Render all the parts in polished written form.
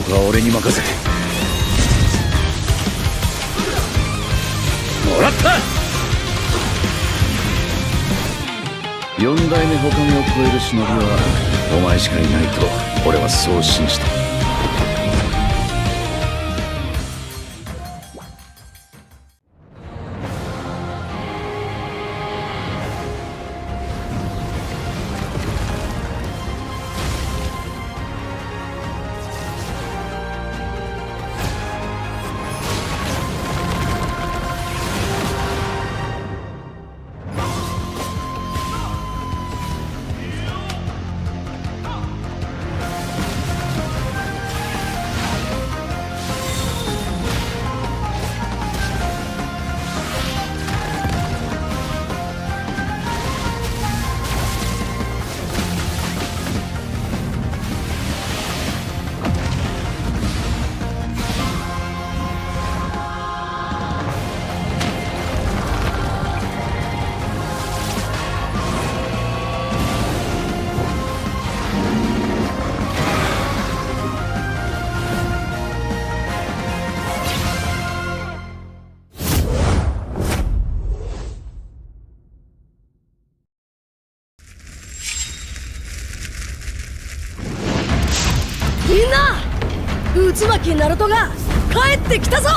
こは俺に任せて。もらった。四代目ほかげを超える忍びはお前しかいないと俺はそう信じた。みんな、渦巻きナルトが帰ってきたぞ。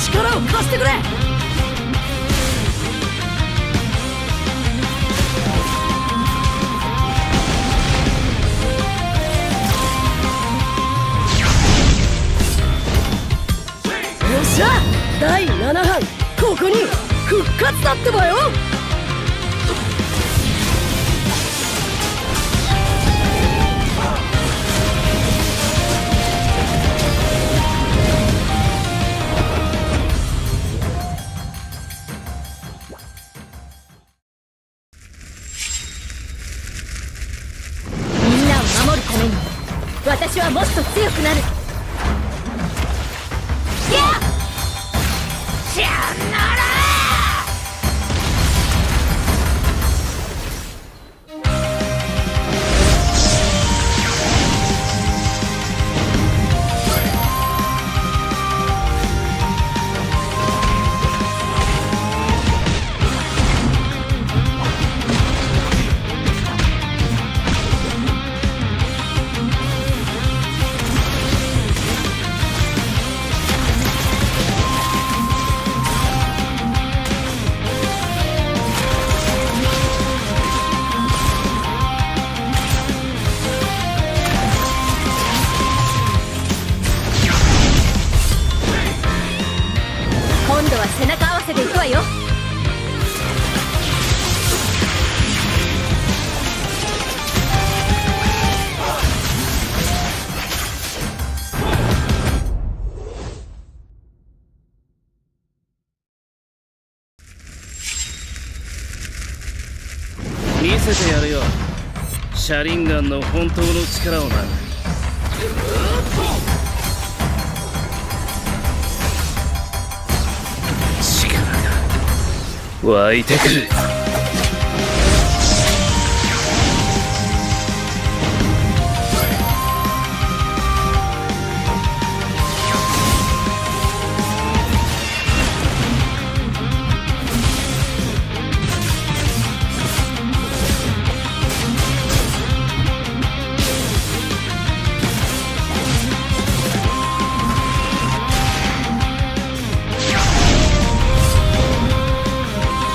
力を貸してくれ。よっしゃ、第7班ここに復活だってばよ。私はもっと強くなる。やっしゃなら今度は背中合わせでいくわよ。見せてやるよ、シャリンガンの本当の力をな。力が湧いてくる。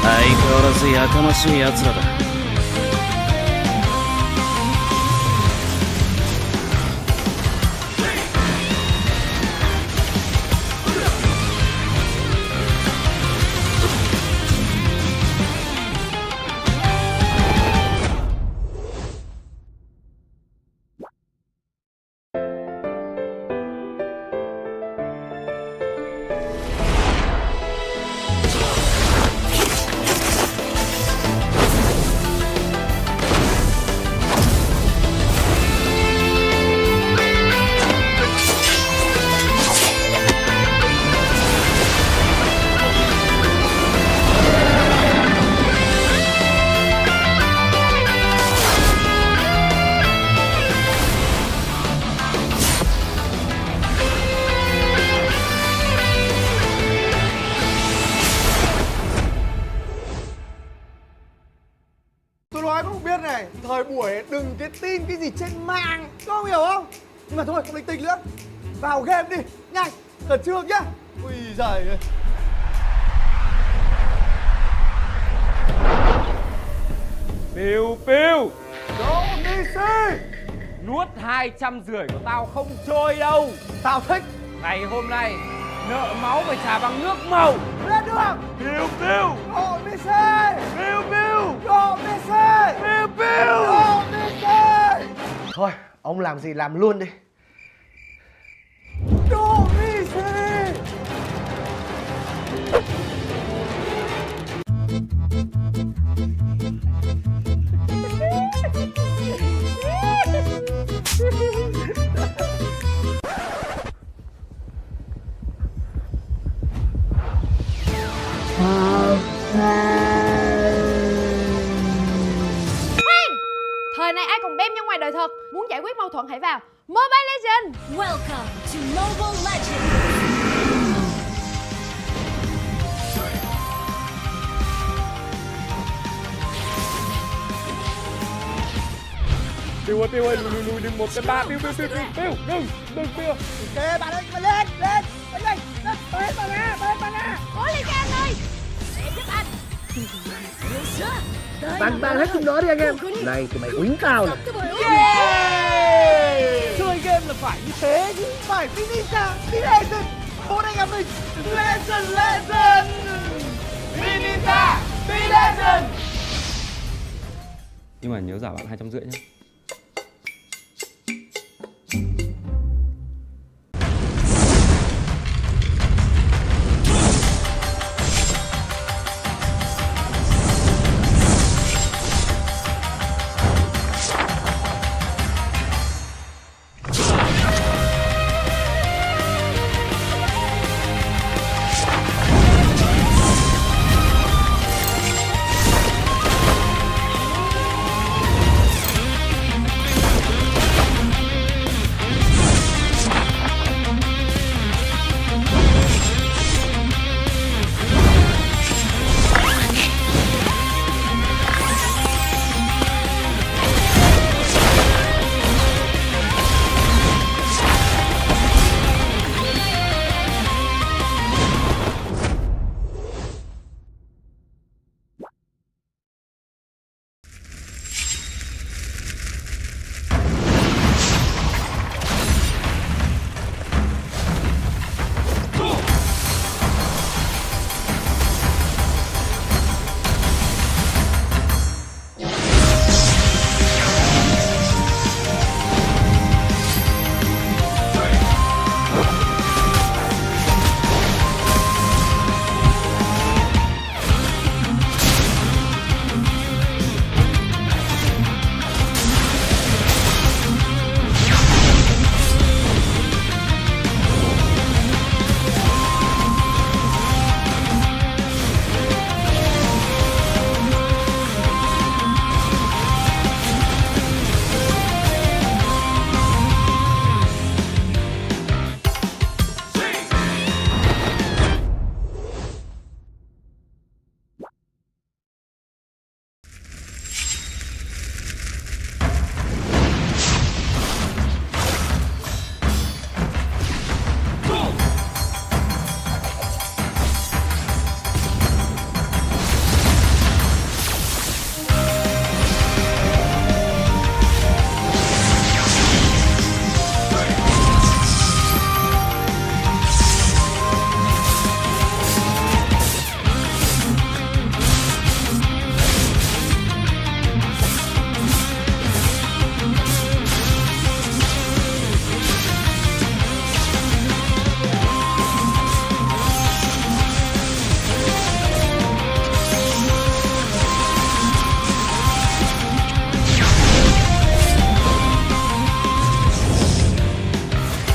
相変わらずやかましい奴らだ。đừng cái tin cái gì trên mạng, con hiểu không? Nhưng mà thôi, không linh tinh nữa. Vào game đi, nhanh, khẩn trương nhá. Ui giời ơi. Piu piu, Đỗ Messi, nuốt 250 của tao không trôi đâu. tao thích. Ngày hôm nay nợ máu phải trả bằng nước màu. Lên đường. Piu piu, Đỗ Messi, piu piu, Đỗ Messi, piu piu. Đỗ Messi. Thôi, ông làm gì làm luôn đi. Đỗ Messi. Thời này ai còn bem như ngoài đời thật. Muốn giải quyết mâu thuẫn hãy vào Mobile Legends. Welcome to Mobile Legends. Piu ơi, lùi đừng 1-3. Piu đừng piu. Ok, bạn ơi, lên, lên, lên, tao hết mana. Cố lên các anh ơi. Sẽ giúp anh. Bạn hết chung đó đi anh em. Này thì mày uýnh tao này. Chơi game là phải như thế chứ. Phải Finisher, Legend. Bốn anh em mình, Legend. Finisher, Legend. Nhưng mà nhớ giả bạn 250 nhé.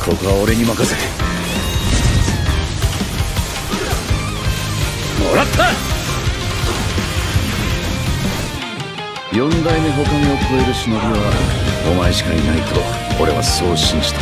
ここは俺に任せてもらった4代目火影を超える忍びはお前しかいないと俺はそう信じた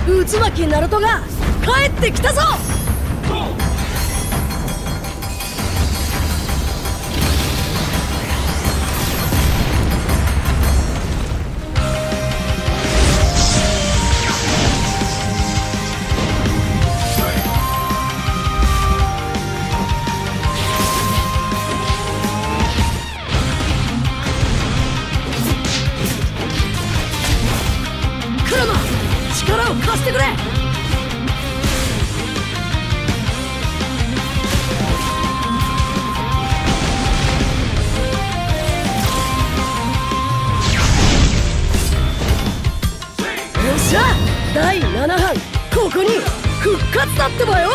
渦巻きナルトが帰ってきたぞ。クラマ力を貸してくれ。よっしゃ第7班ここに復活だってばよ。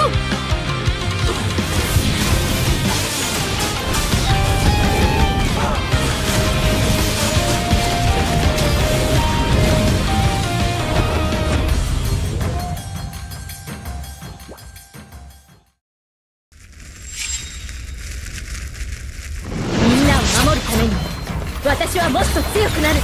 みんなを守るために私はもっと強くなる。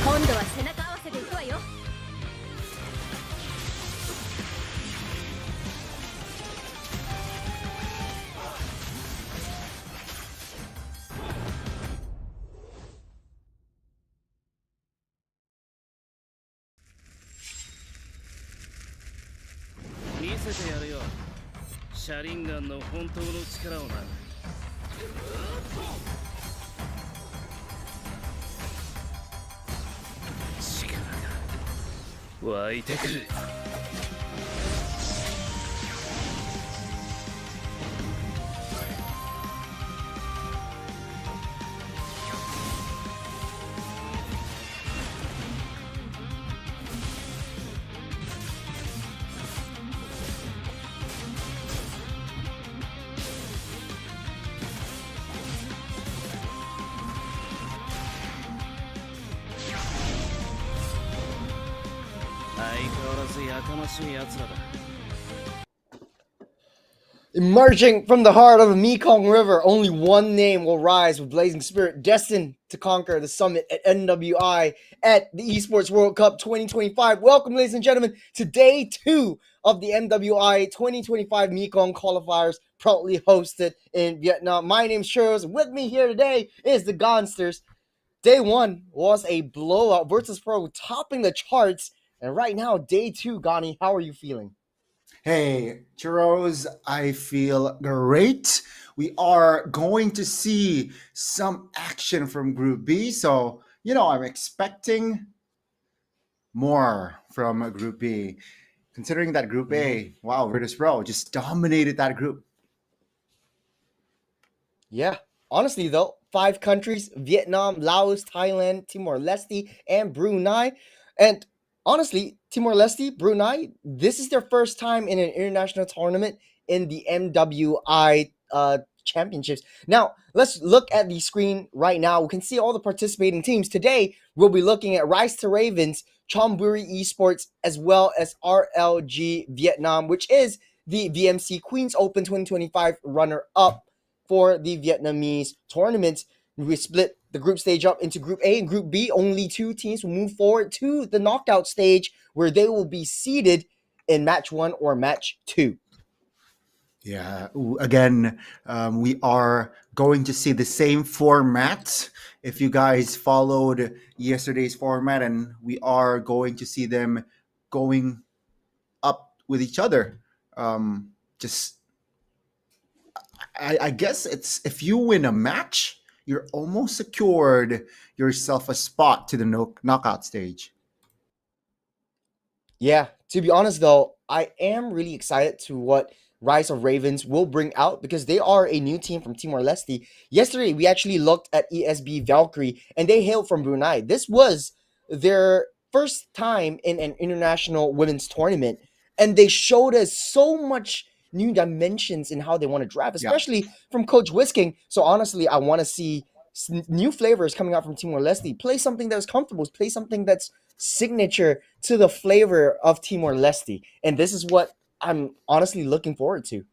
今度は背中合わせでいくわよ。見せてやるよシャリンガンの本当の力をな。力が湧いてくる。Emerging from the heart of the Mekong River, only one name will rise with blazing spirit, destined to conquer the summit at NWI at the Esports World Cup 2025. Welcome, ladies and gentlemen, to day 2 of the MWI 2025 Mekong Qualifiers, proudly hosted in Vietnam. My name's Churros, and with me here today is the Gonsters. Day 1 was a blowout, Virtus Pro topping the charts, and right now, day 2, Gani, how are you feeling? Hey, Churros, I feel great. We are going to see some action from Group B. So, I'm expecting more from Group B. Considering that Group A, wow, Virtus Pro just dominated that group. Yeah, honestly though, 5 countries, Vietnam, Laos, Thailand, Timor-Leste, and Brunei. And honestly, Timor-Leste, Brunei, this is their first time in an international tournament in the MWI championships. Now, let's look at the screen right now. We can see all the participating teams. Today, we'll be looking at Rise to Ravens, CHON Esports, as well as RLG Vietnam, which is the VMC Queens Open 2025 runner-up for the Vietnamese tournament. We split the group stage up into Group A and Group B. Only 2 teams will move forward to the knockout stage where they will be seeded in match 1 or match 2. Yeah, again, we are going to see the same format. If you guys followed yesterday's format, and we are going to see them going up with each other. I guess it's if you win a match, you're almost secured yourself a spot to the knockout stage. Yeah, to be honest though, I am really excited to what Rise of Ravens will bring out because they are a new team from Timor-Leste. Yesterday, we actually looked at ESB Valkyrie and they hail from Brunei. This was their first time in an international women's tournament and they showed us so much new dimensions in how they want to draft, especially from Coach Whisking. So honestly, I want to see new flavors coming out from Timor-Leste. Play something that's comfortable, play something that's signature to the flavor of Timor-Leste. And this is what I'm honestly looking forward to.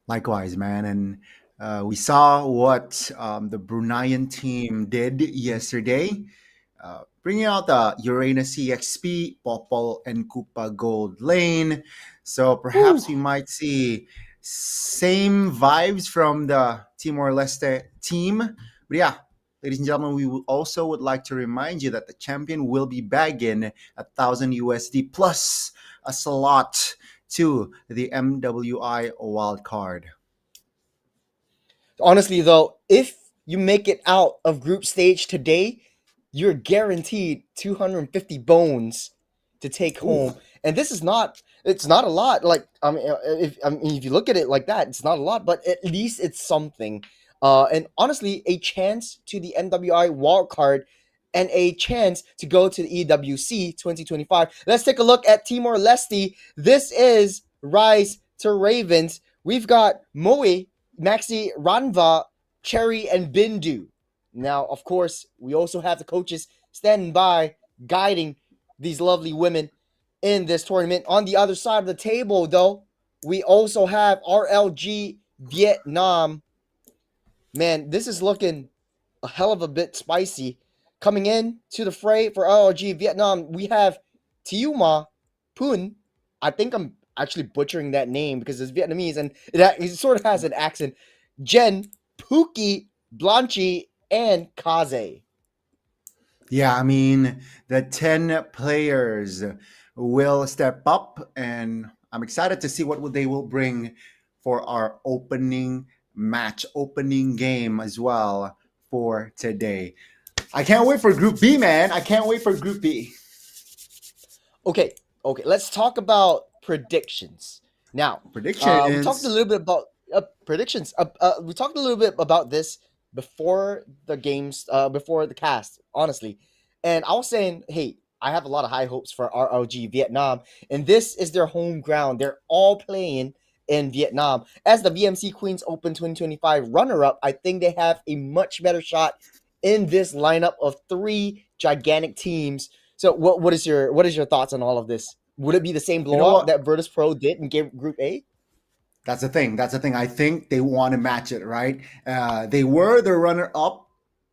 Likewise, man. And we saw what the Bruneian team did yesterday, bringing out the Uranus EXP, Popol, and Kupa Gold Lane. So perhaps we might see same vibes from the Timor-Leste team. But yeah, ladies and gentlemen, we also would like to remind you that the champion will be bagging 1,000 USD plus a slot to the MWI wildcard. Honestly, though, if you make it out of group stage today, you're guaranteed 250 bones to take home. And this is not, it's not a lot. Like, if you look at it like that, it's not a lot, but at least it's something. And honestly, a chance to the MWI wildcard and a chance to go to the EWC 2025. Let's take a look at Timor-Leste. This is Rise to Ravens. We've got Mwi, Maxi, Ranva, Cherry, and Bindu. Now, of course, we also have the coaches standing by, guiding these lovely women in this tournament. On the other side of the table, though, we also have RLG Vietnam. Man, this is looking a hell of a bit spicy. Coming in to the fray for RLG Vietnam, we have Tiuma Pun. I think I'm actually butchering that name because it's Vietnamese and it sort of has an accent. Jen, Pookie, Blanchi, and Kaze. Yeah, I mean, the 10 players will step up, and I'm excited to see what they will bring for our opening match, opening game as well for today. I can't wait for Group B, man. I can't wait for Group B. Okay, let's talk about predictions. Now, Predictions. we talked a little bit about predictions. We talked a little bit about this before the games, before the cast, honestly. And I was saying, hey, I have a lot of high hopes for RLG Vietnam, and this is their home ground. They're all playing in Vietnam. As the VMC Queens Open 2025 runner-up, I think they have a much better shot in this lineup of three gigantic teams. So what is your thoughts on all of this? Would it be the same blowout that Virtus Pro did in Group A? That's the thing. I think they want to match it, right? They were the runner-up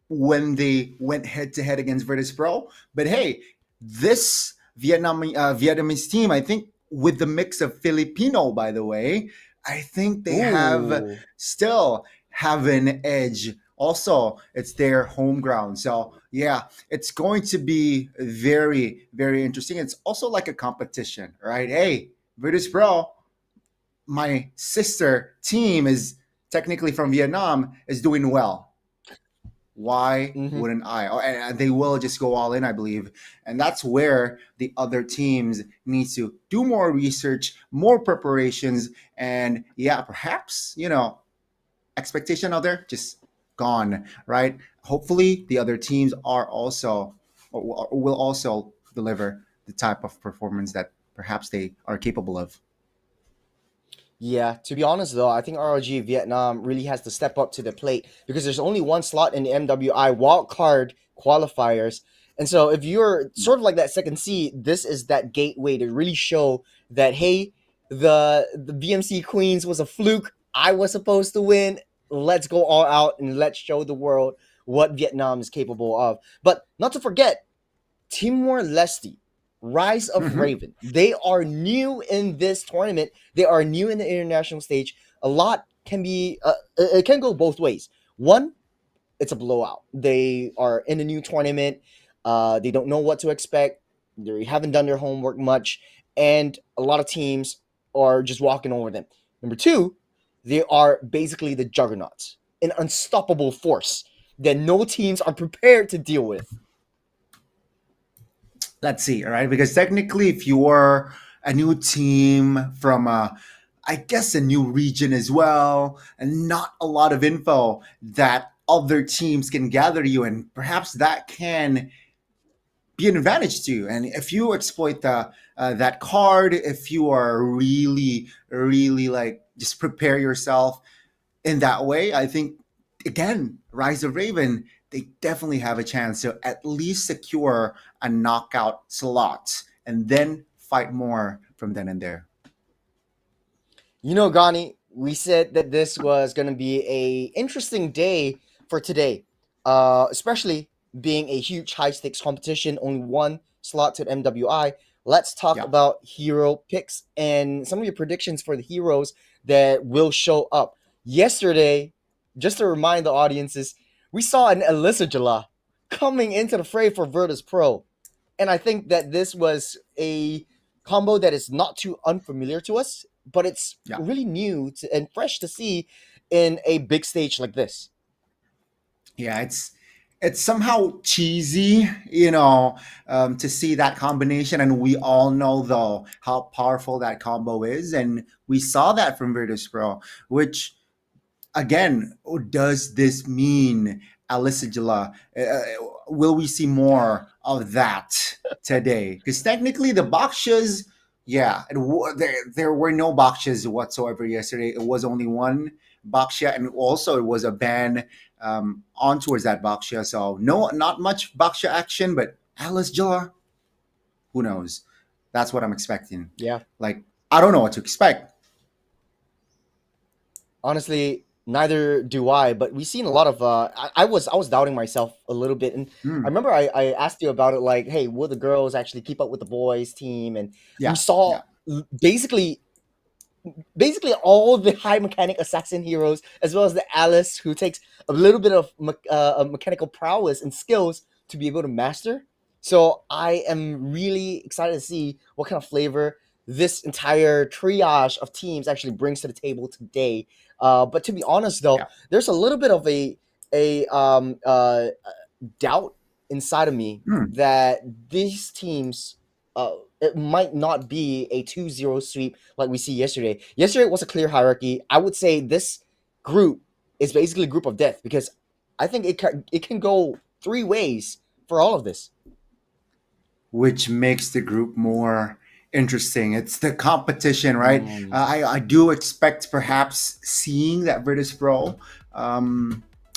when they went head-to-head against Virtus Pro. But hey, this Vietnamese team, I think, with the mix of Filipino, by the way, I think they still have an edge. Also, it's their home ground. So, yeah, it's going to be very, very interesting. It's also like a competition, right? Hey, Virtus Pro, my sister team is technically from Vietnam, is doing well. Why wouldn't I? And they will just go all in, I believe. And that's where the other teams need to do more research, more preparations. And yeah, perhaps, expectation out there just gone, right? Hopefully the other teams will also deliver the type of performance that perhaps they are capable of. Yeah, to be honest though, I think RLG Vietnam really has to step up to the plate because there's only one slot in the MWI wildcard qualifiers. And so if you're sort of like that second seed, this is that gateway to really show that, hey, the VMC Queens was a fluke. I was supposed to win. Let's go all out and let's show the world what Vietnam is capable of. But not to forget, Timor-Leste, Rise of Raven. They are new in this tournament. They are new in the international stage. A lot can be, it can go both ways. One, it's a blowout. They are in a new tournament. They don't know what to expect. They haven't done their homework much. And a lot of teams are just walking over them. Number two, they are basically the juggernauts an unstoppable force that no teams are prepared to deal with. Let's see, all right? Because technically, if you're a new team from I guess a new region as well, and not a lot of info that other teams can gather you, and perhaps that can be an advantage to you. And if you exploit that card, if you are really, really like just prepare yourself in that way, I think again, Rise of Raven, they definitely have a chance to at least secure a knockout slot and then fight more from then and there. You know, Gani, we said that this was going to be a interesting day for today, especially being a huge high stakes competition, only one slot to the MWI. Let's talk Yeah. about hero picks and some of your predictions for the heroes that will show up. Yesterday, just to remind the audiences, we saw an Elisajala coming into the fray for Virtus Pro. And I think that this was a combo that is not too unfamiliar to us, but it's Yeah. really new and fresh to see in a big stage like this. Yeah, it's somehow cheesy, to see that combination, and we all know though how powerful that combo is, and we saw that from Virtus Pro. Which, again, does this mean Alicigila? Will we see more of that today? Because technically, the Bakshas, yeah, there were no Bakshas whatsoever yesterday. It was only one Baksha, and also it was a ban on towards that Baksha. So not much Baksha action, but Alicigila, who knows? That's what I'm expecting. Yeah. Like, I don't know what to expect. Honestly, neither do I, but we've seen a lot of I was doubting myself a little bit, and I remember I asked you about it, like, hey, will the girls actually keep up with the boys team? And we saw basically all the high mechanic assassin heroes, as well as the Alice, who takes a little bit of mechanical prowess and skills to be able to master. So I am really excited to see what kind of flavor this entire triage of teams actually brings to the table today. But to be honest, though, there's a little bit of a doubt inside of me that these teams, it might not be a 2-0 sweep like we see yesterday. Yesterday was a clear hierarchy. I would say this group is basically a group of death, because I think it can go three ways for all of this. Which makes the group more interesting. It's the competition, right? I do expect perhaps seeing that Virtus Pro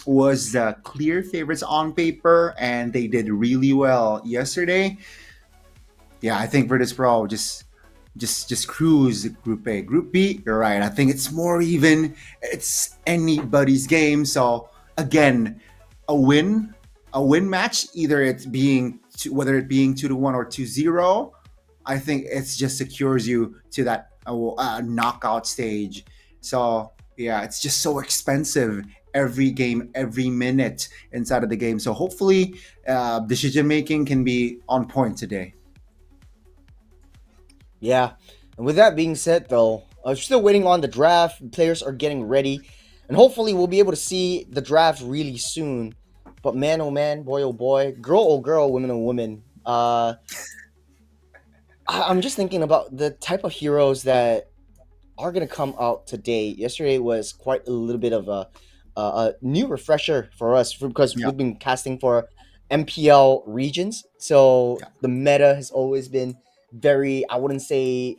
was the clear favorites on paper, and they did really well yesterday. Yeah, I think Virtus Pro just cruise Group A. Group B, you're right. I think it's more even. It's anybody's game. So again, a win match, either it being whether it being 2-1 or 2-0, I think it just secures you to that knockout stage. So yeah, it's just so expensive every game, every minute inside of the game. So hopefully, decision making can be on point today. Yeah, and with that being said, though, I'm still waiting on the draft. Players are getting ready, and hopefully we'll be able to see the draft really soon. But man, oh man, boy, oh boy, girl, oh girl, women, oh women. I'm just thinking about the type of heroes that are going to come out today. Yesterday was quite a little bit of a new refresher for us, because we've been casting for MPL regions. So the meta has always been very, I wouldn't say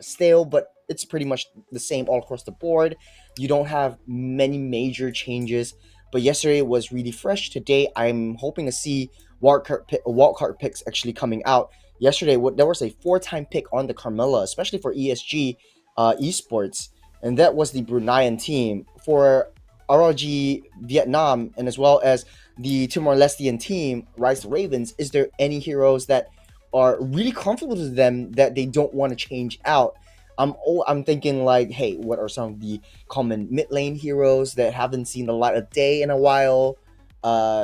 stale, but it's pretty much the same all across the board. You don't have many major changes. But yesterday was really fresh. Today, I'm hoping to see wildcard picks actually coming out. Yesterday, there was a 4-time pick on the Carmilla, especially for ESG Esports, and that was the Bruneian team. For RLG Vietnam, and as well as the Timor-Lestean team, Rise of Ravens, is there any heroes that are really comfortable to them that they don't want to change out? I'm thinking like, hey, what are some of the common mid lane heroes that haven't seen the light of day in a while?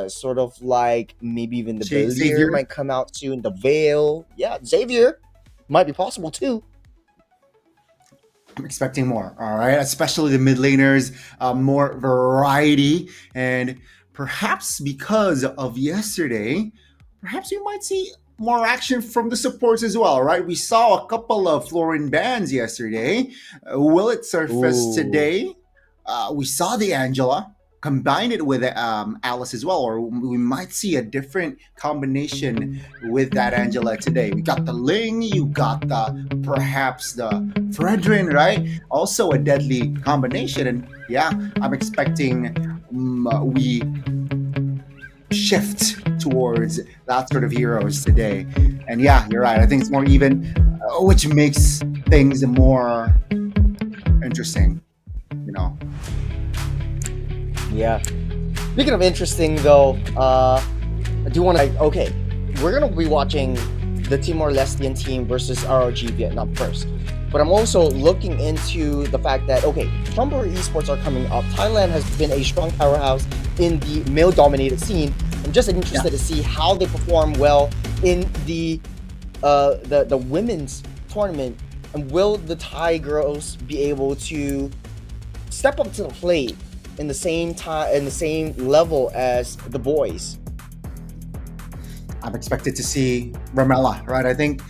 Sort of like maybe even the Xavier might come out soon. The Veil, yeah, Xavier might be possible too. I'm expecting more. All right, especially the mid laners, more variety, and perhaps because of yesterday, perhaps we might see more action from the supports as well. Right, we saw a couple of Florin bans yesterday. Will it surface Ooh. today? We saw the Angela. Combine it with Alice as well, or we might see a different combination with that Angela today. We got the Ling, you got the perhaps the Fredrin, right? Also a deadly combination, and yeah, I'm expecting we shift towards that sort of heroes today. And yeah, you're right. I think it's more even, which makes things more interesting. You know. Yeah. Speaking of interesting, though, I do want to. Okay, we're gonna be watching the Timor-Lestean team versus RLG Vietnam first. But I'm also looking into the fact that Chonburi Esports are coming up. Thailand has been a strong powerhouse in the male-dominated scene. I'm just interested to see how they perform well in the women's tournament, and will the Thai girls be able to step up to the plate in the same time, in the same level as the boys? I'm expected to see Ramela, right? I think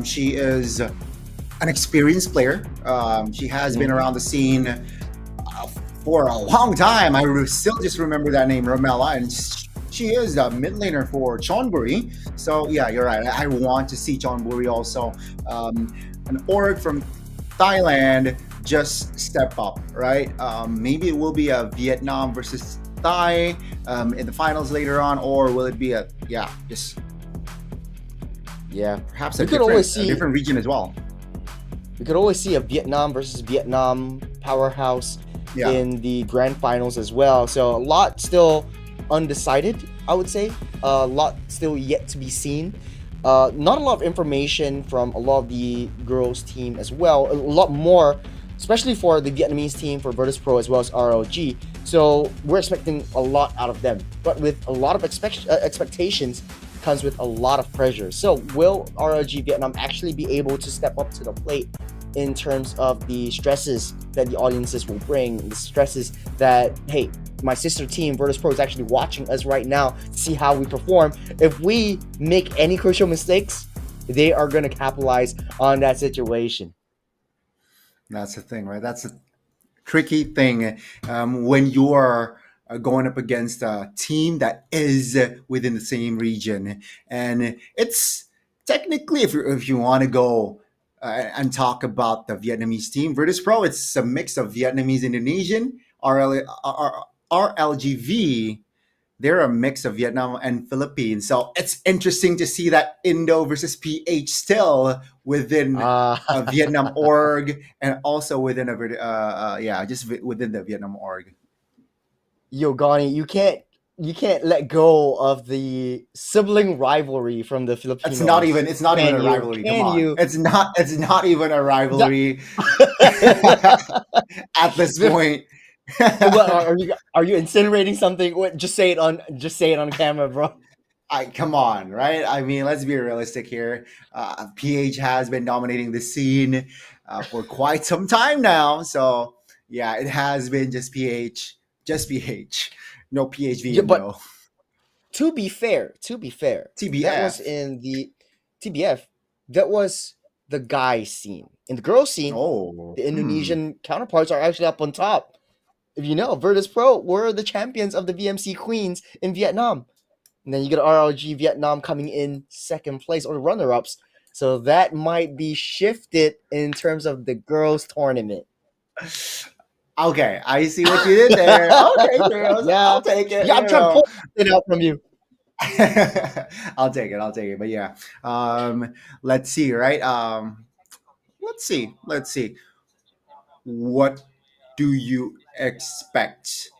she is an experienced player. She has been around the scene for a long time. I still just remember that name, Ramela, and she is the mid laner for Chonburi. So yeah, you're right. I want to see Chonburi also. An org from Thailand just step up, right? Maybe it will be a Vietnam versus Thai in the finals later on, or will it be a perhaps a different region as well? We could always see a Vietnam versus Vietnam powerhouse in the grand finals as well. So a lot still undecided, I would say. A lot still yet to be seen. Not a lot of information from a lot of the girls team as well. A lot more, especially for the Vietnamese team, for Virtus Pro as well as RLG. So we're expecting a lot out of them. But with a lot of expectations comes with a lot of pressure. So will RLG Vietnam actually be able to step up to the plate in terms of the stresses that the audiences will bring, the stresses that, hey, my sister team Virtus Pro is actually watching us right now to see how we perform. If we make any crucial mistakes, they are going to capitalize on that situation. That's the thing, right? That's a tricky thing when you are going up against a team that is within the same region, and it's technically, if you want to go and talk about the Vietnamese team, Virtus Pro, it's a mix of Vietnamese, Indonesian, RLGV. They're a mix of Vietnam and Philippines. So it's interesting to see that Indo versus PH still within a Vietnam org, and also within within the Vietnam org. Yo, Gani, you can't let go of the sibling rivalry from the Filipinos. It's not even a rivalry. Come on. It's not even a rivalry at this point. What, are you insinuating something? What, just say it on camera, bro. Come on, right? I mean, let's be realistic here. PH has been dominating the scene for quite some time now. So yeah, it has been just PH, no PHV. Yeah, but to be fair, TBF. That was in the TBF. That was the guy scene. In the girl scene, the Indonesian counterparts are actually up on top. If you know, Virtus Pro were the champions of the VMC Queens in Vietnam. And then you get RLG Vietnam coming in second place, or runner-ups. So that might be shifted in terms of the girls' tournament. Okay, I see what you did there. Okay, girls, yeah. I'll take it. Yeah, I'm trying to pull it out from you. I'll take it. But yeah, let's see, right? Let's see. What do you expect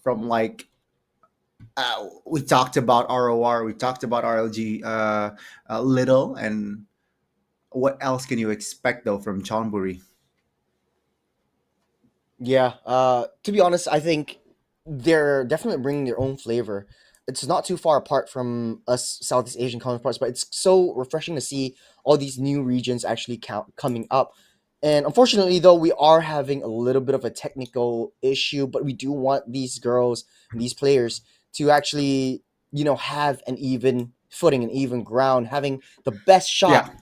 from, like, we talked about ROR, we talked about RLG a little, and what else can you expect though from Chonburi? Yeah, to be honest, I think they're definitely bringing their own flavor. It's not too far apart from us Southeast Asian counterparts, but it's so refreshing to see all these new regions actually coming up. And unfortunately, though, we are having a little bit of a technical issue, but we do want these girls and these players to actually, have an even footing, an even ground, having the best Yeah. shot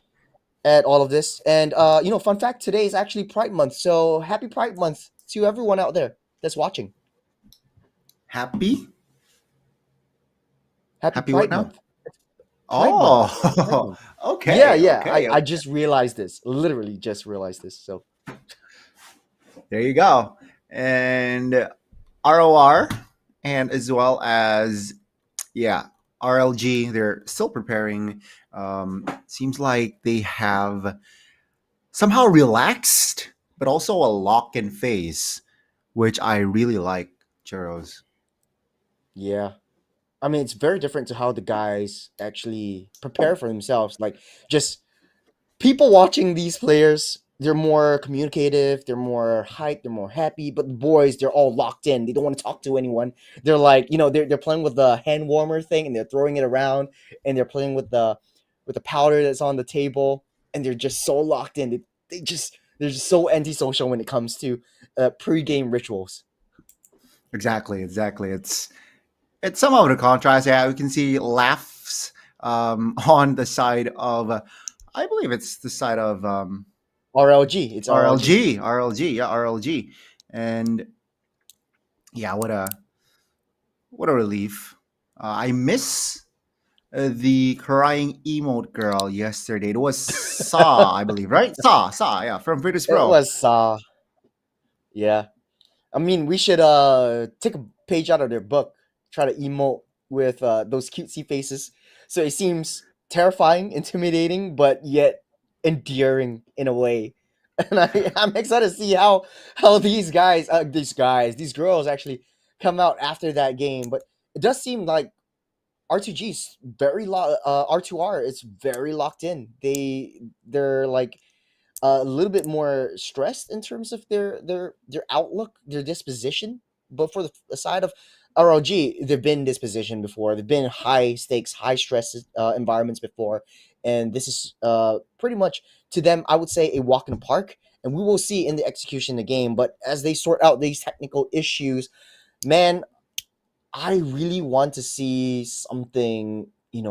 at all of this. And, fun fact, today is actually Pride Month. So happy Pride Month to everyone out there that's watching. Happy? Happy Happy what Pride now? Month. Pride Month. Pride Oh, Month. Yeah, okay, yeah. okay, I okay. just realized this. Literally just realized this. So There you go. And ROR, and as well as, yeah, RLG, they're still preparing. Seems like they have somehow relaxed, but also a lock in phase, which I really like, Churros. yeah. I mean, it's very different to how the guys actually prepare for themselves. Like, just people watching these players, they're more communicative, they're more hyped, they're more happy. But the boys, they're all locked in. They don't want to talk to anyone. They're like, they're playing with the hand warmer thing and they're throwing it around, and they're playing with the powder that's on the table, and they're just so locked in. They're just so antisocial when it comes to pre-game rituals. Exactly, exactly. It's somewhat of a contrast. Yeah, we can see laughs on the side of, I believe it's the side of RLG, it's RLG. RLG, yeah, RLG, and yeah, what a relief. I miss the crying emote girl yesterday. It was Saw, I believe, right? Saw, yeah, from Virtus It Pro. was yeah. I mean, we should take a page out of their book, try to emote with those cutesy faces. So it seems terrifying, intimidating, but yet endearing in a way. And I'm excited to see how these girls actually come out after that game. But it does seem like R2G's R2R is very locked in. They're like a little bit more stressed in terms of their outlook, their disposition. But for the side of ROG, they've been in this position before. They've been in high stakes, high stress environments before, and this is pretty much to them, I would say, a walk in the park. And we will see in the execution of the game. But as they sort out these technical issues, man, I really want to see something,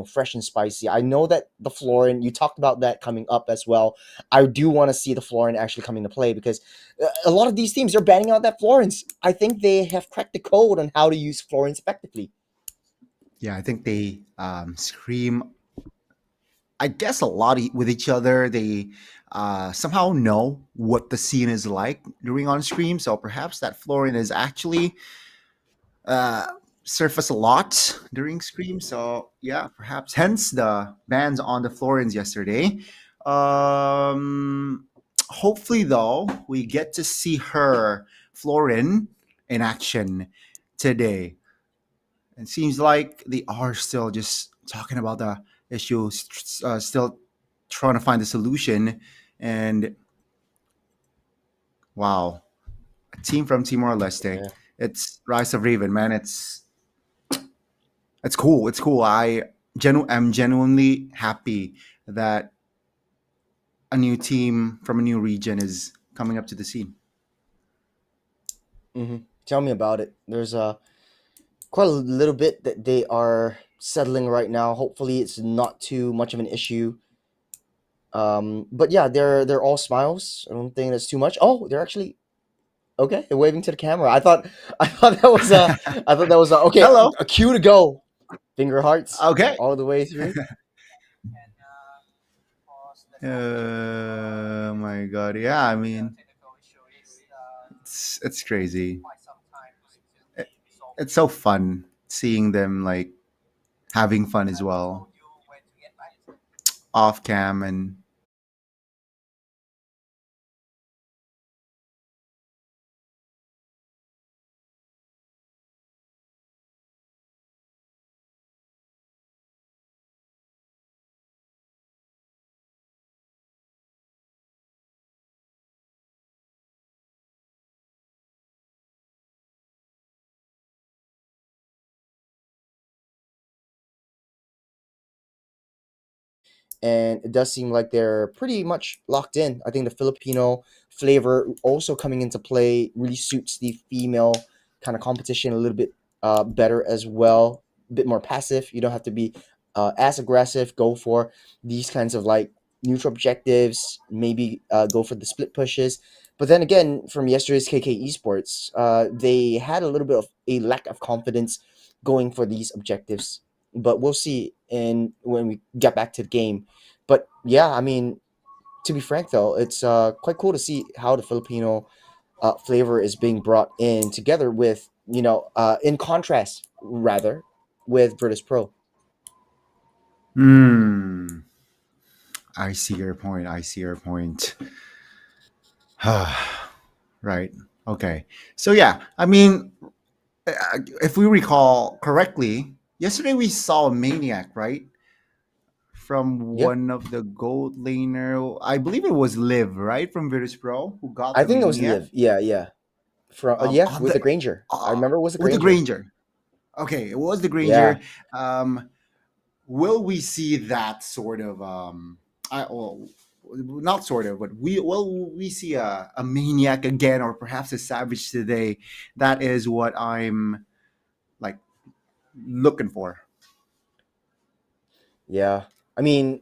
fresh and spicy. I know that the Florin, you talked about that coming up as well. I do want to see the Florin actually come into play because a lot of these teams are banning out that Florins. I think they have cracked the code on how to use Florins effectively. Yeah, I think they scream, I guess, a lot with each other. They somehow know what the scene is like during on stream. So perhaps that Florian is actually uh, surface a lot during stream. So yeah, perhaps hence the bans on the Florians yesterday. Um, Hopefully, though, we get to see her Florin in action today. It seems like they are still just talking about the issue, still trying to find the solution. And wow, a team from Timor Leste. Yeah. It's Rise of Raven, man. It's cool. It's cool. I'm genuinely happy that a new team from a new region is coming up to the scene. Tell me about it. There's quite a little bit that they are settling right now. Hopefully, it's not too much of an issue. But yeah, they're all smiles. I don't think that's too much. Oh, they're actually okay. They're waving to the camera. I thought that was okay. Hello. A cue to go. Finger hearts Okay. all the way through. Oh my god. Yeah, I mean, it's crazy. It- it's so fun seeing them like having fun as well off cam. And and it does seem like they're pretty much locked in. I think the Filipino flavor also coming into play really suits the female kind of competition a little bit better as well. A bit more passive. You don't have to be as aggressive. Go for these kinds of like neutral objectives. Maybe go for the split pushes. But then again, from yesterday's KK Esports, they had a little bit of a lack of confidence going for these objectives. But we'll see in when we get back to the game. But yeah, I mean, to be frank though, it's quite cool to see how the Filipino flavor is being brought in together with in contrast rather with Virtus Pro. I see your point. I see your point. Right. Okay. So yeah, I mean, if we recall correctly, yesterday we saw a maniac, right? From Yeah, one of the gold laner, I believe it was Liv, right, from Virtus Pro, who got I the think it was maniac. Liv. Yeah. From yeah, On with the the Granger. I remember it was the with the Granger. Granger. Okay, it was the Yeah. Granger. Will we see that sort of well, not sort of, but we see a maniac again, or perhaps a savage today? That is what I'm like looking for. Yeah. I mean,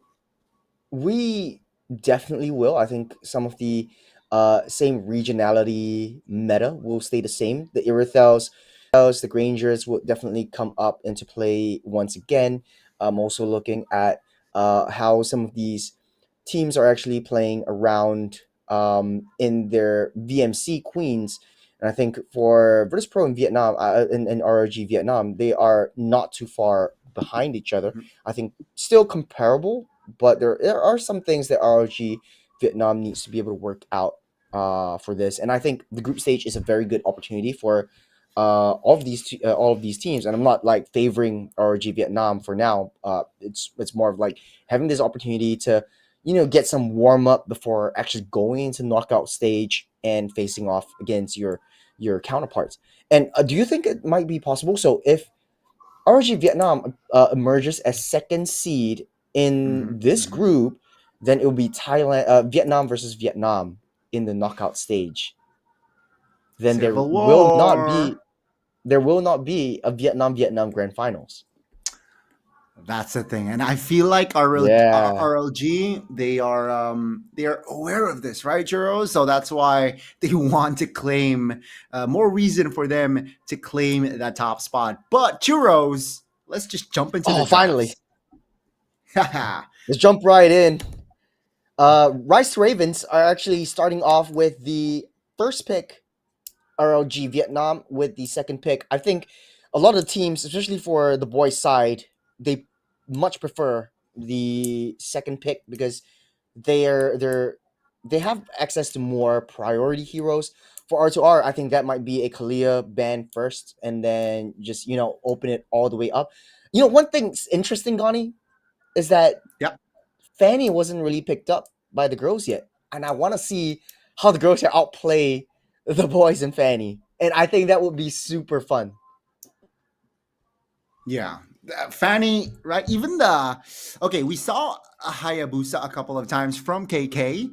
we definitely will. I think some of the same regionality meta will stay the same. The Irithels, the Grangers will definitely come up into play once again. I'm also looking at how some of these teams are actually playing around in their VMC Queens. And I think for Virtus Pro in Vietnam and RLG Vietnam, they are not too far behind each other. I think still comparable, but there are some things that RLG Vietnam needs to be able to work out for this. And I think the group stage is a very good opportunity for all of these teams. And I'm not like favoring RLG Vietnam for now. It's more of like having this opportunity to get some warm up before actually going into knockout stage and facing off against your counterparts. And do you think it might be possible? So if RG Vietnam emerges as second seed in Mhm, this mhm. group, then it will be Vietnam versus Vietnam in the knockout stage. Then Civil War. there will not be a Vietnam Grand Finals. That's the thing, and I feel like Yeah. RLG, they are aware of this, right, Churros? So that's why they want to claim more reason for them to claim that top spot. But Churros, let's just jump into the Oh, finally. drafts. Haha. Let's jump right in. Rice Ravens are actually starting off with the first pick, RLG Vietnam with the second pick. I think a lot of the teams, especially for the boys' side, they much prefer the second pick because they have access to more priority heroes. For R2R, I think that might be a Kalia ban first, and then just open it all the way up. One thing's interesting, Gani, is that Yep. Fanny wasn't really picked up by the girls yet, and I want to see how the girls can outplay the boys in Fanny, and I think that would be super fun. Yeah. Fanny, right? Even the okay, we saw a Hayabusa a couple of times from KK.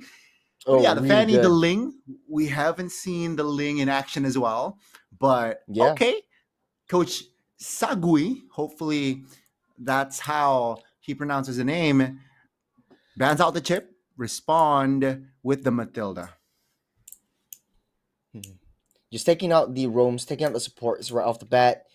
But Oh, yeah, the really Fanny, the good. Ling, we haven't seen the Ling in action as well. But Yeah. okay, Coach Sagui, hopefully that's how he pronounces the name, bans out the chip, respond with the Matilda. Just taking out the roams, taking out the supports right off the bat.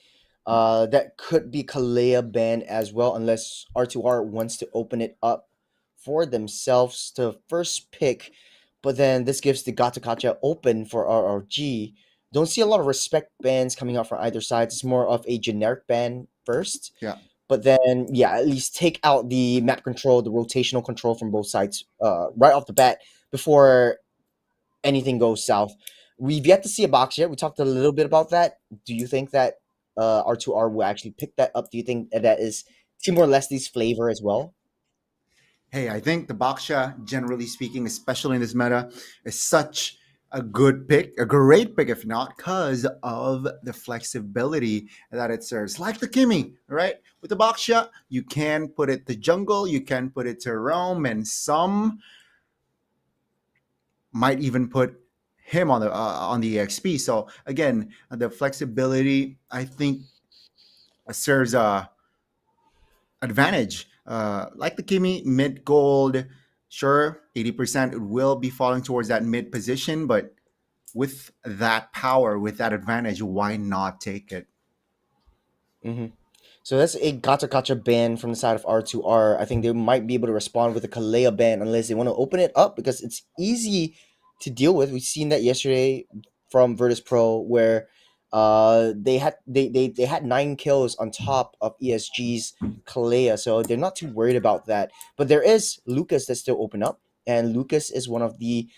That could be Kalea ban as well, unless R2R wants to open it up for themselves to first pick. But then this gives the Gata Gacha open for RRG. Don't see a lot of respect bans coming out from either side. It's more of a generic ban first. Yeah. But then, yeah, at least take out the map control, the rotational control from both sides right off the bat before anything goes south. We've yet to see a box yet. We talked a little bit about that. Do you think that R2R will actually pick that up? Do you think that is Timor Lesty's flavor as well? Hey, I think the Baksha, generally speaking, especially in this meta, is such a good pick, a great pick, if not, because of the flexibility that it serves. Like the Kimi, right? With the Baksha, you can put it to jungle, you can put it to roam, and some might even put him on the EXP. So again, the flexibility, I think, serves a advantage. Like the Kimi, mid gold, sure, 80% it will be falling towards that mid position, but with that power, with that advantage, why not take it? Mm-hmm. So that's a gotcha ban from the side of R2R. I think they might be able to respond with a Kalea ban unless they want to open it up because it's easy to deal with. We've seen that yesterday from Virtus Pro where they had 9 kills on top of ESG's Kalea, so they're not too worried about that. But there is Lucas that still open up, and Lucas is one of the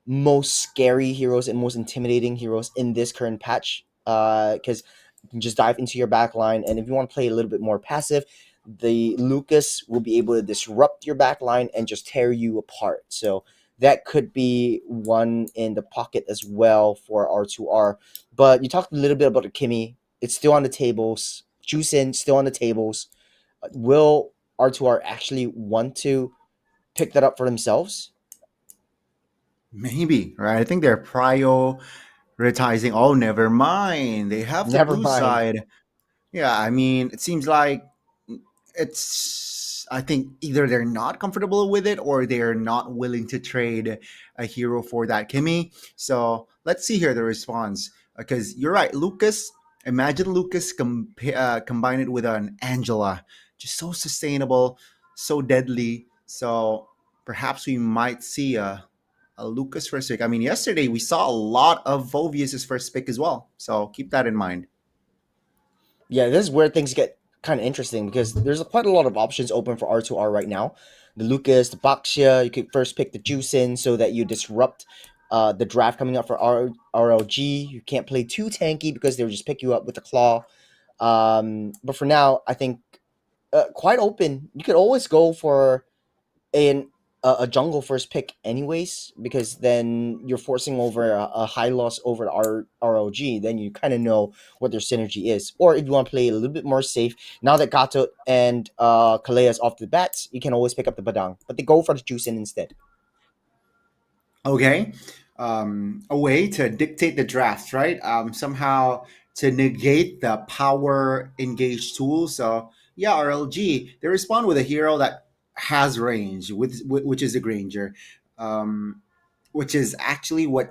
most scary heroes and most intimidating heroes in this current patch. Because you can just dive into your back line, and if you want to play a little bit more passive, the Lucas will be able to disrupt your back line and just tear you apart. So that could be one in the pocket as well for R2R. But you talked a little bit about the Kimi. It's still on the tables. Juicin still on the tables. Will R2R actually want to pick that up for themselves? Maybe, right? I think they're prioritizing. Oh, never mind. They have the Never blue mind. side. Yeah, I mean, it seems like it's. I think either they're not comfortable with it or they're not willing to trade a hero for that Kimi. So let's see here the response. Because you're right, Lucas. Imagine Lucas combine it with an Angela, just so sustainable, so deadly. So perhaps we might see a Lucas first pick. I mean, yesterday we saw a lot of Vovius's first pick as well. So keep that in mind. Yeah, this is where things get kind of interesting because there's quite a lot of options open for R2R right now. The Lucas, the Baxia, you could first pick the Juicin so that you disrupt the draft coming up for RLG. You can't play too tanky because they'll just pick you up with the Claw. But for now, I think quite open. You could always go for an a jungle first pick anyways because then you're forcing over a high loss over the ROG, then you kind of know what their synergy is. Or if you want to play a little bit more safe, now that Gato and Kalea's off the bats, you can always pick up the Badang, but they go for the Juicin instead. Okay. A way to dictate the draft, right? Somehow to negate the power engaged tool. So yeah, RLG, they respond with a hero that has range, which is a Granger, which is actually what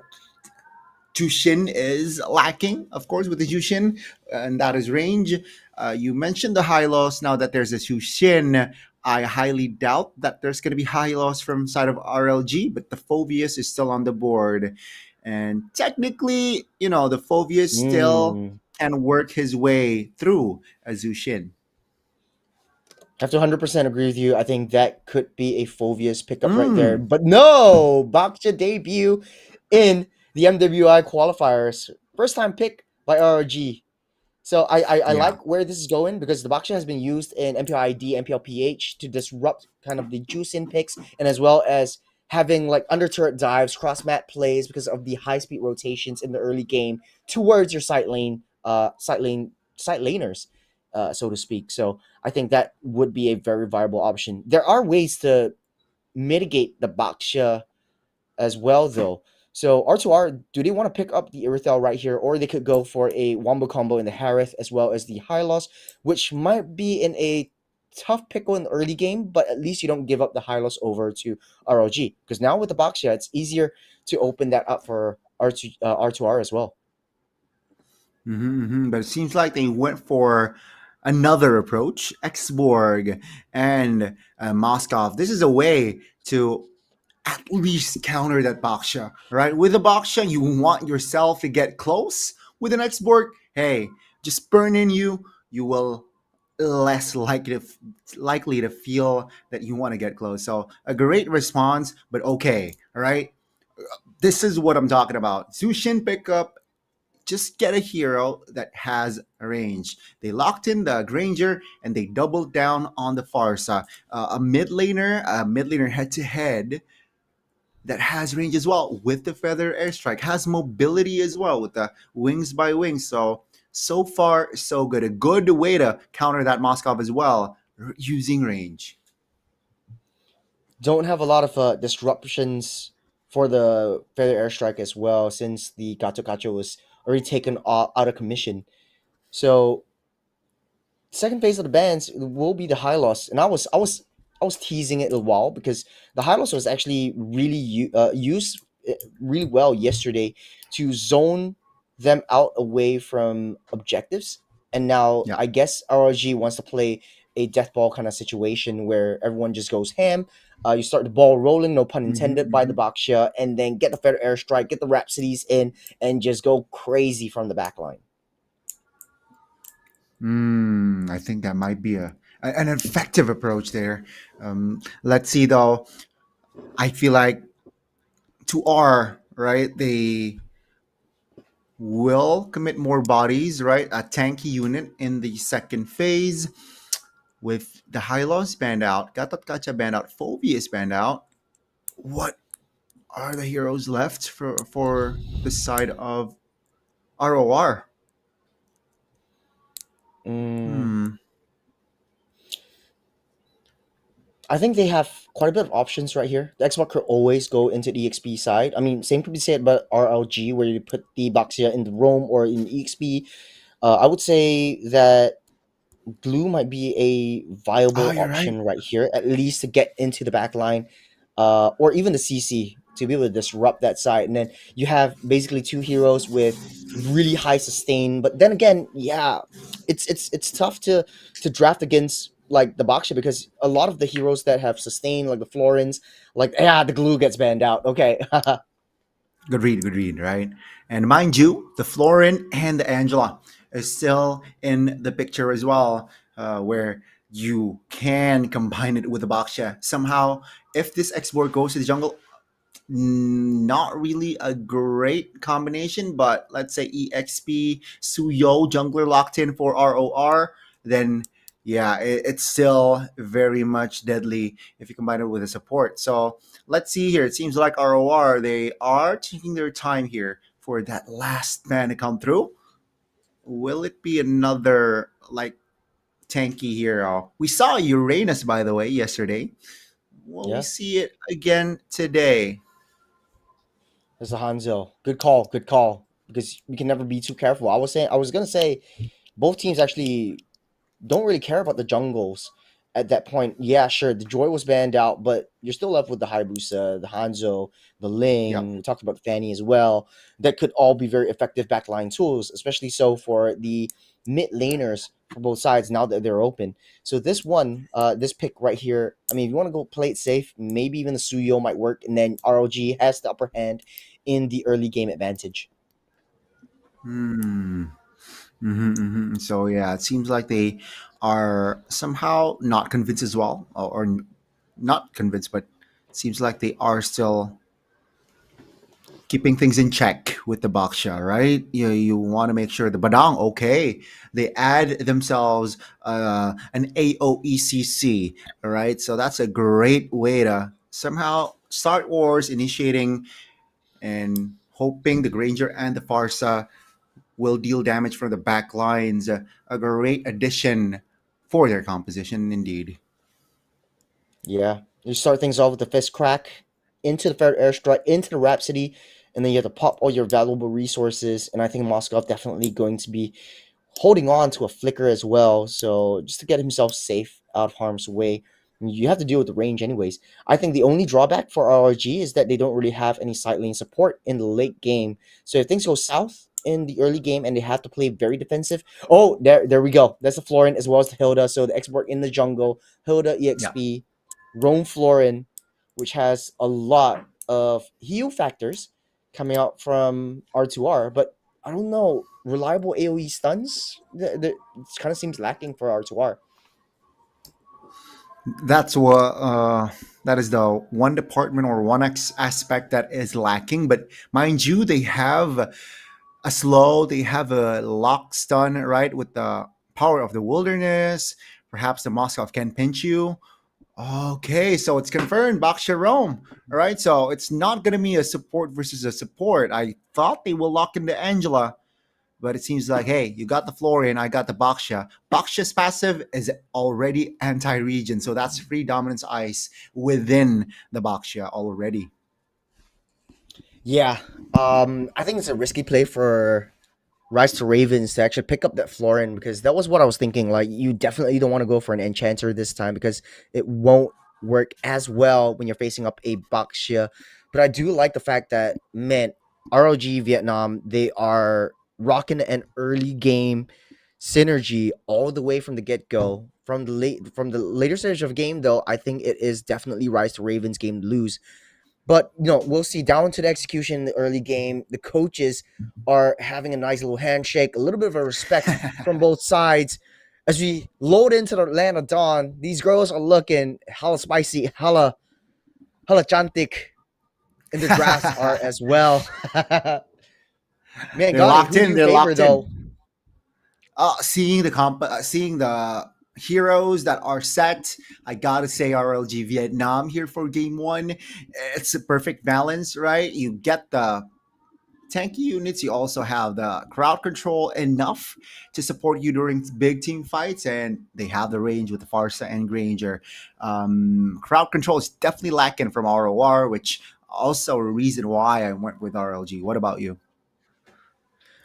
Jushin is lacking, of course, with the Jushin, and that is range. You mentioned the high loss. Now that there's a Jushin, I highly doubt that there's going to be high loss from side of RLG, but the Phobius is still on the board. And technically, the Phobius still Mm. can work his way through a Zushin. I have to 100% agree with you. I think that could be a Phovius pickup right there. Mm. But no! Baksha debut in the MWI qualifiers. First time pick by RRG. So I Yeah. like where this is going because the Baksha has been used in MPLID, MPLPH to disrupt kind of the juice-in picks and as well as having like under turret dives, cross mat plays because of the high speed rotations in the early game towards your side laners, so to speak. So I think that would be a very viable option. There are ways to mitigate the Baksha as well, though. So R2R, do they want to pick up the Irithel right here, or they could go for a wombo combo in the Harith as well as the Hylos, which might be in a tough pickle in the early game, but at least you don't give up the Hylos over to ROG. Because now with the Baksha, it's easier to open that up for R2R as well. But it seems like they went for another approach, Xborg and Moskov. This is a way to at least counter that Baksha, right? With a Baksha, you want yourself to get close. With an Xborg, hey, just burn in you. You will less likely to feel that you want to get close. So a great response, but okay, all right. This is what I'm talking about. Zushin pickup, just get a hero that has a range. They locked in the Granger and they doubled down on the Farsa. A mid laner head to head. that has range as well with the feather airstrike, has mobility as well with the wings by wings. So far, so good. A good way to counter that Moskov as well, using range. Don't have a lot of disruptions for the feather airstrike as well, since the Gato Gacho was already taken out of commission. So second phase of the bans will be the high loss, and I was teasing it a while because the high loss was actually really used really well yesterday to zone them out away from objectives. And now Yeah. I guess RLG wants to play a death ball kind of situation where everyone just goes ham. You start the ball rolling, no pun intended, by the Baksha, and then get the feather airstrike, get the Rhapsodies in, and just go crazy from the back line. I think that might be an effective approach there. Let's see though. I feel like to R, right, they will commit more bodies, right? A tanky unit in the second phase with the Hylos banned out, Gatot Kacha banned out, Phobius banned out. What are the heroes left for the side of ROR? Mm, I think they have quite a bit of options right here. The Xbox could always go into the EXP side. I mean, same could be said about RLG, where you put the Baxia in the Roam or in EXP. I would say that Glue might be a viable You're right. option right here, at least to get into the back line, or even the CC to be able to disrupt that side. And then you have basically two heroes with really high sustain. But then again, yeah, it's tough to draft against like the Baksha, because a lot of the heroes that have sustain, like the Florins, like the Glue gets banned out. Okay. Good read, right? And mind you, the Florin and the Angela is still in the picture as well, where you can combine it with the Baksha. Somehow, if this X-Board goes to the jungle, not really a great combination, but let's say EXP, Suyo, jungler locked in for ROR, then yeah, it's still very much deadly if you combine it with a support. So let's see here. It seems like ROR, they are taking their time here for that last man to come through. Will it be another like tanky hero? We saw Uranus, by the way, yesterday. Will we Yeah. see it again today? There's the Hanzo. Good call. Good call. Because we can never be too careful. I was gonna say both teams actually don't really care about the jungles at that point. Yeah, sure, the Joy was banned out, but you're still left with the Hayabusa, the Hanzo, the Ling. Yep. We talked about Fanny as well. That could all be very effective backline tools, especially so for the mid laners for both sides now that they're open. So this pick right here, I mean, if you want to go play it safe, maybe even the Suyo might work, and then ROG has the upper hand in the early game advantage. So yeah, it seems like they are somehow not convinced as well, or not convinced, but it seems like they are still keeping things in check with the Baksha, right? You want to make sure the Badang, okay, they add themselves an AOECC, right? So that's a great way to somehow start wars, initiating and hoping the Granger and the Farsa will deal damage from the back lines. A great addition for their composition, indeed. Yeah, you start things off with the fist crack into the feather airstrike, into the Rhapsody, and then you have to pop all your valuable resources. And I think Moskov definitely going to be holding on to a flicker as well. So just to get himself safe out of harm's way, you have to deal with the range anyways. I think the only drawback for RRG is that they don't really have any side lane support in the late game. So if things go south in the early game and they have to play very defensive, there we go. That's the Florin as well as the Hilda. So the export in the jungle, Hilda EXP, Roam Florin, which has a lot of heal factors coming out from R2R, but I don't know, reliable AoE stuns? It kind of seems lacking for R2R. That's what that is the one department or one aspect that is lacking. But mind you, they have a slow, they have a lock stun, right, with the power of the wilderness. Perhaps the Moskov can pinch you. Okay, so it's confirmed, Baksha Rome. All right, so it's not going to be a support versus a support. I thought they will lock into Angela, but it seems like, hey, you got the Florian, I got the Baksha. Baksha's passive is already anti-region, so that's free dominance ice within the Baksha already. Yeah, I think it's a risky play for Rise to Ravens to actually pick up that Florin, because that was what I was thinking. Like, you definitely don't want to go for an Enchanter this time because it won't work as well when you're facing up a Baxia. But I do like the fact that, man, RLG Vietnam, they are rocking an early game synergy all the way from the get-go. From the later stage of game, though, I think it is definitely Rise to Ravens game to lose. But we'll see down to the execution in the early game. The coaches are having a nice little handshake, a little bit of a respect from both sides. As we load into the land of dawn, these girls are looking hella spicy, hella chantic, and the drafts are as well. Man, They're God, locked who do in. you They're favor, locked though? in. Seeing the heroes that are set, I gotta say RLG Vietnam here for game one. It's a perfect balance, right? You get the tanky units, you also have the crowd control enough to support you during big team fights, and they have the range with the Farsa and Granger. Crowd control is definitely lacking from ROR, which also a reason why I went with RLG. What about you?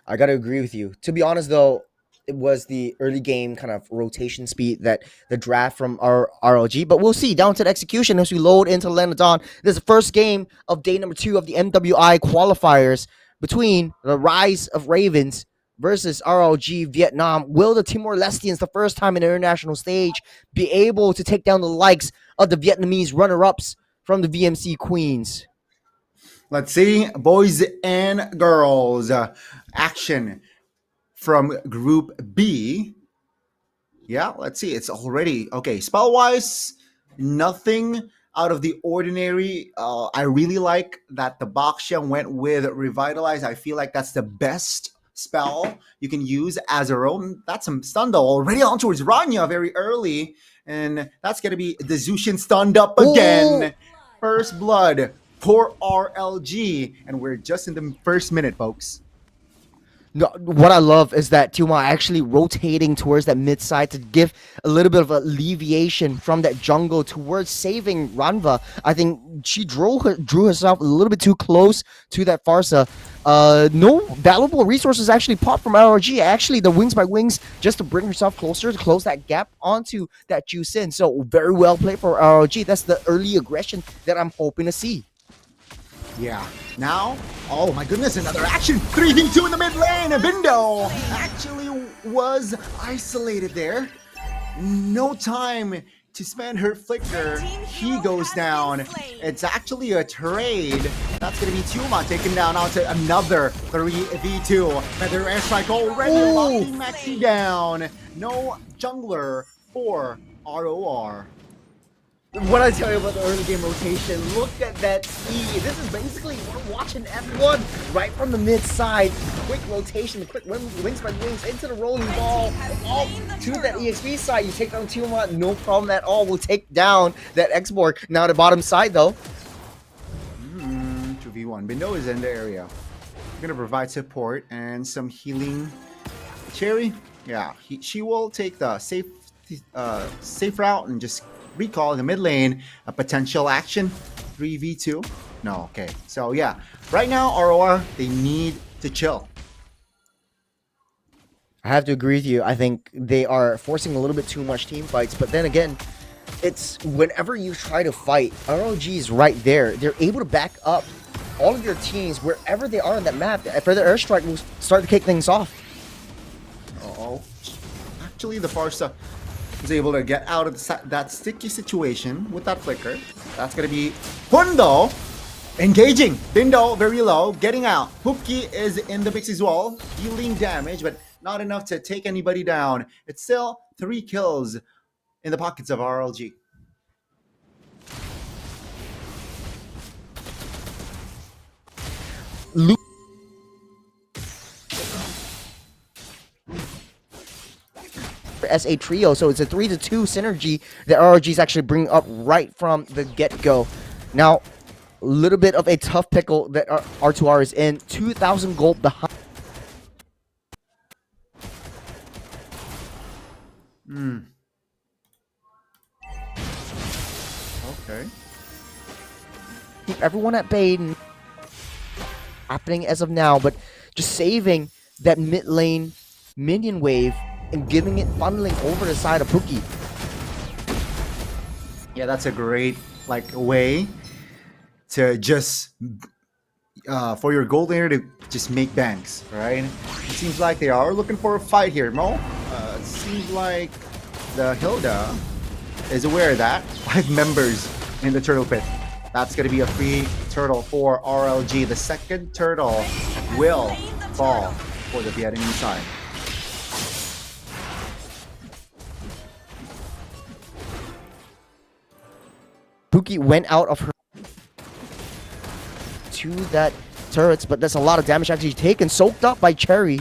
I gotta agree with you. To be honest, though, it was the early game kind of rotation speed that the draft from our RLG, but we'll see down to the execution as we load into Lenodon. This is the first game of day number 2 of the MWI qualifiers between the Rise of Ravens versus RLG Vietnam. Will the Timor-Lesteans, the first time in the international stage, be able to take down the likes of the Vietnamese runner-ups from the VMC Queens? Let's see, boys and girls. Action from Group B. Yeah, let's see. It's already okay. Spell wise, nothing out of the ordinary. I really like that the Baksha went with Revitalize. I feel like that's the best spell you can use as a own. That's some stun though. Already on towards Rania very early. And that's going to be the Zushin stunned up again. Ooh. First blood for RLG. And we're just in the first minute, folks. No, what I love is that Tiuma actually rotating towards that mid side to give a little bit of alleviation from that jungle towards saving Ranva. I think she drew herself a little bit too close to that Farsa. No valuable resources actually popped from RRG. Actually, the wings by wings just to bring herself closer to close that gap onto that Jusin. So very well played for RRG. That's the early aggression that I'm hoping to see. Yeah. Now, oh my goodness, another action. 3v2 in the mid lane. Bindo actually was isolated there. No time to spend her flicker. He goes down. It's actually a trade. That's going to be Tuma taken down onto another 3v2. Feather airstrike already locking Maxi down. No jungler for ROR. What I tell you about the early game rotation, look at that speed. This is basically, we're watching F1 right from the mid side. Quick rotation, quick wings by wings into the rolling ball. All to that EXP side. You take down Tiamat, no problem at all. We'll take down that X-Borg. Now the bottom side though. 2v1. Bindo is in the area. Gonna provide support and some healing. Cherry, yeah, she will take the safe route and just recall in the mid lane a potential action 3v2. No, okay. So yeah, right now ROR, they need to chill. I have to agree with you. I think they are forcing a little bit too much team fights, but then again, it's whenever you try to fight, ROG is right there. They're able to back up all of your teams wherever they are on that map. Further airstrike will start to kick things off. Actually, the Farsa was able to get out of that sticky situation with that flicker. That's going to be Hundo engaging. Bindo very low, getting out. Hoopki is in the mix as well, dealing damage, but not enough to take anybody down. It's still 3 kills in the pockets of RLG. as a trio. So it's a 3-2 synergy that RLG is actually bringing up right from the get-go. Now, a little bit of a tough pickle that R2R is in. 2,000 gold behind. Okay. Keep everyone at bay. Happening as of now, but just saving that mid lane minion wave and giving it funneling over the side of Pookie. Yeah, that's a great way to just for your gold laner to just make banks, right? It seems like they are looking for a fight here, Mo. It seems like the Hilda is aware of that. 5 members in the turtle pit. That's going to be a free turtle for RLG. The second turtle will fall for the Vietnamese side. Pookie went out of her to that turrets, but that's a lot of damage actually taken, soaked up by Cherry.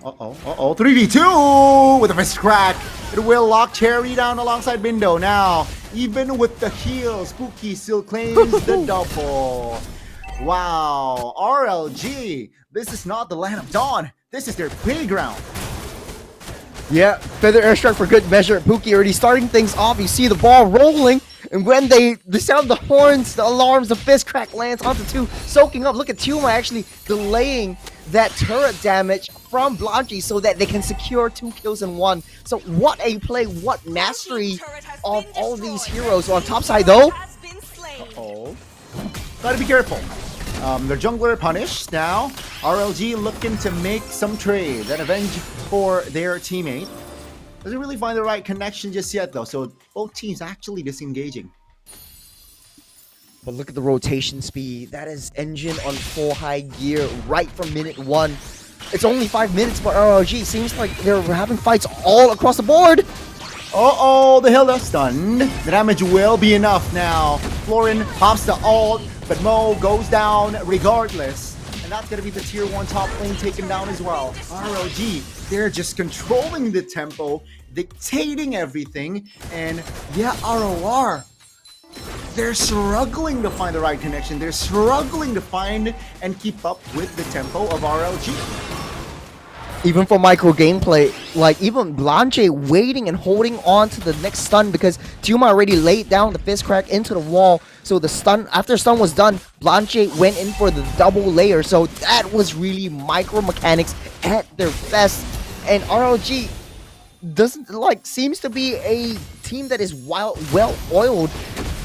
Uh-oh. 3v2 with a fist crack. It will lock Cherry down alongside Bindo. Now, even with the heals, Pookie still claims the double. Wow, RLG, this is not the land of Dawn. This is their playground. Yeah, feather airstrike for good measure. Pookie already starting things off. You see the ball rolling, and when they sound the horns, the alarms, the fist crack lands onto 2, soaking up. Look at Tuma actually delaying that turret damage from Blanchi so that they can secure 2 kills in 1. So what a play, what mastery of all these heroes. On top side though. Uh-oh. Gotta be careful. Their jungler punished. Now, RLG looking to make some trade and avenge for their teammate. Doesn't really find the right connection just yet though, so both teams actually disengaging. But look at the rotation speed. That is engine on full high gear right from minute 1. It's only 5 minutes, but RLG seems like they're having fights all across the board. Uh-oh, the Hilda stunned. The damage will be enough now. Florin pops the ult, but Mo goes down regardless. And that's going to be the tier 1 top lane taken down as well. RLG, they're just controlling the tempo, dictating everything. And yeah, ROR, they're struggling to find the right connection. They're struggling to find and keep up with the tempo of RLG. Even for micro gameplay, like even Blanche waiting and holding on to the next stun because Tuma already laid down the fist crack into the wall. So the stun, after stun was done, Blanche went in for the double layer. So that was really micro mechanics at their best. And RLG seems to be a team that is well oiled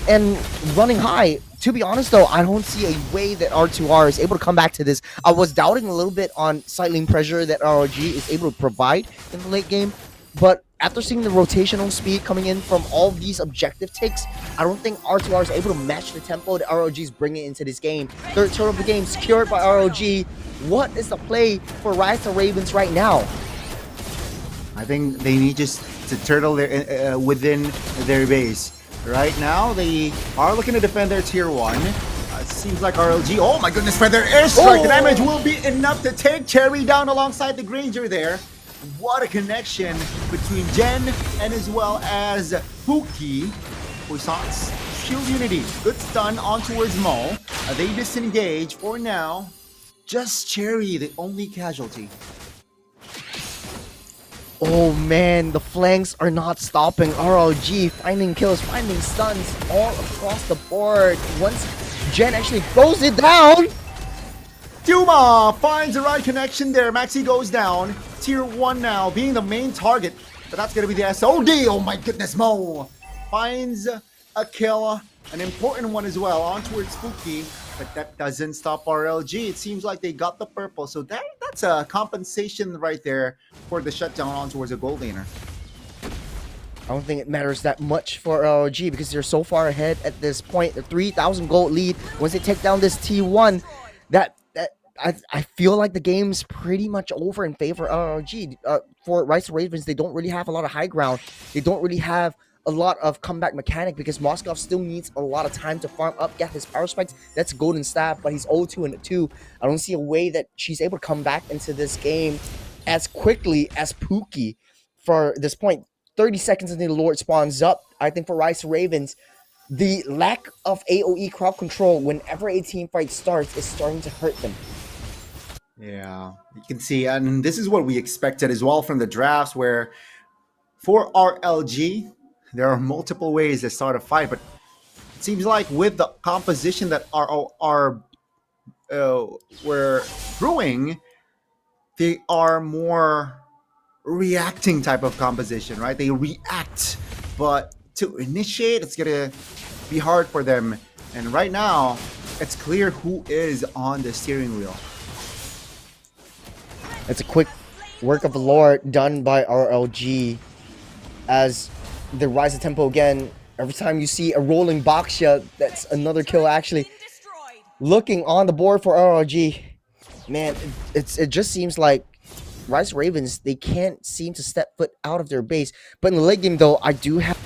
and running high. To be honest though, I don't see a way that R2R is able to come back to this. I was doubting a little bit on side lane pressure that RLG is able to provide in the late game, but after seeing the rotational speed coming in from all of these objective takes, I don't think R2R is able to match the tempo that RLG is bringing into this game. Third turtle of the game secured by RLG. What is the play for Rise to Ravens right now? I think they need just to turtle their, within their base. Right now, they are looking to defend their tier 1. It seems like RLG. Oh my goodness, feather airstrike. The damage will be enough to take Cherry down alongside the Granger there. What a connection between Jen and as well as Pookie. Puissance, shield unity. Good stun on towards Mo. They disengage for now. Just Cherry, the only casualty. Oh man, the flanks are not stopping. RLG finding kills, finding stuns all across the board. Once Jen actually throws it down. Tuma finds the right connection there. Maxi goes down. Tier 1 now being the main target. But that's going to be the SOD. Oh my goodness, Mo finds a kill. An important one as well on towards Spooky. But that doesn't stop RLG. It seems like they got the purple. So that's a compensation right there for the shutdown on towards a gold laner. I don't think it matters that much for RLG because they're so far ahead at this point. The 3,000 gold lead. Once they take down this T1, I feel like the game's pretty much over in favor of RLG. For Rise of Ravens, they don't really have a lot of high ground. They don't really have a lot of comeback mechanic because Moskov still needs a lot of time to farm up, get his power spikes. That's golden staff, but he's 0-2 and 2. I don't see a way that she's able to come back into this game as quickly as Pookie for this point. 30 seconds until the Lord spawns up. I think for Rice Ravens, the lack of AoE crowd control whenever a team fight starts is starting to hurt them. Yeah, you can see, and this is what we expected as well from the drafts, where for RLG, there are multiple ways to start a fight, but it seems like with the composition that we're brewing, they are more reacting type of composition, right? They react, but to initiate, it's gonna be hard for them. And right now, it's clear who is on the steering wheel. It's a quick work of the Lord done by RLG as they rise the tempo again. Every time you see a rolling Baksha, that's another kill actually. Looking on the board for RLG, man, it just seems like Rice Ravens, they can't seem to step foot out of their base. But in the late game though, I do have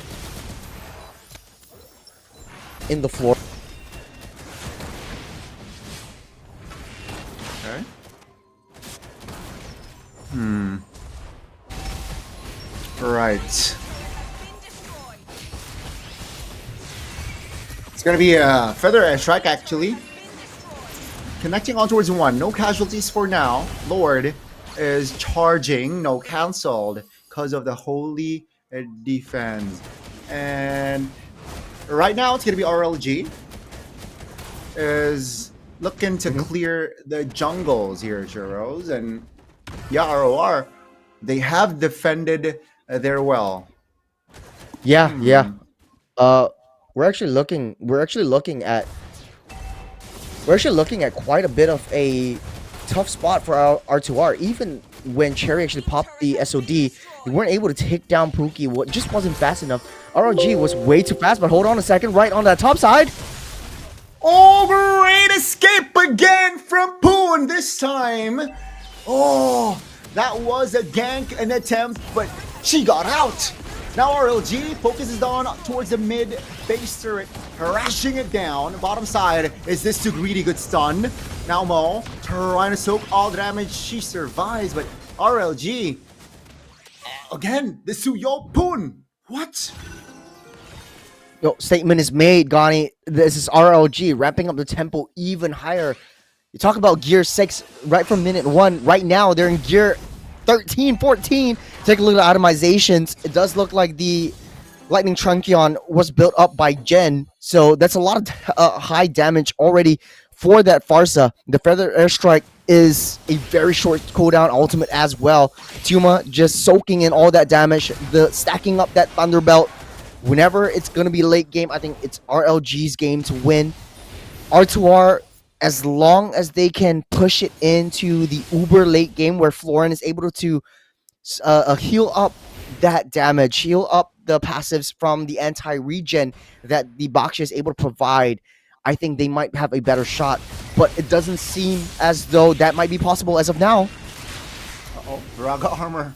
in the floor. Okay. Right. It's gonna be a feather airstrike actually. Connecting on towards one. No casualties for now. Lord is charging. No, cancelled because of the holy defense. And right now it's gonna be RLG is looking to clear the jungles here, Churros, and yeah, ROR, they have defended their well. Yeah, yeah. We're actually looking at quite a bit of a tough spot for our R2R. Even when Cherry actually popped the SOD, they weren't able to take down Pookie. What just wasn't fast enough. RLG was way too fast, but hold on a second, right on that top side. Oh, great escape again from Poon this time. Oh, that was a gank, an attempt, but she got out. Now RLG focuses on towards the mid base turret, harassing it down. Bottom side, is this too greedy? Good stun. Now Mo trying to soak all the damage. She survives, but RLG again. The Suyo Poon. What? Yo, statement is made, Gani. This is RLG ramping up the tempo even higher. You talk about gear 6 right from minute 1. Right now, they're in gear 13, 14. Take a look at itemizations. It does look like the Lightning Truncheon was built up by Gen. So that's a lot of high damage already for that Farsa. The Feather Airstrike is a very short cooldown ultimate as well. Tuma just soaking in all that damage. The stacking up that Thunderbelt. Whenever it's going to be late game, I think it's RLG's game to win. R2R, as long as they can push it into the uber late game where Florin is able to heal up that damage, heal up the passives from the anti-regen that the Baksha is able to provide, I think they might have a better shot. But it doesn't seem as though that might be possible as of now. Uh-oh, Raga Armor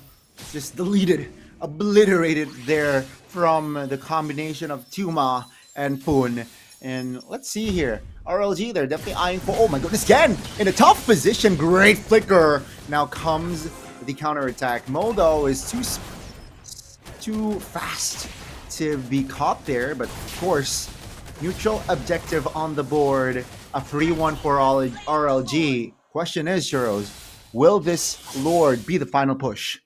just deleted, obliterated there from the combination of Tuma and Poon. And let's see here. RLG, they're definitely eyeing for, oh my goodness, again, in a tough position. Great flicker. Now comes the counterattack. Modo is too fast to be caught there, but of course, neutral objective on the board. A free one for RLG. Question is, Churros, will this Lord be the final push?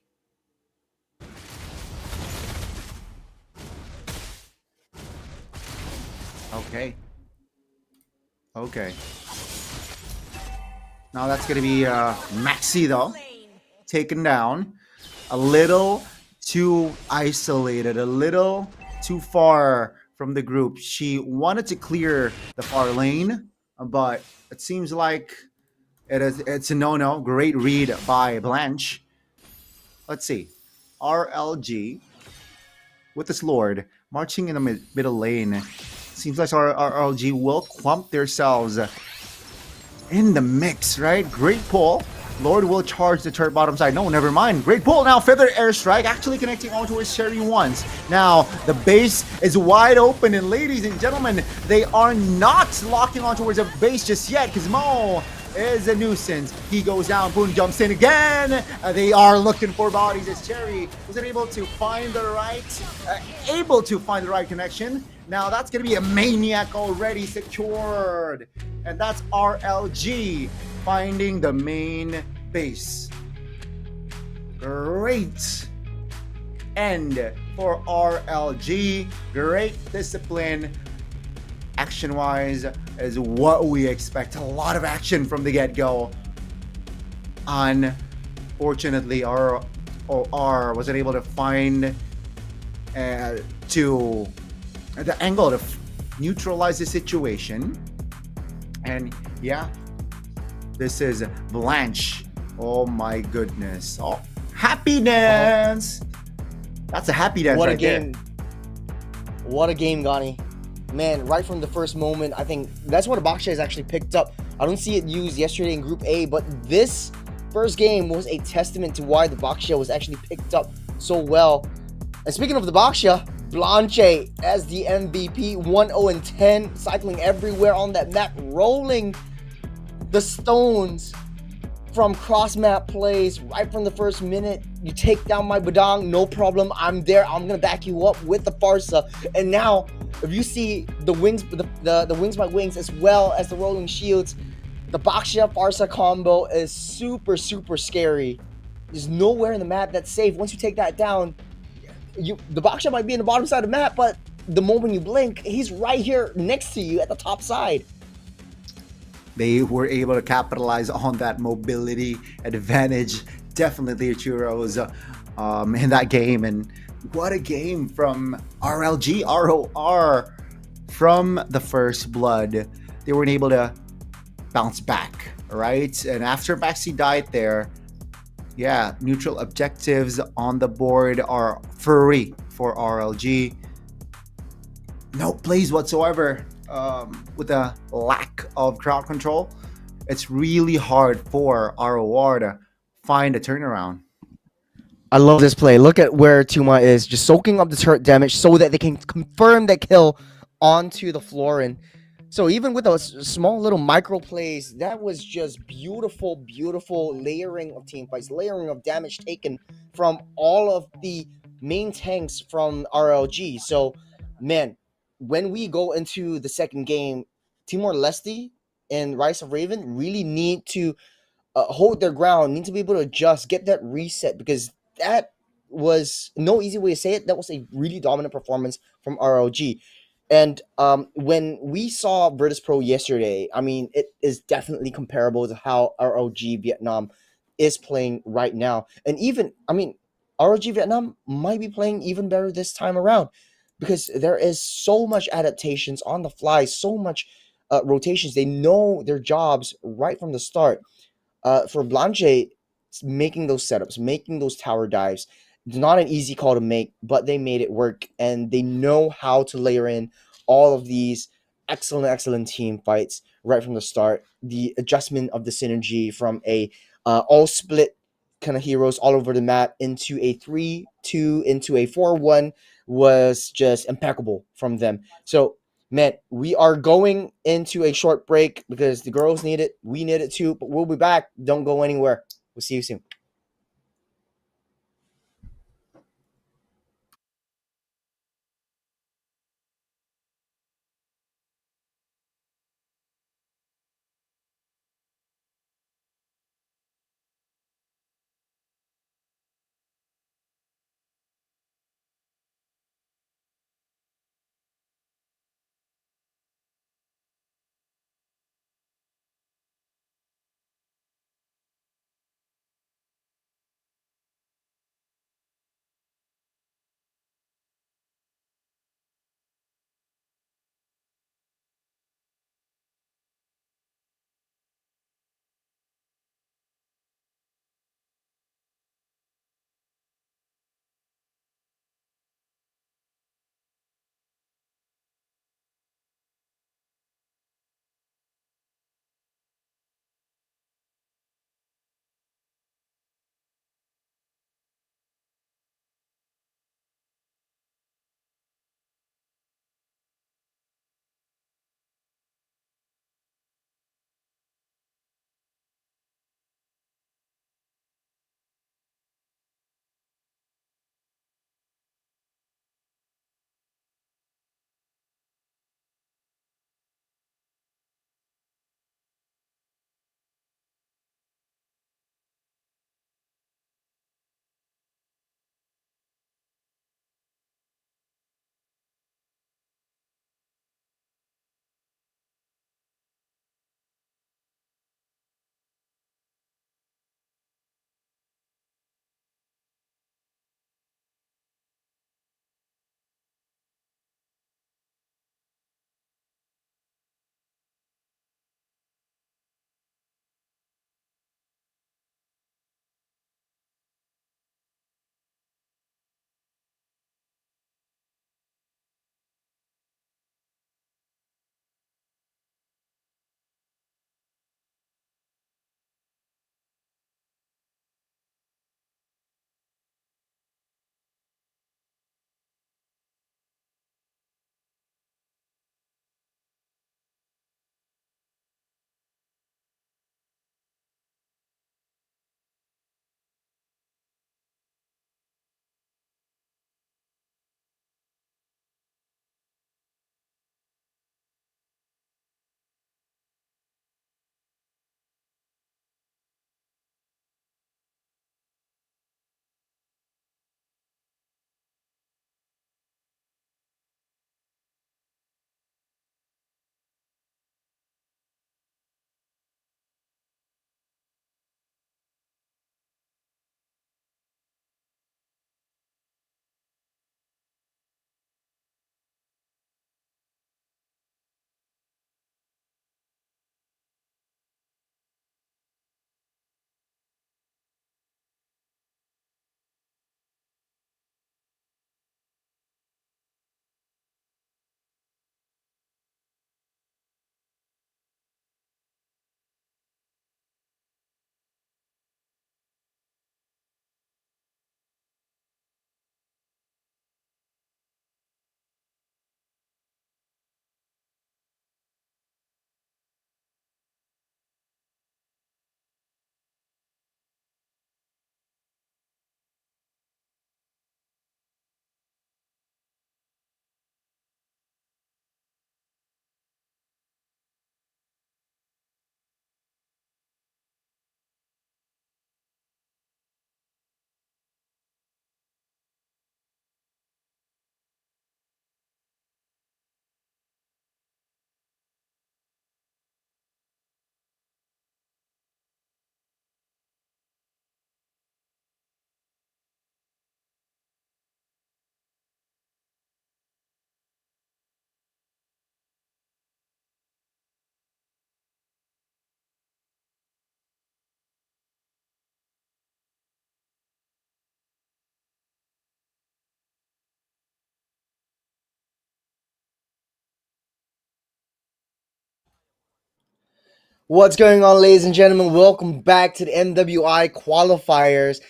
Okay. Okay. Now that's going to be Maxi, though. Taken down. A little too isolated. A little too far from the group. She wanted to clear the far lane, but it seems like it's a no-no. Great read by Blanche. Let's see. RLG with this Lord marching in the middle lane. Seems like our RLG will clump themselves in the mix, right? Great pull. Lord will charge the turret bottom side. No, never mind. Great pull. Now Feather Airstrike actually connecting on towards Cherry once. Now the base is wide open, and ladies and gentlemen, they are not locking on towards a base just yet because Mo is a nuisance. He goes down, Boone jumps in again. They are looking for bodies as Cherry wasn't able to find the right connection. Now that's going to be a maniac already secured. And that's RLG finding the main base. Great end for RLG. Great discipline. Action-wise is what we expect. A lot of action from the get-go. Unfortunately, ROR wasn't able to find to the angle to neutralize the situation. And yeah, this is Blanche. Oh my goodness. Oh, happy dance. That's a happy dance What right a game. there. What a game, Gani. Man, right from the first moment, I think that's what Abaksha has actually picked up. I don't see it used yesterday in Group A, but this first game was a testament to why the Baksha was actually picked up so well. And speaking of the Baksha, Blanche as the MVP, 1-0-10, cycling everywhere on that map, rolling the stones from cross-map plays right from the first minute. You take down my Badang, no problem. I'm there. I'm gonna back you up with the Farsa. And now, if you see the wings, the wings by wings, as well as the rolling shields, the Baksha Farsa combo is super scary. There's nowhere in the map that's safe. Once you take that down, the Baksha might be in the bottom side of the map, but the moment you blink, he's right here next to you at the top side. They were able to capitalize on that mobility advantage. Definitely Churros in that game. And what a game from RLG, ROR. From the first blood, they weren't able to bounce back, right? And after Baxi died there, yeah, neutral objectives on the board are free for RLG. No plays whatsoever. With a lack of crowd control, it's really hard for ROR to find a turnaround. I love this play. Look at where Tuma is, just soaking up the turret damage so that they can confirm that kill onto the floor. And so even with those small little micro plays, that was just beautiful layering of team fights, layering of damage taken from all of the main tanks from RLG. So, man, when we go into the second game, Timor-Leste and Rise of Raven really need to hold their ground, need to be able to adjust, get that reset, because that was no easy way to say it. That was a really dominant performance from RLG. And when we saw Virtus Pro yesterday, I mean, it is definitely comparable to how RLG Vietnam is playing right now. And even, I mean, RLG Vietnam might be playing even better this time around because there is so much adaptations on the fly, so much rotations. They know their jobs right from the start. For Blanche, making those setups, making those tower dives, it's not an easy call to make, but they made it work, and they know how to layer in all of these excellent team fights right from the start. The adjustment of the synergy from a all split kind of heroes all over the map into a 3-2 into a 4-1 was just impeccable from them. So man, we are going into a short break because the girls need it. We need it too, but we'll be back. Don't go anywhere. We'll see you soon. What's going on, ladies and gentlemen? Welcome back to the MWI qualifiers.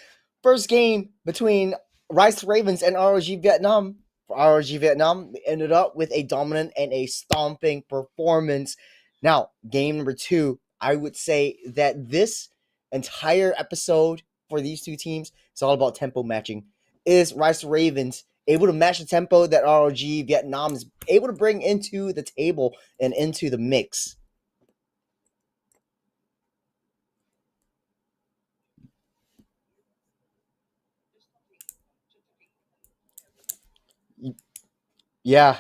First game between Rice Ravens and RLG Vietnam. For RLG Vietnam, they ended up with a dominant and a stomping performance. Now, game number 2, I would say that this entire episode for these two teams is all about tempo matching. Is Rice Ravens able to match the tempo that RLG Vietnam is able to bring into the table and into the mix? Yeah.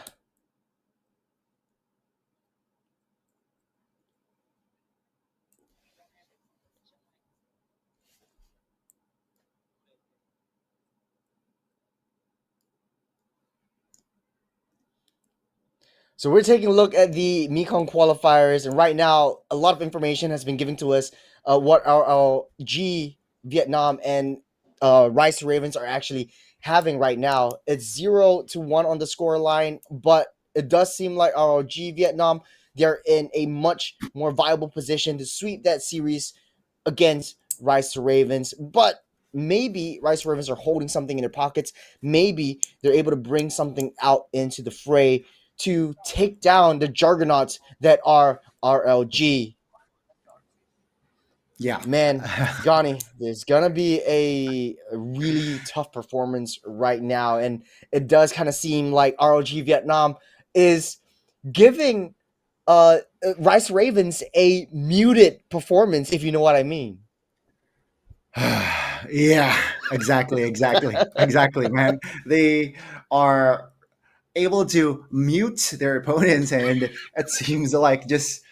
So we're taking a look at the Mekong qualifiers, and right now, a lot of information has been given to us. What our G Vietnam and Rice Ravens are actually having right now. It's 0-1 on the score line, but it does seem like our G Vietnam, they're in a much more viable position to sweep that series against Rice Ravens. But maybe Rice Ravens are holding something in their pockets. Maybe they're able to bring something out into the fray to take down the juggernauts that are RLG. Yeah. Man, Gani, there's gonna be a really tough performance right now, and it does kind of seem like RLG Vietnam is giving Rice Ravens a muted performance, if you know what I mean. Yeah, exactly, man. They are able to mute their opponents, and it seems like just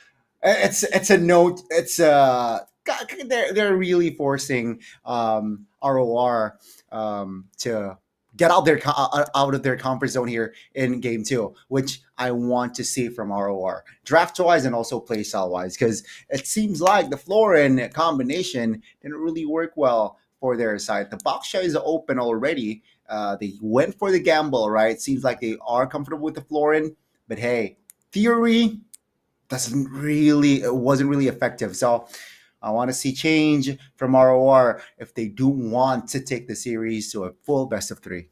it's a note. It's they're really forcing ROR to get out of their comfort zone here in game 2, which I want to see from ROR draft wise and also play style wise, because it seems like the Florin combination didn't really work well for their side. The box shot is open already. They went for the gamble, right? Seems like they are comfortable with the Florin, but hey, theory it wasn't really effective. So I want to see change from ROR if they do want to take the series to a full best of 3.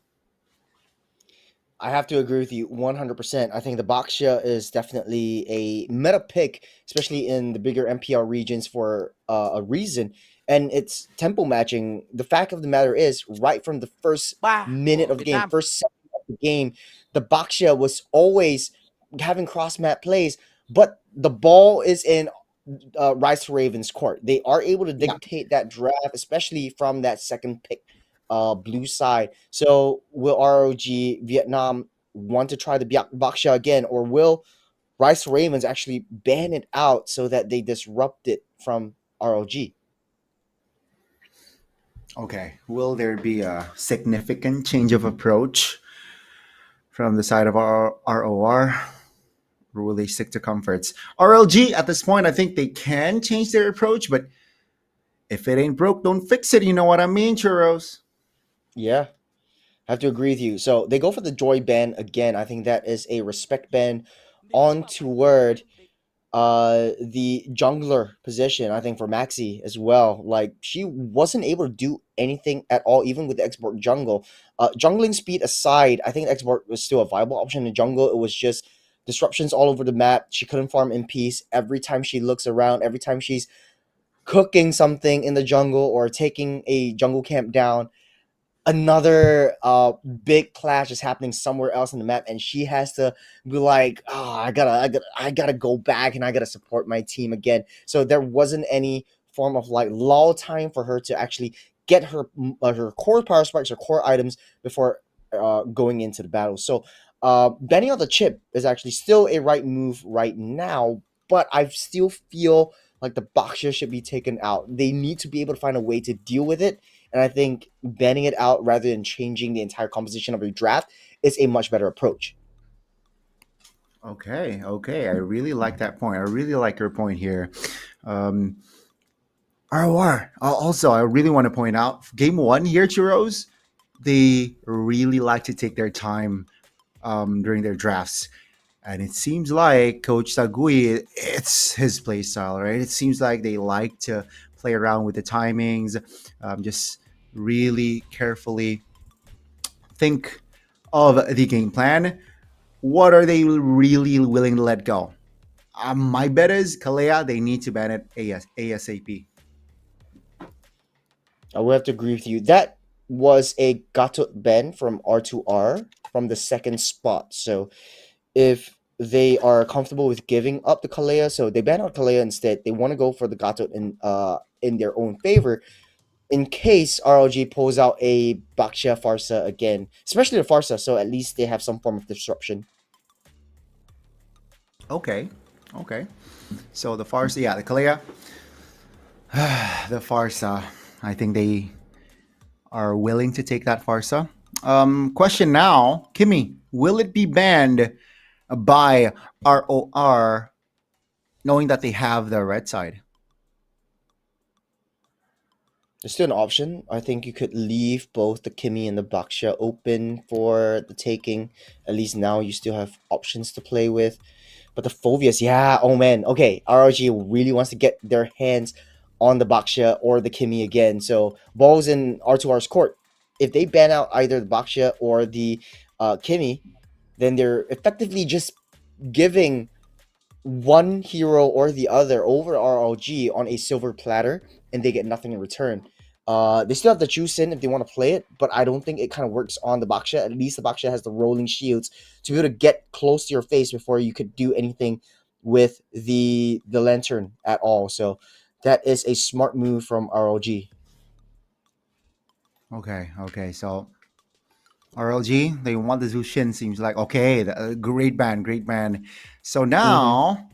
I have to agree with you 100%. I think the Baksha is definitely a meta pick, especially in the bigger MPL regions for a reason. And it's tempo matching. The fact of the matter is, right from the first minute of the game, first second of the game, the Baksha was always having cross map plays, but the ball is in Rice Ravens court. They are able to dictate that draft, especially from that second pick blue side. So will ROG Vietnam want to try the Baksha again, or will Rice Ravens actually ban it out so that they disrupt it from ROG? Okay, will there be a significant change of approach from the side of our ROR? Or will they stick to comforts? RLG, at this point, I think they can change their approach, but if it ain't broke, don't fix it. You know what I mean, Churros? Yeah, I have to agree with you. So they go for the Joy ban again. I think that is a respect ban on toward the jungler position. I think for Maxi as well. Like, she wasn't able to do anything at all, even with the export jungle. Jungling speed aside, I think export was still a viable option in jungle. It was just disruptions all over the map. She couldn't farm in peace. Every time she looks around, every time she's cooking something in the jungle or taking a jungle camp down, another big clash is happening somewhere else in the map, and she has to be like, oh, I gotta go back and I gotta support my team again. So there wasn't any form of like lull time for her to actually get her core power spikes or core items before going into the battle. So banning out the chip is actually still a right move right now, but I still feel like the Boxer should be taken out. They need to be able to find a way to deal with it. And I think banning it out rather than changing the entire composition of a draft is a much better approach. Okay. I really like that point. I really like your point here. ROR. Also, I really want to point out game 1 here, Churros, they really like to take their time during their drafts. And it seems like Coach Tagui, it's his play style, right? It seems like they like to play around with the timings, just really carefully think of the game plan. What are they really willing to let go? My bet is Kalea, they need to ban it ASAP. I will have to agree with you. That was a Gatot ban from R2R from the second spot. So if they are comfortable with giving up the Kalea, so they ban out Kalea instead. They want to go for the Gatot in their own favor. In case RLG pulls out a Baksha Farsa again, especially the Farsa, so at least they have some form of disruption. Okay. So the Farsa, yeah, the Kalea, the Farsa, I think they are willing to take that Farsa. Question now, Kimmy, will it be banned by ROR knowing that they have the red side? There's still an option. I think you could leave both the Kimmy and the Baksha open for the taking. At least now you still have options to play with. But the Phobias, yeah, oh man. Okay, RRG really wants to get their hands on the Baksha or the Kimmy again. So ball's in R2R's court. If they ban out either the Baksha or the Kimmy, then they're effectively just giving one hero or the other over RLG on a silver platter, and they get nothing in return. They still have the juice in if they want to play it, but I don't think it kind of works on the Baksha. At least the Baksha has the rolling shields to be able to get close to your face before you could do anything with the lantern at all. So that is a smart move from RLG. Okay. So RLG, they want the Zushin. Seems like okay, great ban. So now,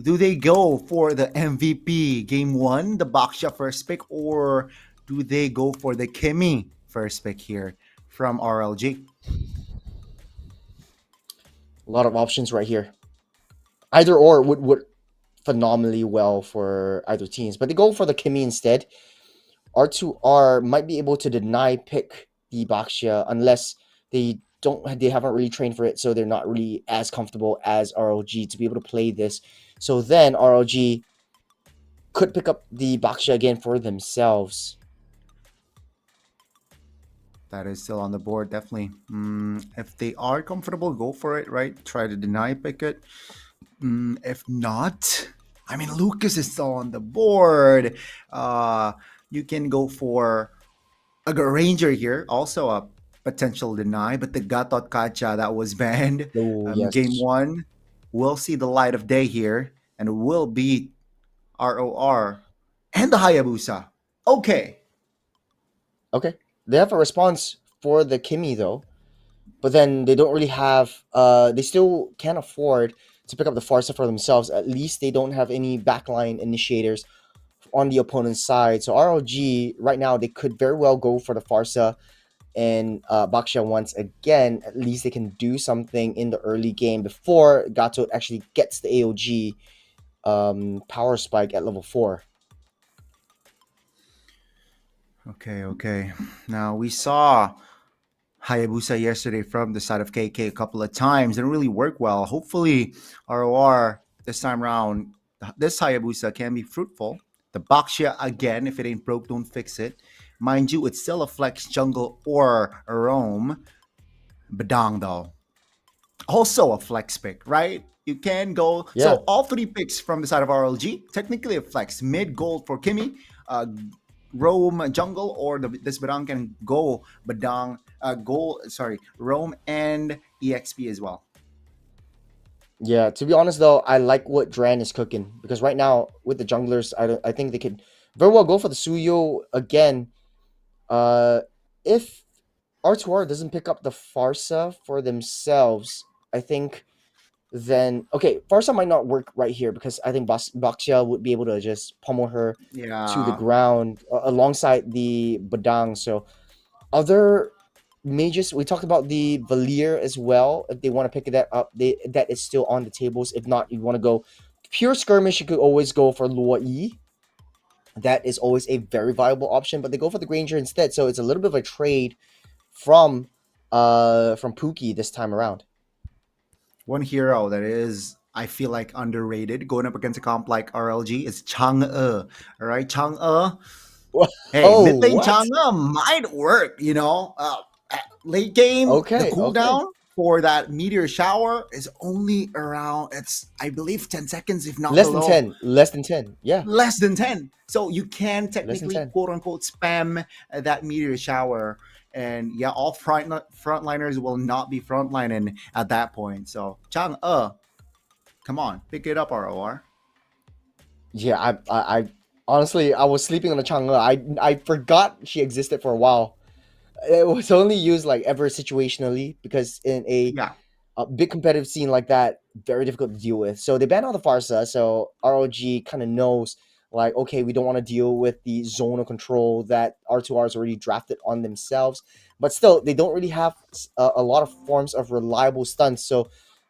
do they go for the MVP game one, the Baksha first pick, or do they go for the Kimmy first pick here from RLG? A lot of options right here. Either or would phenomenally well for either teams, but they go for the Kimmy instead. R2R might be able to deny pick the Baksha unless they haven't really trained for it, so they're not really as comfortable as RLG to be able to play this. So then RLG could pick up the Baksha again for themselves. That is still on the board, definitely. If they are comfortable, go for it, right? Try to deny pick it. If not, I mean, Lucas is still on the board. You can go for a Ranger here, also a potential deny, but the Gatot Kacha that was banned Yes. game one will see the light of day here and will beat ROR and the Hayabusa. Okay. They have a response for the Kimmy though, but then they don't really have. They still can't afford to pick up the Farsa for themselves. At least they don't have any backline initiators on the opponent's side. So RLG right now, they could very well go for the Farsa and Baksha once again. At least they can do something in the early game before Gatot actually gets the AOG power spike at level 4. Okay. Now we saw Hayabusa yesterday from the side of KK a couple of times and really worked well. Hopefully ROR this time around, this Hayabusa can be fruitful. The Baksha again, if it ain't broke, don't fix it. Mind you, it's still a flex jungle or a roam. Badang though, also a flex pick, right? You can go. Yeah. So all 3 picks from the side of RLG, technically a flex. Mid gold for Kimmy, roam jungle, or this Badang can go Badang roam and EXP as well. Yeah, to be honest though, I like what Dran is cooking because right now with the junglers, I think they could very well go for the Suyo again. If R2R doesn't pick up the Farsa for themselves, I think then Farsa might not work right here because I think Baksha would be able to just pummel her to the ground alongside the Badang. So other mages, we talked about the Valir as well. If they want to pick that up, that is still on the tables. If not, you want to go pure skirmish, you could always go for Luo Yi. That is always a very viable option, but they go for the Granger instead. So it's a little bit of a trade from Pookie this time around. One hero that is, I feel like, underrated going up against a comp like RLG is Chang'e. All right, Chang'e. Hey, Oh, mid lane what? Chang'e might work, you know. Late game, the Okay, okay. cooldown for that meteor shower is only around, it's, I believe, 10 seconds, if not Less than below. 10. Less than 10. Yeah, Less than 10. So you can less than technically, 10. quote unquote, spam that meteor shower. And yeah, all frontliners will not be frontlining at that point. So, Chang'e, come on, pick it up, ROR. Yeah, I honestly, I was sleeping on the Chang'e. I forgot she existed for a while. It was only used like ever situationally because in Yeah. a big competitive scene like that, very difficult to deal with. So they banned out the Farsa. So ROG kind of knows, like, okay, we don't want to deal with the zonal control that R2R has already drafted on themselves. But still, they don't really have a lot of forms of reliable stunts. So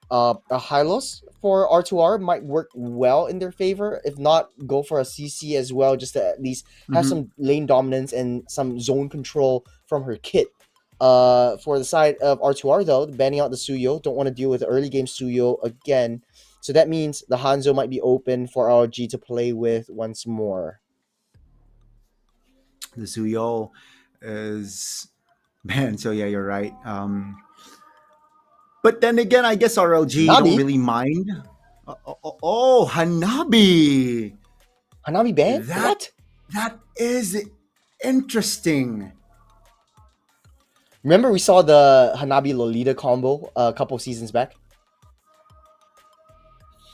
a Hylos for R2R might work well in their favor. If not, go for a CC as well, just to at least have Mhm. some lane dominance and some zone control from her kit. For the side of R2R though, banning out the Suyo, don't want to deal with early game Suyo again. So that means the Hanzo might be open for RG to play with once more. The Suyo is, man. So yeah, you're right. But then again, I guess RLG don't Nabi? really mind. Oh, Hanabi. Hanabi ban? That What? that is interesting. Remember we saw the Hanabi Lolita combo a couple seasons back?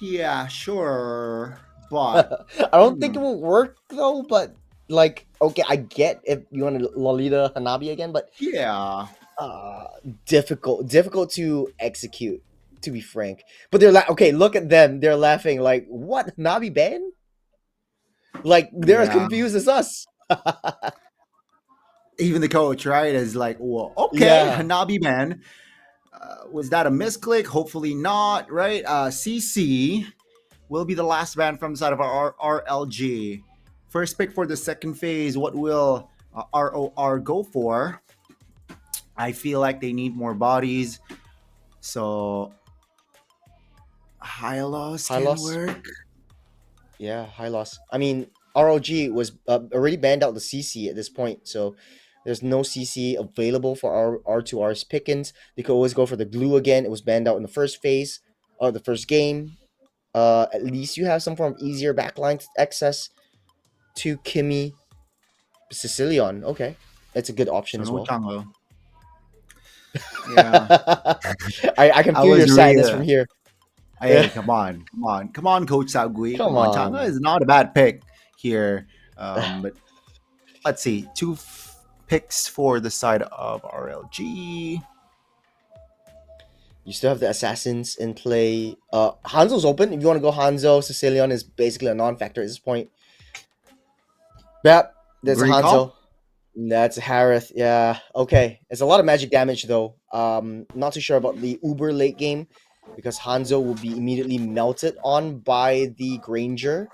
Yeah, sure, but I don't think it will work though, but like, okay, I get if you want to Lolita Hanabi again, but yeah, uh difficult to execute, to be frank. But they're like, okay, look at them, they're laughing like, what, Hanabi ban? Like they're as yeah. confused as us. Even the coach, right, is like, well, okay, Yeah, Hanabi man. Was that a misclick? Hopefully not, right? CC will be the last ban from the side of our RLG. First pick for the second phase. What will ROR go for? I feel like they need more bodies. So high loss high can loss. work. Yeah, high loss. I mean, ROG was already banned out the CC at this point, so there's no CC available for R2R's pickings. They could always go for the glue again. It was banned out in the first phase or the first game. At least you have some form of easier backline access to Kimmy Sicilian. Okay, that's a good option So as no well. Chango. Yeah, I can I feel was your sadness from real. here. Hey, come on, come on, come on, Coach Sagui. Come Come on, Changa on. is not a bad pick here. But let's see, two picks for the side of RLG. You still have the assassins in play. Hanzo's open. If you want to go Hanzo, Sicilian is basically a non-factor at this point. Yep, there's a Green call. Hanzo. That's a Harith. Yeah. Okay. It's a lot of magic damage though. Not too sure about the uber late game because Hanzo will be immediately melted on by the Granger.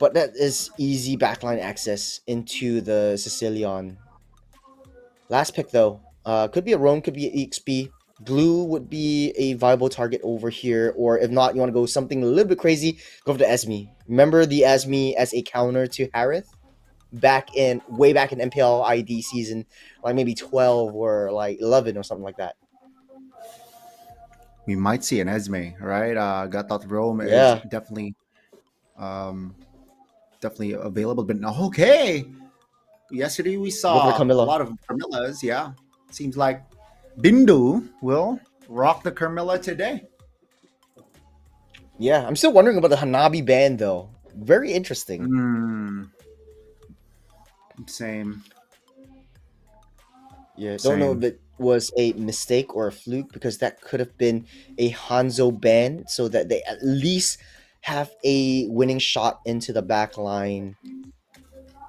But that is easy backline access into the Sicilian. Last pick though. Could be a Roam, could be an EXP. Glue would be a viable target over here, or if not, you want to go something a little bit crazy, go for the Esme. Remember the Esme as a counter to Harith? Way back in MPL ID season, like maybe 12 or like 11 or something like that. We might see an Esme, right? Got that Rome is Yeah. um, definitely available. But no, okay. Yesterday we Go for the saw a Camilla. lot of Carmillas. Yeah, seems like Bindu will rock the Carmilla today. Yeah, I'm still wondering about the Hanabi ban though. Very interesting. Same. Yeah, don't know if it was a mistake or a fluke because that could have been a Hanzo ban so that they at least have a winning shot into the back line.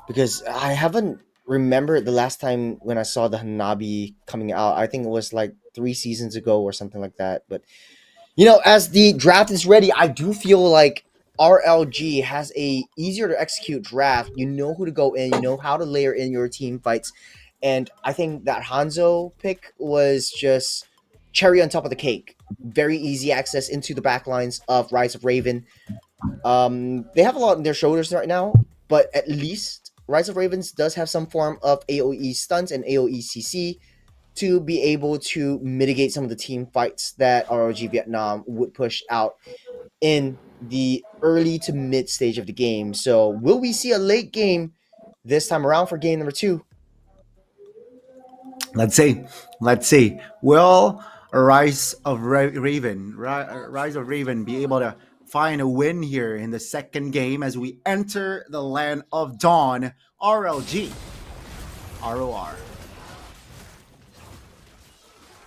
Because I haven't remembered the last time when I saw the Hanabi coming out. I think it was like 3 seasons ago or something like that. But you know, as the draft is ready, I do feel like RLG has a easier to execute draft. You know who to go in, you know how to layer in your team fights. And I think that Hanzo pick was just cherry on top of the cake. Very easy access into the backlines of Rise of Raven. They have a lot on their shoulders right now, but at least Rise of Ravens does have some form of AoE stunts and AoE CC to be able to mitigate some of the team fights that RLG Vietnam would push out in the early to mid stage of the game. So will we see a late game this time around for game number 2? Let's see. Let's see. Will Rise of Raven be able to find a win here in the second game as we enter the land of dawn? RLG. ROR.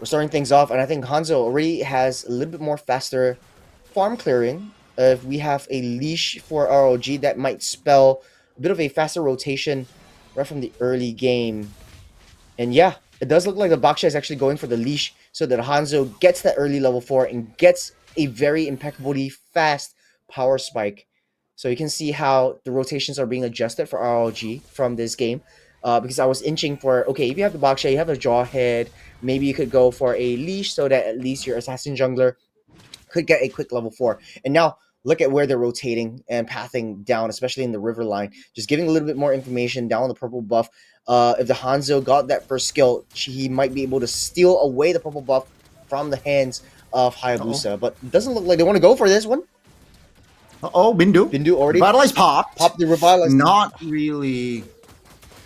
We're starting things off, and I think Hanzo already has a little bit more faster farm clearing. If we have a leash for RLG, that might spell a bit of a faster rotation right from the early game. And yeah, it does look like the Baksha is actually going for the leash so that Hanzo gets that early level 4 and gets a very impeccably fast power spike. So you can see how the rotations are being adjusted for RLG from this game. Because I was inching for, okay, if you have the Baksha, you have a Jawhead, maybe you could go for a leash so that at least your Assassin Jungler could get a quick level 4. And now, look at where they're rotating and pathing down, especially in the river line. Just giving a little bit more information down on the purple buff. If the Hanzo got that first skill, he might be able to steal away the purple buff from the hands of Hayabusa. But it doesn't look like they want to go for this one. Bindu. Bindu already Revitalize popped. popped the Revitalize. Not really.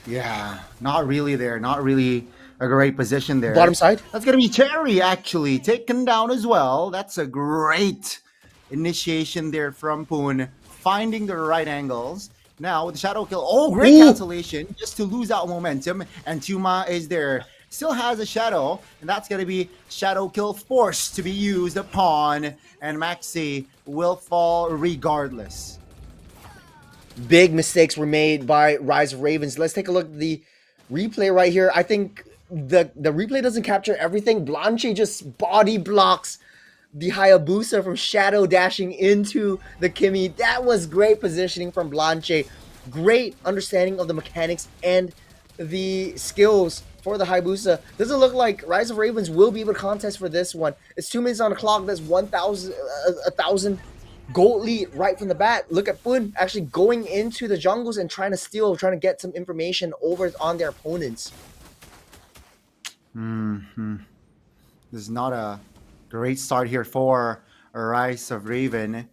Yeah, not really there. Not really a great position there. Bottom side. That's going to be Cherry, actually, taken down as well. That's a great initiation there from Poon, finding the right angles. Now, with the Shadow Kill, great cancellation, just to lose out momentum. And Tuma is there. Still has a Shadow, and that's going to be Shadow Kill forced to be used upon, and Maxi will fall regardless. Big mistakes were made by Rise of Ravens. Let's take a look at the replay right here. I think the replay doesn't capture everything. Blanche just body blocks the Hayabusa from Shadow dashing into the Kimmy. That was great positioning from Blanche. Great understanding of the mechanics and the skills for the Hayabusa. Doesn't look like Rise of Ravens will be able to contest for this one. It's 2 minutes on the clock. That's 1,000 gold lead right from the bat. Look at Fun actually going into the jungles and trying to get some information over on their opponents. This is not a great start here for Rise of Raven.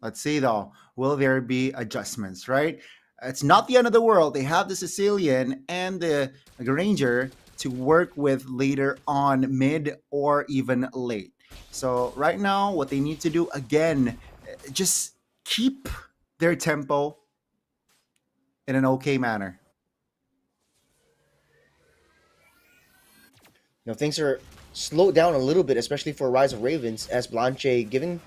Let's see though, will there be adjustments, right? It's not the end of the world. They have the Sicilian and the Ranger to work with later on mid or even late. So right now, what they need to do, again, just keep their tempo in an okay manner. You know, things are slowed down a little bit, especially for Rise of Ravens, as Blanche giving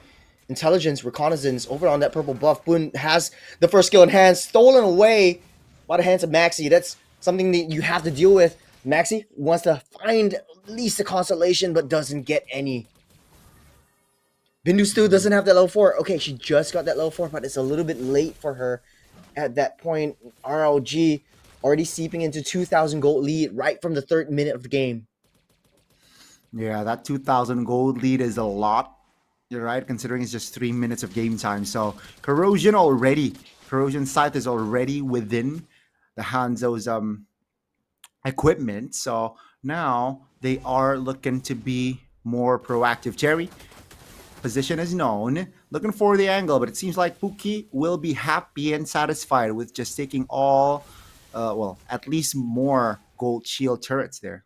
intelligence, reconnaissance over on that purple buff. Boon has the first skill in hand, stolen away by the hands of Maxi. That's something that you have to deal with. Maxi wants to find at least a consolation, but doesn't get any. Bindu still doesn't have that level 4. Okay, she just got that level 4, but it's a little bit late for her at that point. RLG already seeping into 2,000 gold lead right from the 3rd minute of the game. Yeah, that 2,000 gold lead is a lot. You're right, considering it's just 3 minutes of game time. So Corrosion Scythe is already within the Hanzo's equipment. So now they are looking to be more proactive. Cherry, position is known, looking for the angle, but it seems like Pookie will be happy and satisfied with just taking all, at least more gold shield turrets there.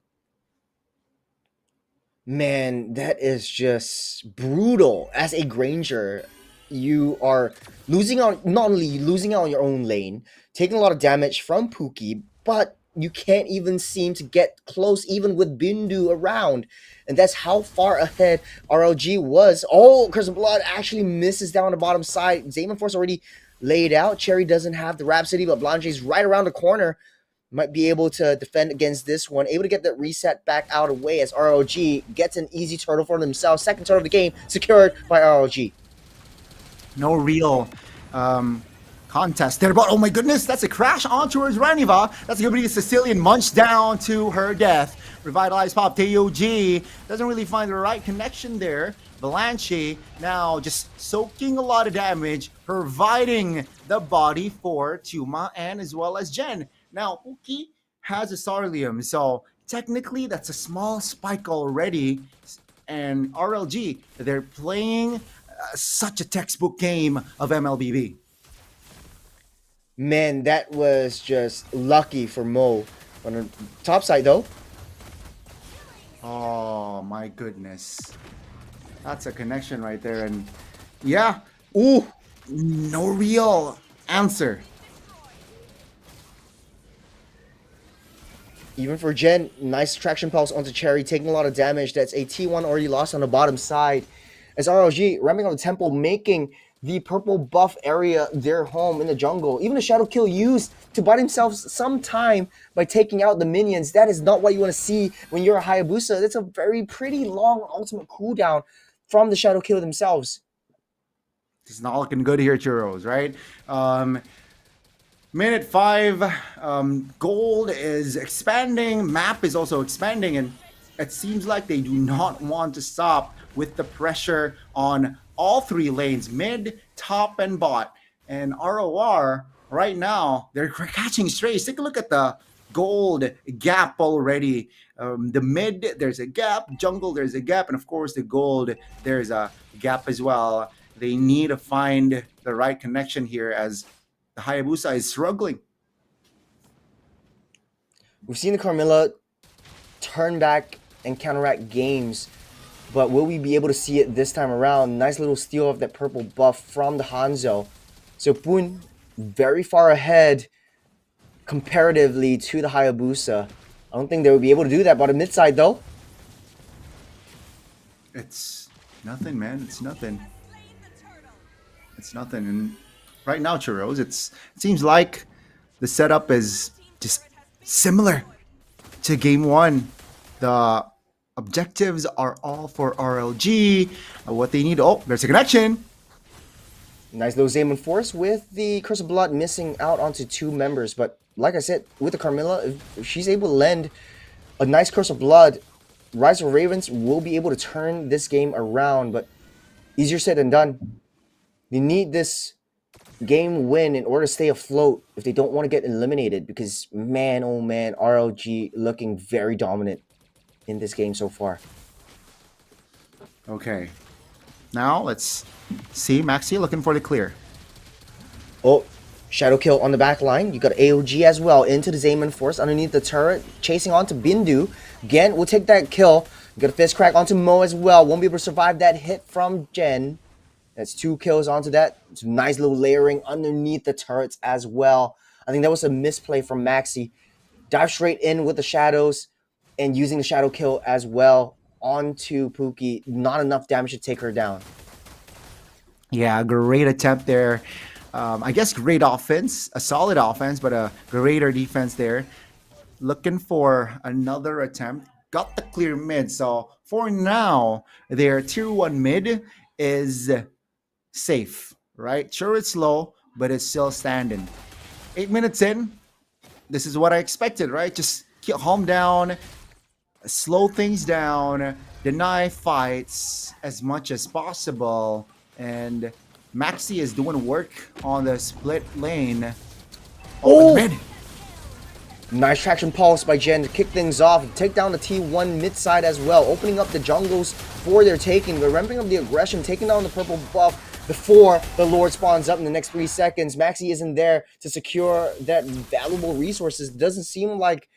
Man, that is just brutal. As a Granger, you are losing out, not only losing out on your own lane, taking a lot of damage from Pookie, but you can't even seem to get close even with Bindu around. And that's how far ahead RLG was. Oh, Curse of Blood actually misses down the bottom side. Zaman Force already laid out. Cherry doesn't have the Rhapsody, but Blanche's right around the corner. Might be able to defend against this one. Able to get that reset back out of the way as RLG gets an easy turtle for themselves. Second turtle of the game secured by RLG. No real contest there. But oh my goodness, that's a crash on towards Raniva. That's going to be a Sicilian munch down to her death. Revitalized pop. TOG doesn't really find the right connection there. Valanche now just soaking a lot of damage, providing the body for Tuma and as well as Jen. Now, Uki has a Sarlium, so technically that's a small spike already. And RLG, they're playing such a textbook game of MLBB. Man, that was just lucky for Mo. On the top side, though. Oh my goodness. That's a connection right there. And yeah, ooh, no real answer. Even for Jen, nice traction pulse onto Cherry, taking a lot of damage. That's a T1 already lost on the bottom side. As RLG ramping up the tempo, making the purple buff area their home in the jungle. Even a shadow kill used to buy themselves some time by taking out the minions. That is not what you want to see when you're a Hayabusa. That's a very pretty long ultimate cooldown from the shadow kill themselves. It's not looking good here, Churros, right? Minute 5, gold is expanding, map is also expanding, and it seems like they do not want to stop with the pressure on all 3 lanes, mid, top, and bot. And ROR, right now, they're catching strays. Take a look at the gold gap already. The mid, there's a gap. Jungle, there's a gap. And of course, the gold, there's a gap as well. They need to find the right connection here as the Hayabusa is struggling. We've seen the Carmilla turn back and counteract games, but will we be able to see it this time around? Nice little steal of that purple buff from the Hanzo. So Poon very far ahead comparatively to the Hayabusa. I don't think they would be able to do that, but a mid side though. It's nothing, man. It's nothing. It's nothing. And right now, Churros, it seems like the setup is just similar to game 1. The objectives are all for RLG. What they need, oh, there's a connection. Nice little Zaman Force with the Curse of Blood missing out onto 2 members. But like I said, with the Carmilla, if she's able to lend a nice Curse of Blood, Rise of Ravens will be able to turn this game around. But easier said than done. You need this game win in order to stay afloat if they don't want to get eliminated. Because man, oh man, RLG looking very dominant in this game so far. Okay. Now let's see. Maxi looking for the clear. Oh, shadow kill on the back line. You got AOG as well into the Zaman Force underneath the turret, chasing onto Bindu. Again, we'll take that kill. You got a fist crack onto Mo as well. Won't be able to survive that hit from Jen. That's 2 kills onto that. It's a nice little layering underneath the turrets as well. I think that was a misplay from Maxi. Dive straight in with the shadows and using the shadow kill as well onto Pookie. Not enough damage to take her down. Yeah, great attempt there. I guess great offense, a solid offense, but a greater defense there. Looking for another attempt. Got the clear mid. So for now, their tier 1 mid is safe, right? Sure, it's low, but it's still standing. 8 minutes in, this is what I expected, right? Just calm down, slow things down, deny fights as much as possible, and Maxi is doing work on the split lane. Oh! Mid. Nice traction pulse by Jen to kick things off, take down the T1 mid side as well, opening up the jungles for their taking. They're ramping up the aggression, taking down the purple buff before the Lord spawns up in the next 3 seconds. Maxi isn't there to secure that valuable resources. Doesn't seem like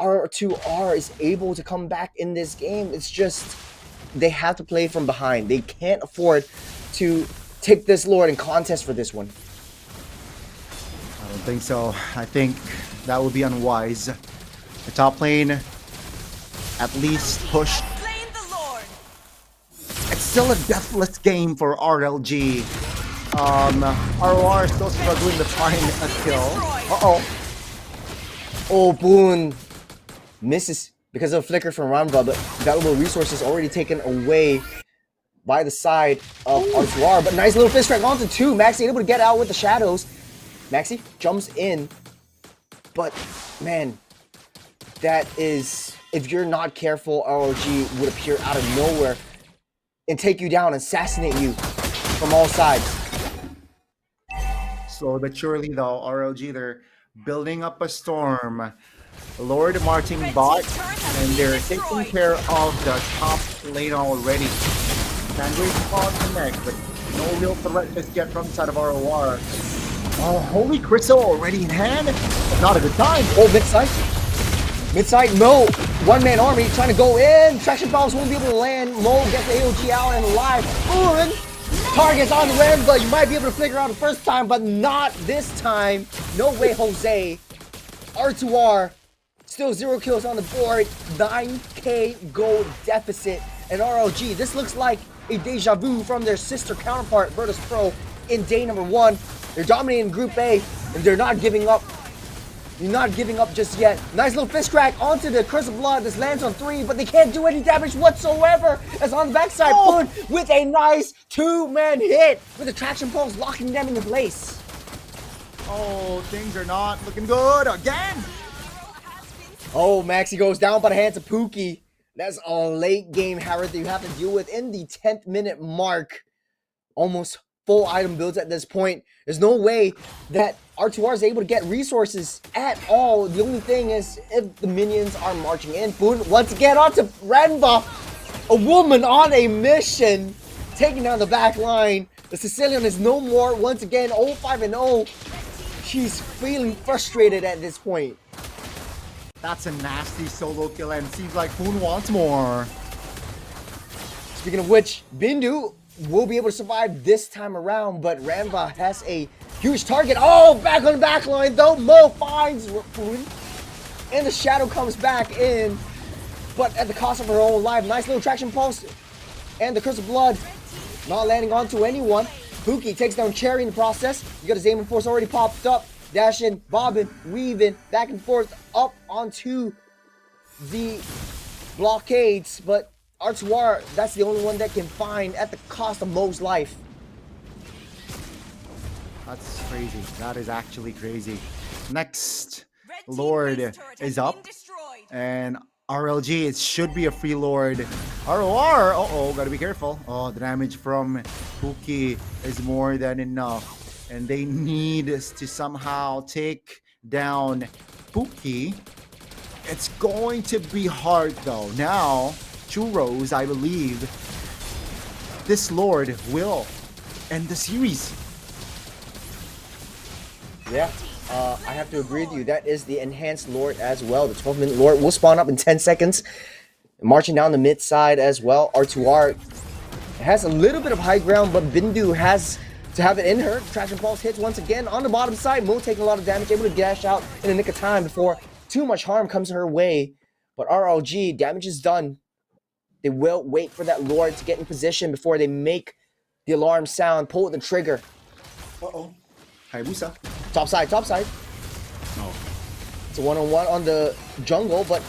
R2R is able to come back in this game. It's just they have to play from behind. They can't afford to take this Lord in contest for this one. I don't think so. I think that would be unwise. The top lane at least pushed. It's still a deathless game for RLG. ROR still struggling to find a kill. Uh-oh. Oh, Boone misses because of a flicker from Ramva, but valuable resources already taken away by the side of R2R. But nice little fist strike onto 2. Maxi able to get out with the shadows. Maxi jumps in, but man, that is, if you're not careful, RLG would appear out of nowhere and take you down, assassinate you from all sides. Slowly but surely, though, RLG, they're building up a storm. Lord marching bot, and they're taking care of the top lane already. Sandwich on connect, but no real threat just yet from the side of ROR. Oh, Holy Crystal already in hand. Not a good time. Oh, mid-side. Mid-side, Mo, one-man army trying to go in. Traction bombs won't be able to land. Mo gets the AOG out and alive. Boom! Target's on the rim, but you might be able to figure out the first time, but not this time. No way, Jose. R2R, still 0 kills on the board. 9k gold deficit. And RLG, this looks like a deja vu from their sister counterpart, Virtus Pro, in day number 1. They're dominating Group A, and they're not giving up. You're not giving up just yet. Nice little fist crack onto the Curse of Blood. This lands on 3, but they can't do any damage whatsoever. As on the backside, Poon with a nice 2-man hit with the traction pulse locking them into place. Oh, things are not looking good again. Oh, Maxi goes down by the hands of Pookie. That's a late game Harry that you have to deal with in the 10th minute mark. Almost full item builds at this point. There's no way that R2R is able to get resources at all. The only thing is if the minions are marching in. Boon once again onto Renva. A woman on a mission. Taking down the back line. The Sicilian is no more. Once again, 0-5-0. She's feeling frustrated at this point. That's a nasty solo kill, and seems like Poon wants more. Speaking of which, Bindu will be able to survive this time around, but Ranva has a huge target. Oh, back on the back line though. Mo finds Poon, and the shadow comes back in, but at the cost of her own life. Nice little traction pulse, and the Curse of Blood not landing onto anyone. Pookie takes down Cherry in the process. You got his aim and force already popped up. Dashing, bobbing, weaving, back and forth up onto the blockades, but R2R, that's the only one that can find at the cost of Mo's life. That's crazy. That is actually crazy. Next, Lord is up, and RLG, it should be a free Lord. ROR, uh-oh, gotta be careful. Oh, the damage from Pookie is more than enough. And they need to somehow take down Pookie. It's going to be hard though. Now, Churros, I believe, this Lord will end the series. Yeah, I have to agree with you. That is the enhanced Lord as well. The 12-minute Lord will spawn up in 10 seconds. Marching down the mid side as well. R2R has a little bit of high ground, but Bindu has to have it in her. Traction Pulse hits once again on the bottom side. Mo taking a lot of damage, able to dash out in the nick of time before too much harm comes her way. But RLG, damage is done. They will wait for that Lord to get in position before they make the alarm sound. Pull the trigger. Uh-oh. Hayabusa. Top side, top side. Oh. It's a one-on-one on the jungle, but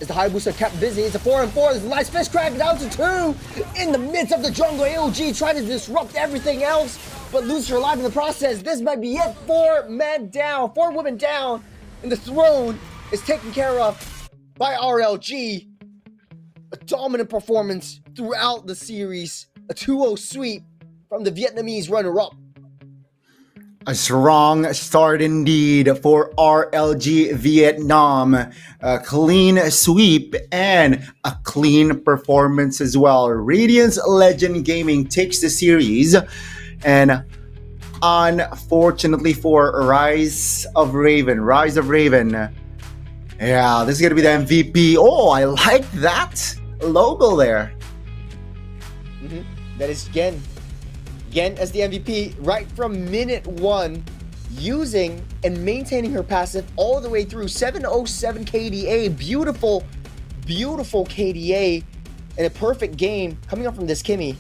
as the Hayabusa kept busy, it's a 4-on-4. There's a nice fist crack down to 2 in the midst of the jungle. AOG trying to disrupt everything else, but loses her life in the process. This might be it. 4 men down, 4 women down, and the throne is taken care of by RLG. A dominant performance throughout the series. A 2-0 sweep from the Vietnamese runner-up. A strong start indeed for RLG Vietnam. A clean sweep and a clean performance as well. Radiance Legend Gaming takes the series, and unfortunately for Rise of Raven, yeah, this is gonna be the MVP. Oh, I like that logo there. That is Gen as the MVP right from minute 1, using and maintaining her passive all the way through. 707 KDA, beautiful KDA, and a perfect game coming up from this Kimmy.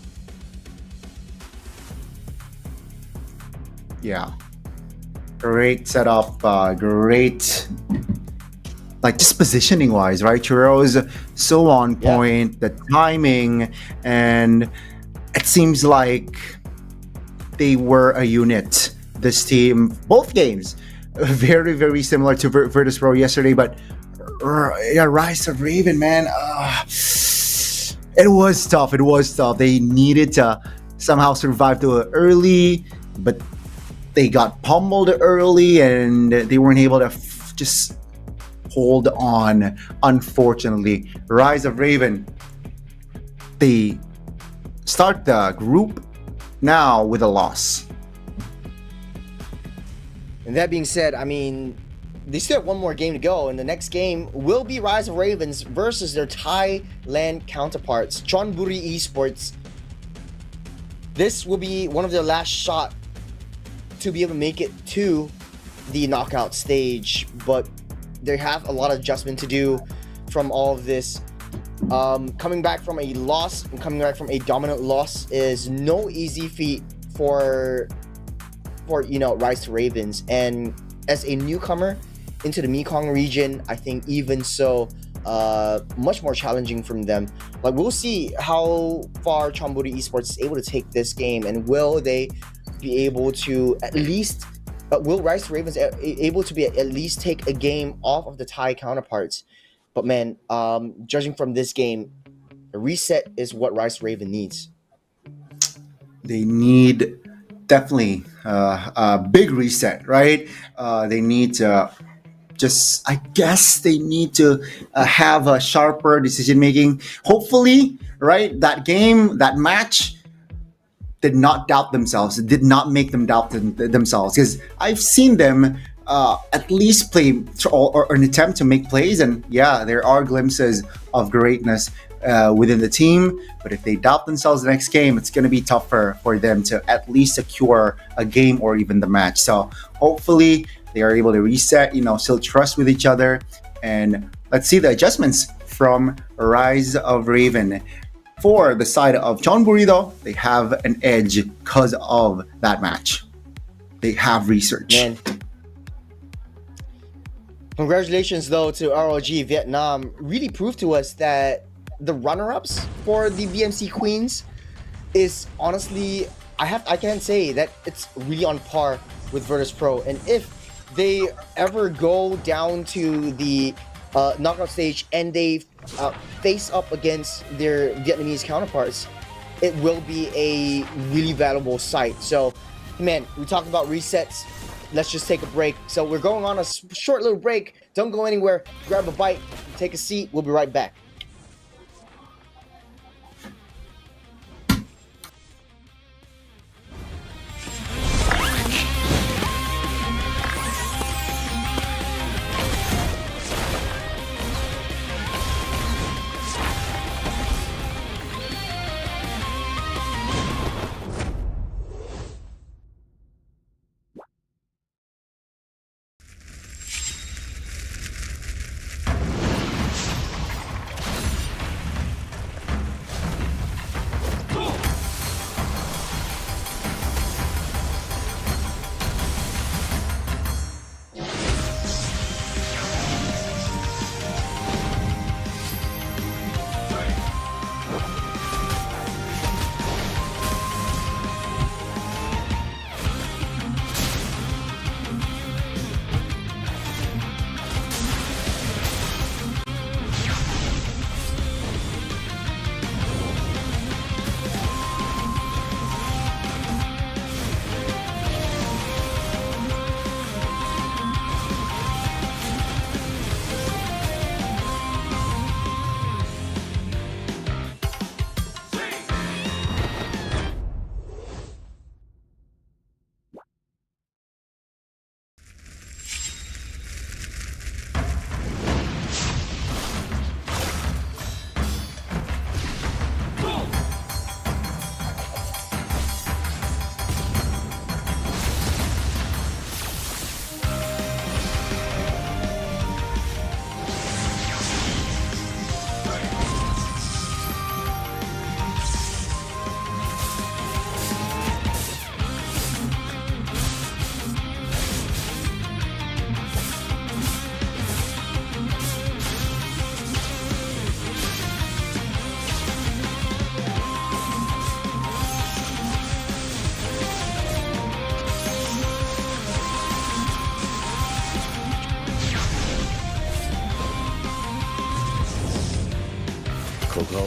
Yeah, great setup, great, like just positioning wise, right? Churros so on point, the timing, and it seems like they were a unit this team, both games, very, very similar to Virtus Pro yesterday, but yeah, Rise of Raven, man, it was tough. It was tough. They needed to somehow survive to it early, but they got pummeled early and they weren't able to just hold on. Unfortunately, Rise of Raven, they start the group now with a loss. And that being said, I mean, they still have one more game to go, and the next game will be Rise of Ravens versus their Thailand counterparts, CHON Esports. This will be one of their last shot to be able to make it to the knockout stage, but they have a lot of adjustment to do from all of this. Coming back from a loss and coming back from a dominant loss is no easy feat for Rise to Ravens, and as a newcomer into the Mekong region, I think even so, much more challenging from them. Like, we'll see how far CHON Esports is able to take this game, and will they be able to at least will Rise to Ravens able to be at least take a game off of the Thai counterparts. But man, judging from this game, a reset is what Rise to Raven needs. They need definitely a big reset, right? They need to just, I guess they need to have a sharper decision making. Hopefully, right? That game, that match did not doubt themselves. It did not make them doubt themselves, because I've seen them at least play or an attempt to make plays, and yeah, there are glimpses of greatness within the team. But if they doubt themselves the next game, it's going to be tougher for them to at least secure a game or even the match. So hopefully they are able to reset, still trust with each other, and let's see the adjustments from Rise of Raven. For the side of CHON, though, they have an edge because of that match. They have research. Man, congratulations though to RLGV Vietnam. Really proved to us that the runner-ups for the VMC Queens is honestly, I can't say that it's really on par with Virtus Pro. And if they ever go down to the knockout stage and they face up against their Vietnamese counterparts, it will be a really valuable sight. So, man, we talked about resets. Let's just take a break. So we're going on a short little break. Don't go anywhere. Grab a bite, take a seat. We'll be right back.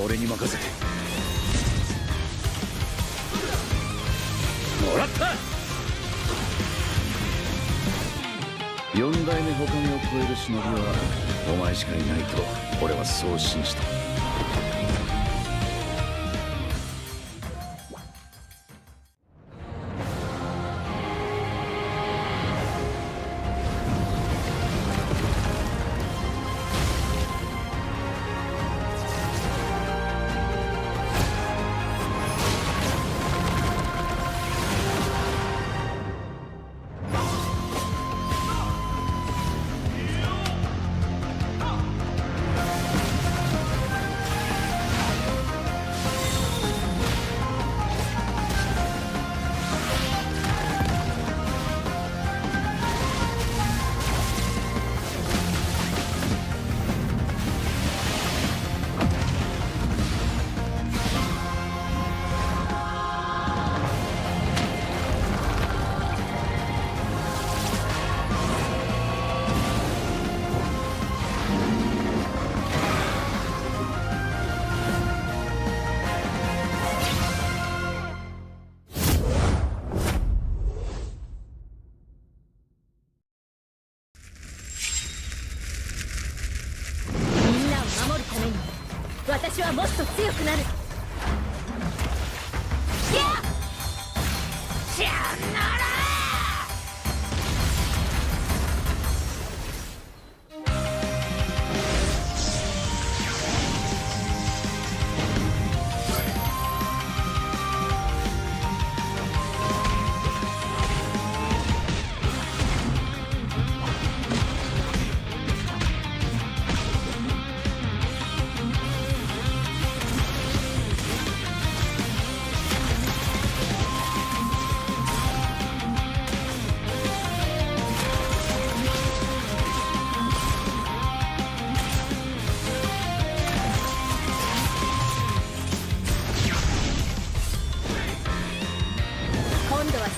俺に任せて。もらった。四代目ほかげを超える忍びはお前しかいないと俺はそう信じた。私はもっと強くなる。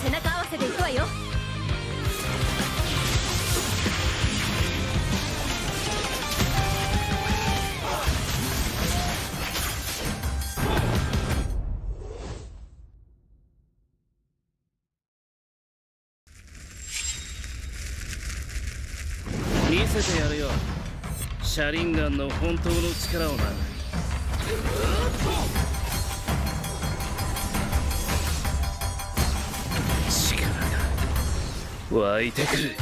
背中合わせで行くわよ。見せてやるよ、シャリンガンの本当の力をな。力が湧いてくる。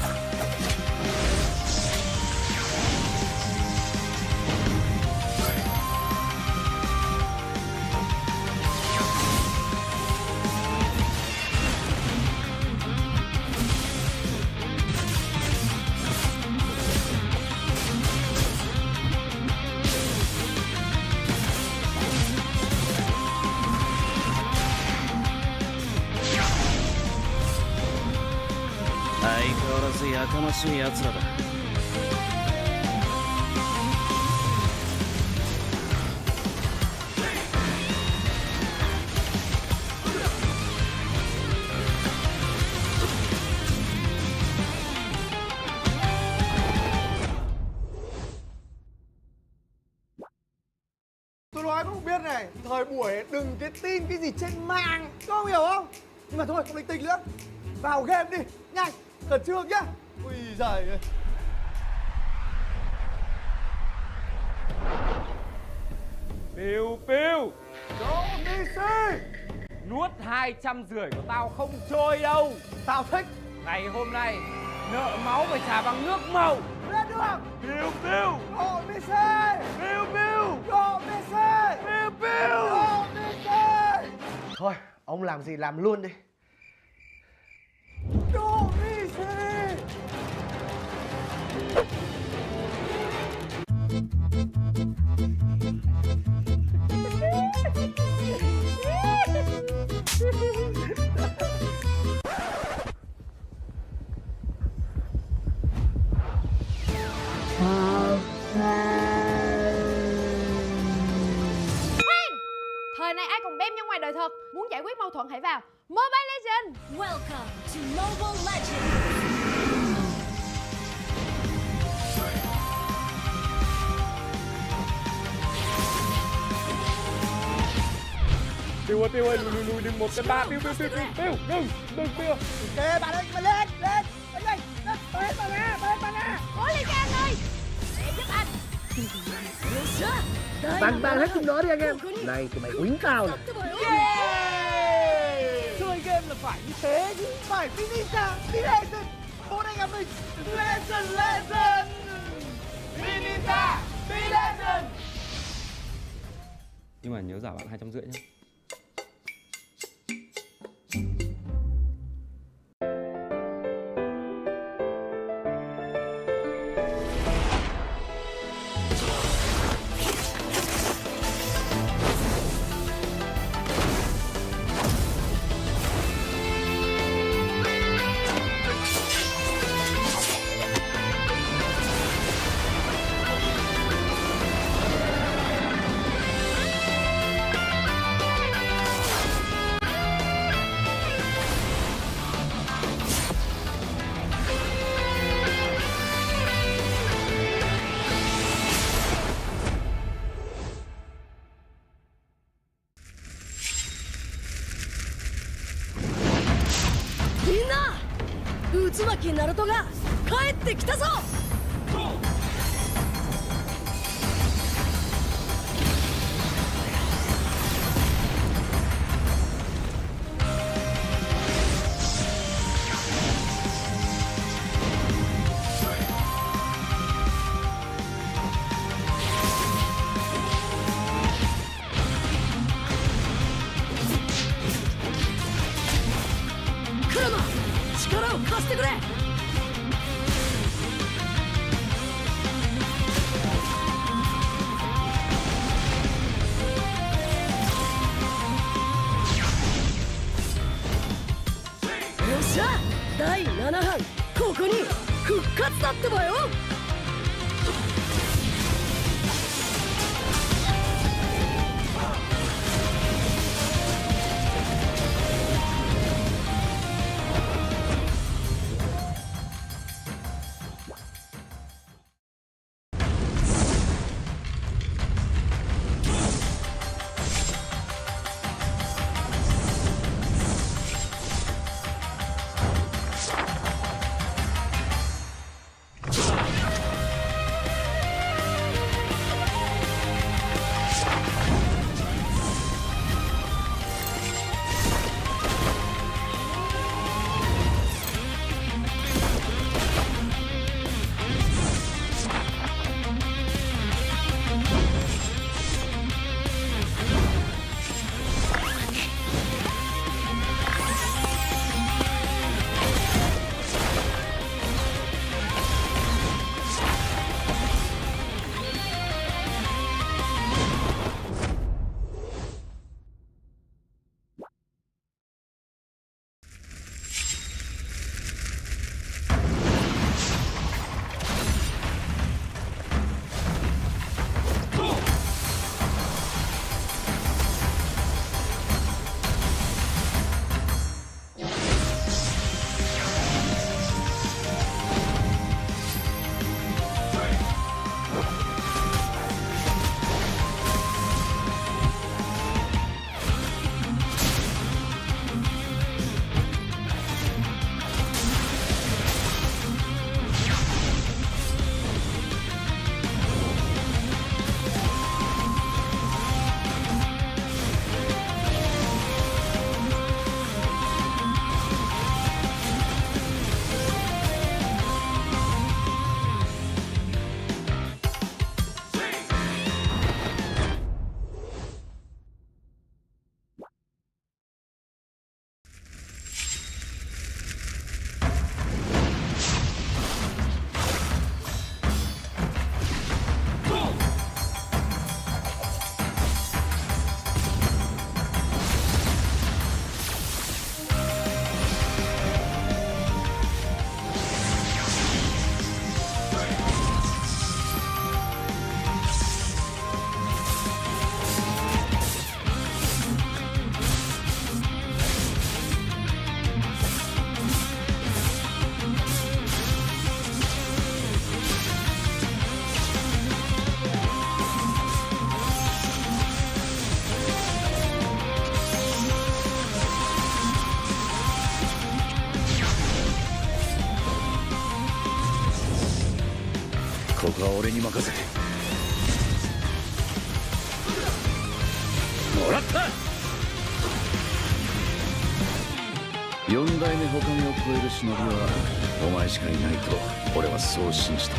相変わらずやかましい奴らだ。Tôi nói không biết này, thời buổi đừng cái tin cái gì trên mạng, có không hiểu không? Nhưng mà thôi, không linh tinh nữa. Vào game đi, nhanh, khẩn trương nhá. Ui giời ơi. Piu Piu, Đỗ Messi, nuốt 250 của tao không trôi đâu. tao thích. Ngày hôm nay nợ máu phải trả bằng nước màu. Lên đường. Piu Piu, Đỗ Messi, Piu Piu, Đỗ Messi, Piu Piu. Đỗ Messi. Thôi, ông làm gì làm luôn đi. Đỗ Messi. Thời này ai còn bem như ngoài đời thật. Muốn giải quyết mâu thuẫn hãy vào Mobile Legends. Welcome to Mobile Legends. Tiêu ơi, lùi đừng 1 2 3, Tiêu, đừng. Ok bạn ơi, mà lên lên nhanh lên, tới bà nè. Cố lên cho anh ơi. Để giúp anh. よっしゃ第 Tàn tàn hết chúng 7 nó đi anh em. ここに Này tụi mày quýnh tao này. ってばよ Chơi game là phải như thế chứ, phải Vinisa, Legend, 4 anh em mình, Legend, Vinisa, Legend. Nhưng mà nhớ giả bạn 250 nhé.みんな渦巻きナルトが帰ってきたぞクラマ力を貸してくれよっしゃ第7班ここに復活だってばよ俺に任せて。もらった。四代目ほかげを超える忍びはお前しかいないと俺はそう信じた。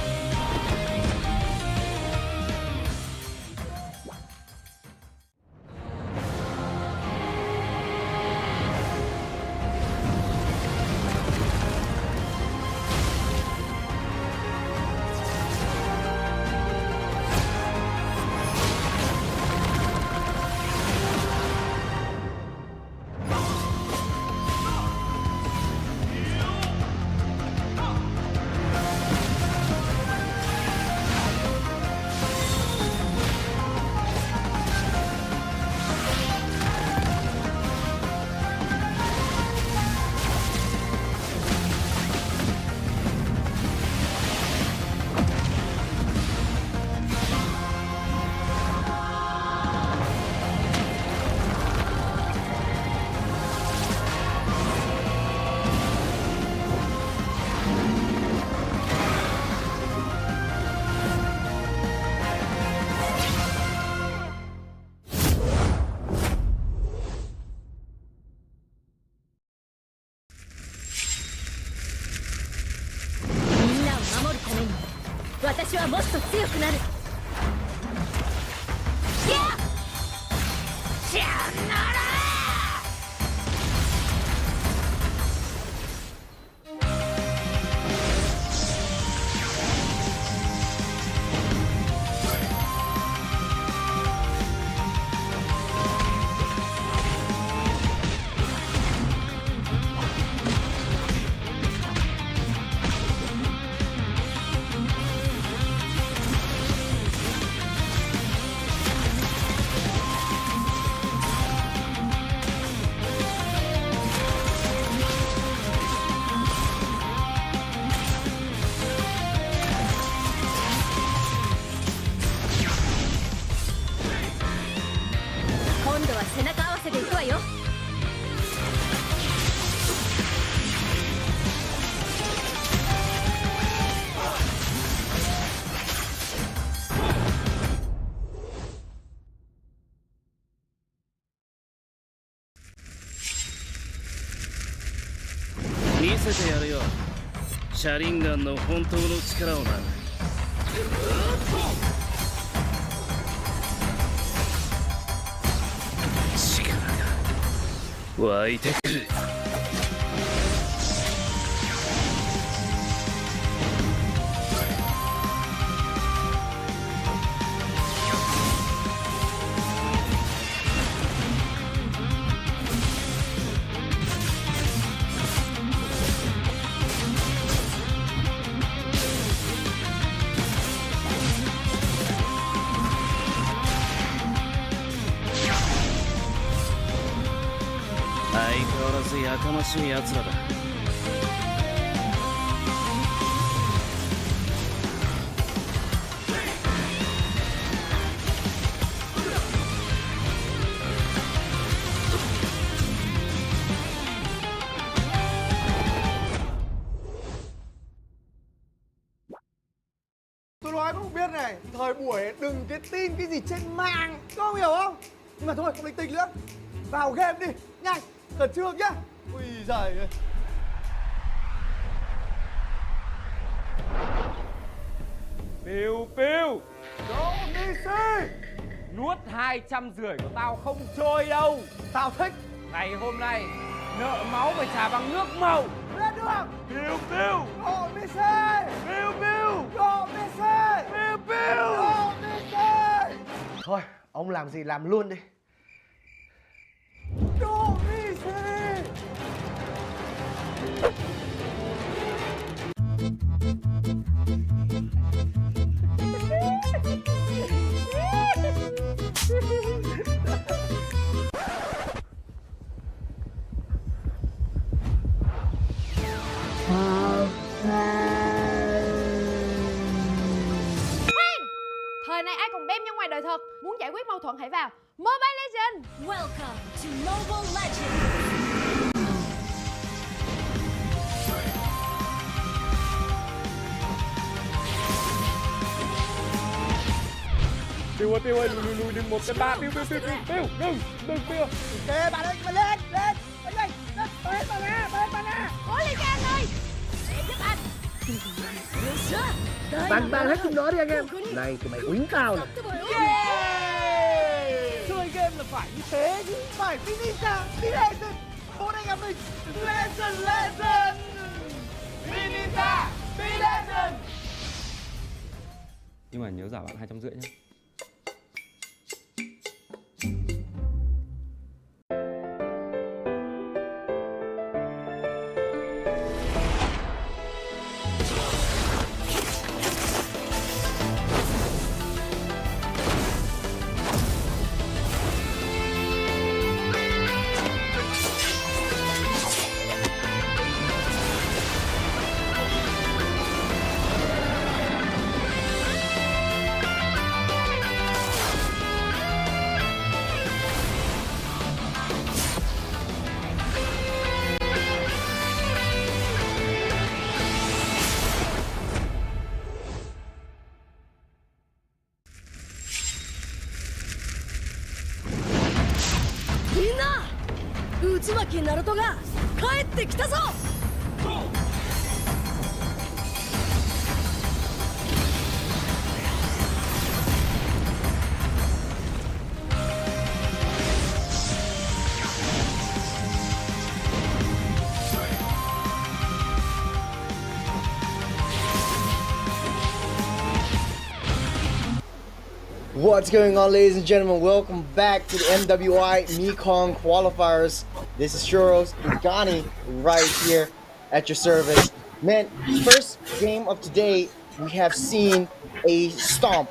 私はもっと強くなる。今度は背中合わせでいくわよ。見せてやるよ、シャリンガンの本当の力をな。力が湧いてくる。相変わらずやかましい奴らだ。Tôi nói các bạn biết này, thời buổi đừng cái tin cái gì trên mạng, các bạn hiểu không? Nhưng mà thôi, không linh tinh nữa. Vào game đi, nhanh, khẩn trương nhá. Ui giời ơi. Piu piu. Đỗ Messi, Nuốt 250 của tao không trôi đâu. tao thích. Ngày hôm nay nợ máu phải trả bằng nước màu. Lên đường. Piu piu. Đỗ Messi, Piu piu. Đỗ Messi, Piu piu. Đỗ Messi. Thôi, ông làm gì làm luôn đi. Đỗ Messi. Thời này ai còn bem như ngoài đời thật. Muốn giải quyết mâu thuẫn hãy vào Mobile Legends. Welcome to Mobile Legends. Tiêu ơi, lùi đừng một cái ba, Tiêu, đừng. Ok bạn ơi, mà lên lên nhanh lên bạn nè. Cố lên cho anh ơi. Để giúp anh. Bàn hết chúng nó đi anh em. Này tụi mày uống cao nè. Chơi game là phải như thế chứ, phải finish ra, đi legend. Bốn anh em mình, legend. Finish ra, đi legend. Nhưng mà nhớ giả bạn 250 nhé. Miんな、内巻ナルトが帰ってきたぞ。What's going on, ladies and gentlemen? Welcome back to the Mwi Mekong Qualifiers. This is Churros and Ghani right here at your service. Man, first game of today, we have seen a stomp,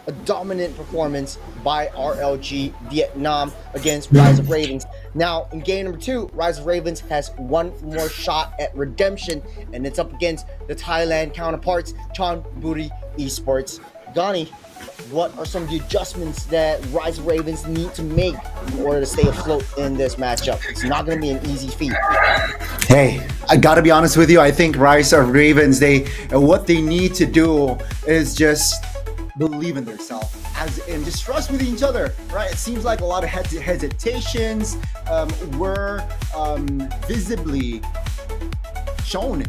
a dominant performance by RLG Vietnam against Rise of Ravens. Now, in game number 2, Rise of Ravens has one more shot at redemption, and it's up against the Thailand counterparts, CHON Esports. Ghani, what are some of the adjustments that Rise of Ravens need to make in order to stay afloat in this matchup? It's not going to be an easy feat. Hey, I gotta be honest with you. I think Rise of Ravens, what they need to do is just believe in themselves, as in just trust with each other, right? It seems like a lot of hesitations were visibly shown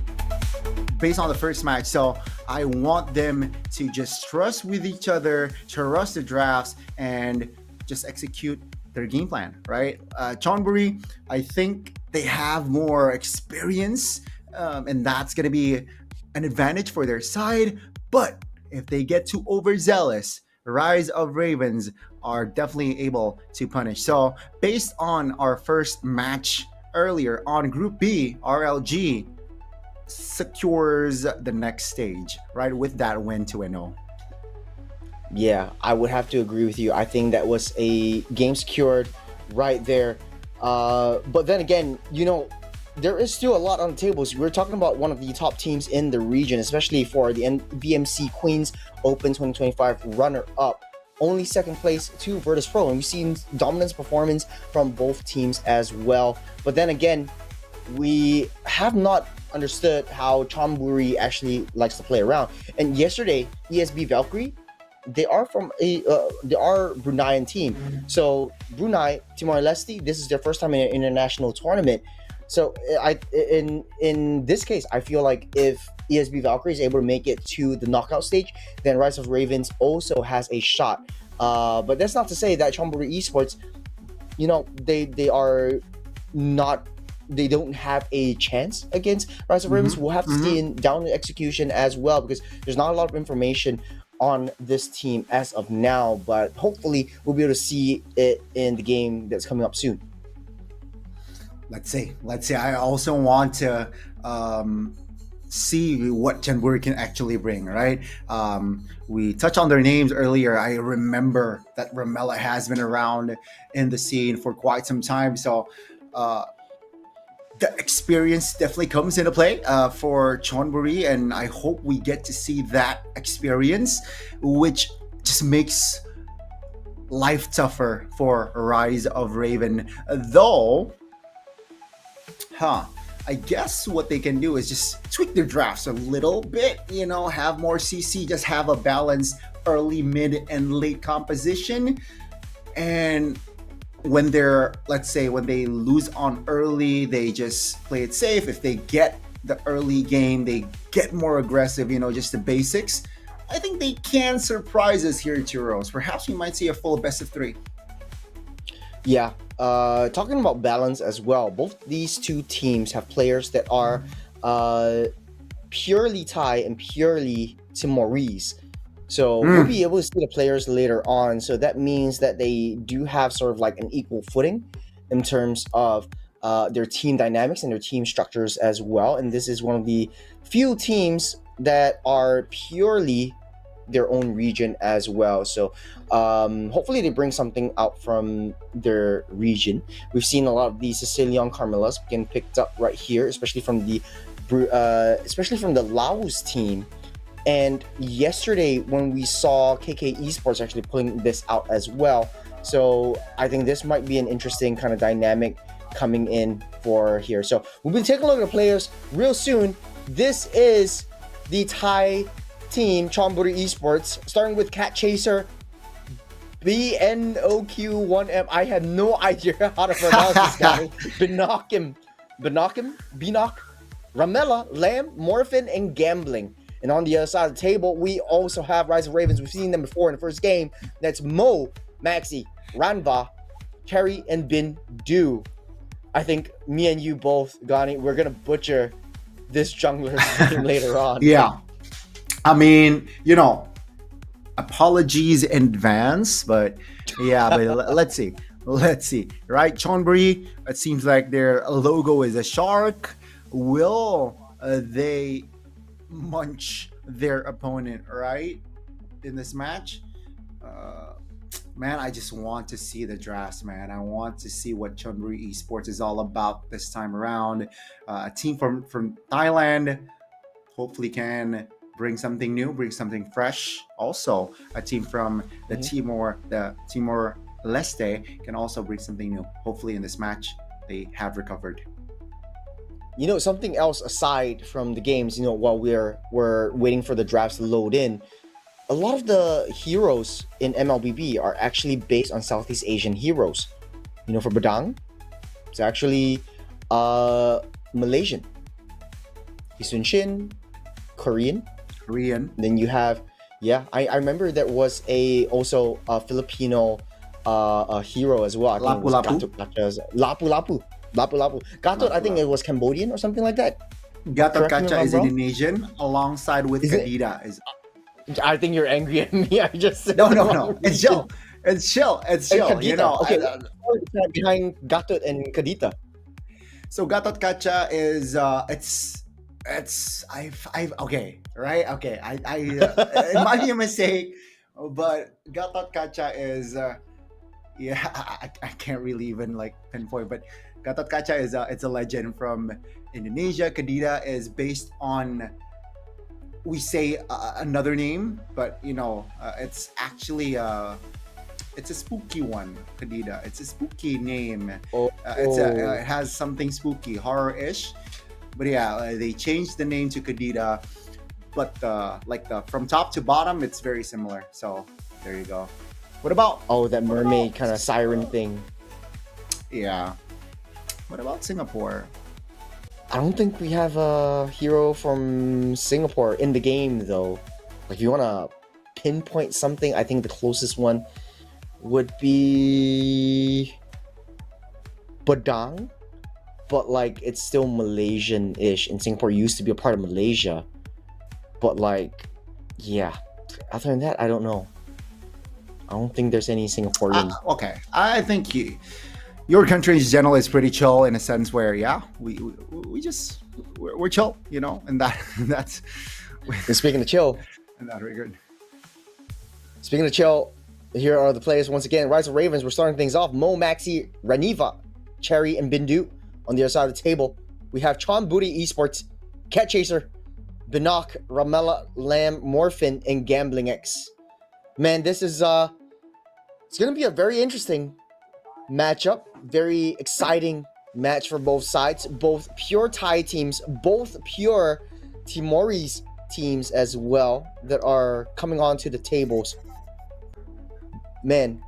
based on the first match. So I want them to just trust with each other, trust the drafts, and just execute their game plan, right? Chonburi, I think they have more experience, and that's going to be an advantage for their side. But if they get too overzealous, Rise of Ravens are definitely able to punish. So based on our first match earlier on Group B, RLG secures the next stage, right, with that win 2-0. Yeah, I would have to agree with you. I think that was a game secured right there. But then again, you know, there is still a lot on the tables. We're talking about one of the top teams in the region, especially for the VMC Queens Open 2025 runner-up. Only second place to Virtus Pro, and we've seen dominance performance from both teams as well. But then again, we have not understood how Chonburi actually likes to play around. And yesterday, ESB Valkyrie, they are from they are Bruneian team. So Brunei, Timor-Leste, this is their first time in an international tournament. So in this case, I feel like if ESB Valkyrie is able to make it to the knockout stage, then Rise of Ravens also has a shot. But that's not to say that Chonburi Esports, you know, they are not, they don't have a chance against Rise of Ravens. We'll have to see in down the execution as well, because there's not a lot of information on this team as of now, but hopefully we'll be able to see it in the game that's coming up soon. Let's see. I also want to see what Chonburi can actually bring, right? We touched on their names earlier. I remember that Ramela has been around in the scene for quite some time, so the experience definitely comes into play for Chonburi, and I hope we get to see that experience, which just makes life tougher for Rise of Raven. Though, I guess what they can do is just tweak their drafts a little bit, you know, have more CC, just have a balanced early, mid, and late composition. And when they're, let's say, when they lose on early, they just play it safe. If they get the early game, they get more aggressive, just the basics. I think they can surprise us here at Churros. Perhaps we might see a full best of 3. Yeah, talking about balance as well, both these two teams have players that are purely Thai and purely Timorese. So we'll be able to see the players later on. So that means that they do have sort of like an equal footing in terms of their team dynamics and their team structures as well. And this is one of the few teams that are purely their own region as well. So hopefully they bring something out from their region. We've seen a lot of the Sicilian Carmelas getting picked up right here, especially from the Laos team. And yesterday when we saw KK Esports actually pulling this out as well. So I think this might be an interesting kind of dynamic coming in for here. So we'll be taking a look at the players real soon. This is the Thai team, CHON Esports, starting with Cat Chaser, BNOQ1M. I have no idea how to pronounce this guy. Binokim, Ramela, Lamb, Morphin, and Gambling. And on the other side of the table, we also have Rise of Ravens. We've seen them before in the first game. That's Mo, Maxi, Ranva, Kerry, and Bin Du. I think me and you both, Gani, we're going to butcher this jungler's name later on. Yeah. I mean, apologies in advance, but yeah, but let's see. Right? Chonburi, it seems like their logo is a shark. Will they munch their opponent, right, in this match? Man, I just want to see the drafts, man. I want to see what Chonburi Esports is all about this time around. A team from Thailand hopefully can bring something new, bring something fresh. Also, a team from the Timor-Leste can also bring something new. Hopefully in this match, they have recovered. Something else aside from the games, while we're waiting for the drafts to load in, a lot of the heroes in MLBB are actually based on Southeast Asian heroes. For Badang, it's actually Malaysian. Isun Shin, Korean. Then you have, I remember there was also a Filipino hero as well. I think it was Lapu-Lapu. Gatot, I think it was Cambodian or something like that. Gatot Kacha is Indonesian alongside with Kadida. I think you're angry at me. I just said no. It's chill. It's chill. Okay, behind Gatot and Kadita. So Gatot Kacha is okay, right? Okay, I it might be a mistake, but Gatot Kacha is I can't really even pinpoint, but Gatot Kacha is it's a legend from Indonesia. Kadita is based on, we say another name, but it's actually it's a spooky one. Kadita, it's a spooky name. It has something spooky, horror-ish. But they changed the name to Kadita, but from top to bottom, it's very similar. So there you go. What about that mermaid kind of siren thing? Yeah. What about Singapore? I don't think we have a hero from Singapore in the game though. If you want to pinpoint something, I think the closest one would be Badang. But it's still Malaysian-ish, and Singapore used to be a part of Malaysia. But other than that, I don't know. I don't think there's any Singaporean. Okay, I think your country in general is pretty chill in a sense where we're chill, and that's. And speaking of chill, in that regard. Speaking of chill, here are the players once again. Rise of Ravens. We're starting things off. Mo, Maxi, Raniva, Cherry, and Bindu. On the other side of the table, we have CHON Esports, Cat Chaser, Binok, Ramela, Lamb, Morphin, and Gambling X. Man, this is it's gonna be a very interesting matchup. Very exciting match for both sides. Both pure Thai teams, both pure Timorese teams as well that are coming onto the tables. Man,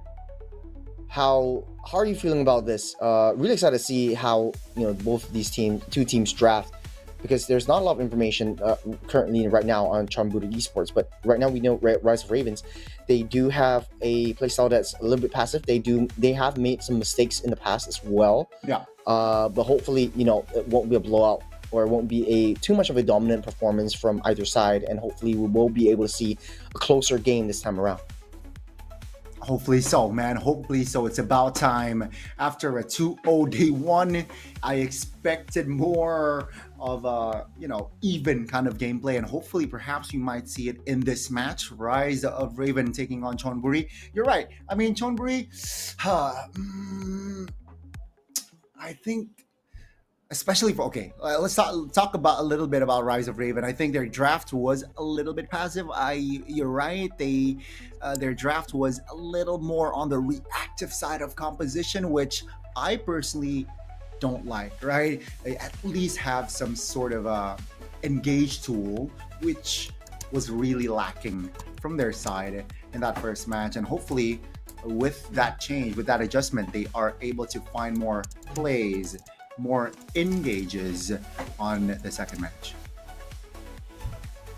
how are you feeling about this? Really excited to see how both of these two teams draft, because there's not a lot of information currently right now on CHON Esports. But right now we know Rise of Ravens, they do have a playstyle that's a little bit passive. They have made some mistakes in the past as well. Yeah. But hopefully it won't be a blowout, or it won't be too much of a dominant performance from either side, and hopefully we will be able to see a closer game this time around. Hopefully so, man. Hopefully so. It's about time. After a 2-0 day one, I expected more of a, even kind of gameplay. And hopefully, perhaps we might see it in this match. Rise of Raven taking on Chonburi. You're right. I mean, Chonburi, I think, especially for, let's talk about a little bit about Rise of Raven. I think their draft was a little bit passive. You're right. Their draft was a little more on the reactive side of composition, which I personally don't like, right? They at least have some sort of a engage tool, which was really lacking from their side in that first match. And hopefully with that change, with that adjustment, they are able to find more plays, more engages on the second match.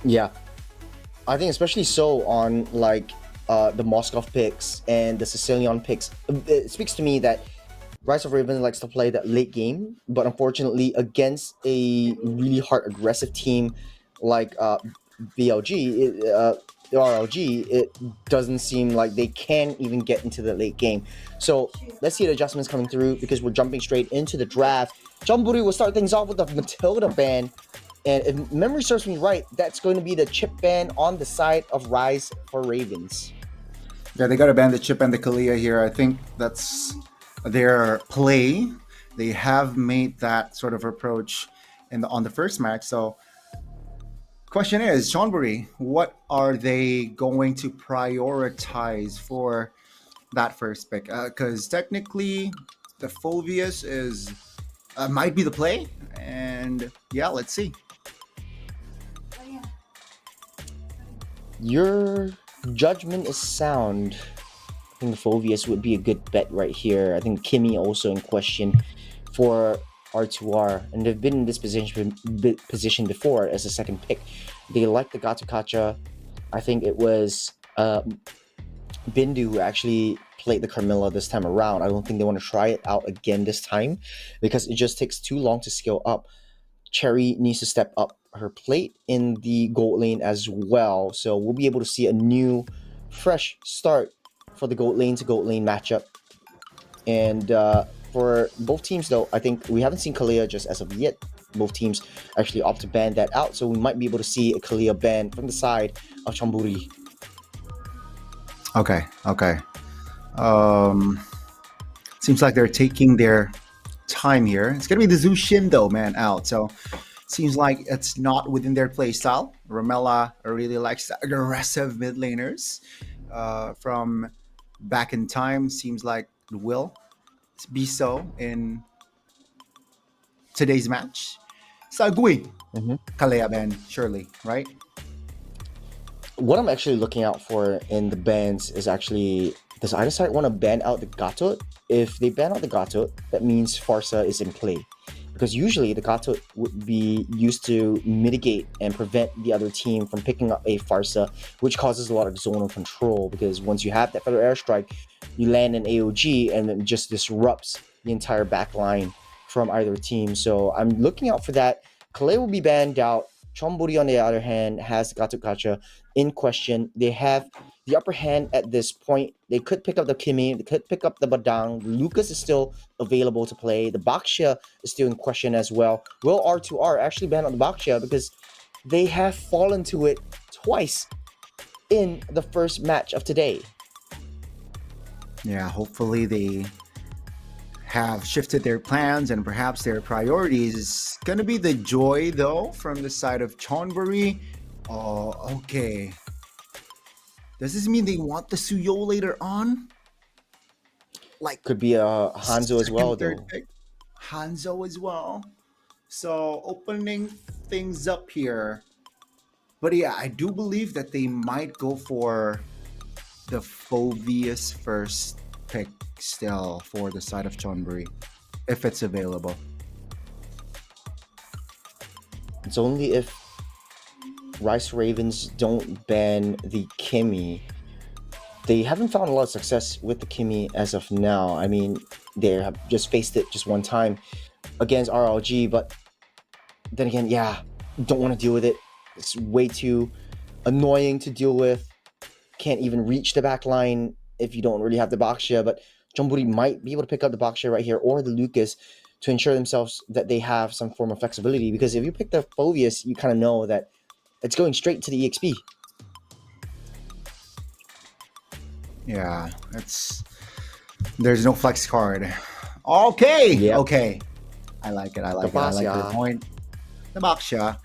Yeah, I think especially so on the Moscow picks and the Sicilian picks. It speaks to me that Rise of Raven likes to play that late game, but unfortunately against a really hard aggressive team like RLG, it doesn't seem like they can even get into the late game. So let's see the adjustments coming through, because we're jumping straight into the draft. Chonburi will start things off with the Matilda ban, and if memory serves me right, that's going to be the chip ban on the side of Rise for Ravens. Yeah, they got to ban the chip and the Kalia here. I think that's their play. They have made that sort of approach on the first match. So question is, Chonburi, what are they going to prioritize for that first pick? Because technically the Fulvius is might be the play, and yeah, let's see. Your judgment is sound. I think the Fulvius would be a good bet right here. I think Kimmy also in question for R2R, and they've been in this position before as a second pick. They like the Gatukacha. I think it was Bindu who actually played the Carmilla this time around. I don't think they want to try it out again this time, because it just takes too long to scale up. Cherry needs to step up her plate in the gold lane as well, so we'll be able to see a new fresh start for the gold lane to gold lane matchup. And for both teams though, I think we haven't seen Kalia just as of yet. Both teams actually opt to ban that out, so we might be able to see a Kalia ban from the side of Chonburi. Okay. Seems like they're taking their time here. It's gonna be the Zushin though, man, out. So seems like it's not within their play style. Ramela really likes aggressive mid laners from back in time. Seems like it will be so in today's match. Sagui, Kalea ban, surely, right? What I'm actually looking out for in the bans is actually, does either side want to ban out the Gatot? If they ban out the Gatot, that means Farsa is in play. Because usually the Gatot would be used to mitigate and prevent the other team from picking up a Farsa, which causes a lot of zonal control, because once you have that Feather Airstrike, you land an AOG and it just disrupts the entire back line from either team. So I'm looking out for that. Kalei will be banned out. Chonburi, on the other hand, has the Gatukacha in question. They have the upper hand at this point. They could pick up the Kimi, they could pick up the Badang. Lucas is still available to play. The Baxia is still in question as well. Will R2R actually ban on the Baxia, because they have fallen to it twice in the first match of today? Yeah, hopefully they have shifted their plans and perhaps their priorities. Is gonna be the Joy though from the side of Chonburi. Oh, okay. Does this mean they want the Suyo later on? Like, could be a Hanzo as well though. Pick. Hanzo as well. So opening things up here But yeah, I do believe that they might go for the Phobius first pick still for the side of Chonburi, if it's available. It's only if Rice Ravens don't ban the Kimmy. They haven't found a lot of success with the Kimmy as of now. I mean, they have just faced it just one time against RLG, but then again, yeah, don't want to deal with it. It's way too annoying to deal with. Can't even reach the back line if you don't really have the Baxia, but Chonburi might be able to pick up the Baxia right here or the Lucas to ensure themselves that they have some form of flexibility, because if you pick the Phobius, you kind of know that it's going straight to the EXP. Yeah, there's no flex card. Okay, Yep. okay. I like it. I like your Baxia. point. The Baxia.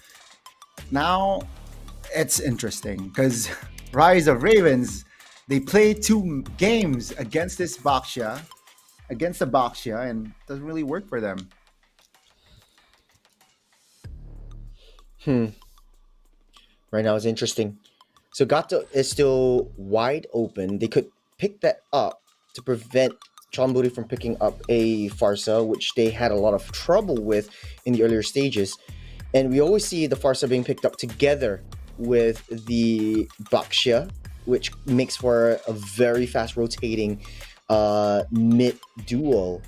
Now, it's interesting because Rise of Ravens, they played 2 games against the Baxia, and it doesn't really work for them. Right now it's interesting. So Gato is still wide open. They could pick that up to prevent Chonburi from picking up a Farsa, which they had a lot of trouble with in the earlier stages. And we always see the Farsa being picked up together with the Baxia, which makes for a very fast rotating mid duo.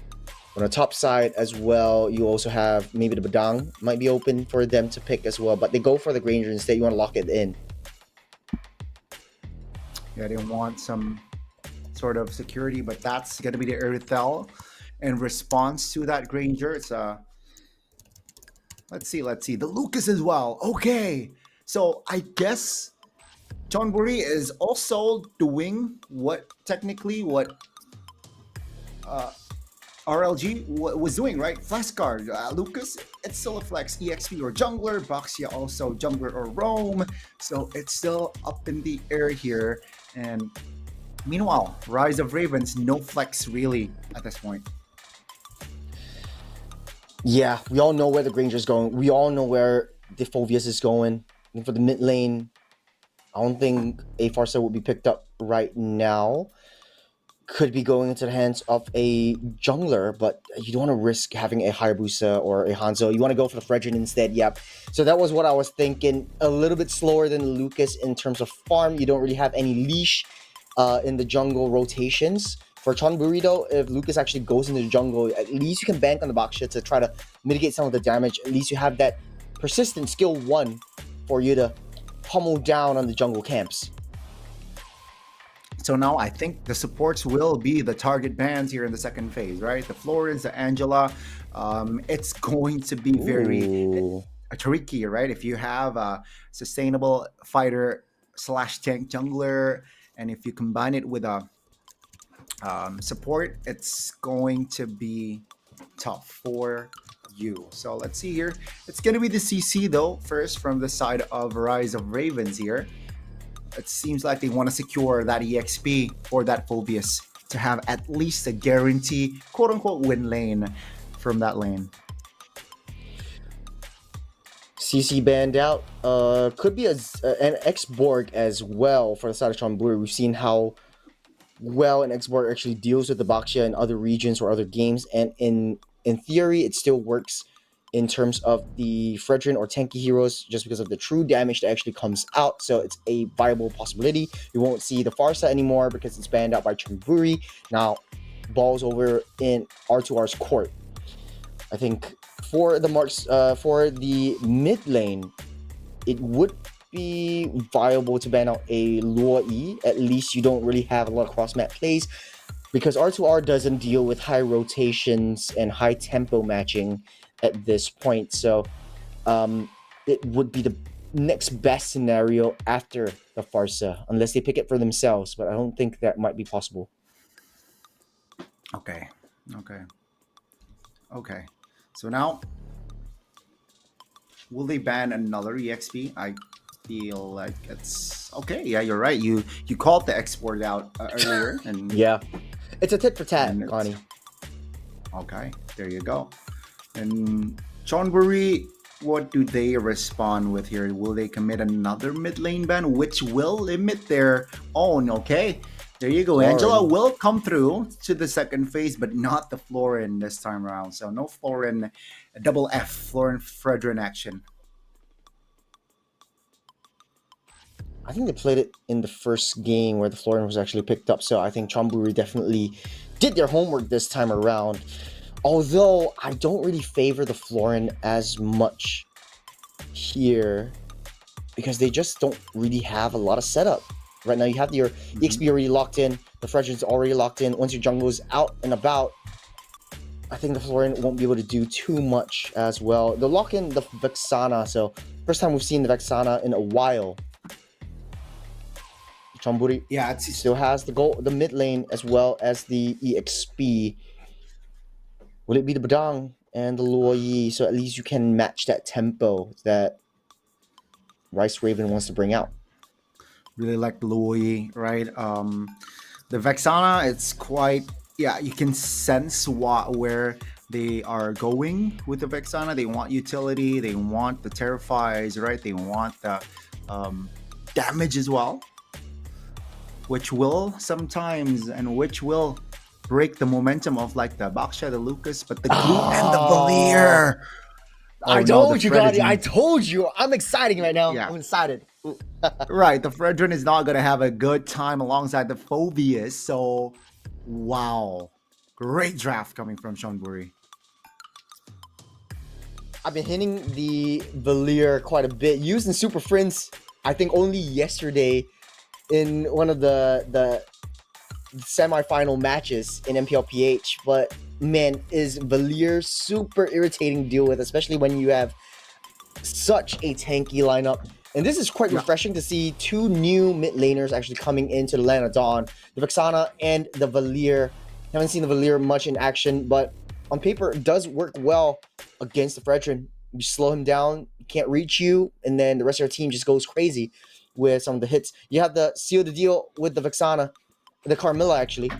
On the top side as well, you also have maybe the Badang might be open for them to pick as well, but they go for the Granger instead. You want to lock it in. Yeah, they want some sort of security, but that's going to be the Erythel in response to that Granger. It's let's see, the Lucas as well. Okay, so I guess Chonburi is also doing what RLG was doing, right? Flex card. Lucas, it's still a flex. EXP or jungler. Baxia also jungler or roam. So it's still up in the air here. And meanwhile, Rise of Ravens, no flex really at this point. Yeah, we all know where the Granger's going. We all know where the Phobius is going. And for the mid lane, I don't think a Farsa would be picked up right now. Could be going into the hands of a jungler, but you don't want to risk having a Hayabusa or a Hanzo. You want to go for the Fredrin instead. Yep. So that was what I was thinking. A little bit slower than Lucas in terms of farm. You don't really have any leash in the jungle rotations. For Chonburi though, if Lucas actually goes into the jungle, at least you can bank on the Baxia to try to mitigate some of the damage. At least you have that persistent skill 1 for you to pummel down on the jungle camps. So now I think the supports will be the target bans here in the second phase, right? The Florence, the Angela. It's going to be very tricky, right? If you have a sustainable fighter / tank jungler, and if you combine it with a support, it's going to be tough for you. So let's see here. It's going to be the CC though, first from the side of Rise of Ravens here. It seems like they want to secure that EXP or that Phobius to have at least a guarantee, quote-unquote, win lane from that lane. CC banned out. Could be an X-Borg as well for the side of Chonburi. We've seen how well an X-Borg actually deals with the Baxia in other regions or other games, and in theory, it still works in terms of the Fredrin or tanky heroes, just because of the true damage that actually comes out. So it's a viable possibility. You won't see the Farsa anymore because it's banned out by Chonburi. Now, ball's over in R2R's court. I think for the marks, for the mid lane, it would be viable to ban out a Luo E. At least you don't really have a lot of cross-map plays, because R2R doesn't deal with high rotations and high tempo matching at this point. So it would be the next best scenario after the Farsa, unless they pick it for themselves, but I don't think that might be possible. Okay. So now, will they ban another EXP? I feel like it's okay. Yeah, you're right. You called the export out earlier, and yeah, it's a tit for tat, Connie. Okay, there you go. And Chonburi what do they respond with here? Will they commit another mid lane ban, which will limit their own? Okay, there you go. Florin. Angela will come through to the second phase, but not the Florin this time around. So no Florin, double F, Florin Fredrin action. I think they played it in the first game where the Florin was actually picked up. So I think Chonburi definitely did their homework this time around. Although I don't really favor the Florin as much here because they just don't really have a lot of setup. Right now you have your EXP already locked in, the Fredrin's already locked in. Once your jungle is out and about, I think the Florin won't be able to do too much as well. They'll lock in the Vexana, so first time we've seen the Vexana in a while. Chonburi still has the mid lane as well as the EXP. Will it be the Badang and the Luoyi? So at least you can match that tempo that Rice Raven wants to bring out. Really like the Luoyi, right? The Vexana, it's quite, you can sense where they are going with the Vexana. They want utility, they want the Terrifies, right? They want the damage as well, which will sometimes and which will break the momentum of like the Baksha, the Lucas, but the Glue and the Valier. I told you, Gotti. I told you. I'm excited right now. Yeah. I'm excited. Right, the Fredrin is not going to have a good time alongside the Phobius. So, wow. Great draft coming from Chonburi. I've been hitting the Valier quite a bit. Used in Super Friends, I think only yesterday in one of the semi-final matches in MPLPH. But man, is Valier super irritating to deal with, especially when you have such a tanky lineup. And this is quite refreshing to see two new mid laners actually coming into the Land of Dawn. The Vexana and the Valier. Haven't seen the Valier much in action, but on paper it does work well against the Fredrin. You slow him down, he can't reach you, and then the rest of your team just goes crazy with some of the hits. You have the seal the deal with the Vexana, the Carmilla actually.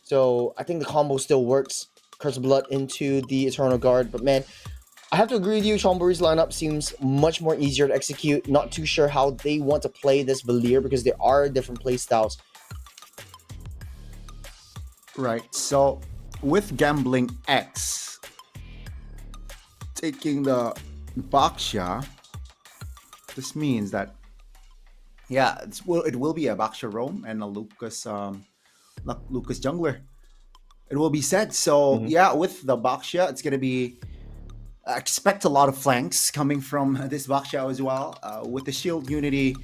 So I think the combo still works. Curse of Blood into the Eternal Guard, but man, I have to agree with you. Chonburi's lineup seems much more easier to execute. Not too sure how they want to play this Valier because there are different play styles. Right, so with Gambling X taking the Baksha, this means that it will be a Baksha roam and a Lucas Lucas jungler. It will be said. So with the Baksha, it's gonna be expect a lot of flanks coming from this Baksha as well. With the shield unity,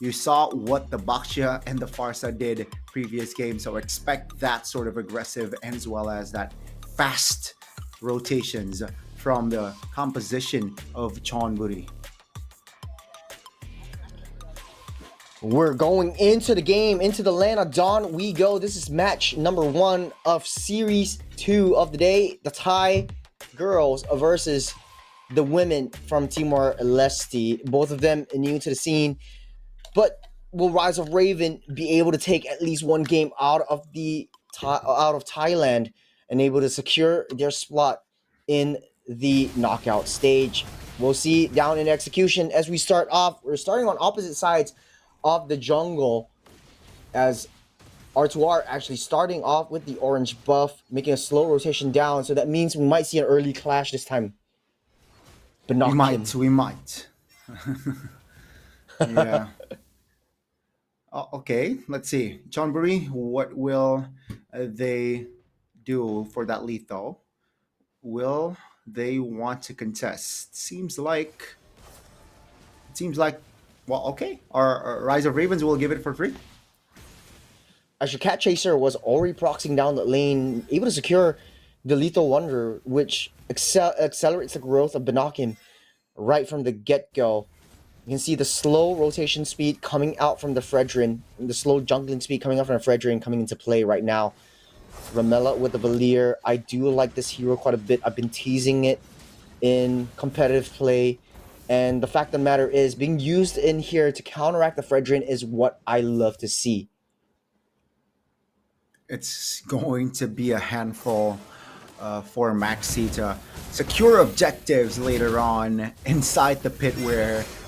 you saw what the Baksha and the Farsa did previous game, so expect that sort of aggressive as well as that fast rotations from the composition of Chonburi. We're going into the game, into the Land of Dawn we go. This is match number 1 of Series 2 of the day. The Thai girls versus the women from Timor-Leste. Both of them new to the scene. But will Rise of Raven be able to take at least one game out of Thailand and able to secure their spot in the knockout stage? We'll see down in execution as we start off. We're starting on opposite sides of the jungle as R2R actually starting off with the orange buff, making a slow rotation down. So that means we might see an early clash this time. But not we might. Yeah. Okay, let's see. Chonburi, what will they do for that lethal? Will they want to contest? Seems like, well, okay. Our Rise of Ravens will give it for free. Actually, Cat Chaser was already proxying down the lane, able to secure the Lethal Wonder, which accelerates the growth of Banakim right from the get-go. You can see the slow rotation speed coming out from the Fredrin, the slow jungling speed coming out from the Fredrin coming into play right now. Ramela with the Valier. I do like this hero quite a bit. I've been teasing it in competitive play. And the fact of the matter is, being used in here to counteract the Fredrin is what I love to see. It's going to be a handful for Maxi to secure objectives later on inside the pit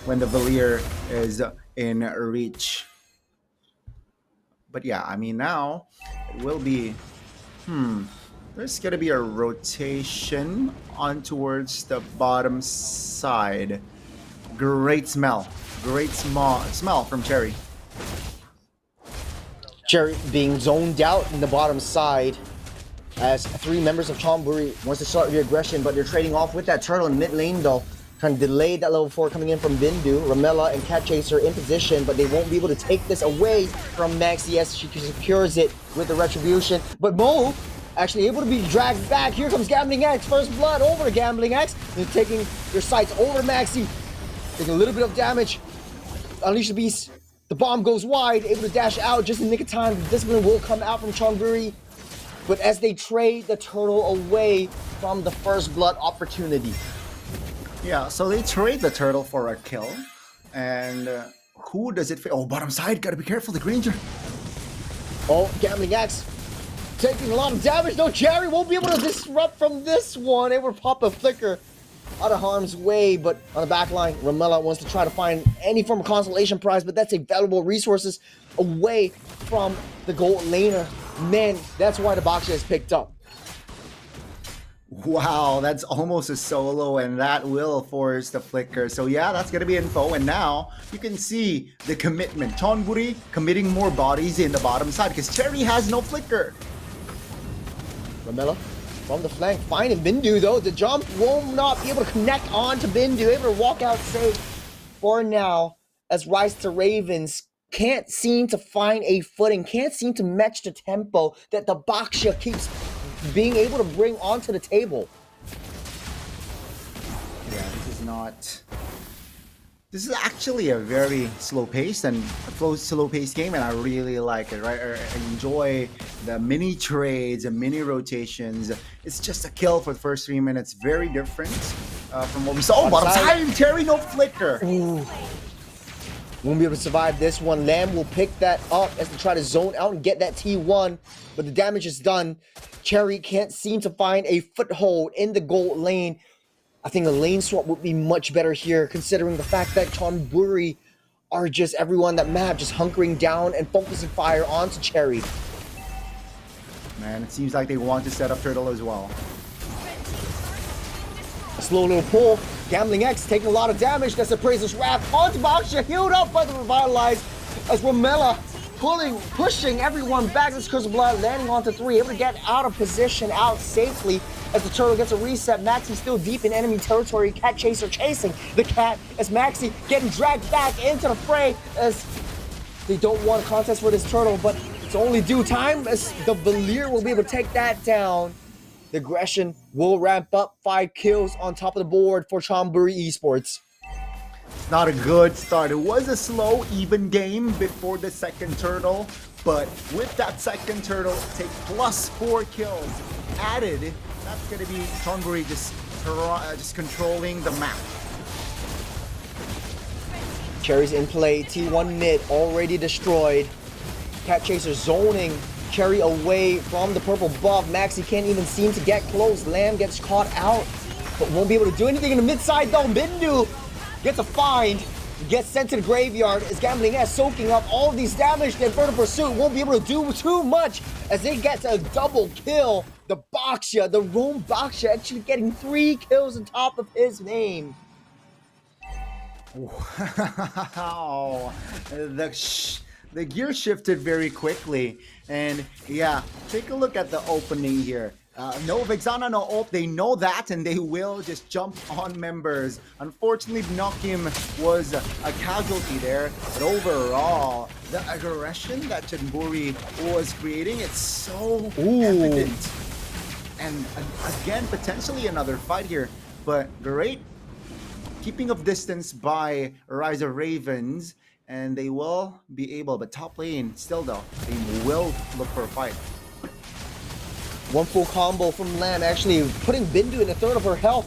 when the Valier is in reach. But yeah, I mean, now it will be there's gonna be a rotation on towards the bottom side. Great smell from Cherry. Cherry being zoned out in the bottom side as 3 members of Chonburi wants to start the aggression, but they're trading off with that turtle in mid lane though. Trying to delay that level 4 coming in from Bindu. Ramela and Cat Chaser in position, but they won't be able to take this away from Maxi as she secures it with the retribution. But Mo actually able to be dragged back. Here comes Gambling X, first blood over to Gambling X. They're taking their sights over Maxi. Taking a little bit of damage. Unleash the Beast. The bomb goes wide, able to dash out just in the nick of time. The discipline will come out from Chonburi. But as they trade the turtle away from the first blood opportunity. Yeah, so they trade the turtle for a kill. And who does it fit? Oh, bottom side, gotta be careful, the Granger. Oh, Gambling X taking a lot of damage. No, Jerry won't be able to disrupt from this one. It will pop a flicker out of harm's way, but on the back line, Ramela wants to try to find any form of consolation prize, but that's a valuable resources away from the gold laner. Man, that's why the boxer is picked up. Wow, that's almost a solo, and that will force the flicker. So yeah, that's gonna be info, and now you can see the commitment. Chonburi committing more bodies in the bottom side because Cherry has no flicker. Ramela from the flank, finding Bindu though. The jump will not be able to connect on to Bindu, able to walk out safe for now as Rise to Ravens can't seem to find a footing, can't seem to match the tempo that the Baksha keeps being able to bring onto the table. Yeah, this is actually a very slow-paced and slow-paced game, and I really like it, right? I enjoy the mini trades and mini rotations. It's just a kill for the first 3 minutes. Very different from what we saw. Oh, bottom side, Terry, no flicker. Ooh. Won't be able to survive this one. Lamb will pick that up as they try to zone out and get that T1, but the damage is done. Cherry can't seem to find a foothold in the gold lane. I think a lane swap would be much better here, considering the fact that Chonburi are just everyone that map just hunkering down and focusing fire onto Cherry. Man, it seems like they want to set up Turtle as well. A slow little pull. Gambling X taking a lot of damage. That's Appraiser's Wrath onto Baksha, healed up by the Revitalize as Ramela pushing everyone back. This Curse of Blood landing onto 3, able to get out of position, out safely as the turtle gets a reset. Maxi still deep in enemy territory. Cat Chaser chasing the cat as Maxi getting dragged back into the fray as they don't want a contest for this turtle, but it's only due time as the Valier will be able to take that down. The aggression will ramp up. 5 kills on top of the board for Chonburi Esports. Not a good start. It was a slow, even game before the second turtle, but with that second turtle, take plus 4 kills added. That's going to be Chonburi just controlling the map. Cherry's in play. T1 mid already destroyed. Cat Chaser zoning Cherry away from the purple buff. Maxi can't even seem to get close. Lamb gets caught out, but won't be able to do anything in the mid side though. Bindu gets a find, gets sent to the graveyard as Gambling S soaking up all of these damage. The Inferno Pursuit won't be able to do too much as they get a double kill. The Baksha, the Rome Baksha, actually getting 3 kills on top of his name. Wow, the gear shifted very quickly, and yeah, take a look at the opening here. No Vexana, no ult, they know that, and they will just jump on members. Unfortunately, Nokim was a casualty there, but overall, the aggression that Chonburi was creating, it's so evident. And again, potentially another fight here, but great keeping of distance by Rise of Ravens, and they will be able, but top lane, still though, they will look for a fight. One full combo from Lamb, actually putting Bindu in a third of her health.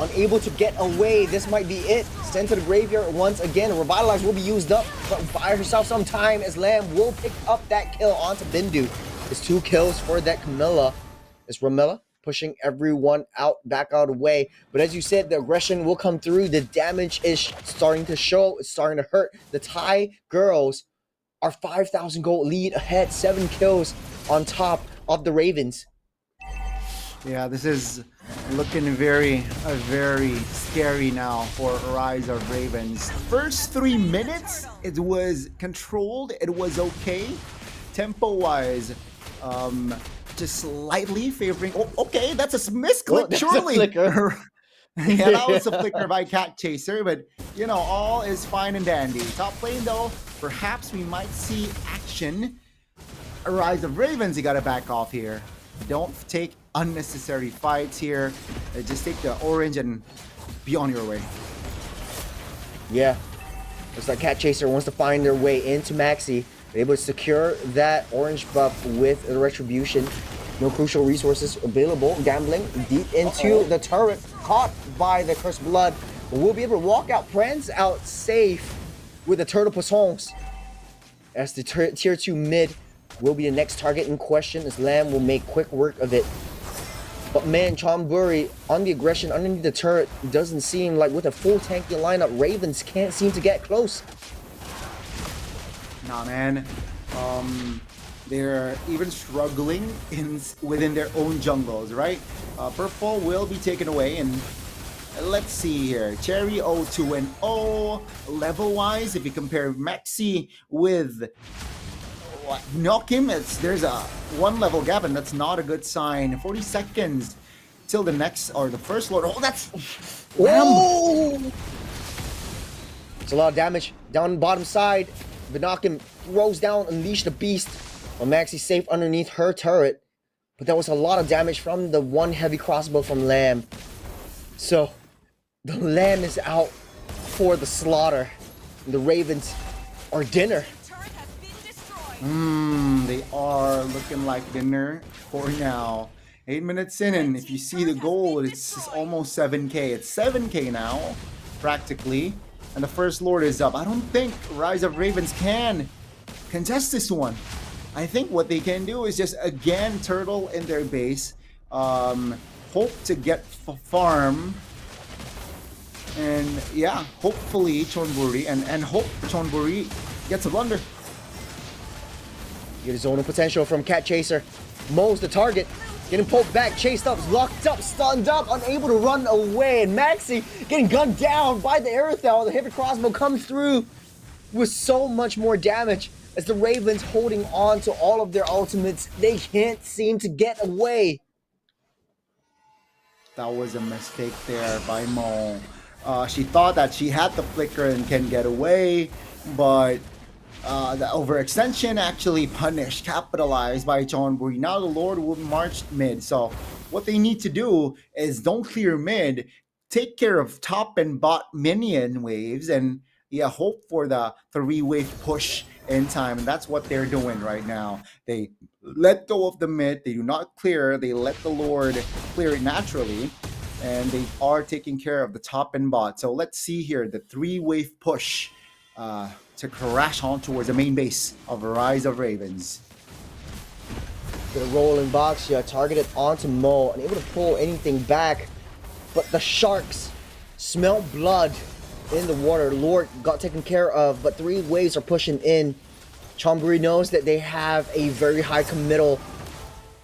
Unable to get away. This might be it. Sent to the graveyard once again. Revitalize will be used up, but buy herself some time as Lamb will pick up that kill onto Bindu. It's 2 kills for that Camilla. As Ramela pushing everyone back out of the way. But as you said, the aggression will come through. The damage is starting to show. It's starting to hurt. The Thai girls are 5,000 gold lead ahead, 7 kills on top of the Ravens. Yeah, this is looking very scary now for Rise of Ravens. First 3 minutes, it was controlled. It was okay. Tempo-wise, just slightly favoring. Oh, okay, that's a misclick, That's a surely. flicker. Yeah, that was a flicker by Cat Chaser, but you know, all is fine and dandy. Top lane though, perhaps we might see action. Rise of Ravens, you gotta back off here. Don't take unnecessary fights here. Just take the orange and be on your way. Yeah. Looks like Cat Chaser wants to find their way into Maxi. They're able to secure that orange buff with the retribution. No crucial resources available. Gambling deep into the turret. Caught by the Cursed Blood. But we'll be able to walk out, Prince out safe with the Turtle Poissons. As the tier 2 mid will be the next target in question, as Lamb will make quick work of it. But man, Chonburi on the aggression underneath the turret doesn't seem like with a full tanky lineup, Ravens can't seem to get close. Nah, man. They're even struggling within their own jungles, right? Purple will be taken away, and let's see here. Cherry 0-2-0 level-wise. If you compare Maxi with Nokim, there's a 1 level gap, and that's not a good sign. 40 seconds till the next or the first lord. Oh, that's Whoa! It's a lot of damage down the bottom side. Vinokim throws down, Unleash the Beast. Well, Maxi's safe underneath her turret, but that was a lot of damage from the 1 heavy crossbow from Lamb. So the Lamb is out for the slaughter. The Ravens are dinner. They are looking like dinner for now. 8 minutes in, and if you see the goal, it's almost 7k. It's 7k now, practically. And the first lord is up. I don't think Rise of Ravens can contest this one. I think what they can do is just again turtle in their base, hope to get farm, and yeah, hopefully Chonburi and hope Chonburi gets a blunder. Get his own potential from Cat Chaser. Mo's the target. Getting poked back, chased up, locked up, stunned up, unable to run away. And Maxi getting gunned down by the Aerothel. The heavy crossbow comes through with so much more damage. As the Ravens holding on to all of their ultimates, they can't seem to get away. That was a mistake there by Mo. She thought that she had the flicker and can get away, but the overextension actually punished, capitalized by Chonburi. Now the Lord will march mid. So what they need to do is don't clear mid, take care of top and bot minion waves, and yeah, hope for the 3-wave push in time. And that's what they're doing right now. They let go of the mid. They do not clear. They let the Lord clear it naturally. And they are taking care of the top and bot. So let's see here, the 3-wave push to crash on towards the main base of Rise of Ravens. The rolling box here, targeted onto Mo, unable to pull anything back. But the Sharks smell blood in the water. Lord got taken care of, but 3 waves are pushing in. Chonburi knows that they have a very high committal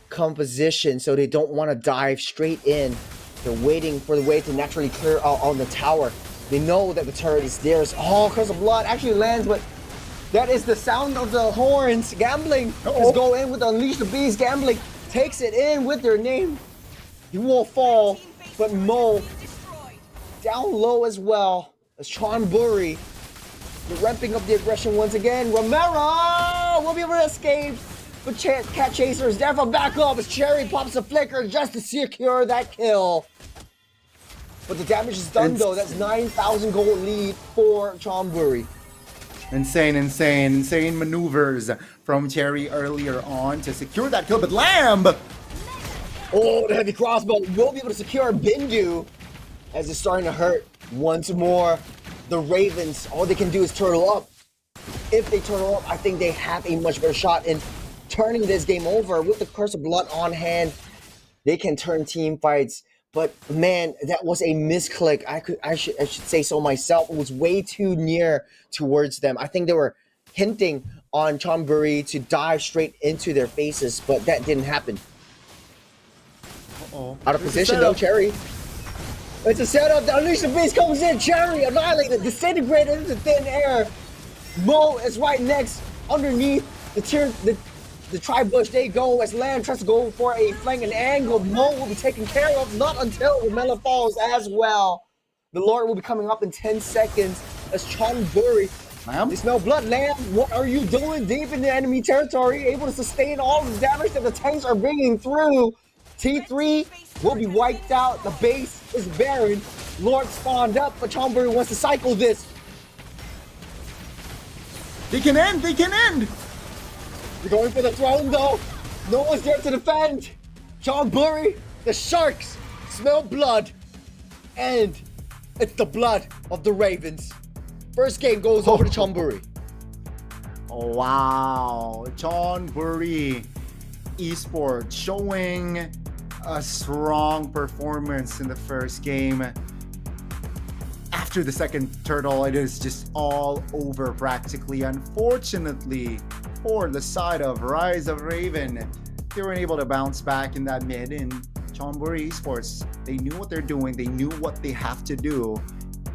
composition, so they don't want to dive straight in. They're waiting for the wave to naturally clear out on the tower. They know that the turret is theirs. Oh, Curse of Blood actually lands, but that is the sound of the horns. Gambling. Just go in with Unleash the Beast. Gambling takes it in with their name. He will fall, but Mo down low as well. As Chonburi, they're ramping up the aggression once again. Romero will be able to escape, but Cat Chaser is there for backup as Cherry pops a flicker just to secure that kill. But the damage is done though. That's 9,000 gold lead for Chonburi. Insane maneuvers from Cherry earlier on to secure that kill, but Lamb! Oh, the heavy crossbow will be able to secure Bindu as it's starting to hurt once more. The Ravens, all they can do is turtle up. If they turtle up, I think they have a much better shot in turning this game over with the Curse of Blood on hand. They can turn team fights, but man, that was a misclick. I should say so myself. It was way too near towards them. I think they were hinting on Chonburi to dive straight into their faces, but that didn't happen. Uh-oh. Out of position though, Cherry. It's a setup. The Unleash the Beast comes in. Cherry annihilated, disintegrated into thin air. Mo is right next, underneath the tri-bush. They go as Lamb tries to go for a flank and angle. Mo will be taken care of, not until Ramela falls as well. The Lord will be coming up in 10 seconds as Chonburi. Lamb? They smell blood. Lamb, what are you doing deep in the enemy territory? Able to sustain all the damage that the tanks are bringing through. T3 will be wiped out. The base is barren. Lord spawned up, but Chonburi wants to cycle this. They can end! They can end! They're going for the throne though. No one's there to defend. Chonburi, the sharks smell blood. And it's the blood of the Ravens. First game goes over to Chonburi. Oh, wow. Chonburi Esports showing a strong performance in the first game. After the second turtle, it is just all over practically. Unfortunately, for the side of Rise of Raven, they weren't able to bounce back in that mid. And Chonburi Esports, they knew what they're doing. They knew what they have to do.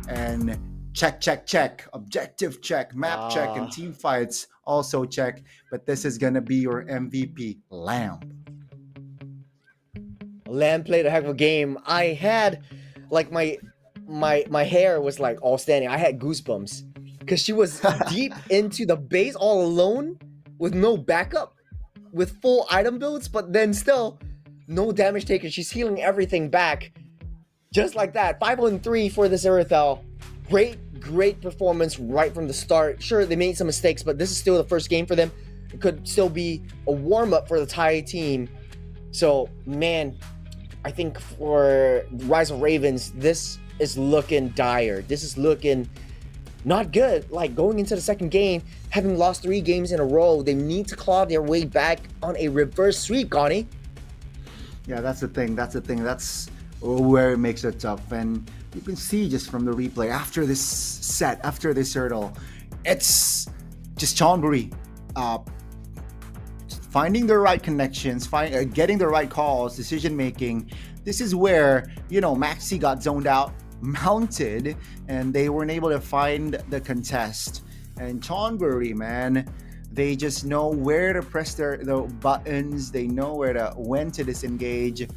And check, check, check. Objective check, map check, and team fights also check. But this is gonna be your MVP, Lamb. Lamb played a heck of a game. I had like my hair was like all standing. I had goosebumps because she was deep into the base all alone with no backup, with full item builds, but then still no damage taken. She's healing everything back just like that. 5-3 for this Irithel. Great performance right from the start. Sure, they made some mistakes, but this is still the first game for them. It could still be a warm-up for the Thai team. So, man, I think for Rise of Ravens, this is looking dire. This is looking not good. Like, going into the second game, having lost 3 games in a row, they need to claw their way back on a reverse sweep, Connie. Yeah, that's the thing. That's where it makes it tough. And you can see just from the replay, after this set, after this hurdle, it's just Chonburi finding the right connections, getting the right calls, decision making. This is where, Maxi got zoned out, mounted, and they weren't able to find the contest. And Chonburi, man, they just know where to press the buttons. They know when to disengage.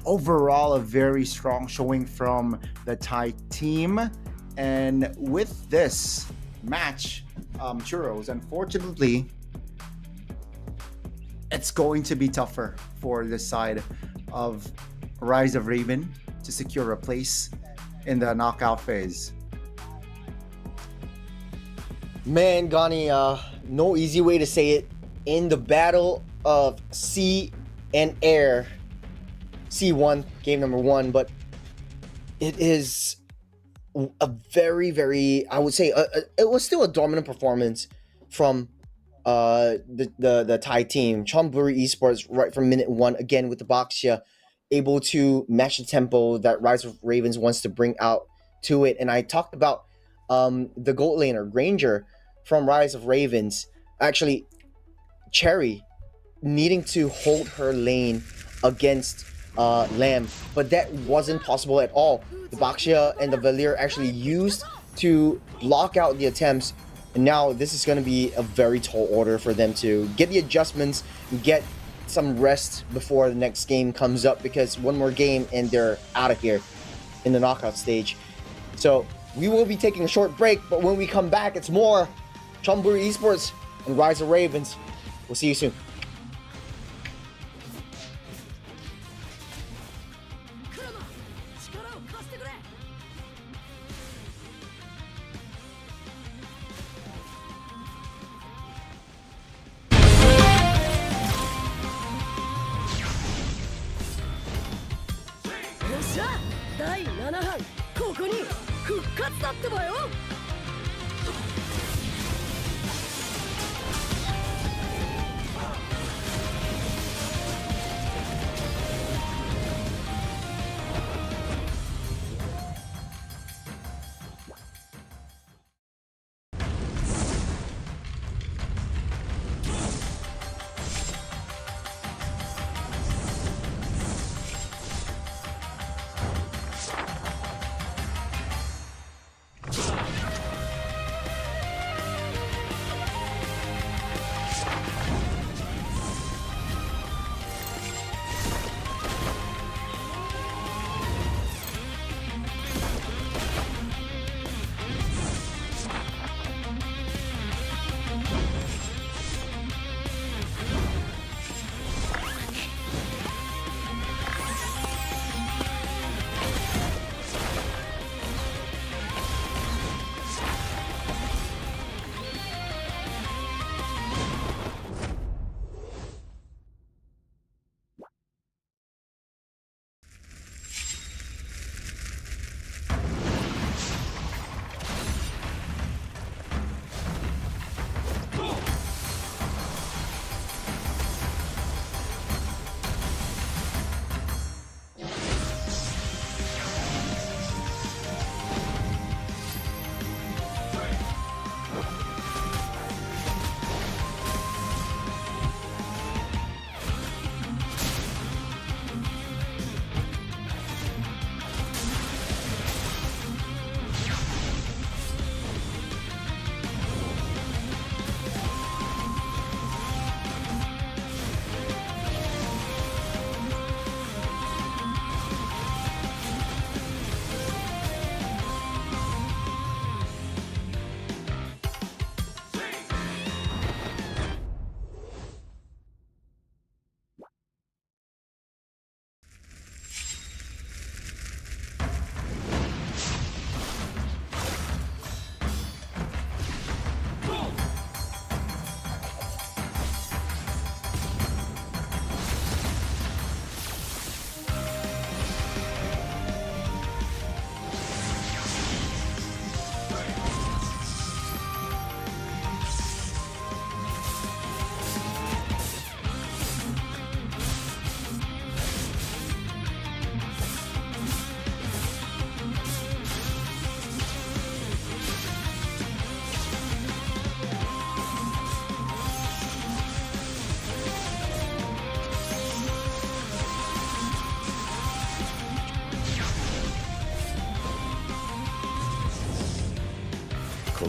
Overall, a very strong showing from the Thai team. And with this match, Churros, unfortunately, it's going to be tougher for the side of Rise of Raven to secure a place in the knockout phase. Man, Gani, no easy way to say it. In the battle of sea and air, C1, game number 1, but it is a very, I would say, it was still a dominant performance from the Thai team. Chonburi Esports, right from minute 1, again with the Baxia, able to match the tempo that Rise of Ravens wants to bring out to it. And I talked about the gold laner, Granger, from Rise of Ravens, actually, Cherry, needing to hold her lane against Lamb, but that wasn't possible at all. The Baxia and the Valir actually used to block out the attempts, and now this is going to be a very tall order for them to get the adjustments, get some rest before the next game comes up, because one more game and they're out of here in the knockout stage. So we will be taking a short break, but when we come back, it's more Chonburi Esports and Rise of Ravens. We'll see you soon.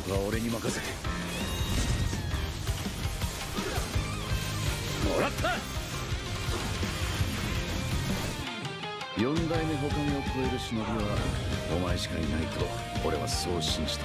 こは俺に任せて。もらった。4代目他目を超える忍びはお前しかいないと俺はそう信じた。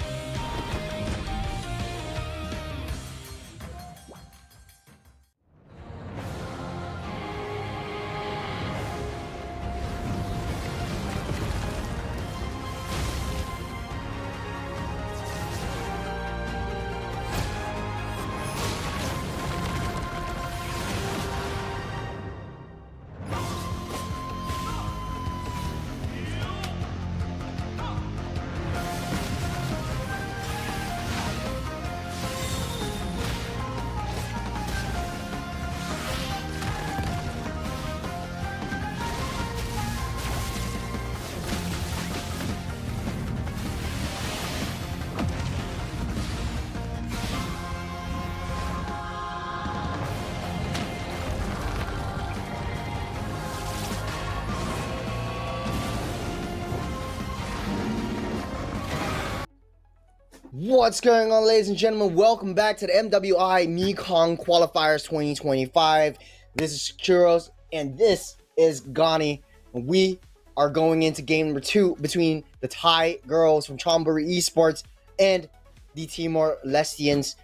What's going on, ladies and gentlemen? Welcome back to the Mwi Mekong Qualifiers 2025. This is Churros, and this is Gani. We are going into game number 2 between the Thai girls from Chonburi Esports and the Timor-Lestians,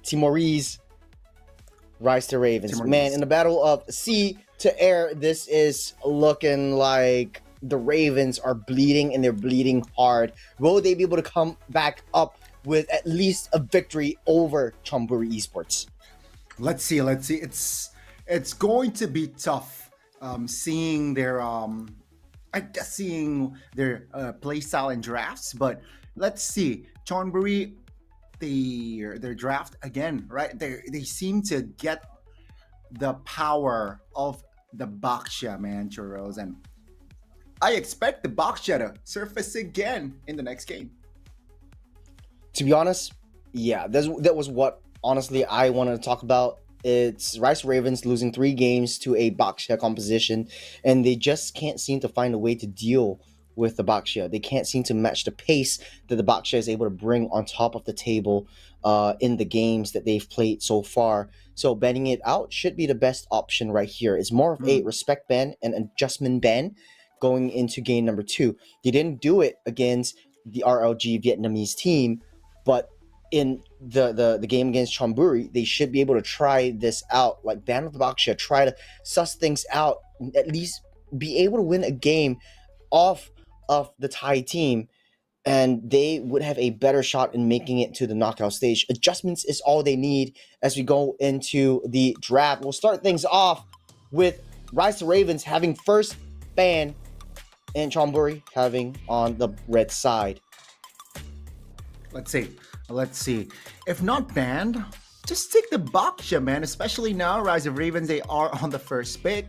Timorese Rise to Ravens. Timorese. Man, in the battle of sea to air, this is looking like the Ravens are bleeding, and they're bleeding hard. Will they be able to come back up with at least a victory over Chonburi Esports? Let's see. It's going to be tough. Seeing their play style and drafts, but let's see. Chonburi, their draft again, right? They seem to get the power of the Baksha, man, Churros, and I expect the Baksha to surface again in the next game. To be honest, yeah, that was what honestly I wanted to talk about. It's Rice Ravens losing 3 games to a Baksha composition, and they just can't seem to find a way to deal with the Baksha. They can't seem to match the pace that the Baksha is able to bring on top of the table in the games that they've played so far. So banning it out should be the best option right here. It's more of a respect ban and adjustment ban going into game number 2. They didn't do it against the RLG Vietnamese team, but in the game against Chonburi, they should be able to try this out, like ban of the Baksha, try to suss things out, at least be able to win a game off of the Thai team, and they would have a better shot in making it to the knockout stage. Adjustments is all they need as we go into the draft. We'll start things off with Rise to Ravens having first ban and Chonburi having on the red side. Let's see. If not banned, just take the Baksha, man. Especially now, Rise of Ravens, they are on the first pick.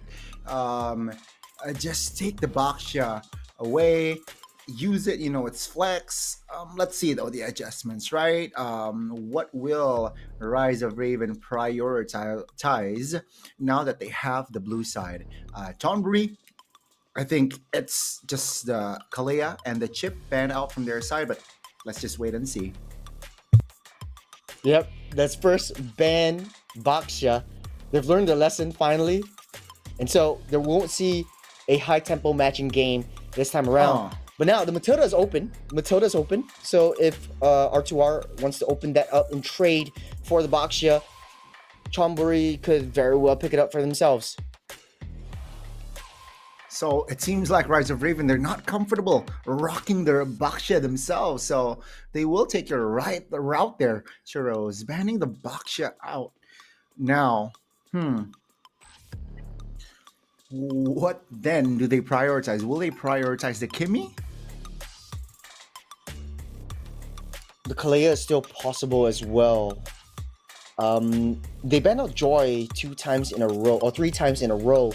Just take the Baksha away. Use it, it's flex. Let's see though the adjustments, right? What will Rise of Raven prioritize now that they have the blue side? Chonburi, I think it's just the Kalea and the chip banned out from their side, but let's just wait and see. Yep, that's first ban Baksha. They've learned their lesson finally, and so they won't see a high tempo matching game this time around. But now the Matilda is open. So if R2R wants to open that up and trade for the Baksha, Chonburi could very well pick it up for themselves. So it seems like Rise of Raven, they're not comfortable rocking their Baksha themselves. So they will take your the route there, Churros, banning the Baksha out. Now, what then do they prioritize? Will they prioritize the Kimmy? The Kalea is still possible as well. They banned out Joy 2 times in a row, or 3 times in a row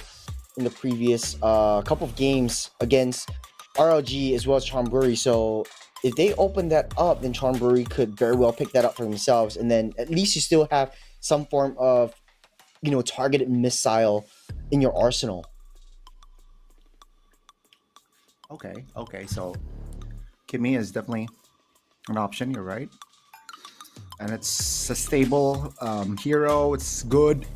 in the previous couple of games against RLG as well as Chonburi. So if they open that up, then Chonburi could very well pick that up for themselves, and then at least you still have some form of targeted missile in your arsenal. Okay, so Kimmy is definitely an option, you're right. and it's a stable hero. It's good.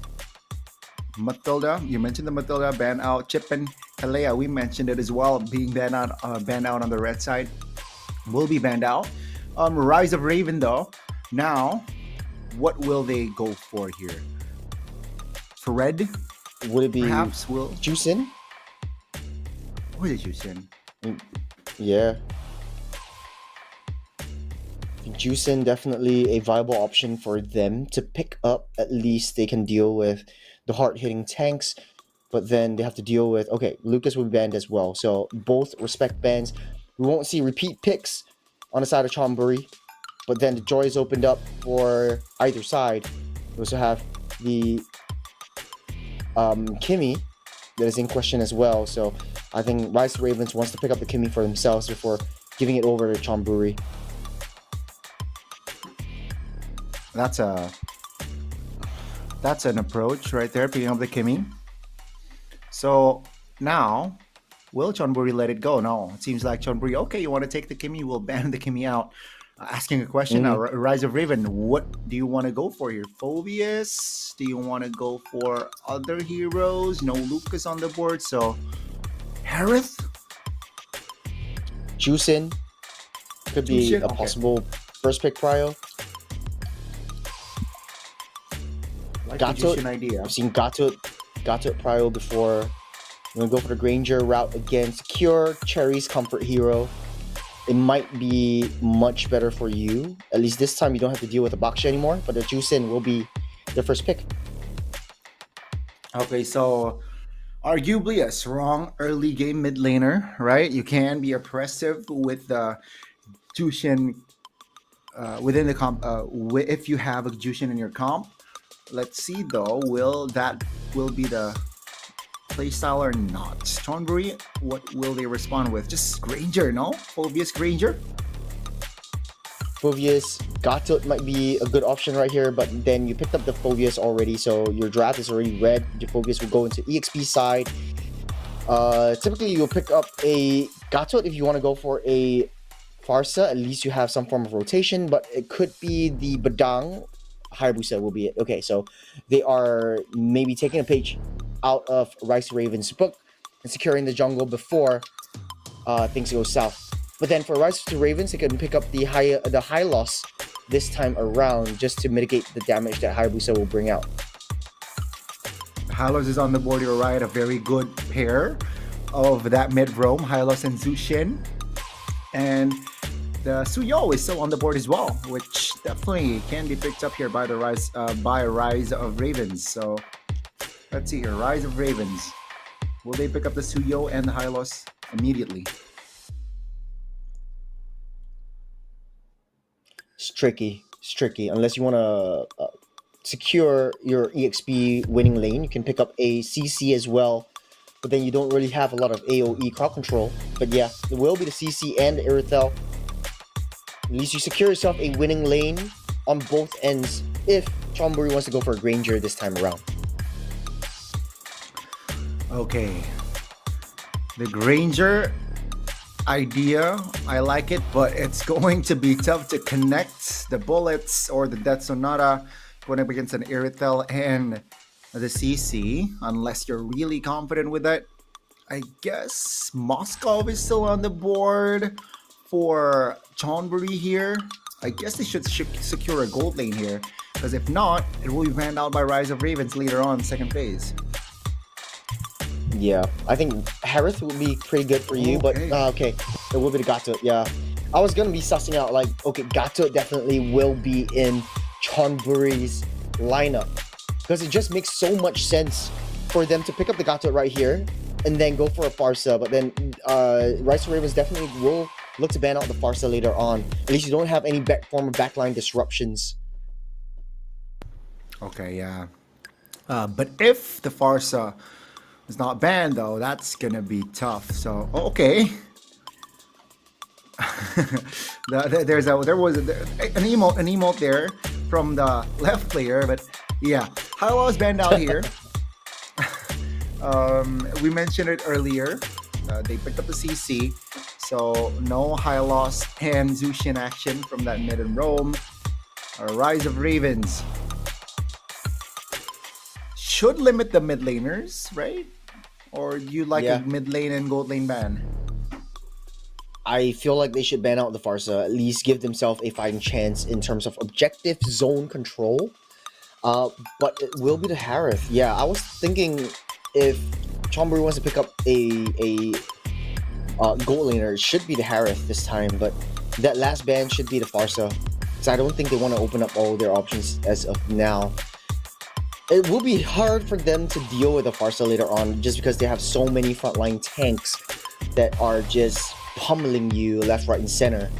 Matilda, you mentioned the Matilda ban out. Chip and Kalea, we mentioned it as well, being banned out on the red side. Will be banned out. Rise of Raven though. Now, what will they go for here? For red, Would it be perhaps will. Juicin? What is Juicin? Yeah. Juicin definitely a viable option for them to pick up. At least they can deal with the hard-hitting tanks, but then they have to deal with, okay, Lucas will be banned as well. So both respect bans. We won't see repeat picks on the side of Chonburi, but then the joy is opened up for either side. We also have the Kimmy that is in question as well. So I think Rise Ravens wants to pick up the Kimmy for themselves before giving it over to Chonburi. That's an approach right there, picking up the Kimmy. So now, will Chonburi let it go? No, it seems like Chonburi, okay, you want to take the Kimmy, we'll ban the Kimmy out. Asking a question now, Rise of Raven, what do you want to go for here? Phobius? Do you want to go for other heroes? No Lucas on the board, so Harith? Juicin could be Juicin, a okay. possible first pick prio. Like Gato, the Juicin idea. I've seen Gato prio before. I'm gonna go for the Granger route again. Secure Cherry's comfort hero. It might be much better for you. At least this time you don't have to deal with the Baksha anymore, but the Juicin will be the first pick. Okay, so arguably a strong early game mid laner, right? You can be oppressive with the Jushin within the comp. If you have a Jushin in your comp, let's see though, will be the playstyle or not? Chonburi, what will they respond with? Just Granger, no? Phobius Granger? Phobius, Gato might be a good option right here, but then you picked up the Phobius already, so your draft is already red. Your Phobius will go into EXP side. Typically, you'll pick up a Gato if you want to go for a Farsa. At least you have some form of rotation, but it could be the Badang. Hayabusa will be it. Okay, so they are maybe taking a page out of Rice Raven's book and securing the jungle before things go south. But then for Rise to Ravens, they can pick up the high loss this time around just to mitigate the damage that Hayabusa will bring out. Hylos is on the board, you're right. A very good pair of that mid roam, Hylos and Zushin. And the Suyo is still on the board as well, which definitely can be picked up here by the Rise of Ravens. So let's see here, Rise of Ravens. Will they pick up the Suyo and the Hylos immediately? It's tricky. Unless you want to secure your EXP winning lane, you can pick up a CC as well. But then you don't really have a lot of AoE crowd control. But yeah, there will be the CC and the Irithel. At least you secure yourself a winning lane on both ends if Chonburi wants to go for a Granger this time around. Okay. The Granger idea, I like it, but it's going to be tough to connect the bullets or the Death Sonata going up against an Irithel and the CC, unless you're really confident with that. I guess Moskov is still on the board for Chonburi here. I guess they should secure a gold lane here, because if not, it will be banned out by Rise of Ravens later on, second phase. Yeah, I think Harith would be pretty good for you, Okay. but okay, it will be the Gato. Yeah, I was gonna be sussing out like, okay, Gato definitely will be in Chonburi's lineup because it just makes so much sense for them to pick up the Gato right here and then go for a Farsa. But then Rise of Ravens definitely will look to ban out the Farsa later on. At least you don't have any form of backline disruptions. Okay, yeah. But if the Farsa is not banned, though, that's gonna be tough. So, okay. there was an emote there from the left player, but yeah, Hylo is banned out here. We mentioned it earlier. They picked up the CC, so no Hylos and Zushin action from that mid and roam. Rise of Ravens should limit the mid laners, right? Or do you like Yeah. a mid lane and gold lane ban? I feel like they should ban out the Farsa, at least give themselves a fighting chance in terms of objective zone control. But it will be the Harith. Yeah, I was thinking if Chonburi wants to pick up a gold laner, it should be the Harith this time, but that last ban should be the Farsa. Because I don't think they want to open up all their options as of now. It will be hard for them to deal with the Farsa later on, just because they have so many frontline tanks that are just pummeling you left, right, and center.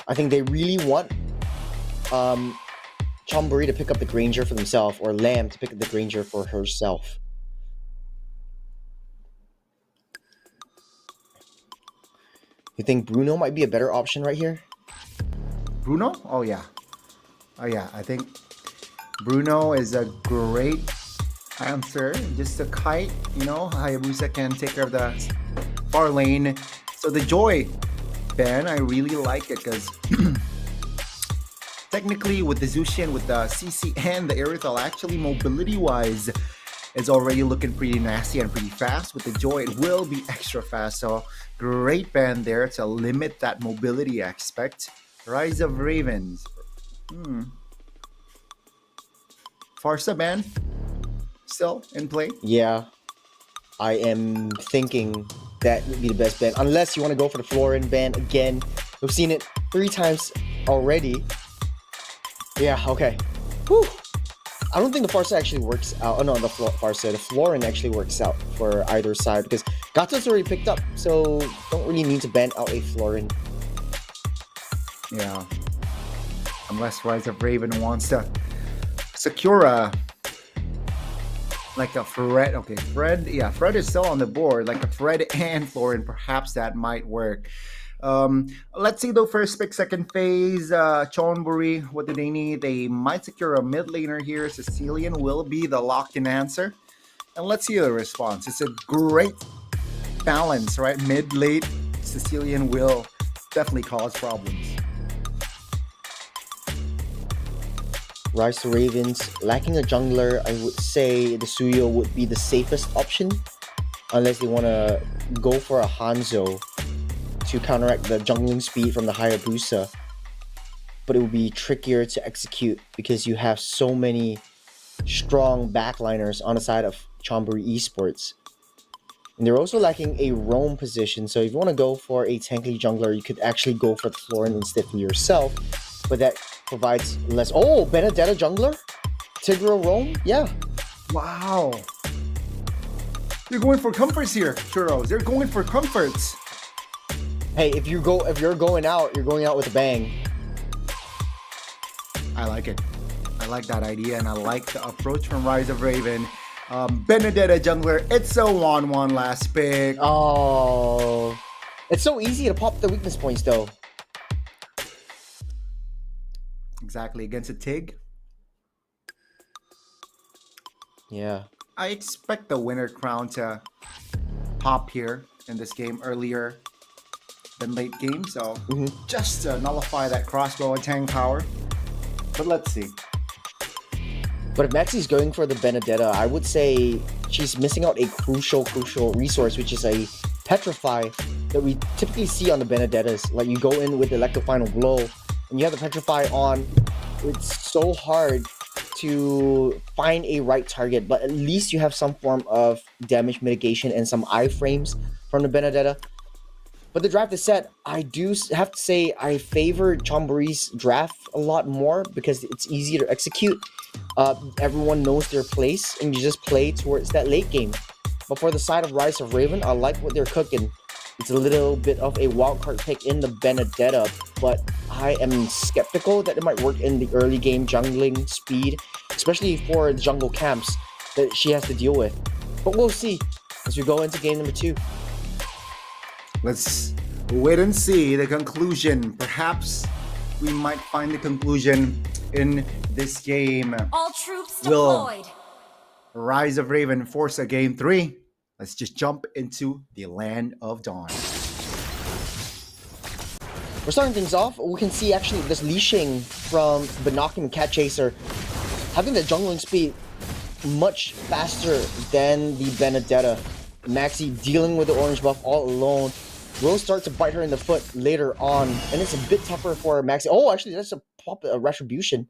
I think they really want Chonburi to pick up the Granger for themselves, or Lamb to pick up the Granger for herself. You think Bruno might be a better option right here? Bruno? Oh yeah. I think Bruno is a great answer. Just a kite, Hayabusa can take care of the far lane. So the Joy ban, I really like it because technically with the Zushin, with the CC and the Aerithal, actually mobility-wise is already looking pretty nasty and pretty fast. With the Joy, it will be extra fast. So great ban there to limit that mobility aspect. Rise of Ravens. Farsa ban still in play? Yeah, I am thinking that would be the best ban, unless you want to go for the Florin ban again. We've seen it 3 times already. Yeah, okay. Whew. I don't think the Farsa actually works out. Oh no, the Farsa, the Florin actually works out for either side, because Gato's already picked up, so don't really need to ban out a Florin. Yeah. Unless Rise of Raven wants to secure a Fred. Okay, Fred. Yeah, Fred is still on the board. Like a Fred and Florin, perhaps that might work. Let's see though. First pick, second phase. Chonburi, what do they need? They might secure a mid laner here. Sicilian will be the locked-in answer. And let's see the response. It's a great balance, right? Mid, late, Sicilian will definitely cause problems. Rise to Ravens, lacking a jungler, I would say the Suyo would be the safest option, unless they want to go for a Hanzo to counteract the jungling speed from the Hayabusa. But it would be trickier to execute because you have so many strong backliners on the side of Chonburi Esports. And they're also lacking a roam position, so if you want to go for a tanky jungler, you could actually go for the Florin instead for yourself, but that provides less. Oh, Benedetta jungler? Tigreal roam? Yeah. Wow. They're going for comforts here, Churros. They're going for comforts. Hey, if you're going out, you're going out with a bang. I like it. I like that idea, and I like the approach from Rise of Raven. Benedetta jungler, it's a 1-1 last pick. Oh. It's so easy to pop the weakness points though. Exactly, against a Tig. Yeah. I expect the winner crown to pop here in this game earlier than late game, so just to nullify that crossbow and tank power. But let's see. But if Maxi's going for the Benedetta, I would say she's missing out a crucial resource, which is a Petrify that we typically see on the Benedettas. Like you go in with the Electro Final Blow, and you have the Petrify on. It's so hard to find a right target, but at least you have some form of damage mitigation and some iframes from the Benedetta. But the draft is set. I do have to say I favor Chonburi's draft a lot more because it's easier to execute. Everyone knows their place, and you just play towards that late game. But for the side of Rise of Raven, I like what they're cooking. It's a little bit of a wildcard pick in the Benedetta, but I am skeptical that it might work in the early game jungling speed, especially for the jungle camps that she has to deal with. But we'll see as we go into game number 2. Let's wait and see the conclusion. Perhaps we might find the conclusion in this game. All troops Will deployed. Rise of Raven force a game 3? Let's just jump into the Land of Dawn. We're starting things off. We can see actually this leashing from Binokim and Cat Chaser having the jungling speed much faster than the Benedetta. Maxi dealing with the orange buff all alone. Will start to bite her in the foot later on, and it's a bit tougher for Maxi. Oh, actually, that's a retribution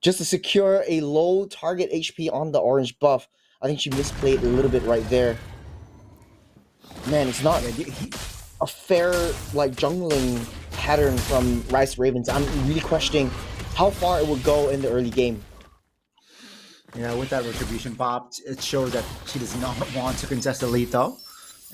just to secure a low target HP on the orange buff. I think she misplayed a little bit right there. Man, it's not a fair like jungling pattern from Rice Ravens. I'm really questioning how far it would go in the early game. Yeah, with that retribution pop, it shows that she does not want to contest the lethal.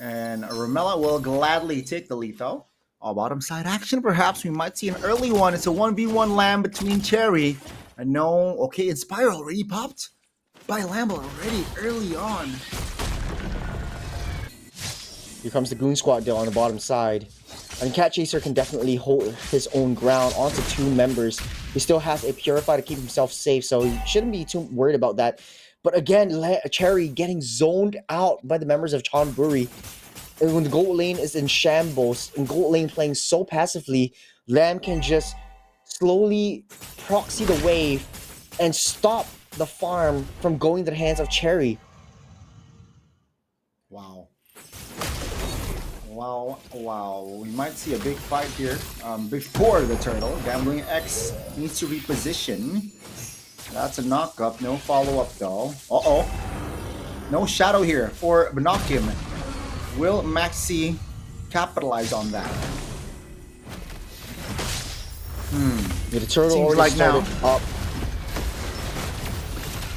And Ramela will gladly take the lethal. Our bottom side action, perhaps we might see an early one. It's a 1v1 Lamb between Cherry. I know, okay, Inspire already popped by Lamb already early on. Here comes the Goon Squad deal on the bottom side. And Cat Chaser can definitely hold his own ground onto 2 members. He still has a Purify to keep himself safe, so he shouldn't be too worried about that. But again, Cherry getting zoned out by the members of CHON Brewery. And when the gold lane is in shambles, and gold lane playing so passively, Lamb can just slowly proxy the wave and stop the farm from going to the hands of Cherry. Wow. Wow. We might see a big fight here before the turtle. Gambling X needs to reposition. That's a knock-up. No follow-up, though. Uh-oh. No shadow here for Binokim. Will Maxi capitalize on that? Yeah, the turtle Seems already like started now. up.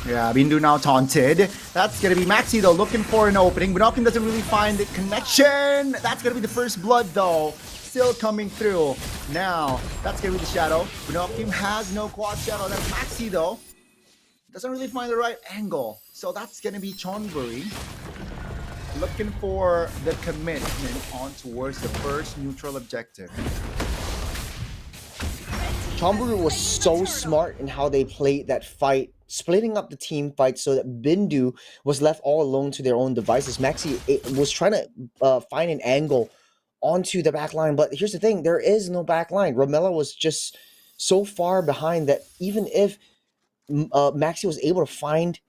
Yeah, Bindu now taunted. That's going to be Maxi, though, looking for an opening. Binokim doesn't really find the connection. That's going to be the first blood, though. Still coming through. Now, that's going to be the shadow. Binokim has no quad shadow. That's Maxi, though. Doesn't really find the right angle. So that's going to be Chonbury looking for the commitment on towards the first neutral objective. Chonbury was so smart in how they played that fight, splitting up the team fight so that Bindu was left all alone to their own devices. Maxi was trying to find an angle onto the back line, but here's the thing, there is no back line. Ramela was just so far behind that even if Maxi was able to find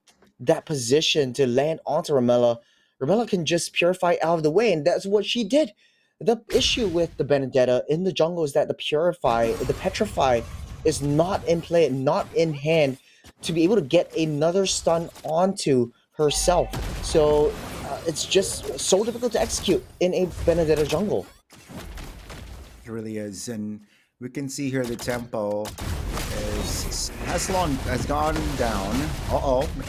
that position to land onto Ramela can just purify out of the way, and that's what she did. The issue with the Benedetta in the jungle is that the Petrify is not in play, not in hand to be able to get another stun onto herself. So it's just so difficult to execute in a Benedetta jungle. It really is, and we can see here the tempo has gone down.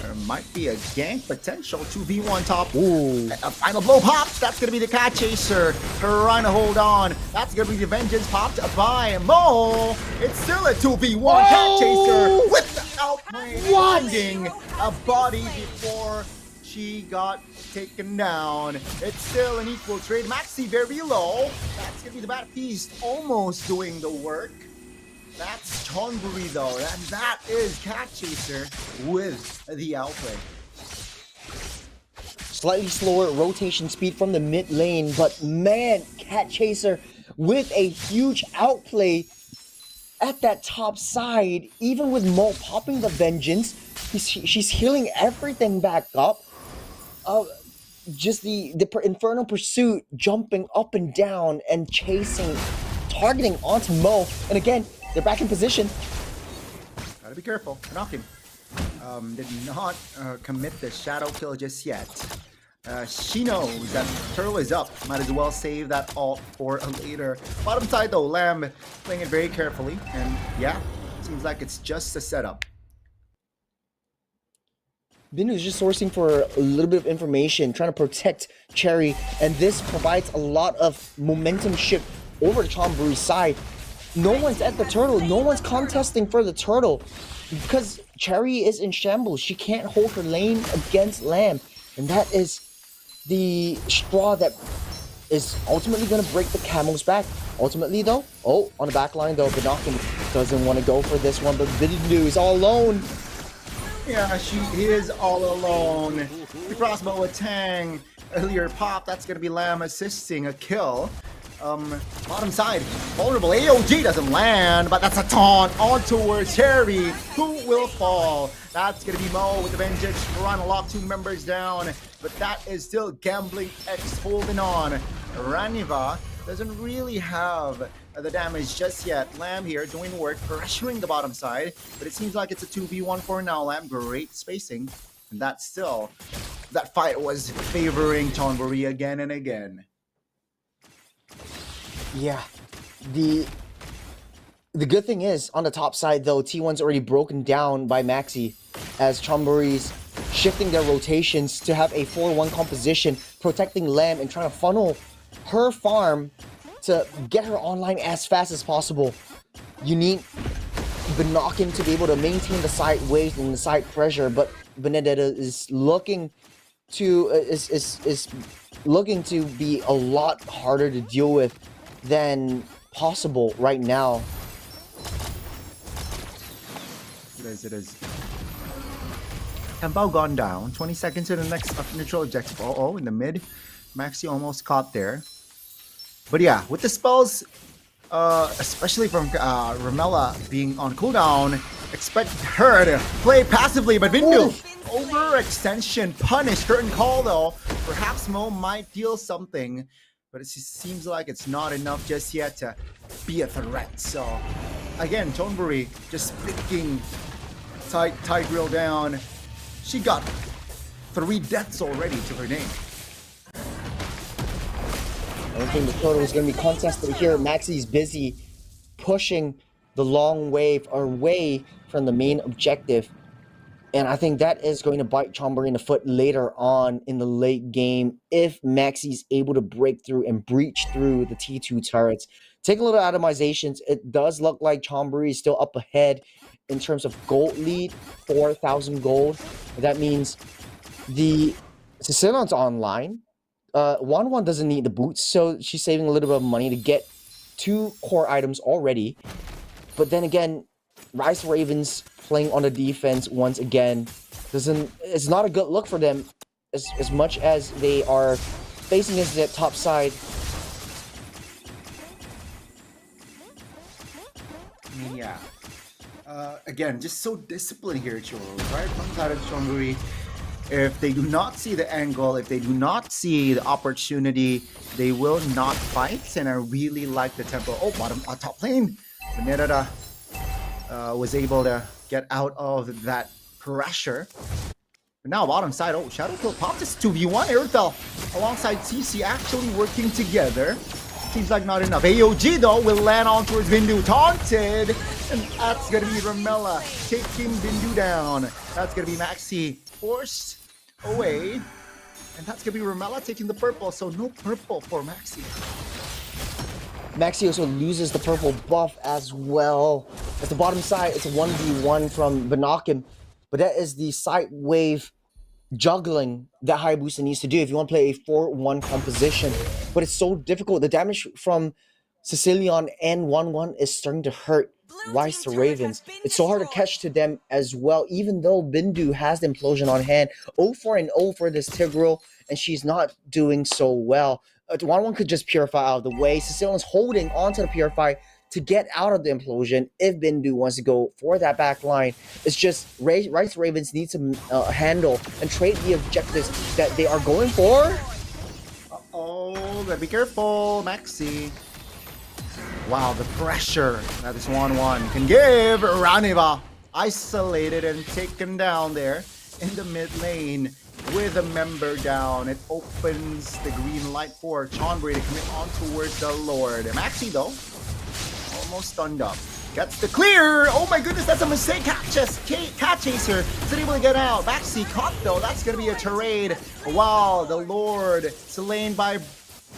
There might be a gank potential. 2v1 top. Ooh. A final blow pops. That's going to be the Cat Chaser trying to hold on. That's going to be the Vengeance popped by Mo. It's still a 2v1 Cat Chaser with the outplay finding a body before she got taken down. It's still an equal trade. Maxi very low. That's going to be the Bat Beast almost doing the work. That's Chonbury though, and that is Cat Chaser with the outplay. Slightly slower rotation speed from the mid lane, but man, Cat Chaser with a huge outplay at that top side. Even with Mo popping the Vengeance, she's healing everything back up. Just the Infernal Pursuit jumping up and down and chasing, targeting onto Mo, and again, they're back in position. Gotta be careful. Knocking. Did not commit the shadow kill just yet. She knows that turtle is up. Might as well save that ult for later. Bottom side though, Lamb playing it very carefully. And yeah, seems like it's just a setup. Bindu is just sourcing for a little bit of information, trying to protect Cherry, and this provides a lot of momentum shift over to Chonbury's side. No one's at the turtle. No one's contesting for the turtle because Cherry is in shambles. She can't hold her lane against Lamb, and that is the straw that is ultimately going to break the camel's back. Ultimately, though, on the back line, though, Binokim doesn't want to go for this one, but Bindu is all alone. Yeah, she is all alone. The crossbow with Tang earlier pop. That's going to be Lamb assisting a kill. Bottom side, vulnerable. AOG doesn't land, but that's a taunt on towards Cherry. Who will fall? That's gonna be Mo with the vengeance trying to lock 2 members down, but that is still Gambling X holding on. Raniva doesn't really have the damage just yet. Lamb here doing work, pressuring the bottom side, but it seems like it's a 2v1 for now. Lamb, great spacing, and that fight was favoring Chonburi again and again. Yeah, the good thing is on the top side though, T1's already broken down by Maxi, as Chonburi's shifting their rotations to have a 4-1 composition, protecting Lamb and trying to funnel her farm to get her online as fast as possible. You need Binokim to be able to maintain the side waves and the side pressure, but Benedetta is looking to looking to be a lot harder to deal with than possible right now. It is. Tempo gone down. 20 seconds to the next neutral objective. Oh, in the mid. Maxi almost caught there. But yeah, with the spells, especially from Ramela being on cooldown, expect her to play passively, but Vindu, overextension, punish, curtain call though. Perhaps Mo might deal something, but it seems like it's not enough just yet to be a threat. So again, Chonburi just picking tight grill down. She got 3 deaths already to her name. I don't think the total is going to be contested here. Maxi's busy pushing the long wave away from the main objective. And I think that is going to bite Chonburi in the foot later on in the late game if Maxi's able to break through and breach through the T2 turrets. Take a little atomizations. It does look like Chonburi is still up ahead in terms of gold lead, 4,000 gold. That means the Sicilian's online. 1-1 doesn't need the boots, so she's saving a little bit of money to get 2 core items already. But then again, Rise Ravens playing on the defense once again it's not a good look for them as much as they are facing as their top side. Yeah. Again, just so disciplined here, Choro, right? From the side of Chonburi. If they do not see the angle, if they do not see the opportunity, they will not fight. And I really like the tempo. Oh, top lane. Benedetta was able to get out of that pressure. But now bottom side, oh, Shadow Kill popped this 2v1. Airtel alongside CC actually working together. Seems like not enough. AOG though will land on towards Bindu, taunted. And that's gonna be Ramela taking Bindu down. That's gonna be Maxi forced away, and that's gonna be Ramela taking the purple, so no purple for Maxi. Maxi also loses the purple buff as well. At the bottom side, it's a 1v1 from Binokim, but that is the side wave juggling that Hayabusa needs to do if you want to play a 4-1 composition. But it's so difficult. The damage from Sicilian and 1-1 is starting to hurt Rise to Ravens. It's so hard to catch to them as well, even though Bindu has the implosion on hand. 0-4 for this Tigreal, and she's not doing so well. 1-1 could just purify out of the way. Sicilian's holding onto the purify to get out of the implosion if Bindu wants to go for that back line. It's just Rise to Ravens need to handle and trade the objectives that they are going for. Oh, gotta be careful, Maxi. Wow, the pressure that this 1-1 can give. Raniva isolated and taken down there in the mid lane with a member down. It opens the green light for Chonburi to commit on towards the Lord. Maxi though, almost stunned up. Gets the clear. Oh my goodness, that's a mistake. Cat Chaser isn't able to get out. Maxi caught though. That's gonna be a trade. Wow, the Lord slain by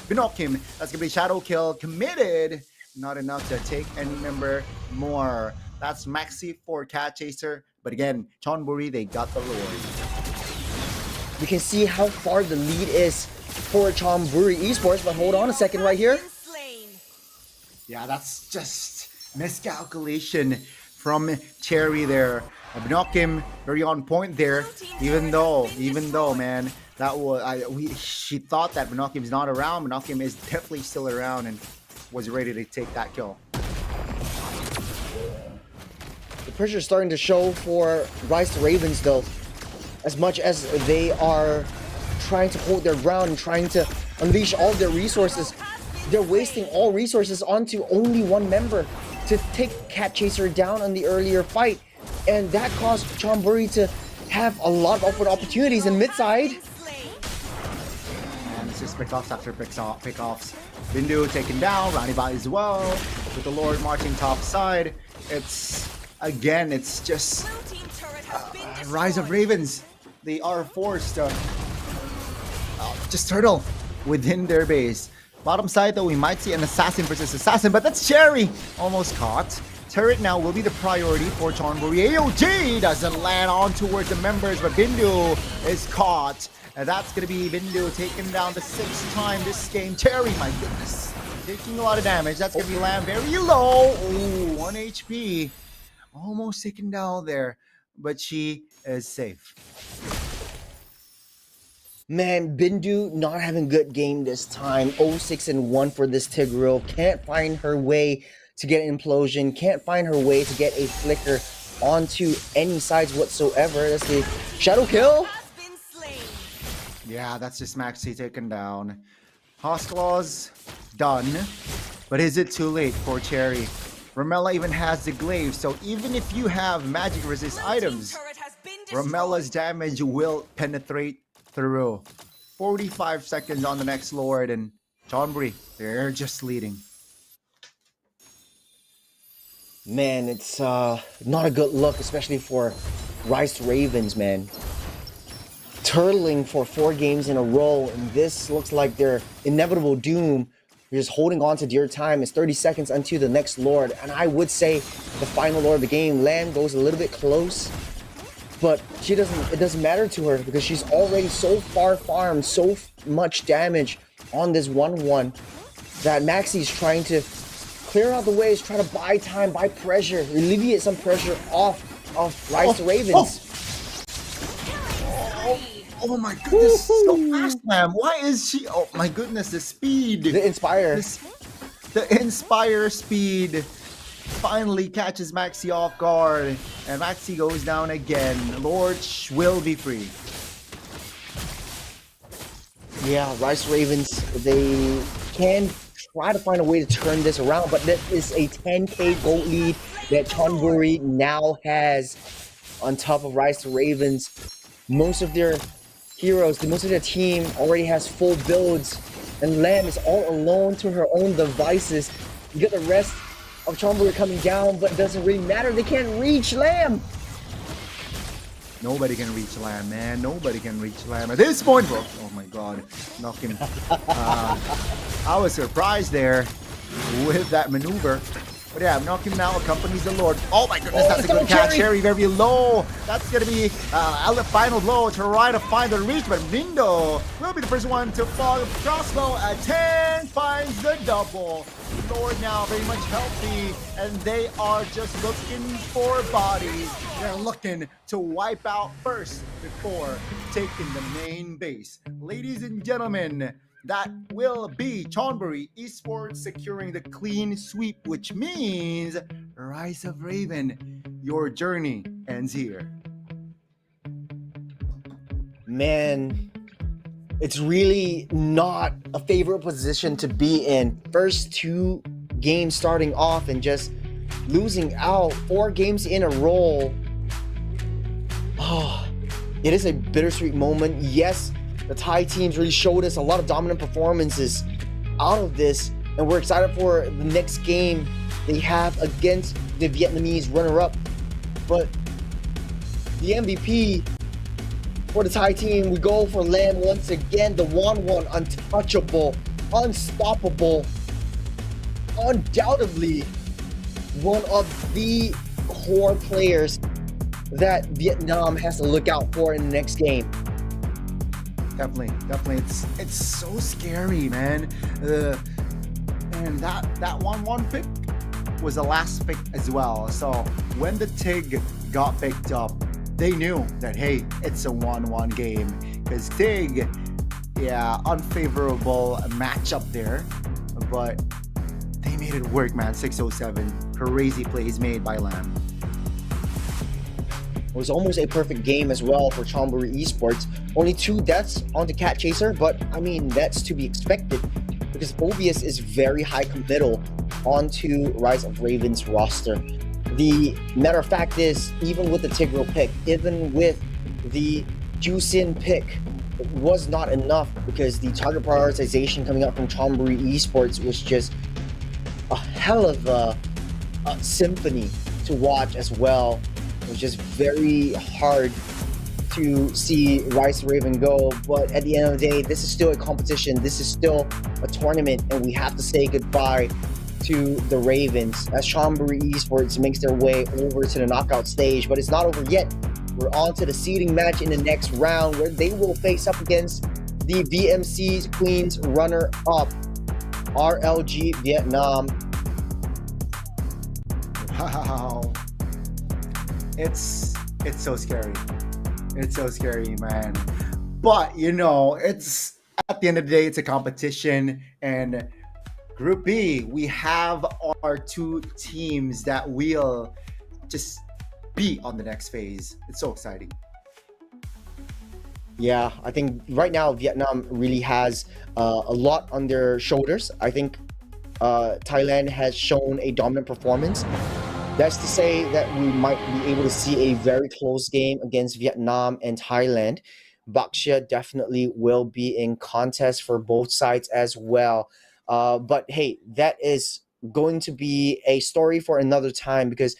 Binokim. That's gonna be Shadow Kill committed. Not enough to take any member more. That's Maxi for Cat Chaser. But again, Chonburi, they got the Lord. We can see how far the lead is for Chonburi Esports, but hold on a second right here. Yeah, that's just miscalculation from Cherry there. Binokim very on point there, even though, man, She thought that Menakim's not around. Menakim is definitely still around and was ready to take that kill. The pressure is starting to show for Rise to Ravens though. As much as they are trying to hold their ground and trying to unleash all their resources, they're wasting all resources onto only one member to take Cat Chaser down on the earlier fight. And that caused Chonburi to have a lot of upward opportunities in mid side. And it's just pickoffs after pickoffs. Bindu taken down, Raniba as well. With the Lord marching top side. It's just Rise of Ravens. They are forced to just turtle within their base. Bottom side though, we might see an assassin versus assassin, but that's Cherry. Almost caught. Turret now will be the priority for Chonburi. AOG doesn't land on towards the members, but Bindu is caught. And that's going to be Bindu taken down the 6th time this game. Cherry, my goodness, taking a lot of damage. That's going to be Lamb very low. Ooh, 1 HP. Almost taken down there, but she is safe. Man, Bindu not having good game this time. 0-6-1 for this Tigreal. Can't find her way to get an implosion. Can't find her way to get a flicker onto any sides whatsoever. That's the shadow kill. Yeah, that's just Maxi taken down. Hoskelaws done. But is it too late for Cherry? Ramela even has the glaive, so even if you have magic resist items, Ramela's damage will penetrate through. 45 seconds on the next Lord, and Chonburi, they're just leading. Man, it's not a good look, especially for Rise to Ravens, man. Turtling for 4 games in a row, and this looks like their inevitable doom. They're just holding on to dear time. It's 30 seconds until the next Lord, and I would say the final Lord of the game. Lan goes a little bit close, but it doesn't matter to her because she's already so far farmed, so much damage on this 1-1 that Maxi's trying to clear out the ways, try to buy time, buy pressure, alleviate some pressure off of Rise to Ravens. Oh my goodness, so fast, ma'am. Why is she? Oh my goodness, the speed. The Inspire. The Inspire speed finally catches Maxi off guard. And Maxi goes down again. Lord will be free. Yeah, Rise to Ravens, they can try to find a way to turn this around, but that is a 10k gold lead that Chonburi now has on top of Rise to Ravens. Most of their heroes, most of their team already has full builds, and Lamb is all alone to her own devices. You get the rest of Chonburi coming down, but it doesn't really matter. They can't reach Lamb. Nobody can reach Lamb, man. Nobody can reach Lamb at this point, bro. Oh my god. Knock him. I was surprised there with that maneuver. But yeah, Knock him now accompanies the Lord. Oh my goodness, that's a good catch. Cherry very low. That's going to be the final blow to try to find the reach. But Mindo will be the first one to fall. Crossbow at 10 finds the double. Lord now very much healthy, and they are just looking for bodies. They're looking to wipe out first before taking the main base. Ladies and gentlemen, that will be Chonburi Esports securing the clean sweep, which means Rise of Raven, your journey ends here. Man, it's really not a favorite position to be in. First 2 games starting off and just losing out 4 games in a row. Oh, it is a bittersweet moment. Yes, the Thai teams really showed us a lot of dominant performances out of this, and we're excited for the next game they have against the Vietnamese runner-up. But the MVP for the Thai team, we go for Lam once again. The 1-1, untouchable, unstoppable, undoubtedly one of the core players that Vietnam has to look out for in the next game. Definitely. It's so scary, man. And that 1-1 pick was the last pick as well. So when the TIG got picked up, they knew that, hey, it's a 1-1 game. because Tig, yeah, unfavorable matchup there, but they made it work, man. 607, crazy plays made by Lamb. It was almost a perfect game as well for Chonburi Esports. Only 2 deaths on the Cat Chaser, but I mean, that's to be expected because Obius is very high committal onto Rise of Ravens roster. The matter of fact is, even with the Tigreal pick, even with the Jusin pick, it was not enough because the target prioritization coming up from Chonburi Esports was just a hell of a symphony to watch as well. It was just very hard to see Rice Raven go, but at the end of the day, this is still a competition. This is still a tournament, and we have to say goodbye to the Ravens as Chonburi Esports makes their way over to the knockout stage. But it's not over yet. We're on to the seeding match in the next round where they will face up against the VMC's Queens runner-up, RLG Vietnam. Wow. It's so scary. It's so scary, man. But you know, it's at the end of the day, it's a competition. And Group B, we have our 2 teams that will just be on the next phase. It's so exciting. Yeah, I think right now Vietnam really has a lot on their shoulders. I think Thailand has shown a dominant performance. That's to say that we might be able to see a very close game against Vietnam and Thailand. Baxia definitely will be in contest for both sides as well. But hey, that is going to be a story for another time because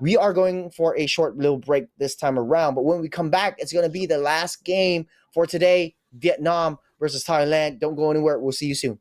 we are going for a short little break this time around. But when we come back, it's going to be the last game for today, Vietnam versus Thailand. Don't go anywhere. We'll see you soon.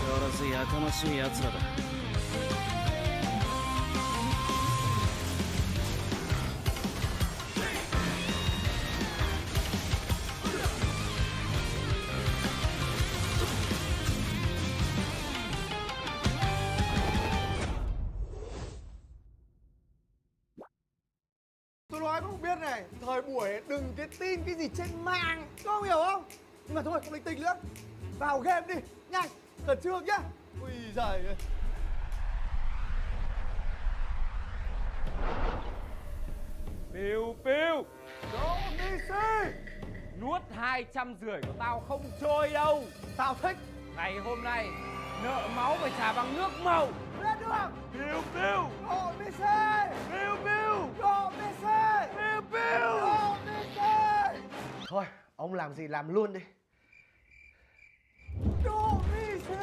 変わらずやかましい奴らだ。Tôi nói cũng biết này, thời buổi đừng cái tin cái gì trên mạng, có không hiểu không? Nhưng mà thôi, không linh tinh nữa. Vào game đi, nhanh, khẩn trương nhá. Ui giời ơi. Piu piu. Đỗ Messi, Nuốt 250 của tao không trôi đâu. tao thích. Ngày hôm nay nợ máu phải trả bằng nước màu. Lên đường. Piu piu. Đỗ Messi, Piu piu. Đỗ Messi, Piu piu. Đỗ Messi. Thôi, ông làm gì làm luôn đi. Đỗ Messi.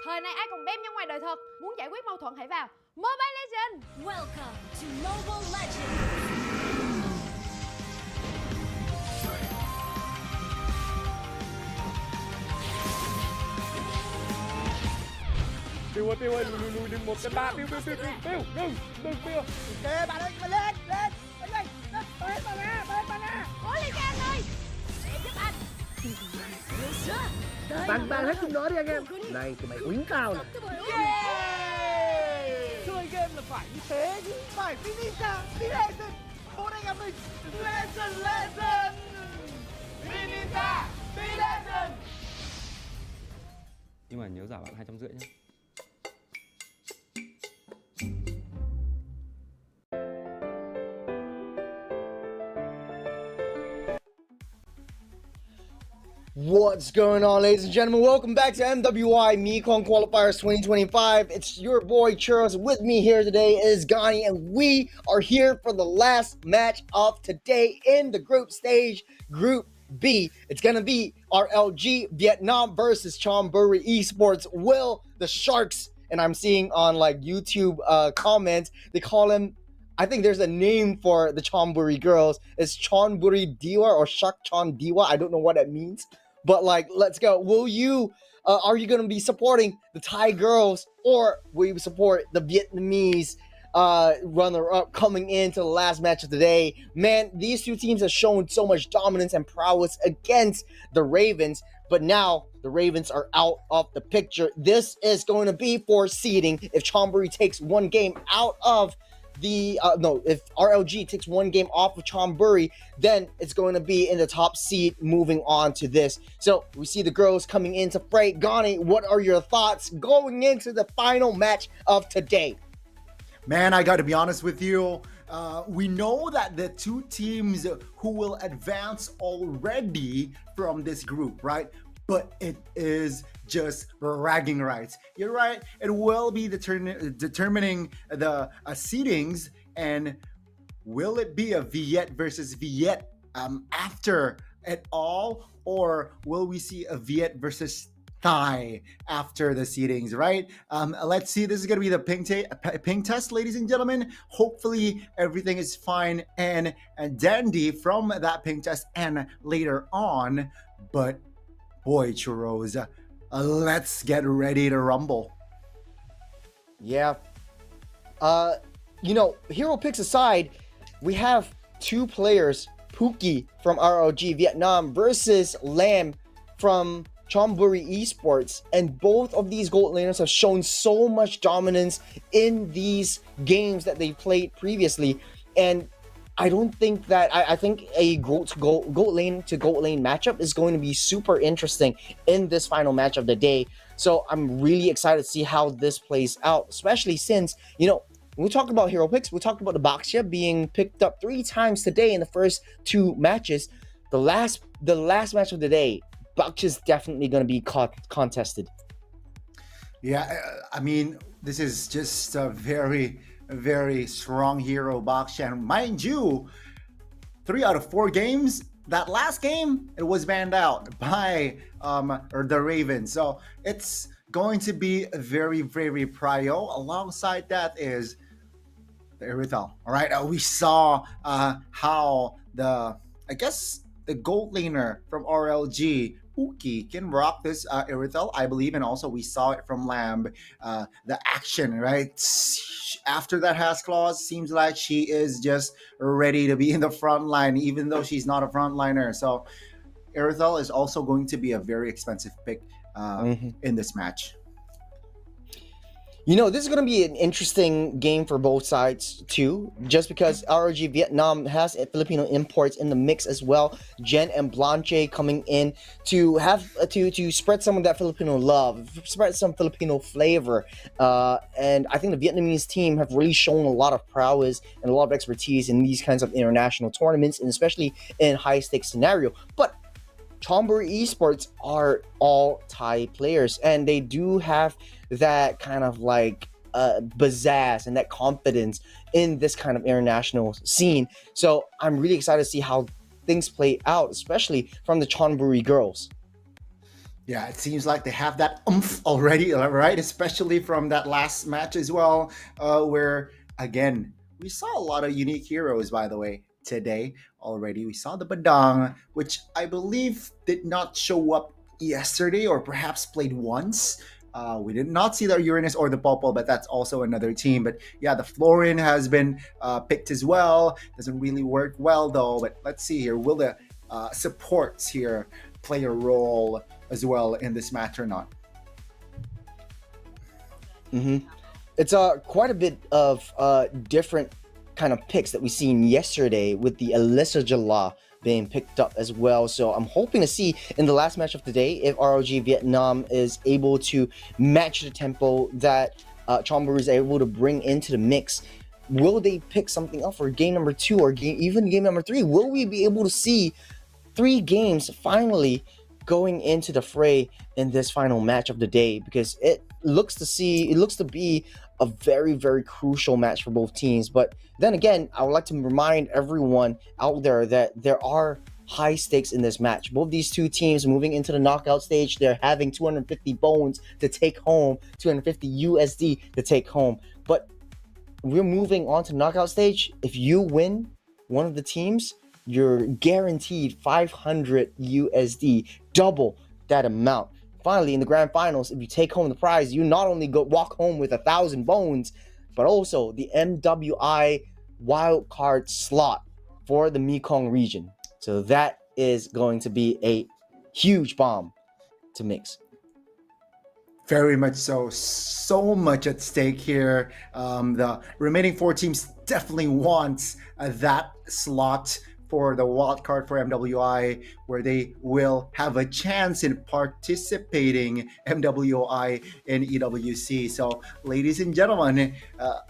Thời này ai còn bem như ngoài đời thật. Muốn giải quyết mâu thuẫn hãy vào Mobile Legends. Welcome to Mobile Legends. Piu ơi, Piu ơi, lùi đừng một cái ba. Piu piu piu piu piu. Đừng Piu. Ok, bạn ơi, lên, lên, lên, lên, tới hết bạn nè. Cố lên cho anh ơi. Để giúp anh. Bạn hết chúng nó đi anh em. Này tụi mày quýnh tao này. Chơi game là phải như thế chứ. Phải Vinisa, Legend. Bốn anh em mình. Legend. Vinisa, Legend. Nhưng mà nhớ giả bạn 250 nhé. What's going on, ladies and gentlemen? Welcome back to Mwi Mekong Qualifiers 2025. It's your boy Churros. With me here today is Gani, and we are here for the last match of today in the group stage, Group B. It's gonna be RLG Vietnam versus CHON Esports. Will the Sharks, and I'm seeing on like YouTube comments, they call him, I think there's a name for the Chonburi girls. It's Chonburi Diwa or Shak Chon Diwa. I don't know what that means. But like, let's go. Will you, are you going to be supporting the Thai girls, or will you support the Vietnamese runner-up coming into the last match of the day? Man, these two teams have shown so much dominance and prowess against the Ravens, but now the Ravens are out of the picture. This is going to be for seeding. If Chonburi takes one game out of the if RLG takes one game off of Chonburi, then it's going to be in the top seed moving on to this. So we see the girls coming into fray. Gani, what are your thoughts going into the final match of today? Man, I got to be honest with you. We know that the two teams who will advance already from this group, right? But it is just bragging rights. You're right. It will be determining the seedings, and will it be a Viet versus Viet after it all, or will we see a Viet versus Thai after the seedings, right? Let's see. This is going to be the ping test, ladies and gentlemen. Hopefully everything is fine and dandy from that ping test and later on. But boy, Churros, let's get ready to rumble. Yeah. You know, hero picks aside, we have two players, Pookie from RLG Vietnam versus Lam from Chonburi Esports, and both of these gold laners have shown so much dominance in these games that they played previously, and I don't think that I think a gold lane to gold lane matchup is going to be super interesting in this final match of the day. So I'm really excited to see how this plays out, especially since, you know, when we talk about hero picks, we talked about the Baxia being picked up 3 times today in the first 2 matches. The last match of the day, Baxia is definitely going to be contested. Yeah, I mean, this is just a very strong hero, Baxia. And mind you, 3 out of 4 games. That last game, it was banned out by the Ravens. So it's going to be very, very prio. Alongside that is the Irithel. All right, we saw how the gold laner from RLG, Uki, can rock this Irithel, I believe, and also we saw it from Lamb. The action, right? After that has clause, seems like she is just ready to be in the front line, even though she's not a frontliner. So Irithel is also going to be a very expensive pick in this match. You know, this is going to be an interesting game for both sides too, just because RLG Vietnam has Filipino imports in the mix as well. Jen and Blanche coming in to have to spread some of that Filipino love, spread some Filipino flavor. And I think the Vietnamese team have really shown a lot of prowess and a lot of expertise in these kinds of international tournaments, and especially in high stakes scenario. But Chonburi Esports are all Thai players, and they do have that kind of like pizzazz and that confidence in this kind of international scene. So I'm really excited to see how things play out, especially from the Chonburi girls. Yeah, it seems like they have that oomph already, right? Especially from that last match as well, where, again, we saw a lot of unique heroes, by the way, today already. We saw the Badang, which I believe did not show up yesterday, or perhaps played once. We did not see the Uranus or the Popol, but that's also another team. But yeah, the Florin has been picked as well. Doesn't really work well though, but let's see here. Will the supports here play a role as well in this match or not? It's quite a bit of different kind of picks that we seen yesterday, with the Alyssa Jala being picked up as well. So I'm hoping to see in the last match of the day if RLG Vietnam is able to match the tempo that Chonburi is able to bring into the mix. Will they pick something up for game number 2 or even game number 3? Will we be able to see 3 games finally going into the fray in this final match of the day? Because it looks to be a very, very crucial match for both teams. But then again, I would like to remind everyone out there that there are high stakes in this match. Both these two teams moving into the knockout stage, they're having 250 bones to take home, 250 USD to take home. But we're moving on to knockout stage. If you win one of the teams, you're guaranteed 500 USD, double that amount. Finally, in the grand finals, if you take home the prize, you not only walk home with 1,000 bones, but also the MWI wildcard slot for the Mekong region. So that is going to be a huge bomb to mix. Very much so. So much at stake here. The remaining 4 teams definitely want that slot for the wild card for MWI, where they will have a chance in participating MWI in EWC. So, ladies and gentlemen,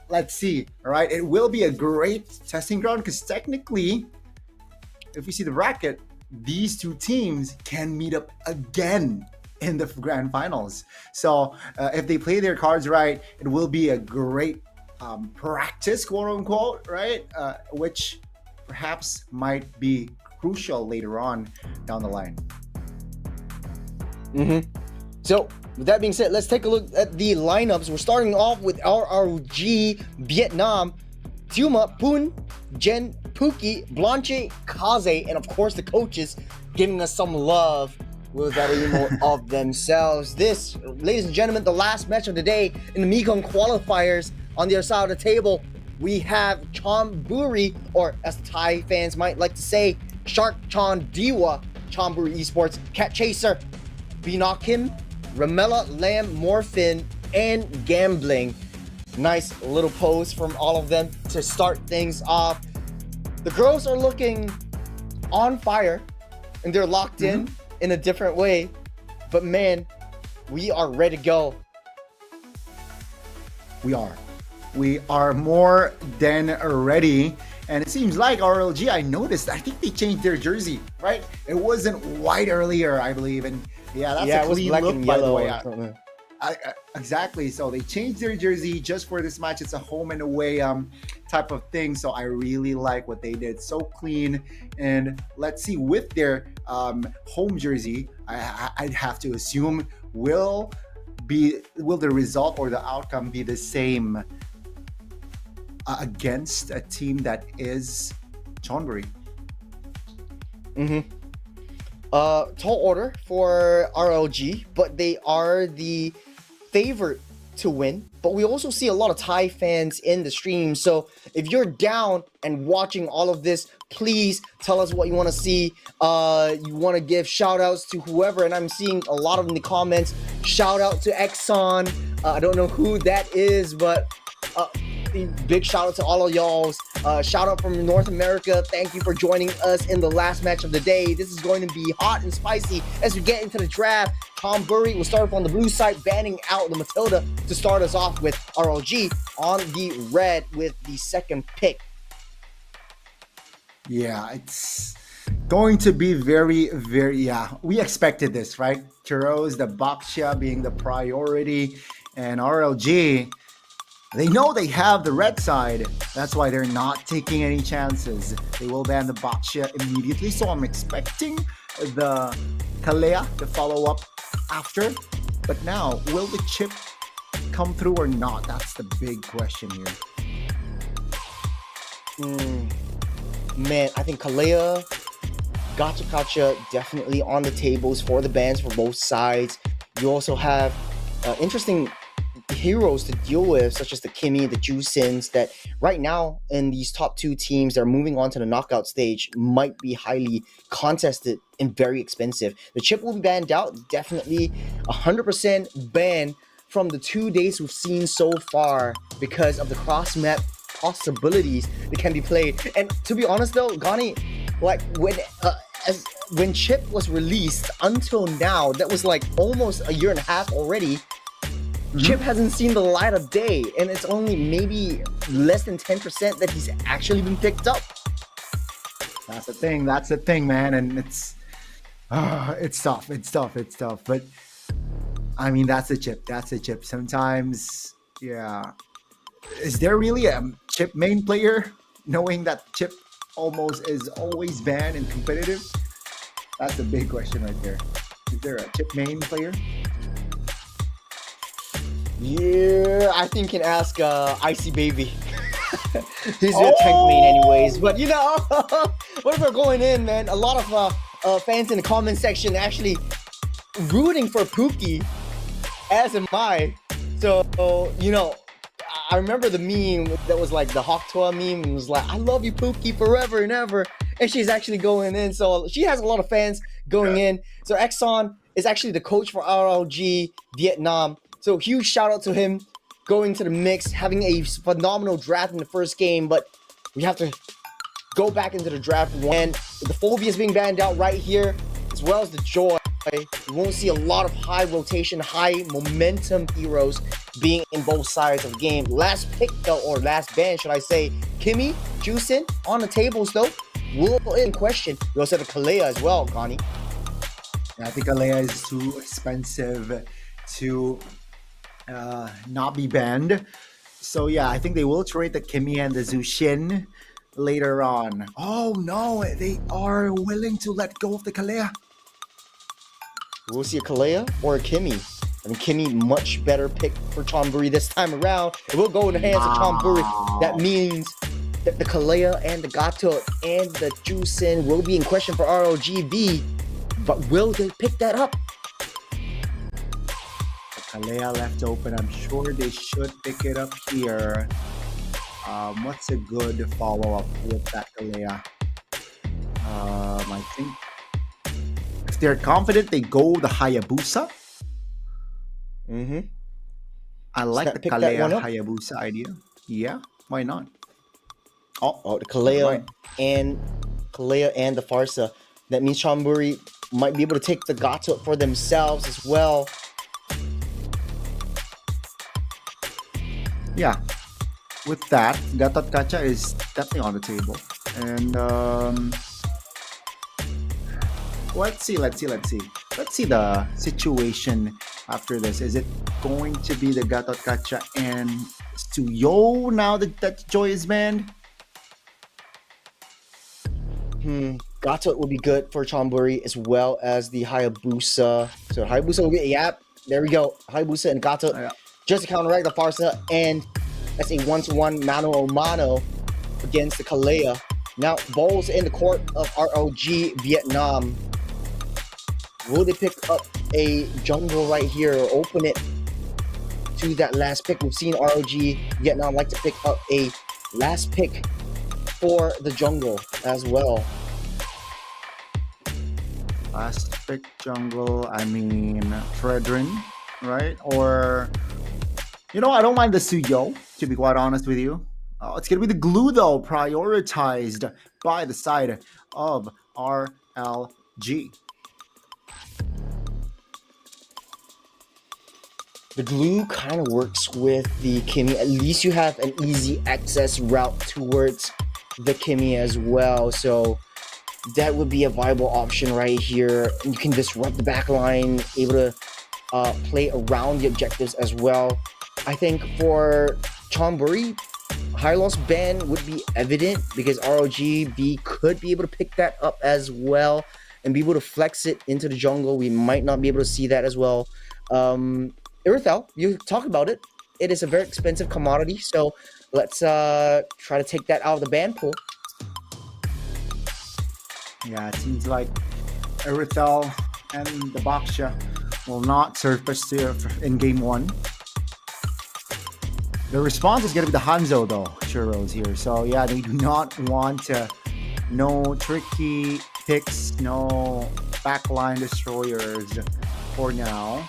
let's see. All right, it will be a great testing ground, because technically, if we see the bracket, these 2 teams can meet up again in the grand finals. So, if they play their cards right, it will be a great practice, quote unquote, right? Which perhaps might be crucial later on down the line. So with that being said, let's take a look at the lineups. We're starting off with RLG Vietnam, Tuma, Poon, Jen, Pookie, Blanche, Kaze, and of course the coaches giving us some love with that emote of themselves. This, ladies and gentlemen, the last match of the day in the Mekong qualifiers. On the other side of the table, we have Chonburi, or as Thai fans might like to say, Shark Chon Diwa, Chonburi Esports, Cat Chaser, Binokim, Ramella, Lamb, Morphin, and Gambling. Nice little pose from all of them to start things off. The girls are looking on fire, and they're locked in a different way. But man, we are ready to go. We are more than ready. And it seems like RLG, I noticed, I think they changed their jersey, right? It wasn't white earlier, I believe. And yeah, that's a clean look, by the way. Exactly. So they changed their jersey just for this match. It's a home and away type of thing. So I really like what they did. So clean. And let's see, with their home jersey, I'd have to assume will the result or the outcome be the same against a team that is Chonburi? Tall order for RLG, but they are the favorite to win. But we also see a lot of Thai fans in the stream. So if you're down and watching all of this, please tell us what you want to see. You want to give shout outs to whoever, and I'm seeing a lot of them in the comments. Shout out to Exxon. I don't know who that is, but big shout out to all of y'all. Shout out from North America. Thank you for joining us in the last match of the day. This is going to be hot and spicy as we get into the draft. Chonburi will start up on the blue side, banning out the Matilda to start us off with RLG on the red with the second pick. Yeah, it's going to be very, we expected this, right? Churros, the Baksha being the priority, and RLG, they know they have the red side. That's why they're not taking any chances. They will ban the Baksha immediately. So I'm expecting the Kalea to follow up after. But now, will the chip come through or not? That's the big question here. Man, I think Kalea, Gotcha definitely on the tables for the bans for both sides. You also have interesting heroes to deal with, such as the Kimmy, the Jusins, that right now in these top two teams that are moving on to the knockout stage might be highly contested and very expensive. The chip will be banned out, definitely 100% banned from the 2 days we've seen so far because of the cross-map possibilities that can be played. And to be honest though, Gani, like when chip was released until now, that was like almost a year and a half already. Chip hasn't seen the light of day, and it's only maybe less than 10% that he's actually been picked up. That's the thing, man. And it's tough. But I mean, that's a chip. Sometimes, yeah. Is there really a chip main player, knowing that chip almost is always banned and competitive? That's a big question right there. Is there a chip main player? Yeah, I think you can ask Icy Baby. He's your tank main anyways. But you know, what if we're going in, man? A lot of fans in the comment section actually rooting for Pookie, as am I. So, you know, I remember the meme that was like the Hawktua meme. It was like, I love you, Pookie, forever and ever. And she's actually going in. So she has a lot of fans going in. So Exxon is actually the coach for RLG Vietnam. So huge shout out to him going to the mix, having a phenomenal draft in the first game. But we have to go back into the draft. And the Phobia is being banned out right here, as well as the Joy. We won't see a lot of high rotation, high momentum heroes being in both sides of the game. Last pick though, or last ban, should I say, Kimmy, Juicin on the tables though. Will in question. We also have the Kalea as well, Gani. Yeah, I think Kalea is too expensive to not be banned. So yeah, I think they will trade the Kimmy and the Zushin later on. Oh no, they are willing to let go of the Kalea. We'll see a Kalea or a Kimmy. I mean, Kimmy, much better pick for Chonburi this time around. It will go in the hands of Chonburi. That means that the Kalea and the Gato and the Juicin will be in question for RLGV. But will they pick that up? The Kalea left open. I'm sure they should pick it up here. What's a good follow-up with that Kalea? I think if they're confident, they go the Hayabusa. I like the Kalea Hayabusa idea. Yeah, why not? Oh, the Kalea and the Farsa. That means Chonburi might be able to take the Gato for themselves as well. Yeah, with that, Gatot Kacha is definitely on the table. And let's see the situation after this? Is it going to be the Gatot Kacha and Suyo now that Joy is banned? Gatot will be good for Chonburi as well as the Hayabusa. So Hayabusa will be, there we go. Hayabusa and Gatot Yeah. just to counteract the Farsa, and that's a 1-to-1 mano a mano against the Kalea. Now, balls in the court of RLG Vietnam. Will they pick up a jungle right here or open it to that last pick? We've seen RLG Vietnam like to pick up a last pick for the jungle as well. Last pick jungle, I mean Fredrin, right? Or, you know, I don't mind the Suyo, to be quite honest with you. It's going to be the glue, though, prioritized by the side of RLG. The glue kind of works with the Kimmy. At least you have an easy access route towards the Kimmy as well. So that would be a viable option right here. You can disrupt the back line, able to play around the objectives as well. I think for Chonburi, high loss ban would be evident because RLGB could be able to pick that up as well and be able to flex it into the jungle. We might not be able to see that as well. Irithel, you talk about it. It is a very expensive commodity, so let's try to take that out of the ban pool. Yeah, it seems like Irithel and the Baksha will not surface here in game 1. The response is going to be the Hanzo, though, Churros here. So, yeah, they do not want no tricky picks, no backline destroyers for now.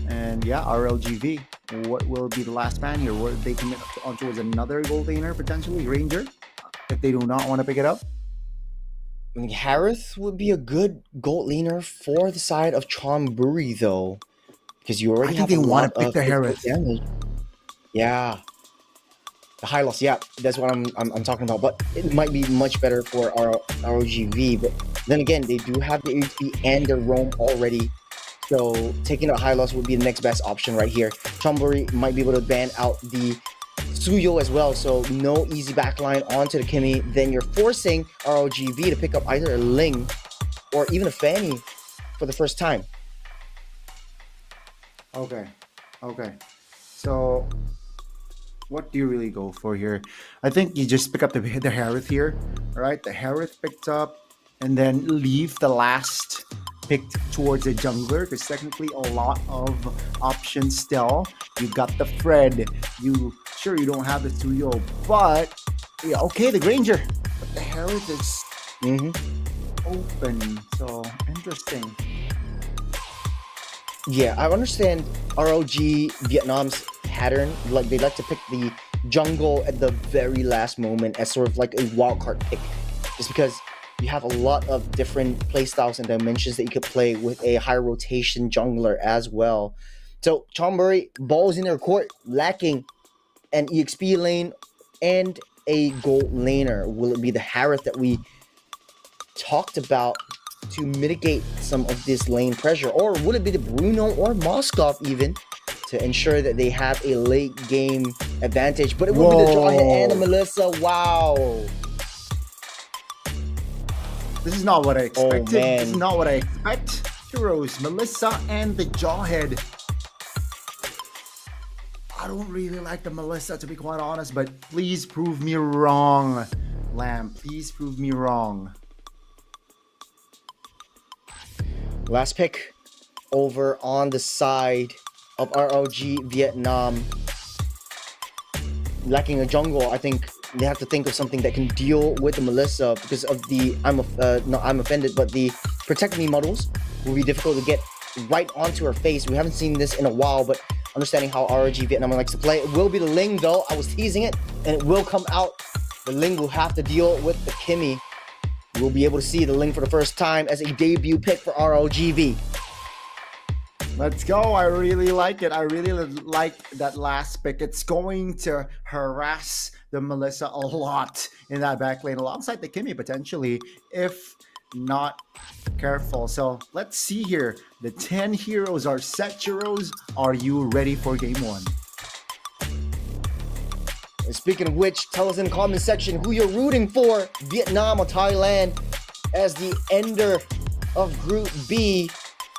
And, yeah, RLGV, what will be the last man here? Will they commit on towards another gold laner, potentially, Ranger, if they do not want to pick it up? I mean, Harith would be a good gold laner for the side of Chonburi, though, because you already I think have they a want lot to pick of the physical Harith. damage. Yeah, the high loss. Yeah, that's what I'm talking about. But it might be much better for ROGV. But then again, they do have the HP and the roam already, so taking a high loss would be the next best option right here. Chonburi might be able to ban out the Suyo as well, so no easy backline onto the Kimmy. Then you're forcing RLGV to pick up either a Ling or even a Fanny for the first time. Okay. So, what do you really go for here? I think you just pick up the Harith here, right? The Harith picked up, and then leave the last pick towards a jungler, because technically a lot of options still. You got the Fred. You don't have the Suyo, but yeah, okay, the Granger, but the Harith is open. So interesting. Yeah, I understand ROG Vietnam's pattern. Like, they like to pick the jungle at the very last moment as sort of like a wildcard pick, just because you have a lot of different playstyles and dimensions that you could play with a high rotation jungler as well. So Chonburi, balls in their court, lacking an EXP lane and a gold laner. Will it be the Harith that we talked about to mitigate some of this lane pressure, or would it be the Bruno or Moskov even to ensure that they have a late game advantage? But it would be the Jawhead and the Melissa. Wow. This is not what I expected. man. This is not what I expect. Heroes, Melissa and the Jawhead. I don't really like the Melissa, to be quite honest, but please prove me wrong, Lamb. Please prove me wrong. Last pick over on the side of RLG Vietnam. Lacking a jungle, I think they have to think of something that can deal with the Melissa because of the I'm offended, but the protect me models will be difficult to get right onto her face. We haven't seen this in a while, but understanding how RLG Vietnam likes to play, it will be the Ling though. I was teasing it, and it will come out. The Ling will have to deal with the Kimmy. We'll be able to see the Ling for the first time as a debut pick for RLGV. Let's go. I really like it. I really like that last pick. It's going to harass the Melissa a lot in that back lane alongside the Kimmy potentially if not careful. So let's see here. The 10 heroes are set. Churros, are you ready for game 1? And speaking of which, tell us in the comment section who you're rooting for, Vietnam or Thailand, as the ender of Group B.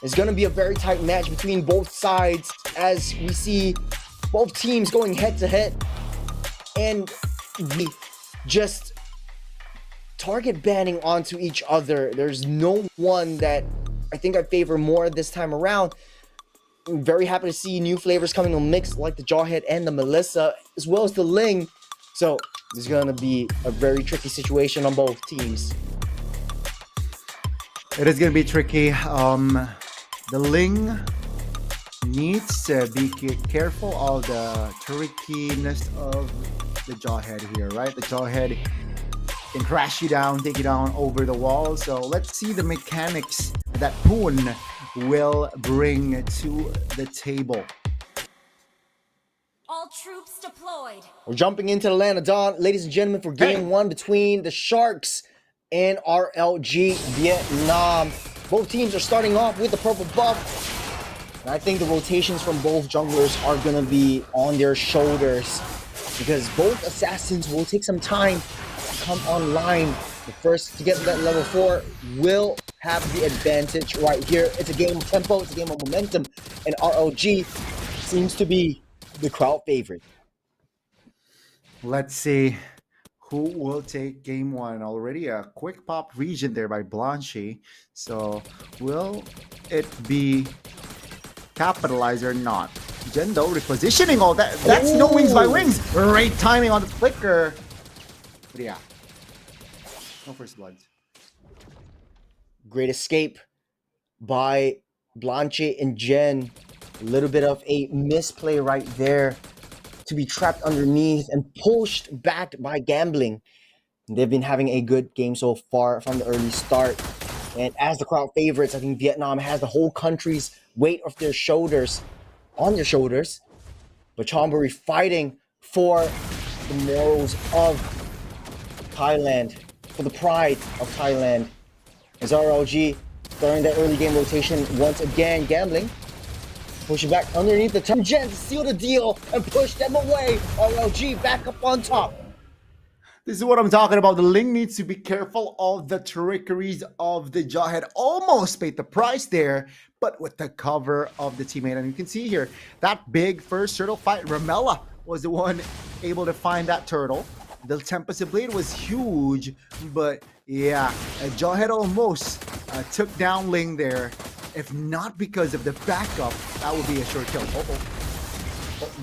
It's going to be a very tight match between both sides as we see both teams going head to head and just target banning onto each other. There's no one that I think I favor more this time around. I'm very happy to see new flavors coming in the mix like the Jawhead and the Melissa, as well as the Ling. So this is going to be a very tricky situation on both teams. It is going to be tricky. The Ling needs to be careful of the trickiness of the Jawhead here, right? The Jawhead can crash you down, take you down over the wall. So let's see the mechanics that Poon will bring to the table. All troops deployed. We're jumping into the land of Dawn, ladies and gentlemen, for game 1 between the Sharks and RLG Vietnam. Both teams are starting off with the purple buff. And I think the rotations from both junglers are going to be on their shoulders, because both assassins will take some time to come online. The first to get to that level 4 will have the advantage right here. It's a game of tempo, it's a game of momentum, and RLG seems to be the crowd favorite. Let's see who will take game 1. Already a quick pop region there by Blanche. So will it be capitalized or not? Jendo repositioning all that. That's no wings by wings. Great timing on the flicker. But yeah, no first bloods. Great escape by Blanche and Jen. A little bit of a misplay right there to be trapped underneath and pushed back by Gambling. They've been having a good game so far from the early start. And as the crowd favorites, I think Vietnam has the whole country's weight of their shoulders on their shoulders. But Chonburi fighting for the morals of Thailand, for the pride of Thailand. As RLG starting that early game rotation once again, Gambling pushing back underneath the top. Jen to seal the deal and push them away. RLG back up on top. This is what I'm talking about. The Ling needs to be careful of the trickeries of the Jawhead. Almost paid the price there, but with the cover of the teammate. And you can see here, that big first turtle fight, Ramella was the one able to find that turtle. The Tempest Blade was huge, but yeah, Jawhead almost took down Ling there. If not because of the backup, that would be a short kill.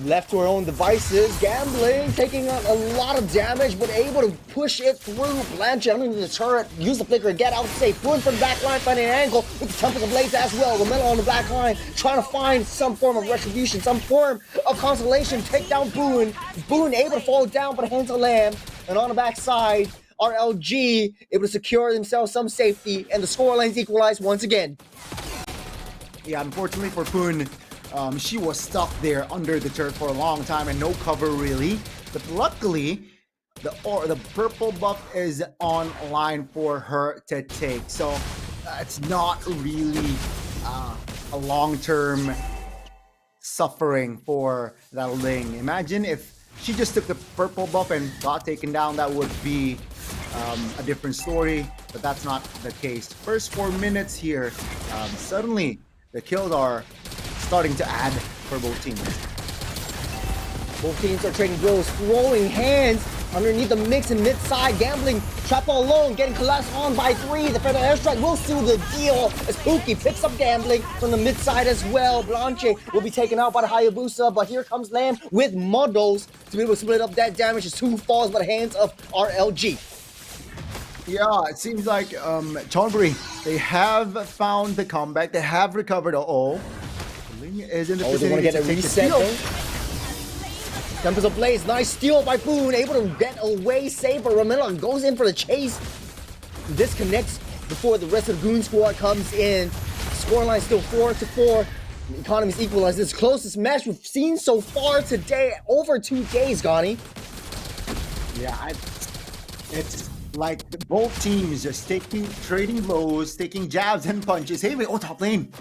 Left to her own devices, Gambling taking on a lot of damage, but able to push it through. Blanche underneath the turret, use the flicker, get out safe. Boone from the back line, finding an angle with the Tempest of Blades as well. Romelo on the back line, trying to find some form of retribution, some form of consolation. Take down Boone. Boone able to fall down by the hands of Lamb. And on the back side, RLG able to secure themselves some safety, and the scoreline's equalized once again. Yeah, unfortunately for Poon, she was stuck there under the turret for a long time and no cover really. But luckily, the purple buff is online for her to take. So it's not really a long-term suffering for that Ling. Imagine if she just took the purple buff and got taken down, that would be a different story, but that's not the case. First 4 minutes here, suddenly the kills are starting to add for both teams. Both teams are trading blows, throwing hands underneath the mix and mid-side. Gambling trapped all alone, getting collapsed on by 3. The Feather Airstrike will seal the deal as Pookie picks up Gambling from the mid-side as well. Blanche will be taken out by the Hayabusa, but here comes Lamb with models to be able to split up that damage as 2 falls by the hands of RLG. Yeah, it seems like Chonburi, they have found the comeback. They have recovered all. Ling is in the they want to get a reset though. Tempest of Blaze, nice steal by Boone, able to get away safe, but Ramilla goes in for the chase. Disconnects before the rest of the Goon Squad comes in. Scoreline still 4-4. The economy's equalized. This closest match we've seen so far today, over 2 days, Gani. Yeah, like both teams just trading blows, taking jabs and punches. Hey, wait, oh, top lane.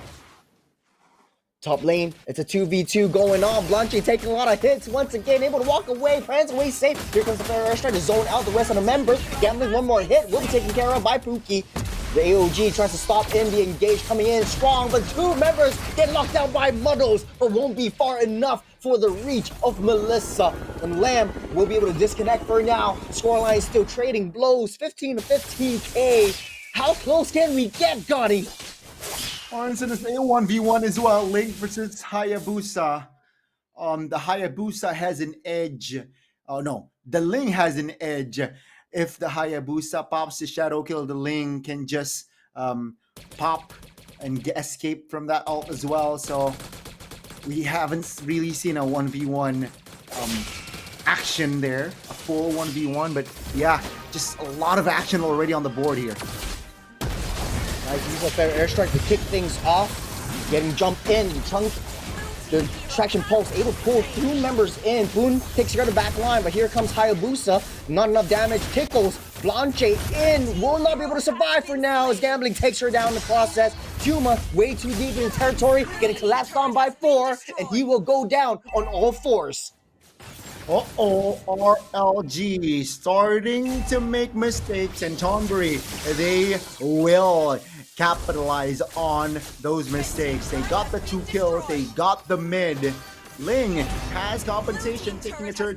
Top lane, it's a 2v2 going on. Blanche taking a lot of hits. Once again, able to walk away. Franz away safe. Here comes the fair airstrike to zone out the rest of the members. Gambling one more hit will be taken care of by Pookie. The AOG tries to stop in the engage, coming in strong, but two members get locked down by Muddles, but won't be far enough for the reach of Melissa. And Lamb will be able to disconnect for now. Scoreline still trading blows, 15 to 15k. How close can we get, Gotti? Honestly, it's a 1v1 as well. Link versus Hayabusa. The Hayabusa has an edge. Oh no, the Ling has an edge. If the Hayabusa pops the Shadow Kill, the Ling can just pop and escape from that ult as well. So we haven't really seen a 1v1 action there, a full 1v1. But yeah, just a lot of action already on the board here. Nice use of fair airstrike to kick things off. Getting jumped in, the traction pulse able to pull two members in. Boone takes care of the back line, but here comes Hayabusa. Not enough damage. Tickles Blanche in. Will not be able to survive for now as Gambling takes her down in the process. Tuma way too deep in the territory, getting collapsed on by 4, and he will go down on all 4s. Uh-oh, RLG starting to make mistakes, and Tonbury, they will capitalize on those mistakes. They got the 2 kills, they got the mid. Ling has compensation, taking it to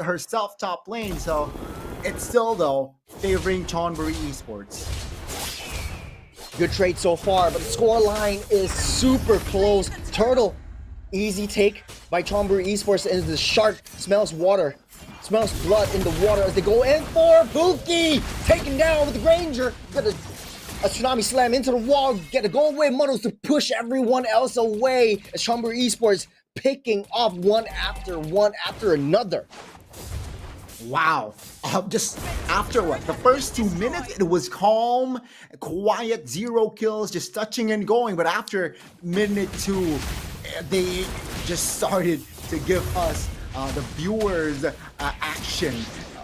herself top lane, so it's still, though, favoring Tonbury Esports. Good trade so far, but the scoreline is super close. Turtle, easy take by Tonbury Esports, and the shark smells water. Smells blood in the water as they go in for Pookie! Taken down with the Granger. Got a Tsunami Slam into the wall. Get a go away Muddles to push everyone else away as Tonbury Esports picking off one after another. Wow. Just after what? The first 2 minutes, it was calm, quiet, 0 kills, just touching and going. But after minute 2, they just started to give us the viewers action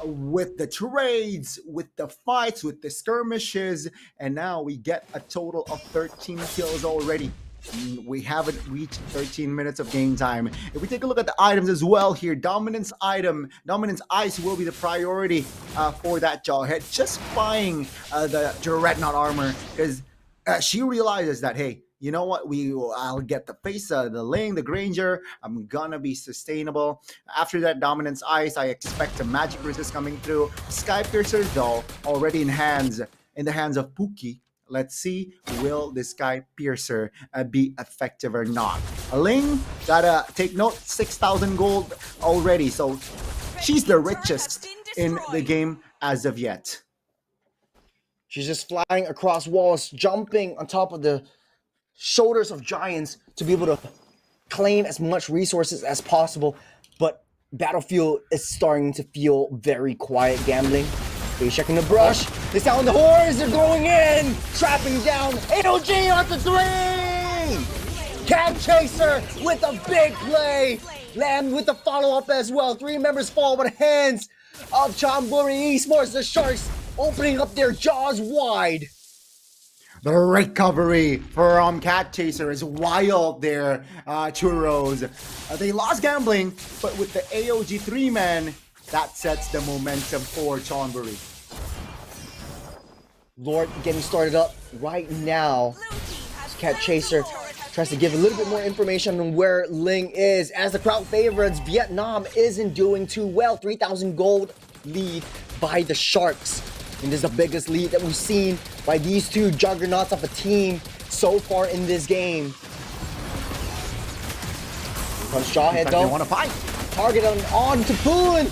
with the trades, with the fights, with the skirmishes, and now we get a total of 13 kills already. We haven't reached 13 minutes of game time. If we take a look at the items as well here, Dominance item, Dominance Ice will be the priority for that Jawhead. Just buying the Dreadnought armor because she realizes that, hey, you know what? I'll get the face, the Ling, the Granger. I'm gonna be sustainable. After that Dominance Ice, I expect a Magic Resist coming through. Sky Piercer, though, already in the hands of Pookie. Let's see, will the Sky Piercer be effective or not? Ling, gotta take note, 6,000 gold already. So she's the richest in the game as of yet. She's just flying across walls, jumping on top of the shoulders of giants to be able to claim as much resources as possible. But Battlefield is starting to feel very quiet. Gambling. They're checking the brush. They sound the horns. They're going in. Trapping down. AOG on the 3. Cat Chaser with a big play. Lamb with the follow-up as well. 3 members fall by the hands of Tonbury Esports. The Sharks opening up their jaws wide. The recovery from Cat Chaser is wild there, Churros. They lost Gambling, but with the AOG 3-man, that sets the momentum for Tonbury. Lord getting started up right now. Cat Chaser tries to give a little bit more information on where Ling is. As the crowd favorites, Vietnam isn't doing too well. 3,000 gold lead by the Sharks. And this is the biggest lead that we've seen by these two juggernauts of a team so far in this game. Here comes Jawhead though. They want to fight. Target on to Poon.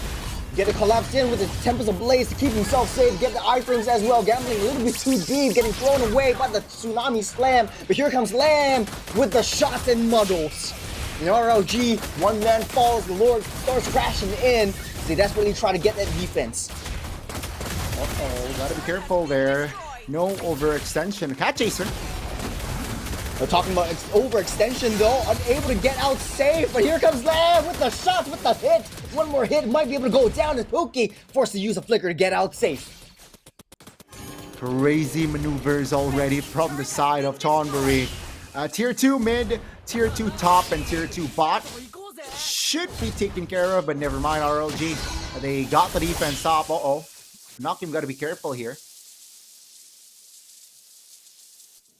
Get it collapsed in with the Tempest of Blaze to keep himself safe. Get the iframes as well. Gambling a little bit too deep. Getting thrown away by the Tsunami Slam. But here comes Lamb with the shots and Muddles. In RLG, one man falls. The Lord starts crashing in. They desperately try to get that defense. Uh-oh, gotta be careful there. No overextension. Cat Chaser. We're talking about overextension though. Unable to get out safe. But here comes Lamb with the shot, with the hit. One more hit might be able to go down as Pookie forced to use a flicker to get out safe. Crazy maneuvers already from the side of Chonburi. Tier 2 mid, Tier 2 top, and Tier 2 bot should be taken care of, but never mind, RLG. They got the defense up. Uh-oh. Nakim got to be careful here.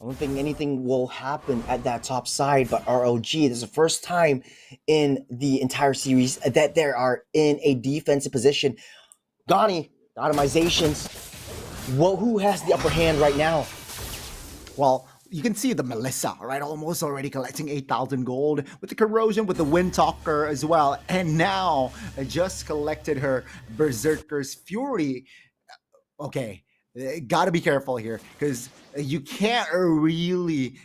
I don't think anything will happen at that top side, but RLG, this is the first time in the entire series that they are in a defensive position. Donnie, the atomizations. Well, who has the upper hand right now? Well, you can see the Melissa, right? Almost already collecting 8,000 gold with the Corrosion, with the Wind Talker as well. And now just collected her Berserker's Fury. Okay, gotta be careful here because you can't really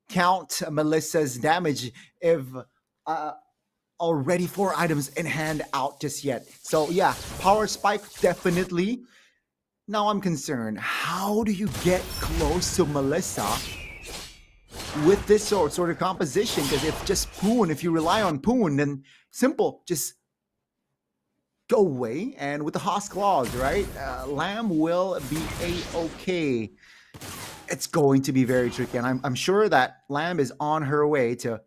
count Melissa's damage if already 4 items in hand out just yet. So yeah, Power Spike definitely. Now I'm concerned, how do you get close to Melissa with this sort of composition? Because if just Poon, if you rely on Poon, then simple, just go away. And with the Hoss Claws, right? Lamb will be a-okay. It's going to be very tricky. And I'm sure that Lamb is on her way to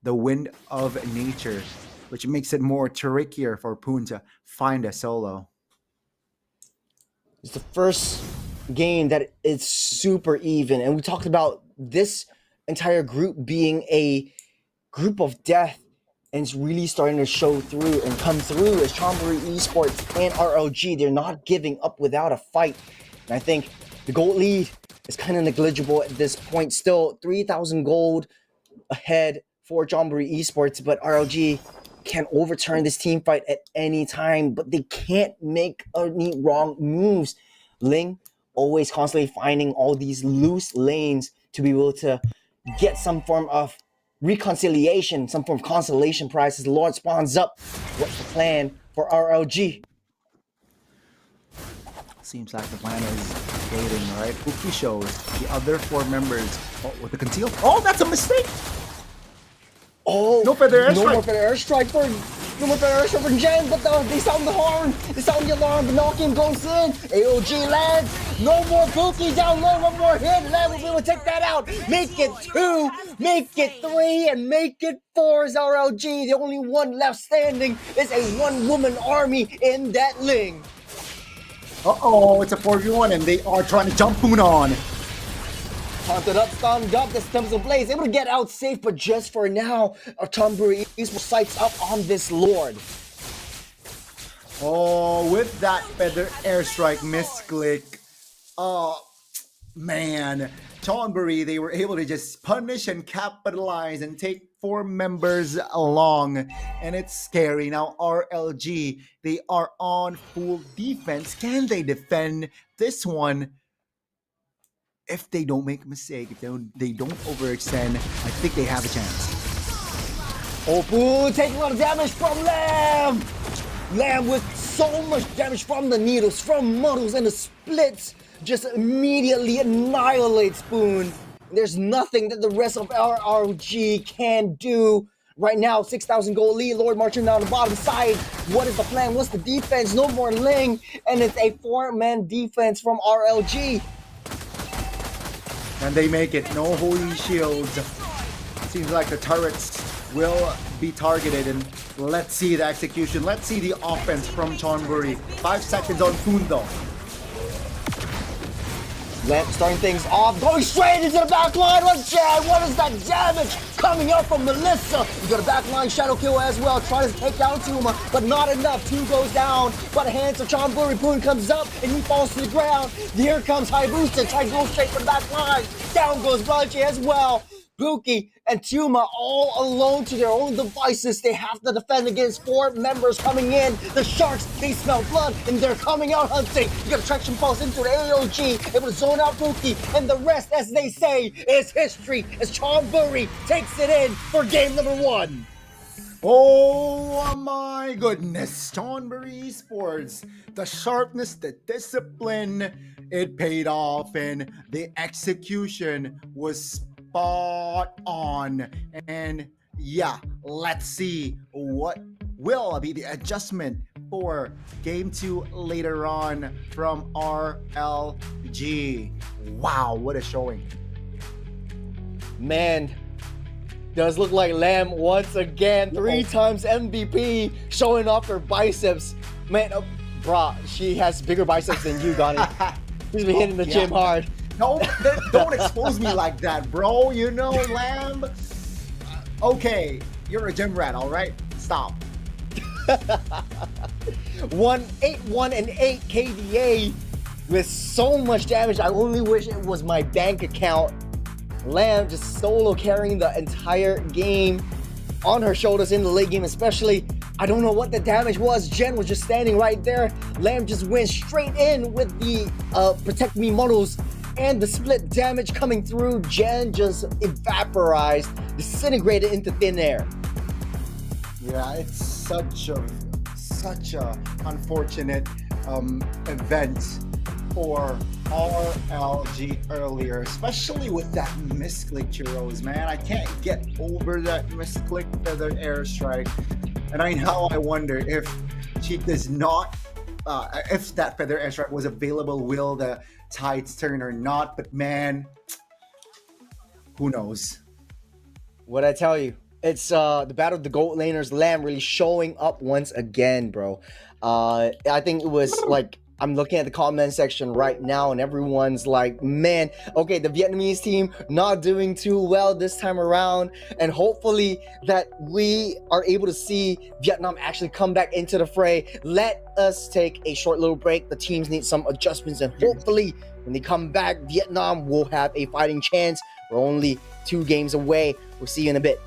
the Wind of Nature, which makes it more trickier for Poon to find a solo. It's the first game that is super even. And we talked about this entire group being a group of death. And it's really starting to show through and come through as Chonburi Esports and RLG. They're not giving up without a fight. And I think the gold lead is kind of negligible at this point. Still 3,000 gold ahead for Chonburi Esports. But RLG can overturn this team fight at any time, but they can't make any wrong moves. Ling always constantly finding all these loose lanes to be able to get some form of reconciliation, some form of consolation prize as the Lord spawns up. What's the plan for RLG? Seems like the plan is waiting, right? Uki shows the other 4 members with the conceal. Oh, that's a mistake! Oh, no feather airstrike. No more feather airstrike for Jen, but they sound the horn. They sound the alarm. The knocking goes in. AOG lands. No more Pookie down low. One more hit. Land will be able to take that out. Make it 2, make it 3, and make it 4 as RLG. The only one left standing is a 1-woman army in that Ling. Uh-oh, it's a 4v1 and they are trying to jump Poon on. Haunted up, stunned up, this Tempest of Blaze, able to get out safe, but just for now, our Chonburi Esports sights up on this Lord. Oh, with that feather airstrike misclick. Oh, man. Chonburi, they were able to just punish and capitalize and take 4 members along. And it's scary. Now, RLG, they are on full defense. Can they defend this one? If they don't make a mistake, if they don't overextend, I think they have a chance. Opu taking a lot of damage from Lamb! Lamb with so much damage from the needles, from muddles, and the splits just immediately annihilates Spoon. There's nothing that the rest of our RLG can do. Right now, 6,000 gold lead, Lord marching down the bottom side. What is the plan? What's the defense? No more Ling, and it's a 4-man defense from RLG. And they make it. No holy shields. Seems like the turrets will be targeted. And let's see the execution. Let's see the offense from Chonburi. 5 seconds on Poon though. Lamp starting things off, going straight into the back line. What is that damage coming up from Melissa? You got a back line shadow kill as well, trying to take down Tuma, but not enough. 2 goes down, but the hands of Chonburi. Poon comes up and he falls to the ground. Here comes Hayabusa, trying to go straight for the back line. Down goes Blanche as well. Buki and Tuma all alone to their own devices. They have to defend against 4 members coming in. The Sharks, they smell blood and they're coming out hunting. You got a traction pulse into the AOG, able to zone out Buki, and the rest, as they say, is history as Chonburi takes it in for game number 1. Oh my goodness, Chonburi Esports, the sharpness, the discipline, it paid off, and the execution was spot on. And yeah, let's see what will be the adjustment for game 2 later on from RLG. Wow, what a showing. Man, does look like Lamb once again. 3 times MVP, showing off her biceps. Man, bruh, she has bigger biceps than you, Donnie. She's been hitting the gym hard. No, don't expose me like that, bro. You know, Lamb. Okay, you're a gym rat, all right? Stop. 1-8 KDA with so much damage. I only wish it was my bank account. Lamb just solo carrying the entire game on her shoulders in the late game, especially. I don't know what the damage was. Jen was just standing right there. Lamb just went straight in with the Protect Me models and the split damage coming through. Jen just evaporized, disintegrated into thin air. Yeah, it's such a unfortunate event for RLG earlier, especially with that misclick, Churros, man. I can't get over that misclick feather airstrike. And I wonder if she does not, if that feather airstrike was available, will the tides turn or not? But man, who knows? What I tell you, it's the battle of the gold laners. Lamb really showing up once again, bro. I think it was like, I'm looking at the comment section right now and everyone's like, man, okay, the Vietnamese team not doing too well this time around, and hopefully that we are able to see Vietnam actually come back into the fray. Let us take a short little break. The teams need some adjustments, and hopefully when they come back, Vietnam will have a fighting chance. We're only 2 games away. We'll see you in a bit.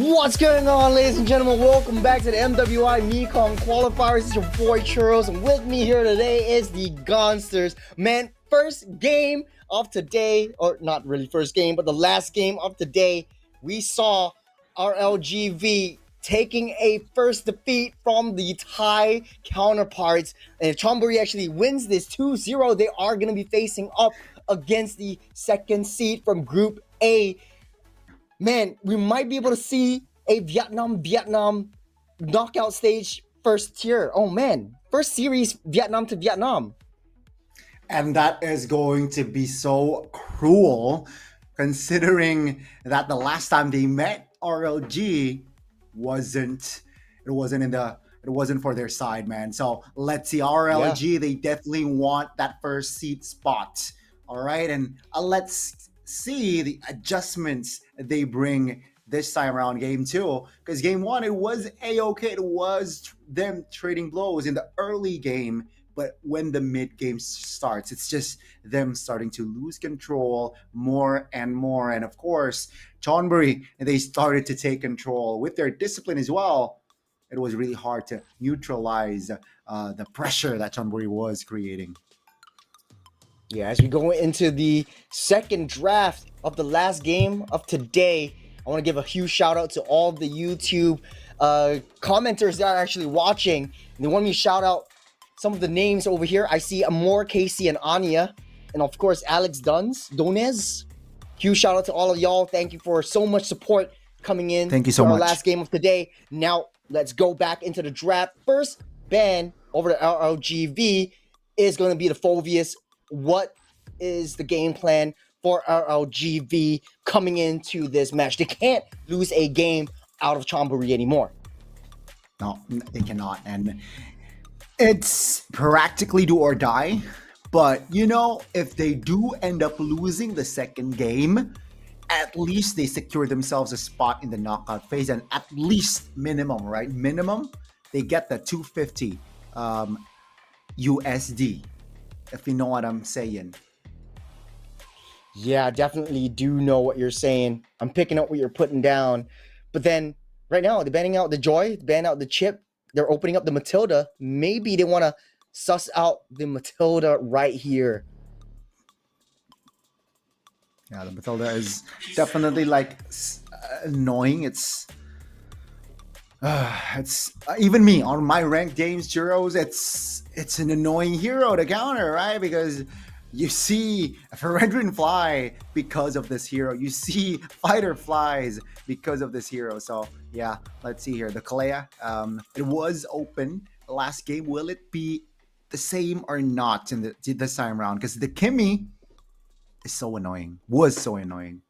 What's going on, ladies and gentlemen? Welcome back to the Mwi Mekong Qualifier. This is your boy Churros, and with me here today is the Gonsters. Man, first game of today, or not really first game, but the last game of today, we saw RLGV taking a first defeat from the Thai counterparts. And if Chonburi actually wins this 2-0, they are going to be facing up against the second seed from Group A. Man, we might be able to see a Vietnam knockout stage first tier. Oh man, first series Vietnam to Vietnam. And that is going to be so cruel, considering that the last time they met, RLG wasn't for their side, man. So let's see, RLG, they definitely want that first seed spot. All right, and let's see the adjustments they bring this time around game 2, because game 1 it was a-okay. It was them trading blows in the early game, but when the mid game starts, it's just them starting to lose control more and more. And of course, Chonburi, they started to take control with their discipline as well. It was really hard to neutralize the pressure that Chonburi was creating. Yeah, as we go into the second draft of the last game of today, I want to give a huge shout out to all the YouTube commenters that are actually watching. And they want me to shout out some of the names over here. I see Amor, Casey, and Anya, and of course Alex Donez. Huge shout out to all of y'all. Thank you for so much support coming in. Thank you so for much. Our last game of the day. Now let's go back into the draft. First ban over the RLGV is going to be the Fovius. What is the game plan for RLGV coming into this match? They can't lose a game out of Chonburi anymore. No, they cannot. And it's practically do or die. But, you know, if they do end up losing the second game, at least they secure themselves a spot in the knockout phase. And at least minimum, right? Minimum, they get the 250 USD. If you know what I'm saying. Yeah, definitely do know what you're saying. I'm picking up what you're putting down. But then, right now, they're banning out the Joy, banning out the Chip. They're opening up the Matilda. Maybe they want to suss out the Matilda right here. Yeah, the Matilda is definitely like annoying. It's even me on my ranked games, Churros. It's an annoying hero to counter, right? Because you see Ferendrin fly because of this hero. You see Fighter flies because of this hero. So yeah, let's see here. The Kalea, it was open the last game. Will it be the same or not in this time around? Because the Kimmy is so annoying. Was so annoying.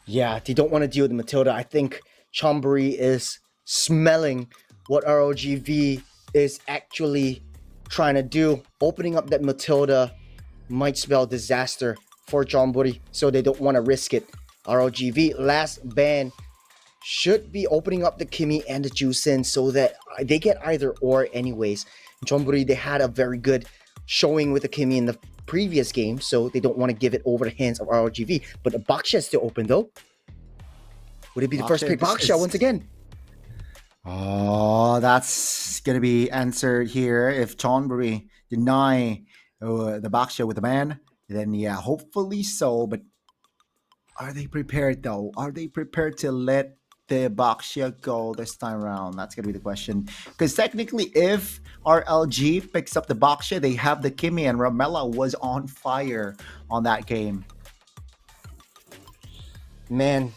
Yeah, they don't want to deal with the Matilda. I think Chonburi is smelling what RLGV is actually trying to do. Opening up that Matilda might spell disaster for Chonburi, so they don't want to risk it. RLGV last ban should be opening up the Kimmy and the Jusin so that they get either or anyways. Chonburi, they had a very good showing with the Kimmy in the previous game, so they don't want to give it over the hands of RLGV. But the Baksha is still open though. Would it be the first pick Baksha once again? Oh, that's gonna be answered here. If Chonburi deny the Baksha with the man, then yeah, hopefully so. But are they prepared though? Are they prepared to let the Baksha go this time around? That's gonna be the question. Because technically, if RLG picks up the Baksha, they have the Kimmy, and Ramela was on fire on that game. Man,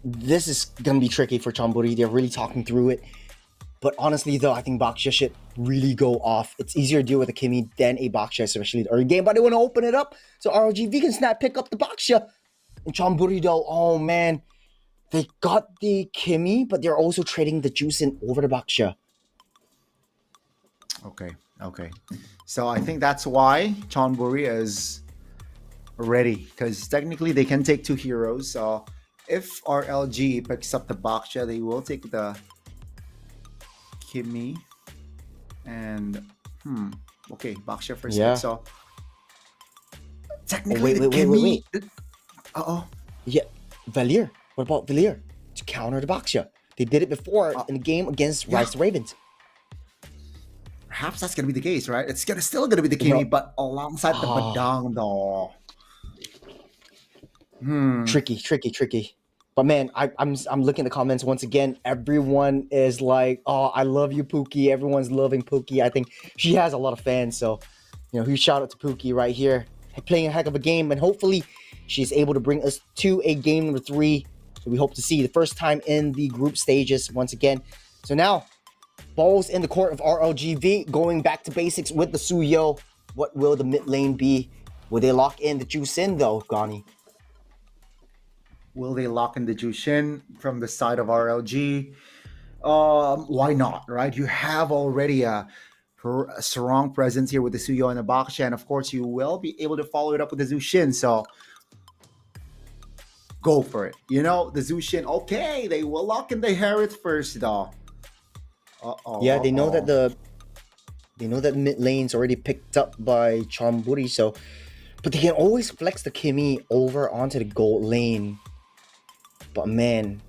this is gonna be tricky for Chonburi. They're really talking through it. But honestly though, I think Baksha should really go off. It's easier to deal with a Kimmy than a Baksha, especially in the early game. But they want to open it up so RLGV can pick up the Baksha. And Chonburi though, oh man, they got the Kimmy, but they're also trading the Jusin over the Baksha. Okay. So I think that's why Chonburi is ready, because technically they can take two heroes. So if RLG picks up the Baksha, they will take the Kimmy. And okay, Baksha first pick. So technically wait. Uh-oh. Yeah, Valier. What about Villiers to counter the Baxia? They did it before in the game against Rise the Ravens. Perhaps that's gonna be the case, right? It's still gonna be the Kimi, but alongside the Badang though. Tricky. But man, I'm looking at the comments once again. Everyone is like, "Oh, I love you, Pookie." Everyone's loving Pookie. I think she has a lot of fans. So, huge shout out to Pookie right here, playing a heck of a game, and hopefully, she's able to bring us to a game number 3. So we hope to see the first time in the group stages once again. So now, balls in the court of RLGV, going back to basics with the Suyo. What will the mid lane be? Will they lock in the Jusin though, Gani? Will they lock in the Jushin from the side of RLG? Why not, right? You have already a strong presence here with the Suyo and the Baksha, and of course you will be able to follow it up with the Zushin, so go for it. The Zushin, okay, they will lock in the Harith first though. Yeah, they know that the mid lane's already picked up by Chonburi, so but they can always flex the Kimi over onto the gold lane. But man,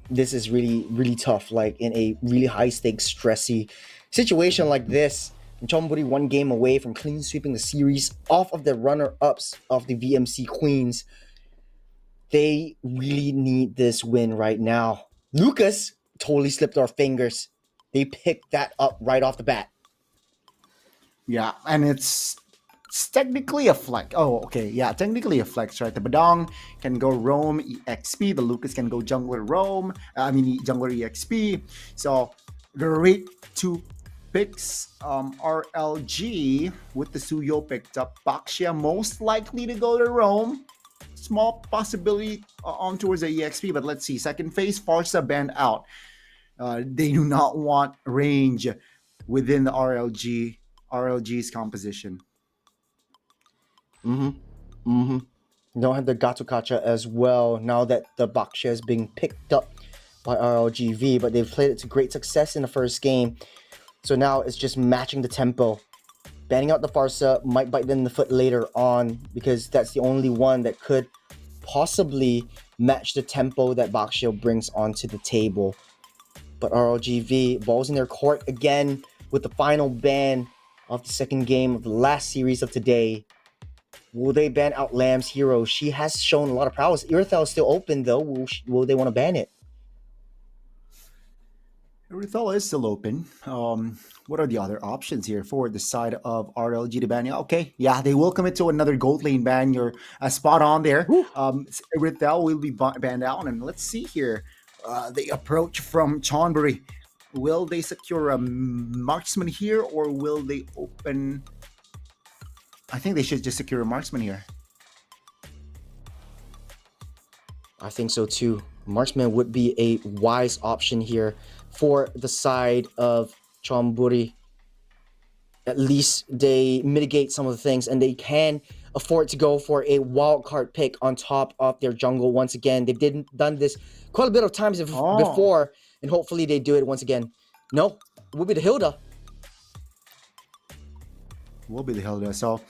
this is really, really tough. Like in a really high stakes, stressy situation like this, Chonburi 1 game away from clean sweeping the series off of the runner-ups of the VMC Queens. They really need this win right now. Lucas totally slipped our fingers. They picked that up right off the bat. Yeah, and it's technically a flex. Oh, okay. Yeah, technically a flex, right? The Badong can go roam EXP. The Lucas can go jungler roam. Jungler EXP. So, great 2 picks. RLG with the Suyo picked up. Baxia most likely to go to roam. Small possibility on towards the EXP, but let's see. Second phase, Farsa banned out. They do not want range within the RLG's composition. Don't have the Gatukacha as well now that the Baksha is being picked up by RLGV, but they've played it to great success in the first game. So now it's just matching the tempo. Banning out the Farsa might bite them in the foot later on because that's the only one that could possibly match the tempo that Baksha brings onto the table. But RLGV, balls in their court again with the final ban of the second game of the last series of today. Will they ban out Lamb's hero? She has shown a lot of prowess. Irithel is still open though. Will they want to ban it? Irithel is still open. What are the other options here for the side of RLG to ban? Okay, yeah, they will commit to another gold lane ban. You're spot on there. Irithel will be banned out, and let's see here. The approach from Chonburi. Will they secure a marksman here, or will they open? I think they should just secure a marksman here. I think so too. Marksman would be a wise option here for the side of Chonburi. At least they mitigate some of the things, and they can afford to go for a wild card pick on top of their jungle once again. They've done this quite a bit of times before, and hopefully they do it once again. No, it will be the Hilda. Will be the Hilda. So,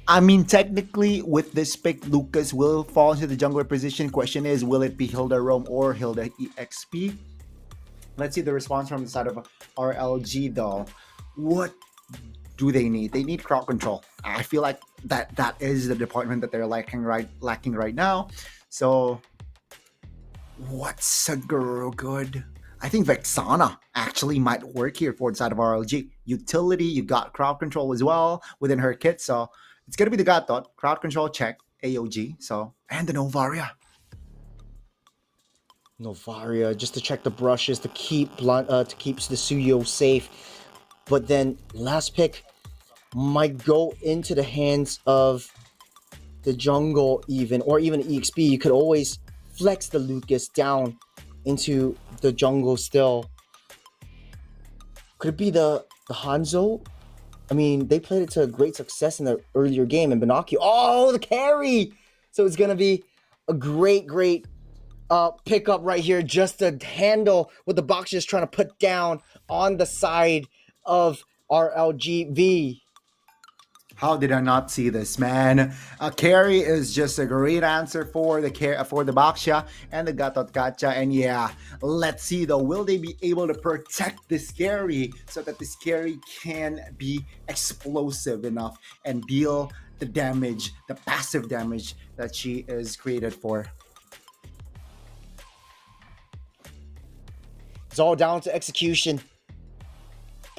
technically, with this pick, Lucas will fall into the jungler position. Question is, will it be Hilda Roam or Hilda EXP? Let's see the response from the side of RLG, though. What do they need? They need crowd control. I feel like that is the department that they're lacking right now. So, what's a girl good? I think Vexana actually might work here for the side of RLG. Utility, you got crowd control as well within her kit. So it's going to be the Gatot. Crowd control check, AOG. So, and the Novaria. Novaria, just to check the brushes, to keep the Suyo safe. But then last pick might go into the hands of the jungle or even EXP. You could always flex the Lucas down into the jungle still. Could it be the Hanzo? They played it to great success in the earlier game, and Benaki, the carry! So it's gonna be a great pickup right here, just to handle what the box is trying to put down on the side of RLGV. How did I not see this, man? Carry is just a great answer for the Baksha and the Gatot Kacha. And yeah, let's see though, will they be able to protect this carry so that this carry can be explosive enough and deal the damage, the passive damage that she is created for? It's all down to execution.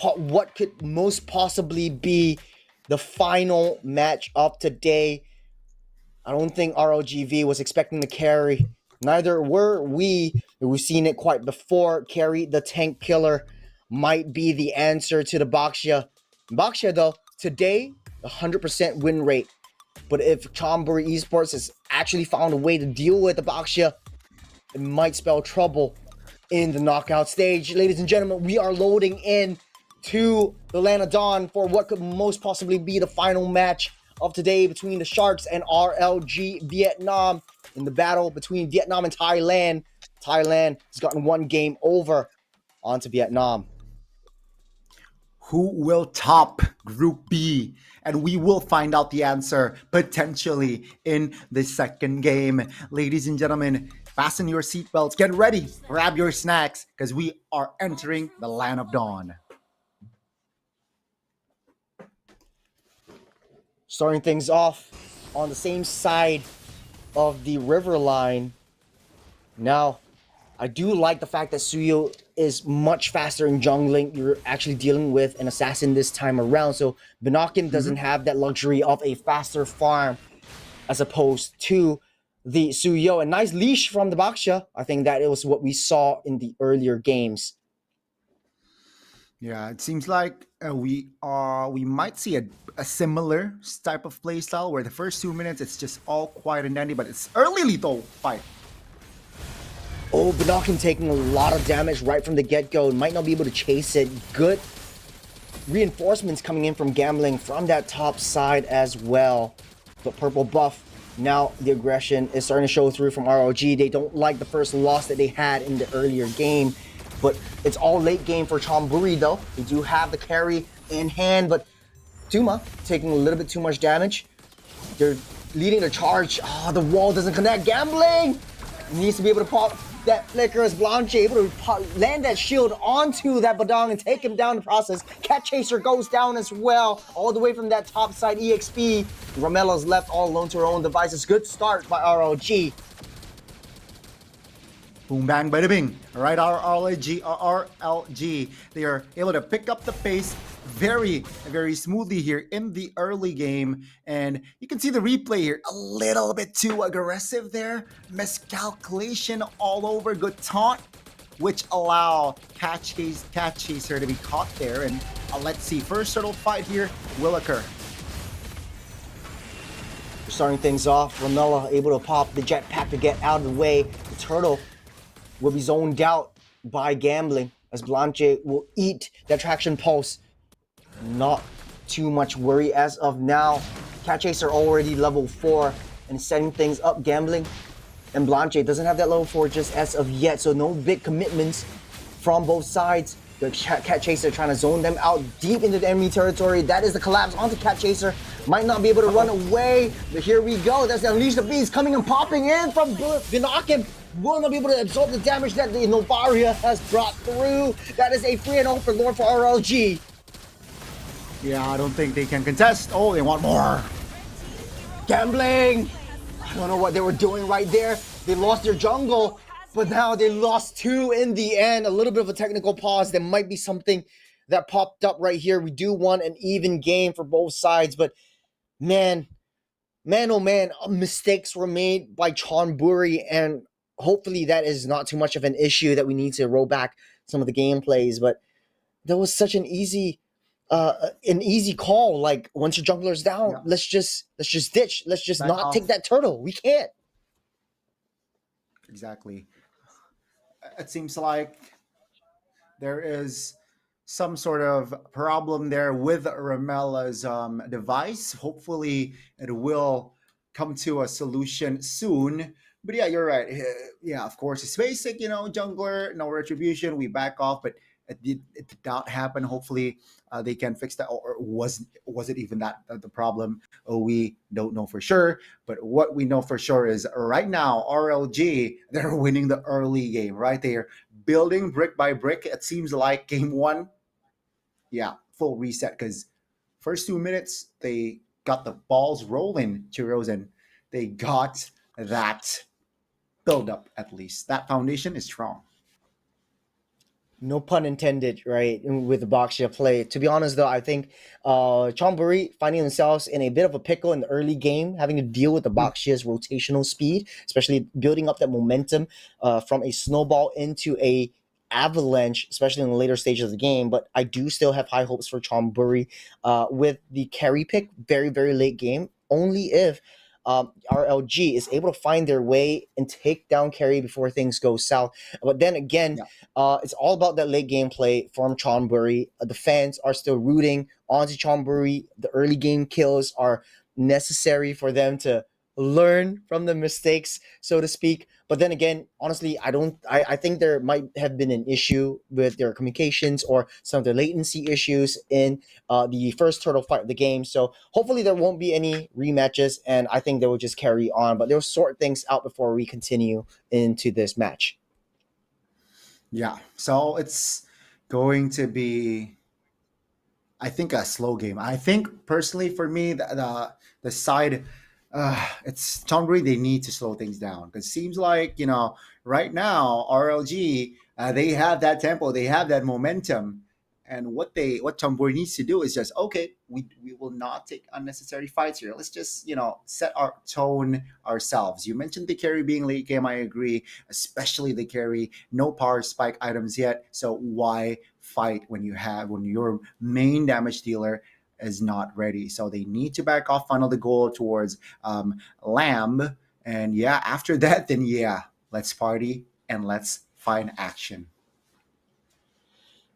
What could most possibly be the final match of today? I don't think RLGV was expecting the carry. Neither were we. We've seen it quite before. Carry the tank killer might be the answer to the Baksha. Baksha, though, today, 100% win rate. But if Chonburi Esports has actually found a way to deal with the Baksha, it might spell trouble in the knockout stage. Ladies and gentlemen, we are loading in to the Land of Dawn for what could most possibly be the final match of today between the Sharks and RLG Vietnam in the battle between Vietnam and Thailand. Thailand has gotten one game over onto Vietnam. Who will top Group B? And we will find out the answer potentially in the second game. Ladies and gentlemen, fasten your seatbelts, get ready, grab your snacks, because we are entering the Land of Dawn. Starting things off on the same side of the river line. Now, I do like the fact that Suyo is much faster in jungling. You're actually dealing with an assassin this time around, so Binokin doesn't have that luxury of a faster farm as opposed to the Suyo. A nice leash from the Baksha. I think that it was what we saw in the earlier games. Yeah, it seems like we might see a similar type of playstyle where the first 2 minutes it's just all quiet and dandy, but it's early lethal fight. Oh, Binokin taking a lot of damage right from the get-go. Might not be able to chase it. Good reinforcements coming in from Gambling from that top side as well. But purple buff. Now the aggression is starting to show through from ROG. They don't like the first loss that they had in the earlier game. But it's all late game for Chonburi though. They do have the carry in hand, but Tuma taking a little bit too much damage. They're leading the charge. Oh, the wall doesn't connect. Gambling needs to be able to pop that flicker as Blanche able to land that shield onto that Badang and take him down in the process. Cat Chaser goes down as well, all the way from that top side EXP. Ramella's left all alone to her own devices. Good start by RLG. Boom, bang, bada bing. All right, our RLG, they are able to pick up the pace very, very smoothly here in the early game. And you can see the replay here, a little bit too aggressive there. Miscalculation all over. Good taunt, which allow Cat Chaser to be caught there. And let's see, first turtle fight here will occur. Starting things off, Ramella able to pop the jetpack to get out of the way. The turtle will be zoned out by Gambling as Blanche will eat that traction pulse. Not too much worry as of now. Cat Chaser already level 4 and setting things up. Gambling and Blanche doesn't have that level 4 just as of yet, so no big commitments from both sides. The Cat Chaser trying to zone them out deep into the enemy territory. That is the collapse onto Cat Chaser. Might not be able to run away, but here we go. That's the Unleash the Beast coming and popping in from Binokin. Will not be able to absorb the damage that the Novaria has brought through. That is a 3-0 for Lord for RLG. Yeah, I don't think they can contest. Oh, they want more. Gambling. I don't know what they were doing right there. They lost their jungle, but now they lost 2 in the end. A little bit of a technical pause. There might be something that popped up right here. We do want an even game for both sides, but man, oh man, mistakes were made by Chonburi, and hopefully that is not too much of an issue that we need to roll back some of the gameplays. But there was such an easy call. Like, once your jungler's down, Yeah. let's just ditch. Let's just Back not off. take that turtle. We can't. Exactly. It seems like there is some sort of problem there with Ramella's device. Hopefully it will come to a solution soon. But yeah, you're right. Yeah, of course, it's basic, jungler, no retribution, we back off. But it did not happen. Hopefully, they can fix that, or was it even that the problem? We don't know for sure. But what we know for sure is right now, RLG, they're winning the early game. Right, they're building brick by brick. It seems like game one, yeah, full reset, because first 2 minutes they got the balls rolling, Churros, and they got that build up. At least that foundation is strong. No pun intended, right? With the Boxia play. To be honest, though, I think Chonburi finding themselves in a bit of a pickle in the early game, having to deal with the Boxia's rotational speed, especially building up that momentum from a snowball into a avalanche, especially in the later stages of the game. But I do still have high hopes for Chonburi with the carry pick, very, very late game, only if RLG is able to find their way and take down carry before things go south. But then again, it's all about that late game play from Chonburi. The fans are still rooting onto Chonburi. The early game kills are necessary for them to learn from the mistakes, so to speak. But then again, honestly, I think there might have been an issue with their communications or some of the latency issues in the first turtle fight of the game. So hopefully there won't be any rematches, and I think they will just carry on. But they'll sort things out before we continue into this match. Yeah, so it's going to be, I think, a slow game. I think personally for me, the side, it's Chonburi. They need to slow things down, because it seems like, right now RLG, they have that tempo, they have that momentum, and what Chonburi needs to do is just, okay, we will not take unnecessary fights here. Let's just set our tone ourselves. You mentioned the carry being late game. I agree, especially the carry, no power spike items yet. So why fight when your main damage dealer is not ready? So they need to back off, funnel the goal towards Lamb, and after that, then let's party and let's find action.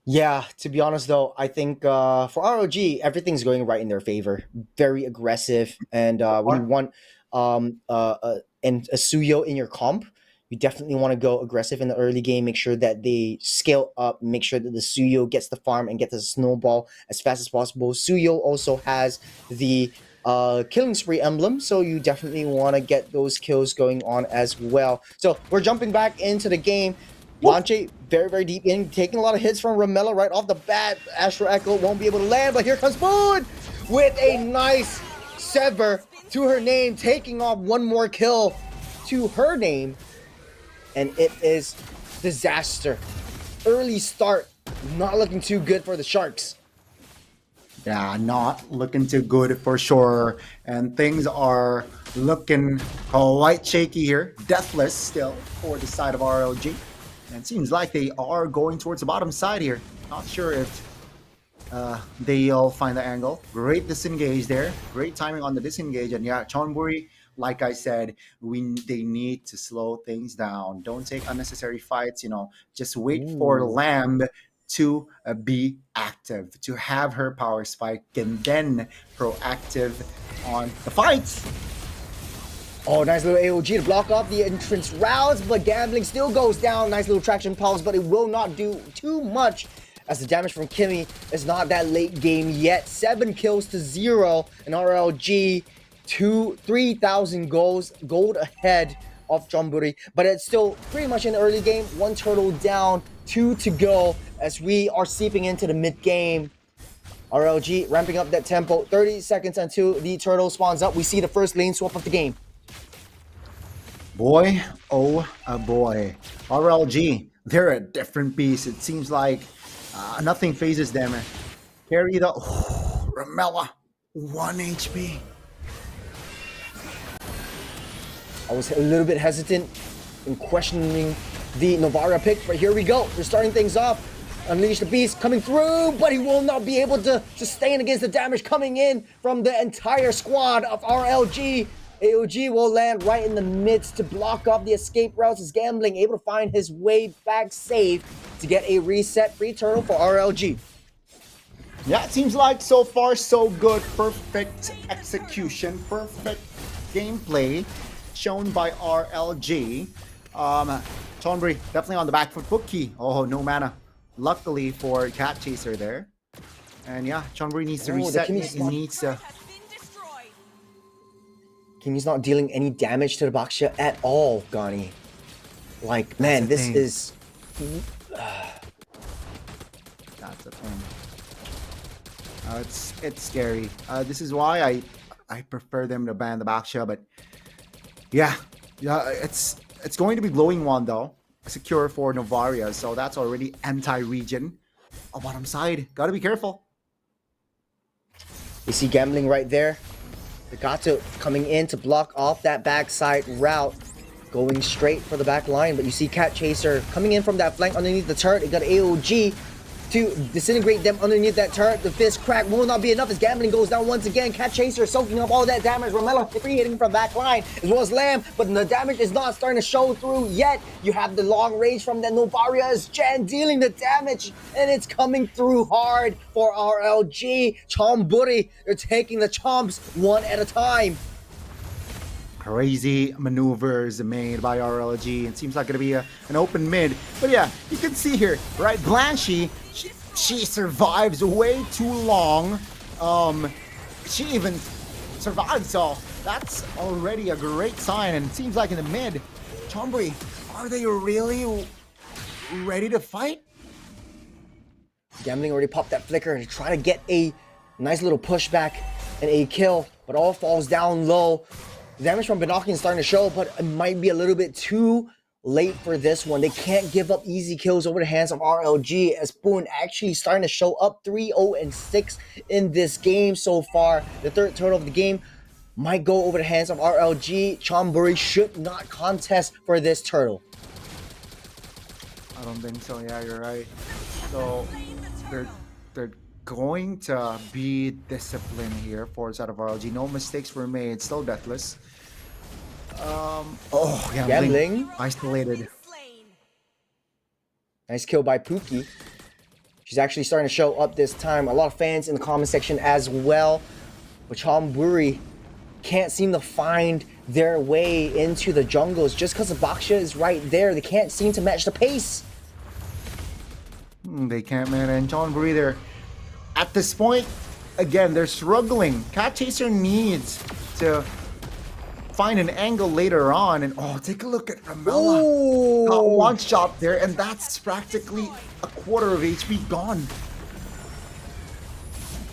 Yeah, to be honest though, I think for ROG, everything's going right in their favor. Very aggressive, and when you want and a Suyo in your comp, you definitely want to go aggressive in the early game. Make sure that they scale up. Make sure that the Suyo gets the farm and gets the snowball as fast as possible. Suyo also has the killing spree emblem, so you definitely want to get those kills going on as well. So we're jumping back into the game. Lanche very, very deep in, taking a lot of hits from Ramela right off the bat. Astro Echo won't be able to land, but here comes Moon with a nice sever to her name, taking off one more kill to her name. And it is disaster. Early start, not looking too good for the Sharks. Yeah, not looking too good for sure. And things are looking quite shaky here. Deathless still for the side of RLG. And it seems like they are going towards the bottom side here. Not sure if they'll find the angle. Great disengage there. Great timing on the disengage. And Chonburi, like I said, they need to slow things down. Don't take unnecessary fights. Just wait for Lamb to be active, to have her power spike, and then proactive on the fights. Oh, nice little AOG to block off the entrance routes, but Gambling still goes down. Nice little traction pulse, but it will not do too much, as the damage from Kimmy is not that late game yet. 7 kills to 0, and RLG 3,000 gold ahead of Chonburi, but it's still pretty much in the early game. 1 turtle down, 2 to go, as we are seeping into the mid game. RLG ramping up that tempo. 30 seconds until the turtle spawns up. We see the first lane swap of the game. Boy, oh boy. RLG, they're a different beast. It seems like nothing phases them. Carry the Ramela, 1 HP. I was a little bit hesitant in questioning the Novara pick, but here we go. We're starting things off. Unleash the Beast coming through, but he will not be able to sustain against the damage coming in from the entire squad of RLG. AOG will land right in the midst to block off the escape routes. Is Gambling able to find his way back safe to get a reset free turtle for RLG? Yeah, it seems like so far so good. Perfect execution, perfect gameplay shown by RLG. Chonburi definitely on the back foot. Bookie, oh, no mana. luckily for Cat Chaser there. And yeah, Chonburi needs to Oh, the reset. Kimmy's He not- needs to. Kimmy's not dealing any damage to the Baxia at all, Gani. Like, man, the this thing. is... That's the thing. It's scary. This is why I prefer them to ban the Baxia, but yeah, it's going to be glowing one though. Secure for Novaria, so that's already anti-region. Oh, bottom side, gotta be careful. You see gambling right there. The Gato coming in to block off that backside route. Going straight for the back line. But you see Cat Chaser coming in from that flank underneath the turret. It got AOG to disintegrate them underneath that turret. The fist crack will not be enough as gambling goes down once again. Cat Chaser soaking up all that damage. Romelo free hitting from back line as well as Lamb. But the damage is not starting to show through yet. You have the long range from the Novaria as Jan dealing the damage. And it's coming through hard for RLG. Chomburi, they're taking the chomps one at a time. Crazy maneuvers made by RLG. It seems like gonna be an open mid. But yeah, you can see here, right? Blanchy, she survives way too long. She even survived, so that's already a great sign. And it seems like in the mid, Chonburi, are they really ready to fight? Gambling already popped that flicker to try to get a nice little pushback and a kill, but all falls down low. The damage from Binoculars is starting to show, but it might be a little bit too late for this one. They can't give up easy kills over the hands of RLG as Spoon actually starting to show up 3-0-6 in this game so far. The third turtle of the game might go over the hands of RLG. Chomburi should not contest for this turtle. I don't think so. Yeah, you're right. So they're going to be disciplined here for side of RLG. No mistakes were made. Still deathless. Oh, Gambling. Isolated. Nice kill by Pookie. She's actually starting to show up this time. A lot of fans in the comment section as well. But Chomburi can't seem to find their way into the jungles just because the Baxia is right there. They can't seem to match the pace. They can't, man. And Chonburi there. At this point, again, they're struggling. Cat Chaser needs to find an angle later on. And oh, take a look at Ramela. Got one shot there, and that's practically a quarter of HP gone.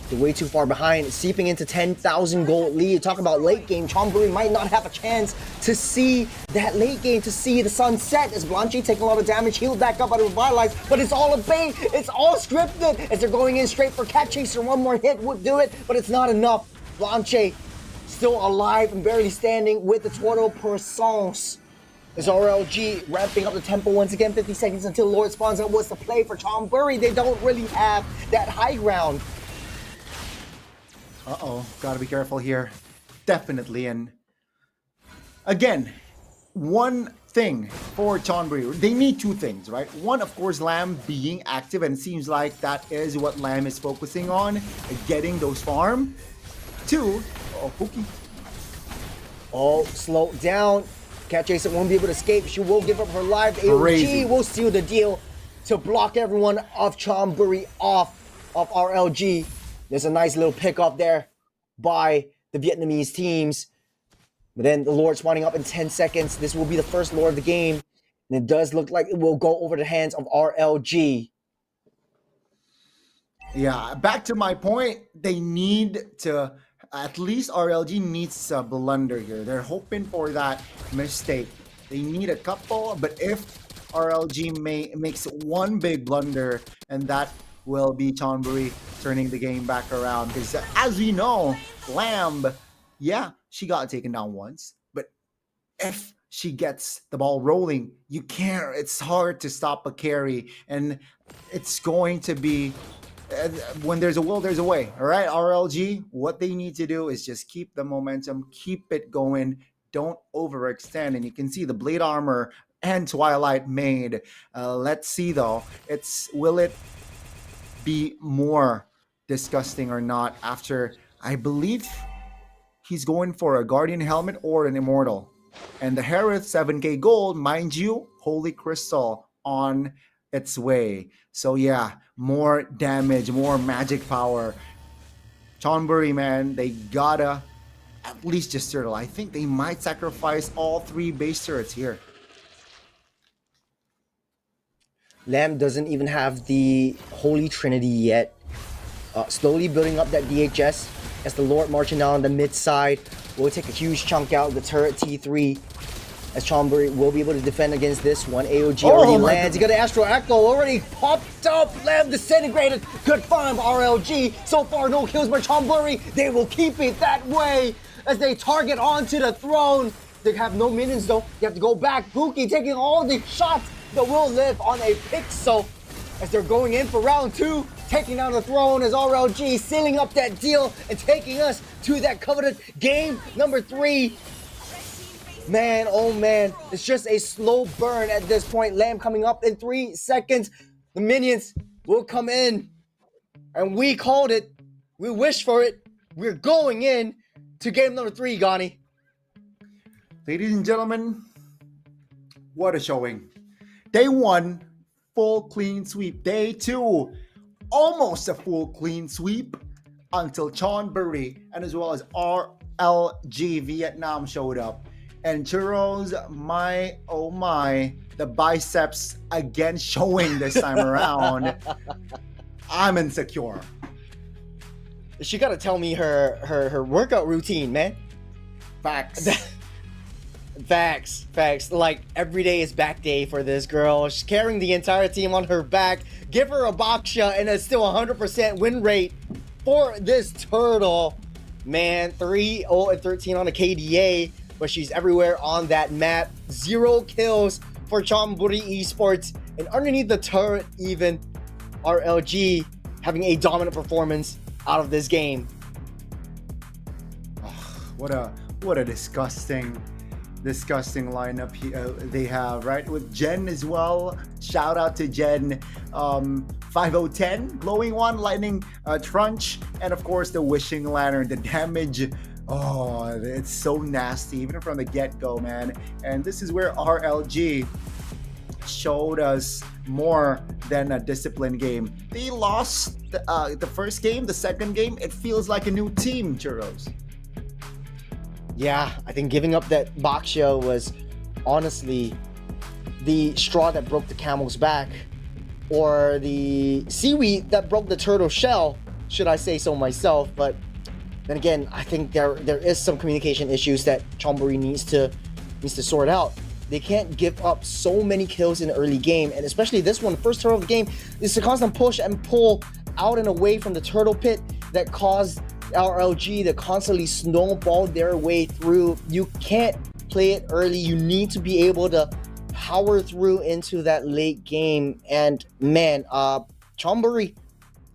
They're way too far behind, seeping into 10,000 gold lead. Talk about late game. Chomburi might not have a chance to see that late game, to see the sunset as Blanchy taking a lot of damage, healed back up, but revitalized. But it's all a bait. It's all scripted as they're going in straight for Cat Chaser. One more hit would do it, but it's not enough. Blanchy still alive and barely standing with the Toro Persons. As RLG ramping up the tempo once again, 50 seconds until Lord spawns out. What's the play for Chomburi? They don't really have that high ground. Uh-oh, gotta be careful here. Definitely. And again, one thing for Chonburi, they need two things, right? One, of course, Lamb being active, and it seems like that is what Lamb is focusing on, getting those farm. Two, oh, Pookie. Oh, slow down. Cat Chaser won't be able to escape. She will give up her life. The Crazy. AOG will seal the deal to block everyone of Chomburi off of RLG. There's a nice little pick up there by the Vietnamese teams. But then the Lord spawning up in 10 seconds. This will be the first Lord of the game. And it does look like it will go over the hands of RLG. Yeah, back to my point, they need to, at least RLG needs a blunder here. They're hoping for that mistake. They need a couple, but if RLG makes one big blunder, and that will be Chonburi turning the game back around. Because as we know, Lamb, yeah, she got taken down once, but if she gets the ball rolling, you can't, it's hard to stop a carry, and it's going to be, when there's a will, there's a way. All right, RLG, what they need to do is just keep the momentum, keep it going, don't overextend. And you can see the blade armor and Twilight made. Let's see though, will it be more disgusting or not after, I believe he's going for a Guardian helmet or an Immortal. And the Harith 7k gold, mind you, Holy Crystal on its way. So yeah, more damage, more magic power. Chonburi, man, they gotta at least just turtle. I think they might sacrifice all 3 base turrets here. Lamb doesn't even have the Holy Trinity yet. Slowly building up that DHS as the Lord marching down the mid side will take a huge chunk out of the turret T3. As Chonburi will be able to defend against this one. AOG already lands. He got an Astro Echo already popped up. Lamb disintegrated. Good find by RLG. So far, no kills by Chonburi. They will keep it that way as they target onto the throne. They have no minions though. You have to go back. Buki taking all the shots that will live on a pixel as they're going in for round 2. Taking down the throne as RLG sealing up that deal and taking us to that coveted game number 3. Man, oh man, it's just a slow burn at this point. Lamb coming up in 3 seconds. The minions will come in. And we called it. We wished for it. We're going in to game number 3, Gani. Ladies and gentlemen, what a showing. Day 1, full clean sweep. Day 2, almost a full clean sweep until Chonburi and as well as RLG Vietnam showed up. And Churros, my oh my, the biceps again showing this time around. I'm insecure. She gotta tell me her workout routine, man. Facts. Facts. Like every day is back day for this girl. She's carrying the entire team on her back. Give her a boxia and it's still 100% win rate for this turtle. Man, 3-0-13 on a KDA, but she's everywhere on that map. 0 kills for Chonburi Esports, and underneath the turret even, RLG having a dominant performance out of this game. What a disgusting lineup they have, right? With Jen as well. Shout out to Jen. 5010, Glowing One, Lightning Trunch, and of course the Wishing Lantern. The damage, oh, it's so nasty even from the get-go, man. And this is where RLG showed us more than a disciplined game. They lost the first game. The second game, it feels like a new team, Churros. Yeah, I think giving up that boxia was honestly the straw that broke the camel's back, or the seaweed that broke the turtle shell, should I say so myself. But then again, I think there is some communication issues that Chonburi needs to sort out. They can't give up so many kills in the early game, and especially this one, the first turtle of the game, is a constant push and pull out and away from the turtle pit that caused RLG to constantly snowball their way through. You can't play it early. You need to be able to power through into that late game. And man, Chonburi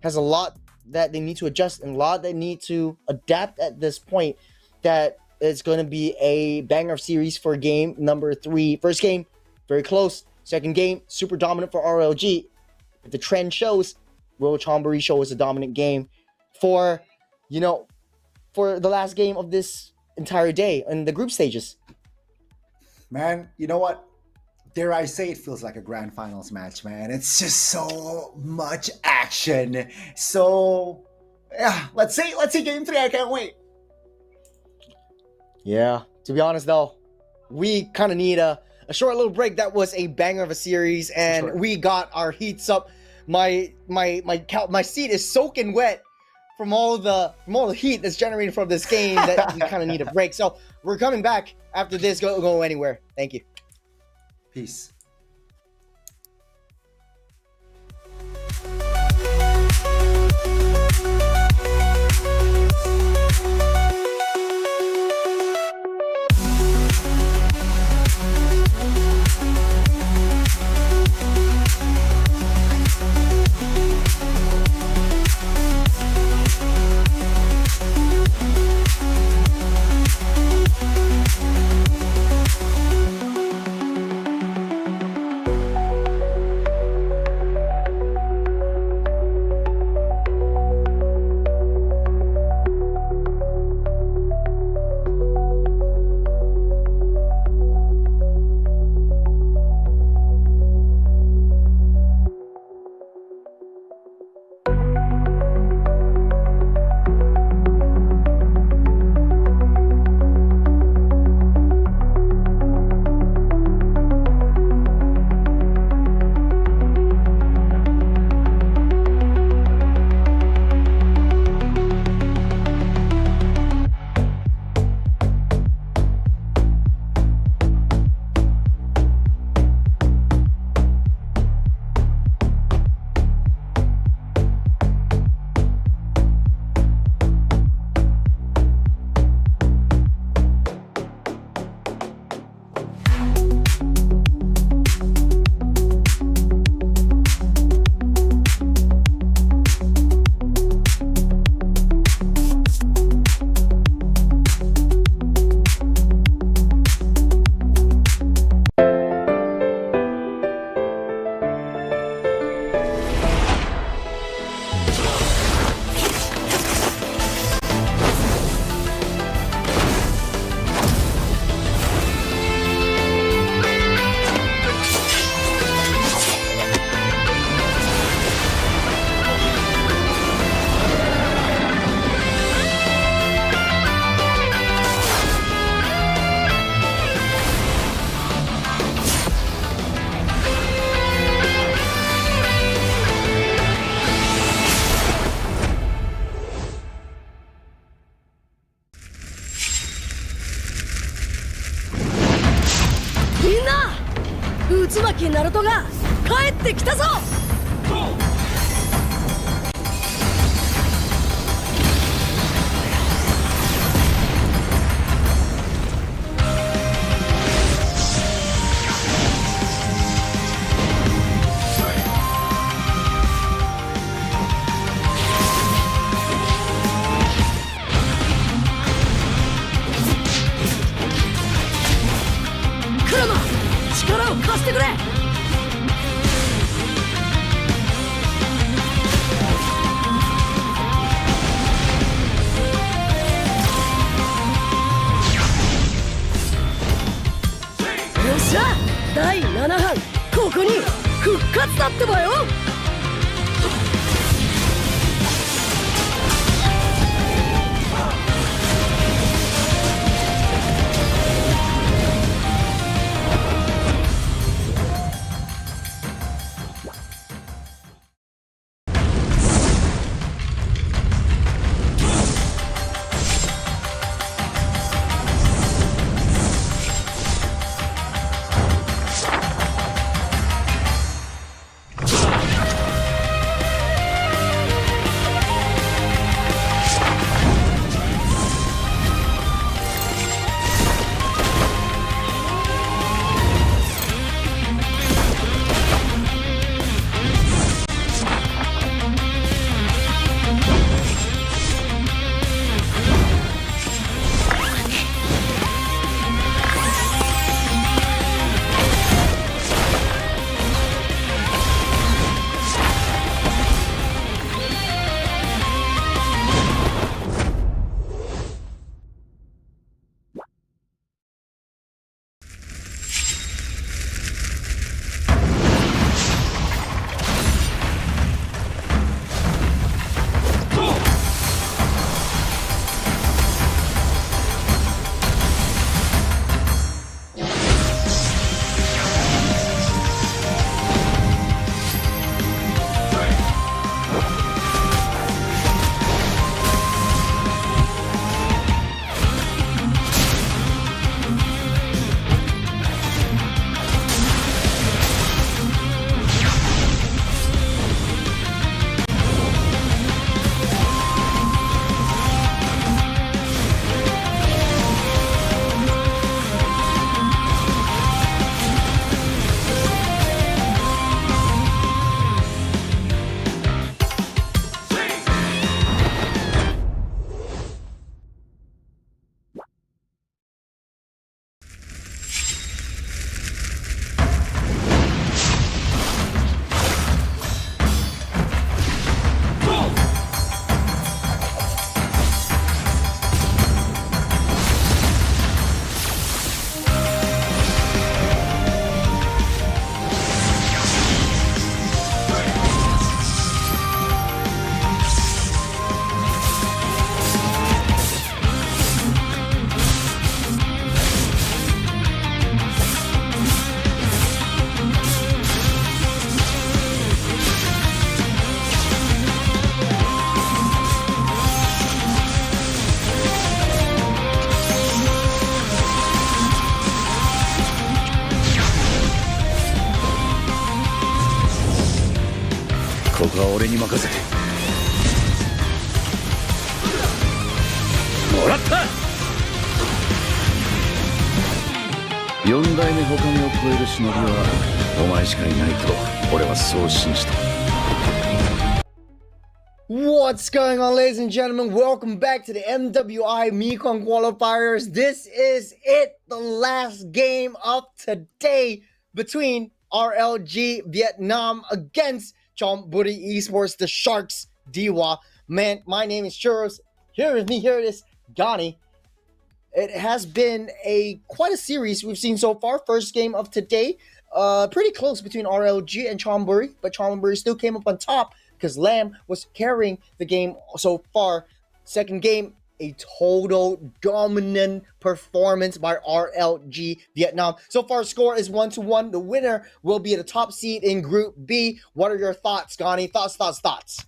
has a lot that they need to adjust and a lot they need to adapt at this point. That it's going to be a banger of series for game number 3. First game, very close. Second game, super dominant for RLG. If the trend shows, will Chonburi show us a dominant game for the last game of this entire day in the group stages? Man, you know what? Dare I say, it feels like a grand finals match, man. It's just so much action. So, yeah, let's see game 3. I can't wait. Yeah, to be honest though, we kind of need a short little break. That was a banger of a series, and we got our heats up. My seat is soaking wet from all the heat that's generated from this game that we kind of need a break. So we're coming back after this. Go anywhere. Thank you. Peace. 渦巻きナルトが帰ってきたぞ。クラマ力を貸してくれ。よっしゃ第7班ここに復活だってばよ。ここは俺に任せて。もらった。4代目ほかげを超える忍びはお前しかいないと俺はそう信じて。 What's going on, ladies and gentlemen? Welcome back to the MWI Mekong Qualifiers. This is it, the last game of today between RLG Vietnam against CHON Esports, the Sharks Diwa. Man, my name is Churros. Here with me, here it is, Gani. It has been quite a series we've seen so far. First game of today, pretty close between RLG and CHON, but CHON still came up on top because Lamb was carrying the game so far. Second game, a total dominant performance by RLG Vietnam. So far, score is 1-1. The winner will be at the top seed in Group B. What are your thoughts, Gani? Thoughts?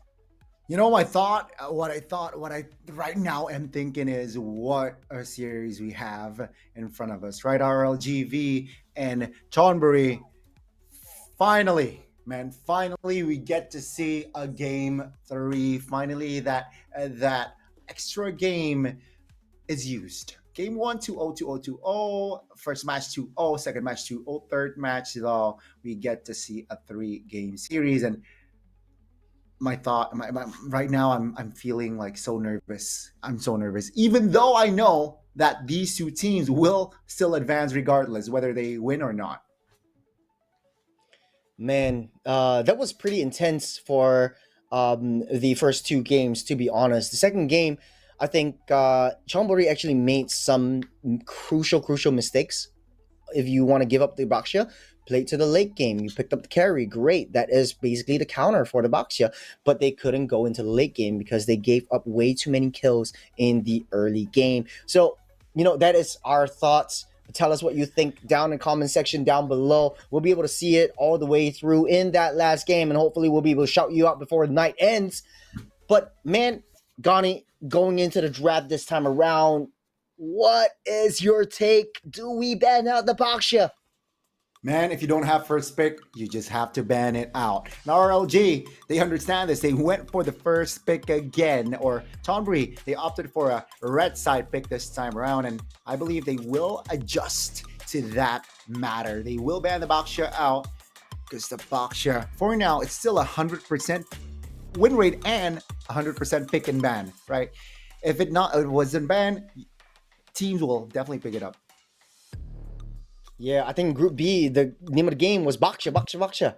You know, what I right now am thinking is what a series we have in front of us, right? RLGV and Chonburi, Finally, man, finally we get to see a game 3. Finally, that extra game is used. Game 1 2-0, 2-0, 2-0. First match 2-0, second match 2-0, third match we get to see a 3-game series. And my right now I'm feeling like so nervous. I'm so nervous, even though I know that these two teams will still advance regardless whether they win or not. Man, that was pretty intense for the first 2 games, to be honest. The second game, I think Chonburi actually made some crucial mistakes. If you want to give up the Baxia, play it to the late game. You picked up the carry, great. That is basically the counter for the Baxia, but they couldn't go into the late game because they gave up way too many kills in the early game. So, that is our thoughts. Tell us what you think down in the comment section down below. We'll be able to see it all the way through in that last game, and hopefully we'll be able to shout you out before the night ends. But man, Gani, going into the draft this time around, what is your take? Do we ban out the Baxia? Man, if you don't have first pick, you just have to ban it out. Now RLG, they understand this. They went for the first pick again. Or Chonburi, they opted for a red side pick this time around. And I believe they will adjust to that matter. They will ban the Baxia out because the Baxia, for now, it's still 100% win rate and 100% pick and ban, right? If it wasn't banned, teams will definitely pick it up. Yeah, I think Group B, the name of the game was Baxia.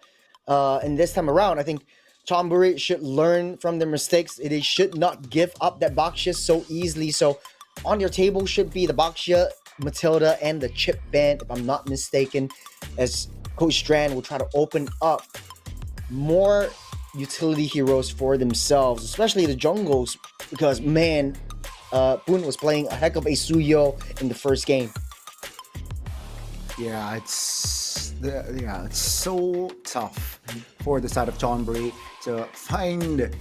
And this time around, I think Chonburi should learn from their mistakes. They should not give up that Baxia so easily. So on your table should be the Baxia, Matilda, and the chip band, if I'm not mistaken, as Coach Strand will try to open up more utility heroes for themselves, especially the jungles, because man, Boon was playing a heck of a Suyo in the first game. Yeah, it's so tough for the side of Chonburi to find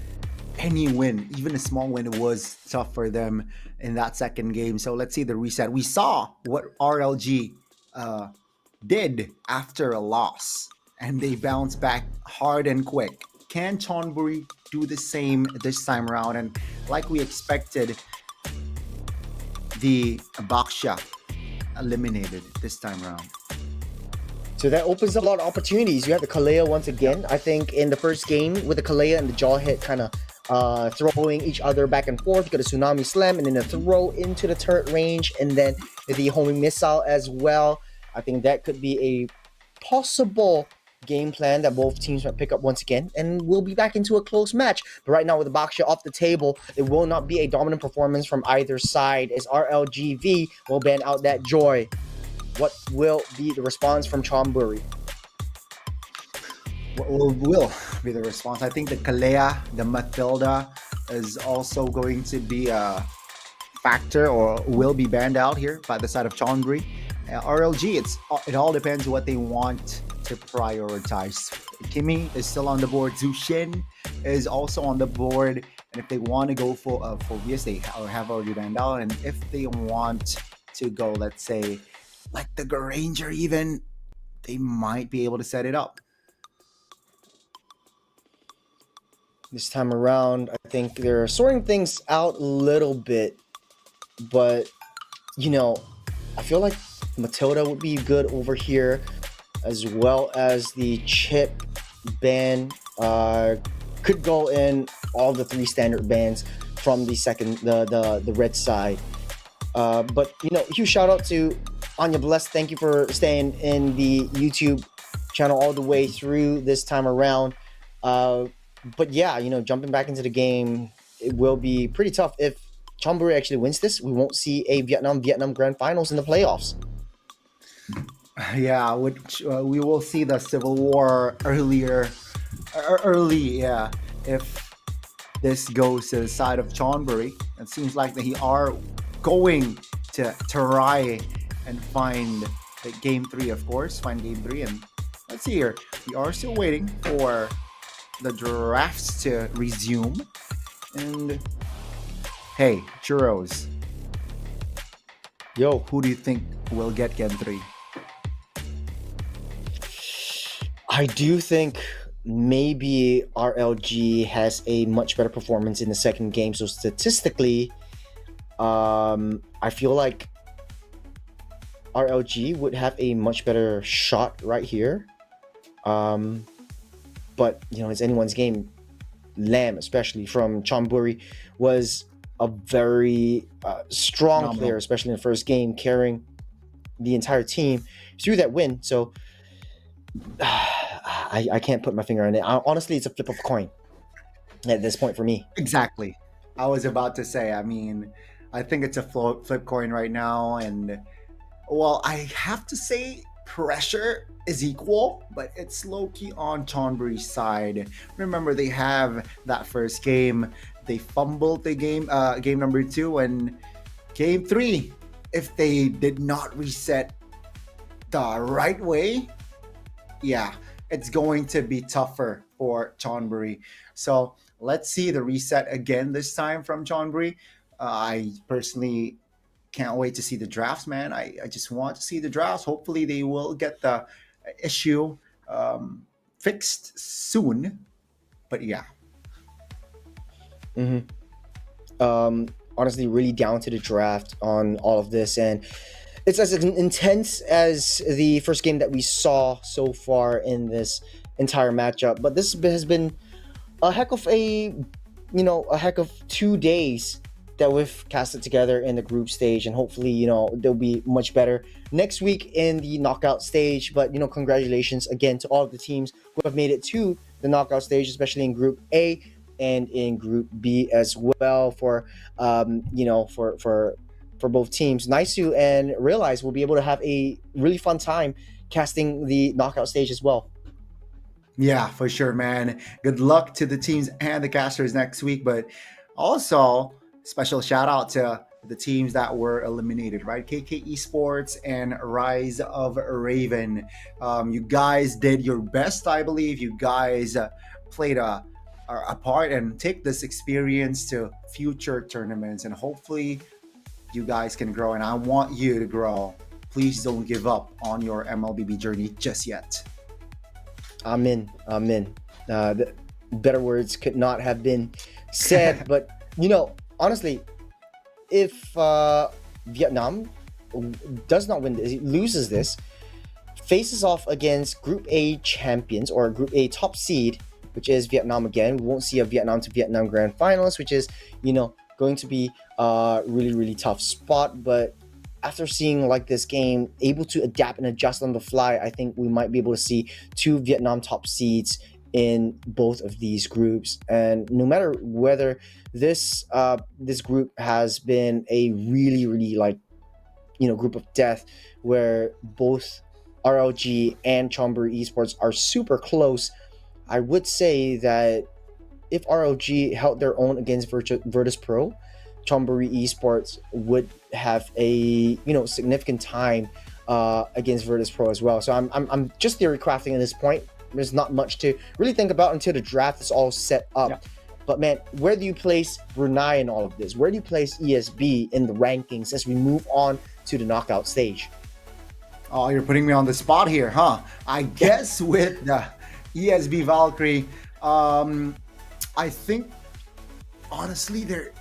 any win. Even a small win was tough for them in that second game. So let's see the reset. We saw what RLG did after a loss, and they bounced back hard and quick. Can Chonburi do the same this time around? And like we expected, the Baxia eliminated this time around. So that opens up a lot of opportunities. You have the Kalea once again. I think in the first game with the Kalea and the jaw hit kind of throwing each other back and forth. You got a Tsunami Slam and then a throw into the turret range, and then the homing missile as well. I think that could be a possible game plan that both teams might pick up once again, and we'll be back into a close match. But right now with the Baxia off the table, it will not be a dominant performance from either side, as RLGV will ban out that Joy. What will be the response from Chonburi? What will be the response? I think the Kalea, the Matilda is also going to be a factor, or will be banned out here by the side of Chonburi. RLG, it all depends what they want to prioritize. Kimi is still on the board. Zushin is also on the board, and if they want to go for Phobius, they have already banned out. And if they want to go, let's say, like the Granger, even, they might be able to set it up. This time around, I think they're sorting things out a little bit, but I feel like Matilda would be good over here, as well as the chip ban could go in all the 3 standard bans from the red side. But huge shout out to Anya Blessed. Thank you for staying in the YouTube channel all the way through this time around. But yeah, jumping back into the game, it will be pretty tough. If Chonburi actually wins this, we won't see a Vietnam Grand Finals in the playoffs. Yeah, which we will see the Civil War early, yeah. If this goes to the side of Chonburi, it seems like they are going to try and find the game 3, of course. Find game 3, and let's see here. We are still waiting for the drafts to resume. And hey, Churros, Yo, who do you think will get game 3? I do think maybe RLG has a much better performance in the second game. So statistically, I feel like RLG would have a much better shot right here. But it's anyone's game. Lamb, especially from Chonburi, was a very strong Phenomenal. player, especially in the first game, carrying the entire team through that win. So I can't put my finger on it. Honestly, it's a flip of a coin at this point for me. Exactly. I was about to say, I think it's a flip coin right now. And, well, I have to say pressure is equal, but it's low-key on Chonburi's side. Remember, they have that first game. They fumbled the game number 2, and game 3, if they did not reset the right way, yeah, it's going to be tougher for Chonburi. So let's see the reset again this time from Chonburi. I personally can't wait to see the drafts, man. I just want to see the drafts. Hopefully they will get the issue fixed soon. But yeah. Honestly, really down to the draft on all of this, and it's as intense as the first game that we saw so far in this entire matchup. But this has been a heck of 2 days that we've casted together in the group stage, and hopefully they'll be much better next week in the knockout stage. But congratulations again to all of the teams who have made it to the knockout stage, especially in Group A and in Group B as well, for for both teams. Nice and Realize we'll be able to have a really fun time casting the knockout stage as well. Yeah, for sure, man. Good luck to the teams and the casters next week. But also, special shout out to the teams that were eliminated, right? KK Esports and Rise of Raven. You guys did your best, I believe. You guys played a part and take this experience to future tournaments, and hopefully you guys can grow, and I want you to grow. Please don't give up on your MLBB journey just yet. Amen. The better words could not have been said. But honestly, if Vietnam does not win this, loses this, faces off against Group A champions or Group A top seed, which is Vietnam again. We won't see a Vietnam to Vietnam grand finalist, which is going to be a really tough spot. But after seeing this game able to adapt and adjust on the fly, I think we might be able to see 2 Vietnam top seeds in both of these groups. And no matter whether this group has been a really group of death, where both RLG and Chonburi Esports are super close, I would say that if RLG held their own against Virtus Pro, Chonburi Esports would have a significant time against Virtus Pro as well. So I'm just theory crafting at this point. There's not much to really think about until the draft is all set up. Yeah. But man, where do you place Brunei in all of this? Where do you place ESB in the rankings as we move on to the knockout stage? Oh, you're putting me on the spot here, huh? I guess with the ESB Valkyrie, I think honestly they're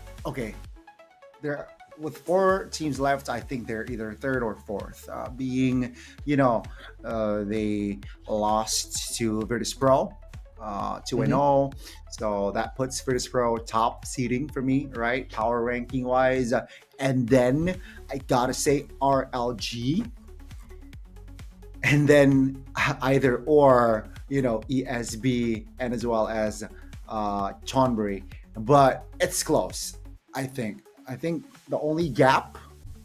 with 4 teams left. I think they're either 3rd or 4th, being they lost to Virtus Pro 2-0, so that puts Virtus Pro top seeding for me, right, power ranking wise. And then I gotta say RLG, and then either or ESB, and as well as Chonburi. But it's close. I think the only gap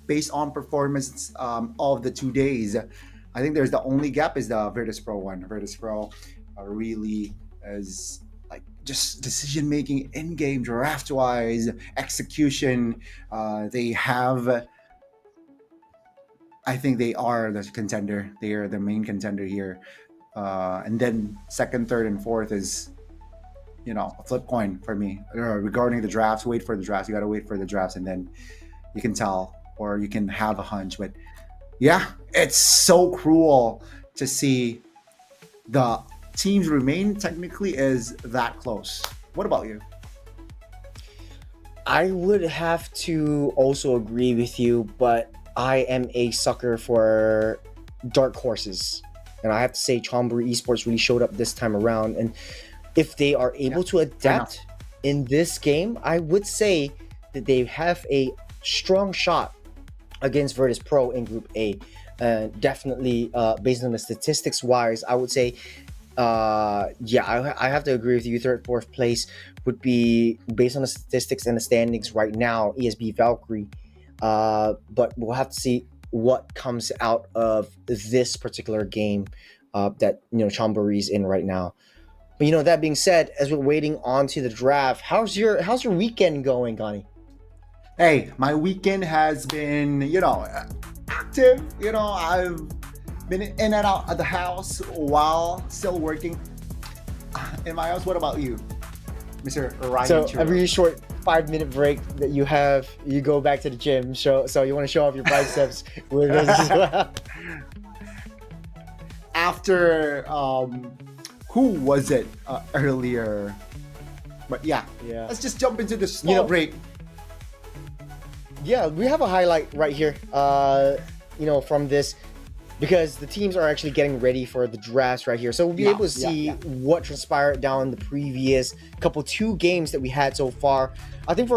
based on performance of the 2 days, I think the only gap is the Virtus Pro one. Virtus Pro really is just decision making in game, draft wise, execution. They have, I think they are the contender. They are the main contender here. And then 2nd, 3rd, and 4th is a flip coin for me regarding the drafts. Wait for the drafts. You got to wait for the drafts, and then you can tell, or you can have a hunch. But yeah, it's so cruel to see the teams remain technically is that close. What about you? I would have to also agree with you, but I am a sucker for dark horses. And I have to say, Chonburi Esports really showed up this time around. And if they are able to adapt in this game, I would say that they have a strong shot against Virtus Pro in Group A. Definitely, based on the statistics wise, I would say, I have to agree with you. Third, fourth place would be, based on the statistics and the standings right now, ESB Valkyrie. But we'll have to see what comes out of this particular game that Chonburi's in right now. But that being said, as we're waiting on to the draft, how's your weekend going, Gani? Hey, my weekend has been, active. I've been in and out of the house while still working in my house. What about you, Mr. Ryan? So Churro? every short 5-minute break that you have, you go back to the gym. So you want to show off your biceps with us as well. After who was it earlier? But yeah, let's just jump into the small break. Yeah, we have a highlight right here, from this, because the teams are actually getting ready for the drafts right here. So we'll be able to see what transpired down the previous two games that we had so far. I think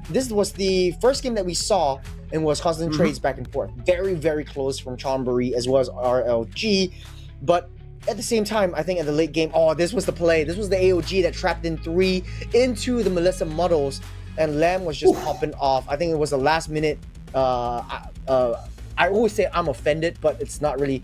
this was the first game that we saw and was constant trades back and forth. Very, very close from Chonburi as well as RLG. But at the same time, I think at the late game, this was the play. This was the AOG that trapped in 3 into the Melissa Muddles. And Lamb was just popping off. I think it was the last minute. I always say I'm offended, but it's not really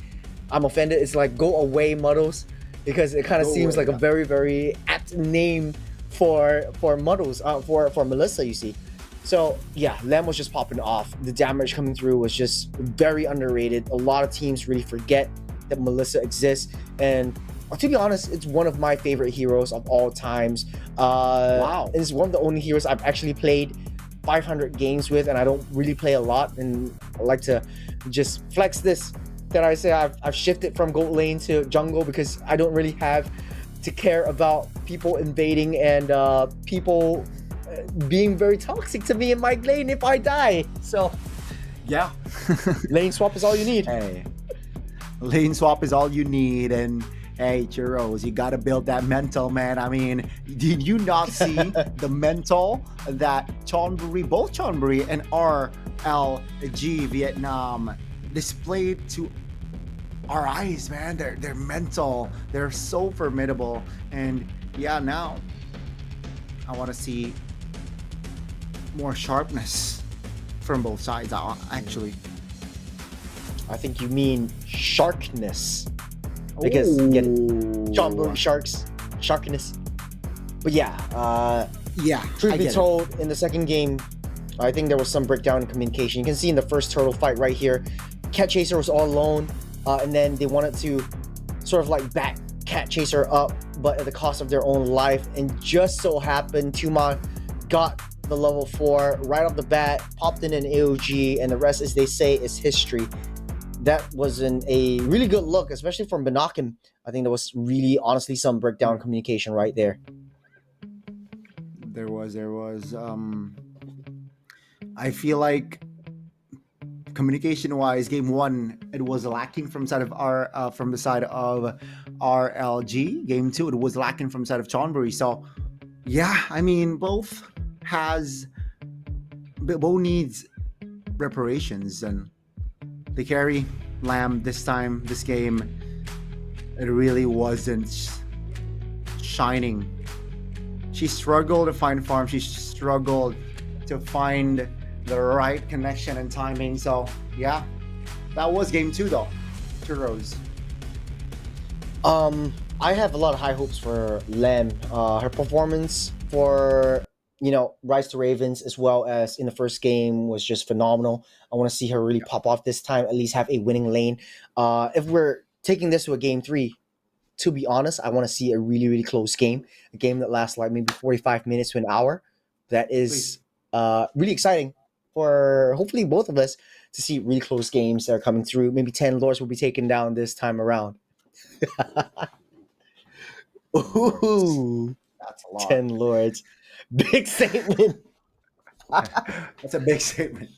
I'm offended. It's like go away Muddles, because it kind of seems like a very, very apt name for Muddles, for Melissa, you see. So yeah, Lamb was just popping off. The damage coming through was just very underrated. A lot of teams really forget that Melissa exists, and to be honest, it's one of my favorite heroes of all times. Wow. It's one of the only heroes I've actually played 500 games with, and I don't really play a lot, and I like to just flex this, that I say I've shifted from gold lane to jungle, because I don't really have to care about people invading and people being very toxic to me in my lane if I die. So yeah, lane swap is all you need. Hey, lane swap is all you need. And hey, Churros, you gotta build that mental, man. I mean, did you not see the mental that both Chonburi and RLG Vietnam displayed to our eyes, man? They're mental. They're so formidable. And yeah, now I want to see more sharpness from both sides, actually. I think you mean sharkness. Because get it, Chonburi sharkness. But truth be told, in the second game, I think there was some breakdown in communication. You can see in the first turtle fight right here, Cat Chaser was all alone, and then they wanted to sort of like back Cat Chaser up, but at the cost of their own life. And just so happened, Tuma got the level 4 right off the bat, popped in an AOG, and the rest, as they say, is history. That wasn't a really good look, especially from Benakim. I think there was really, honestly, some breakdown communication right there. There was. I feel like communication-wise, game 1, it was lacking from the side of RLG. Game 2, it was lacking from the side of Chonburi. So yeah, I mean, both needs reparations, and the carry Lamb this game, it really wasn't shining. She struggled to find farm. She struggled to find the right connection and timing. So yeah, that was game 2 though. Churros. I have a lot of high hopes for Lamb. Her performance for Rise to Ravens, as well as in the first game, was just phenomenal. I want to see her really pop off this time, at least have a winning lane. If we're taking this to a game 3, to be honest, I want to see a really, really close game. A game that lasts like maybe 45 minutes to an hour. That is really exciting for hopefully both of us to see really close games that are coming through. Maybe 10 lords will be taken down this time around. Ooh, That's a lot. 10 lords. Big statement. That's a big statement.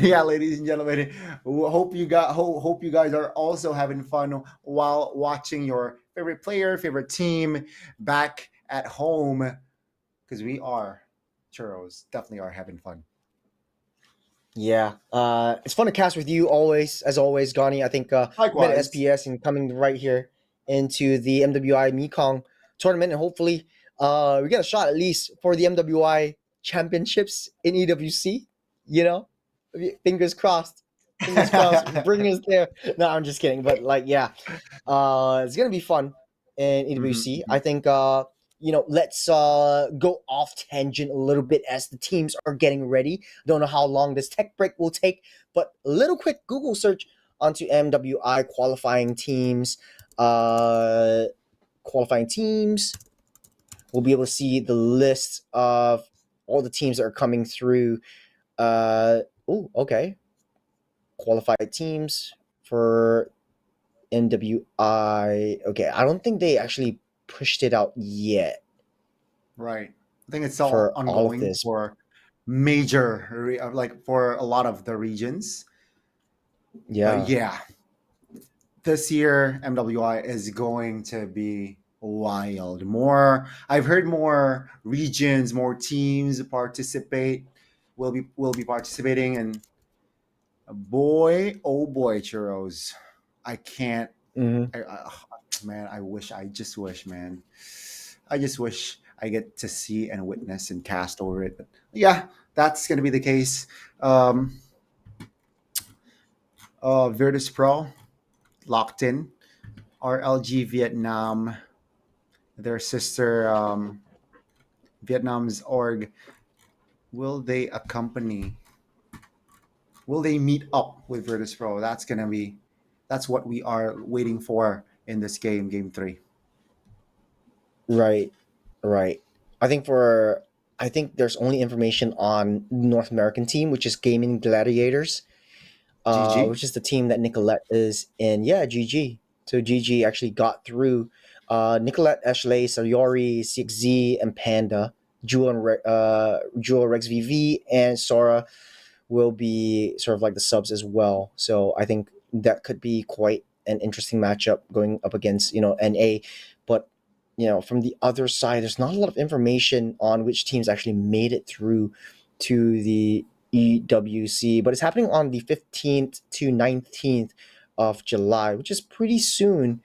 Yeah, ladies and gentlemen, hope you guys are also having fun while watching your favorite player, favorite team back at home, because we are churros definitely are having fun. Yeah, it's fun to cast with you always, as always, Gani. I think we met at Likewise. SPS and coming right here into the MWI Mekong tournament, and hopefully, we get a shot at least for the MWI championships in EWC. You know, fingers crossed. Fingers crossed. Bring us there. No, I'm just kidding. But like, yeah, it's gonna be fun in EWC. I think let's go off tangent a little bit as the teams are getting ready. Don't know how long this tech break will take, but a little quick Google search onto MWI qualifying teams. Qualifying teams. We'll be able to see the list of all the teams that are coming through. Okay. Qualified teams for MWI. Okay, I don't think they actually pushed it out yet. Right. I think it's all For all of ongoing this. for for a lot of the regions. Yeah. But yeah, this year MWI is going to be wild. I've heard more regions, more teams participate. Will be participating, and boy, oh boy, churros! I can't. Mhm. Man, I just wish, man. I just wish I get to see and witness and cast over it. But yeah, that's gonna be the case. Virtus Pro locked in. RLG Vietnam, their sister Vietnam's org. Will they accompany? Will they meet up with Virtus Pro? That's what we are waiting for in this game, game 3. Right. I think there's only information on North American team, which is Gaming Gladiators, GG. which is the team that Nicolette is in. Yeah, GG. So GG actually got through. Nicolette, Ashley, Sayori, CXZ, and Panda, Jewel, Rex VV, and Sora will be sort of like the subs as well. So I think that could be quite an interesting matchup going up against NA. But from the other side, there's not a lot of information on which teams actually made it through to the EWC. But it's happening on the 15th to 19th of July, which is pretty soon.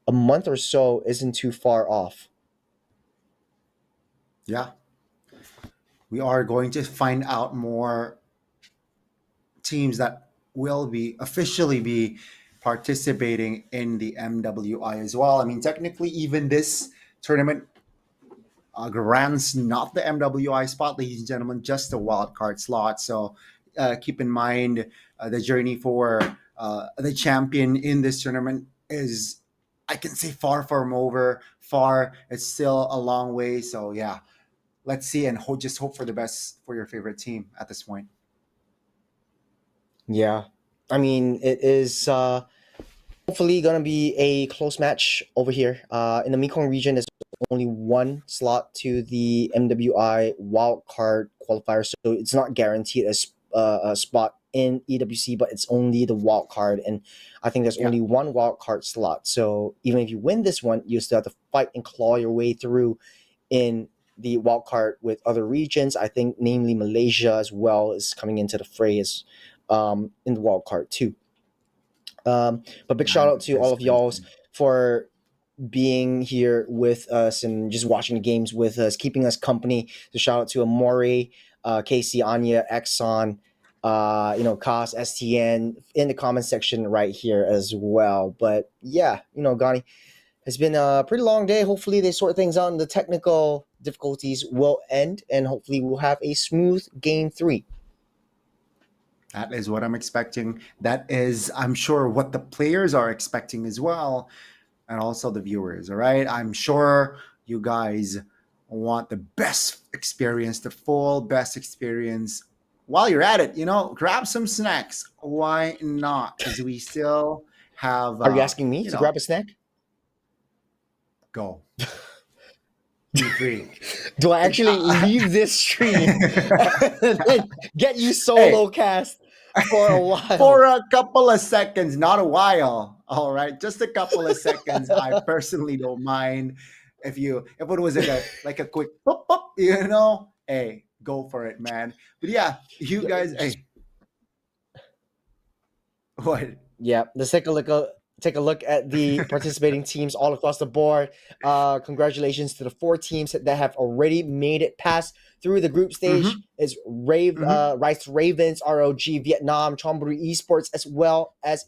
A month or so isn't too far off. Yeah. We are going to find out more teams that will be officially be participating in the MWI as well. I mean, technically, even this tournament grants not the MWI spot, ladies and gentlemen, just the wild card slot. So keep in mind the journey for the champion in this tournament is, I can say, far from over. It's still a long way. So yeah, let's see and just hope for the best for your favorite team at this point. Yeah, I mean, it is hopefully gonna be a close match over here. In the Mekong region, there's only one slot to the MWI wildcard qualifier, so it's not guaranteed a spot in EWC, but it's only the wildcard, and I think there's only one wildcard slot. So even if you win this one, you still have to fight and claw your way through in the wildcard with other regions. I think, namely Malaysia as well, is coming into the fray as in the wild card too. But big shout out to all of y'all for being here with us and just watching the games with us, keeping us company. So shout out to Amore, Casey, Anya, Exxon, Cos, STN in the comment section right here as well. But yeah, Gani, it's been a pretty long day. Hopefully they sort things out and the technical difficulties will end, and hopefully we'll have a smooth game 3. That is what I'm expecting. That is, I'm sure, what the players are expecting as well, and also the viewers. All right, I'm sure you guys want the best experience, the full best experience. While you're at it, grab some snacks. Why not? Because we still have. Are you asking me to grab a snack? Go. Be free. Do I actually leave this stream and then get you solo cast for a while? For a couple of seconds, not a while. All right, just a couple of seconds. I personally don't mind if it was like a quick pop pop, you know. Hey, go for it, man. But yeah, you guys. Hey, what? Yeah, let's take a look at the participating teams all across the board. Congratulations to the 4 teams that have already made it past through the group stage. It's Rice Ravens, RLG Vietnam, Chonburi Esports, as well as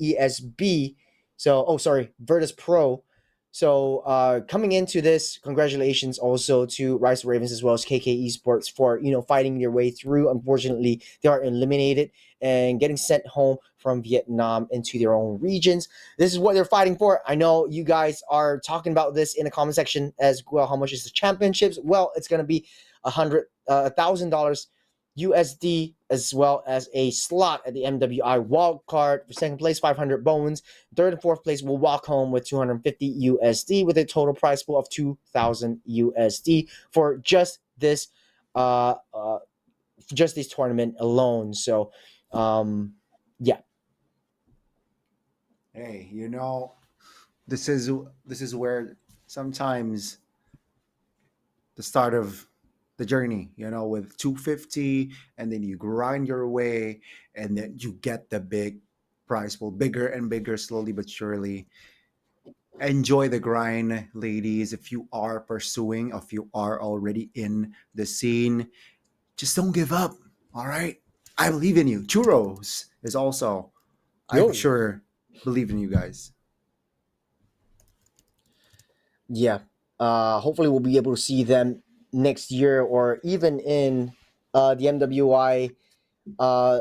ESB. So, Virtus Pro. So coming into this, congratulations also to Rice Ravens as well as KK Esports for fighting their way through. Unfortunately, they are eliminated and getting sent home from Vietnam into their own regions. This is what they're fighting for. I know you guys are talking about this in the comment section as well. How much is the championships? Well, it's going to be $1,000 USD, as well as a slot at the MWI wild card. For second place, 500 bones. Third and fourth place will walk home with 250 USD, with a total prize pool of 2,000 USD for just this tournament alone. So yeah. Hey, this is where sometimes the start of the journey, with 250, and then you grind your way, and then you get the big prize pool, bigger and bigger, slowly but surely. Enjoy the grind, ladies. If you are pursuing, if you are already in the scene, just don't give up. All right, I believe in you. Churros is also, I'm sure, believe in you guys. Yeah. Hopefully we'll be able to see them next year, or even in the MWI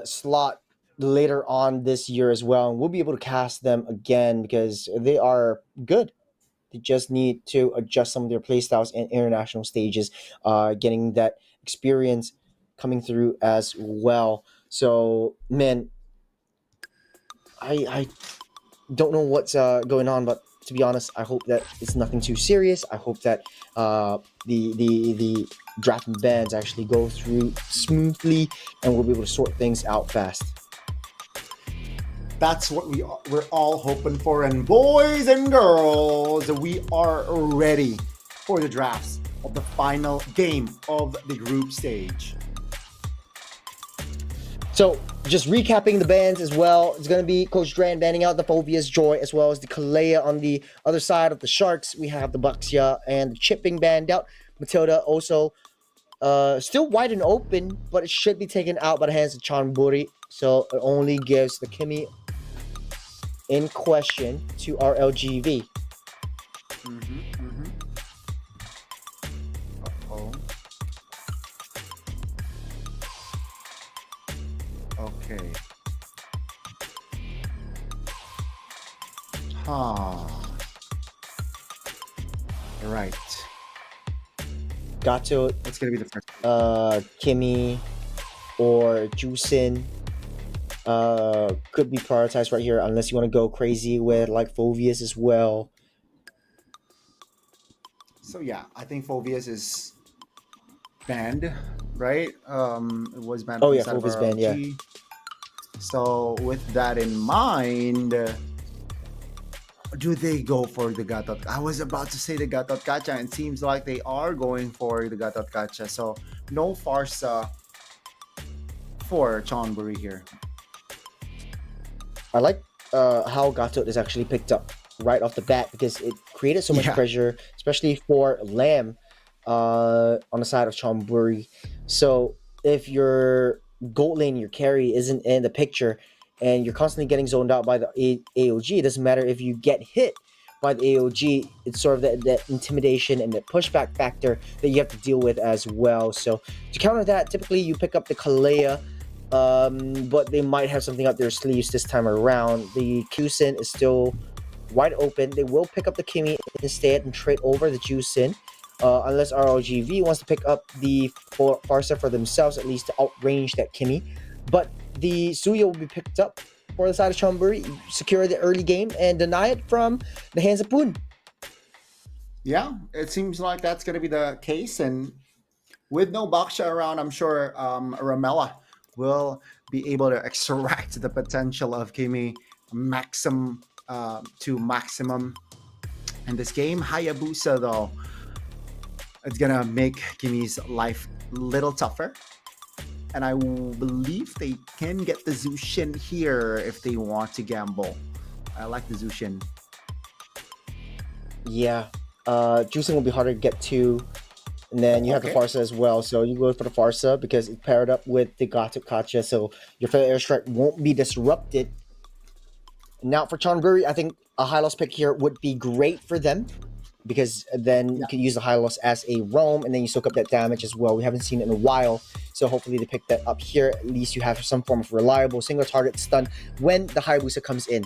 slot later on this year as well, and we'll be able to cast them again because they are good. They just need to adjust some of their playstyles and international stages, getting that experience coming through as well. So, man, I don't know what's going on, but to be honest, I hope that it's nothing too serious. I hope that the draft and bans actually go through smoothly, and we'll be able to sort things out fast. That's what we're all hoping for. And boys and girls, we are ready for the drafts of the final game of the group stage. So, just recapping the bans as well, it's going to be Coach Dran banning out the Phobia's Joy, as well as the Kalea on the other side of the Sharks. We have the Buxia and the Chipping banned out. Matilda also still wide and open, but it should be taken out by the hands of Chonburi. So, it only gives the Kimmy in question to RLGV. Uh-oh. Okay. Right. Got to What's gonna be the first? Kimmy or Jusin could be prioritized right here, unless you want to go crazy with like Phobius as well. So yeah, I think Phobius is banned, right? It was banned. Oh yeah, Phobius banned, yeah. So with that in mind, do they go for the Gatot? I was about to say the Gatot Kacha, and it seems like they are going for the Gatot Kacha. So no Farsa for Chonburi here. I like how Gatot is actually picked up right off the bat, because it created so much pressure, especially for Lamb on the side of Chonburi. So if your gold lane, your carry isn't in the picture, and you're constantly getting zoned out by the AOG, it doesn't matter if you get hit by the AOG, it's sort of that intimidation and that pushback factor that you have to deal with as well. So to counter that, typically you pick up the Kalea, but they might have something up their sleeves this time around. The Kusin is still wide open. They will pick up the Kimmy instead and trade over the Jusin, unless RLGV wants to pick up the Farsa for themselves, at least to outrange that Kimmy. But the Suya will be picked up for the side of Chonburi, secure the early game and deny it from the hands of Poon. Yeah, it seems like that's going to be the case. And with no Baksha around, I'm sure Ramela will be able to extract the potential of Kimi to maximum in this game. Hayabusa, though, it's going to make Kimi's life a little tougher. And I believe they can get the Zushin here if they want to gamble. I like the Zushin. Yeah. Juicing will be harder to get to. And then you have the Farsa as well. So you go for the Farsa because it's paired up with the Gato Kacha. So your fair airstrike won't be disrupted. Now for Chonburi, I think a high loss pick here would be great for them. Because then you can use the high loss as a roam. And then you soak up that damage as well. We haven't seen it in a while. So hopefully they pick that up here. At least you have some form of reliable single target stun when the Hayabusa comes in.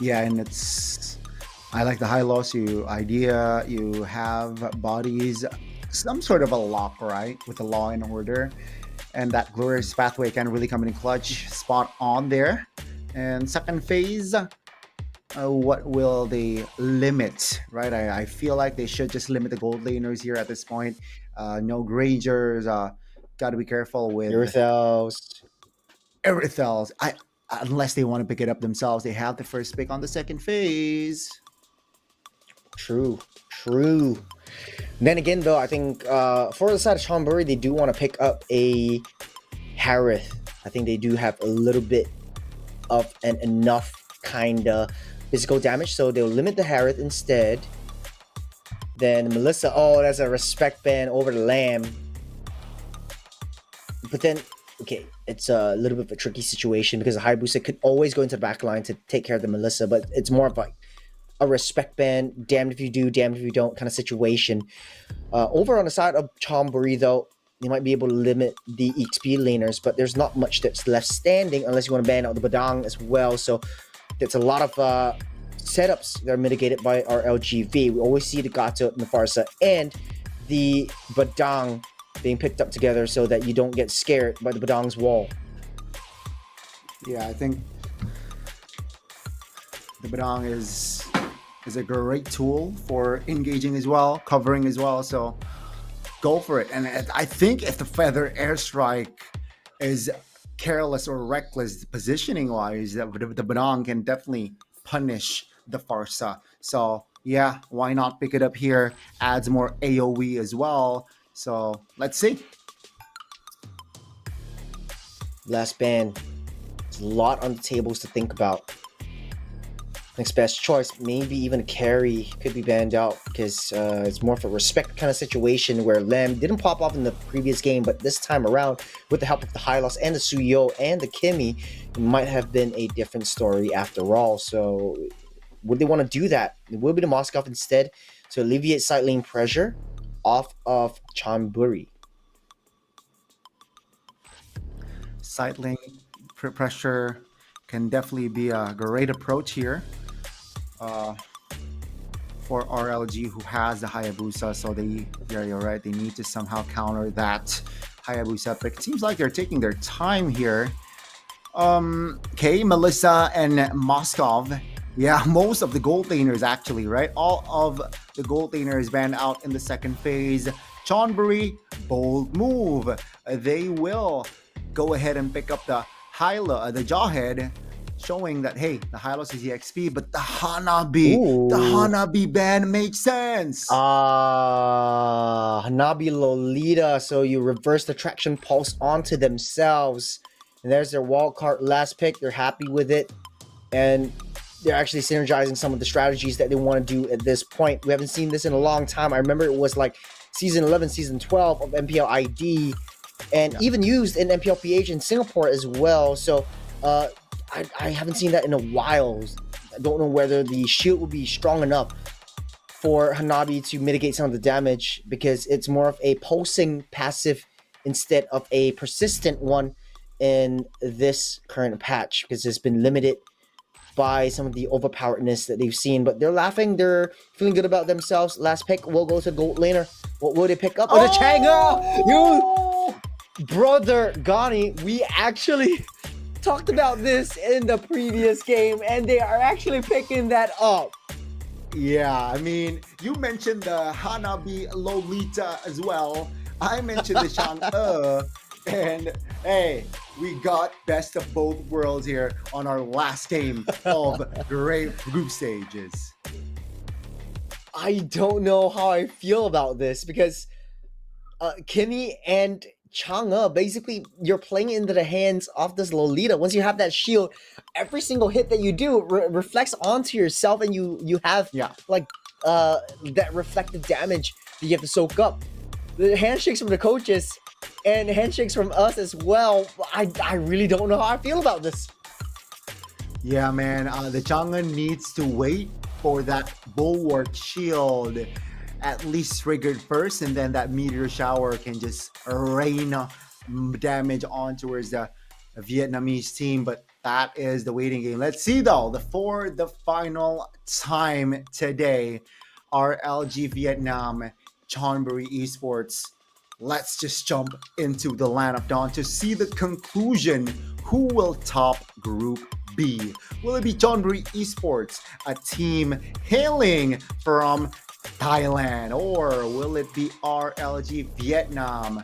Yeah, and I like the high loss you have bodies, some sort of a lock, right? With the Law and Order. And that glorious pathway can really come in clutch. Spot on there. And second phase, what will they limit, right? I feel like they should just limit the gold laners here at this point. No Grangers. Got to be careful with Erythels. Unless they want to pick it up themselves, they have the first pick on the second phase. True. Then again, though, I think for the side of Chonburi, they do want to pick up a Harith. I think they do have a little bit of enough kind of physical damage, so they'll limit the Harith instead. Then Melissa, that's a respect ban over the Lamb. But then, okay, it's a little bit of a tricky situation because the Hayabusa could always go into the back line to take care of the Melissa, but it's more of like a respect ban, damned if you do, damned if you don't kind of situation. Over on the side of Chonburi, though, they might be able to limit the XP laners, but there's not much that's left standing unless you want to ban out the Badang as well. So it's a lot of setups that are mitigated by RLGV. We always see the Gato and the Farsa and the Badang being picked up together so that you don't get scared by the Badang's wall. Yeah, I think the Badang is a great tool for engaging as well, covering as well. So go for it. And I think if the Feather Airstrike is careless or reckless positioning wise, that the Badang can definitely punish the Farsa. So yeah, why not pick it up here? Adds more AoE as well. So let's see. Last ban. There's a lot on the tables to think about. Next best choice, maybe even a carry could be banned out because it's more of a respect kind of situation where Lamb didn't pop off in the previous game, but this time around, with the help of the Hylos and the Suyo and the Kimi, it might have been a different story after all. So would they want to do that? It will be the Moskov instead to alleviate side lane pressure off of Chonburi. Side lane pressure can definitely be a great approach here for RLG, who has the Hayabusa. So you're right, they need to somehow counter that Hayabusa pick. It seems like they're taking their time here. Okay, Melissa and Moskov. Yeah, most of the gold laners actually, right? All of the gold laners banned out in the second phase. Chonburi, bold move. They will go ahead and pick up the the Jawhead, showing that, hey, the Hylos is EXP, but the Hanabi ban makes sense. Hanabi Lolita, so you reverse the traction pulse onto themselves. And there's their wildcard last pick. They're happy with it. And they're actually synergizing some of the strategies that they want to do at this point. We haven't seen this in a long time. I remember it was like Season 11, Season 12 of MPL ID, and even used in MPL PH in Singapore as well. So I haven't seen that in a while. I don't know whether the shield will be strong enough for Hanabi to mitigate some of the damage, because it's more of a pulsing passive instead of a persistent one in this current patch, because it's been limited by some of the overpoweredness that they've seen. But they're laughing, they're feeling good about themselves. Last pick will go to gold laner. What will they pick up? Oh, the Chang'e! You brother Gani, we actually talked about this in the previous game, and they are actually picking that up. Yeah, I mean, you mentioned the Hanabi Lolita as well. I mentioned the Chang'e. And hey, we got best of both worlds here on our last game of group stages. I don't know how I feel about this because Kimmy and Chang'e, basically, you're playing into the hands of this Lolita. Once you have that shield, every single hit that you do reflects onto yourself, and you have like that reflected damage that you have to soak up. The handshakes from the coaches and handshakes from us as well. I really don't know how I feel about this. Yeah, man, the Chang'e needs to wait for that bulwark shield at least triggered first, and then that meteor shower can just rain damage on towards the Vietnamese team. But that is the waiting game. Let's see though, for the final time today, RLG Vietnam, Chonburi Esports. Let's just jump into the land of dawn to see the conclusion. Who will top Group B? Will it be Chonburi Esports, a team hailing from Thailand, or will it be RLG Vietnam,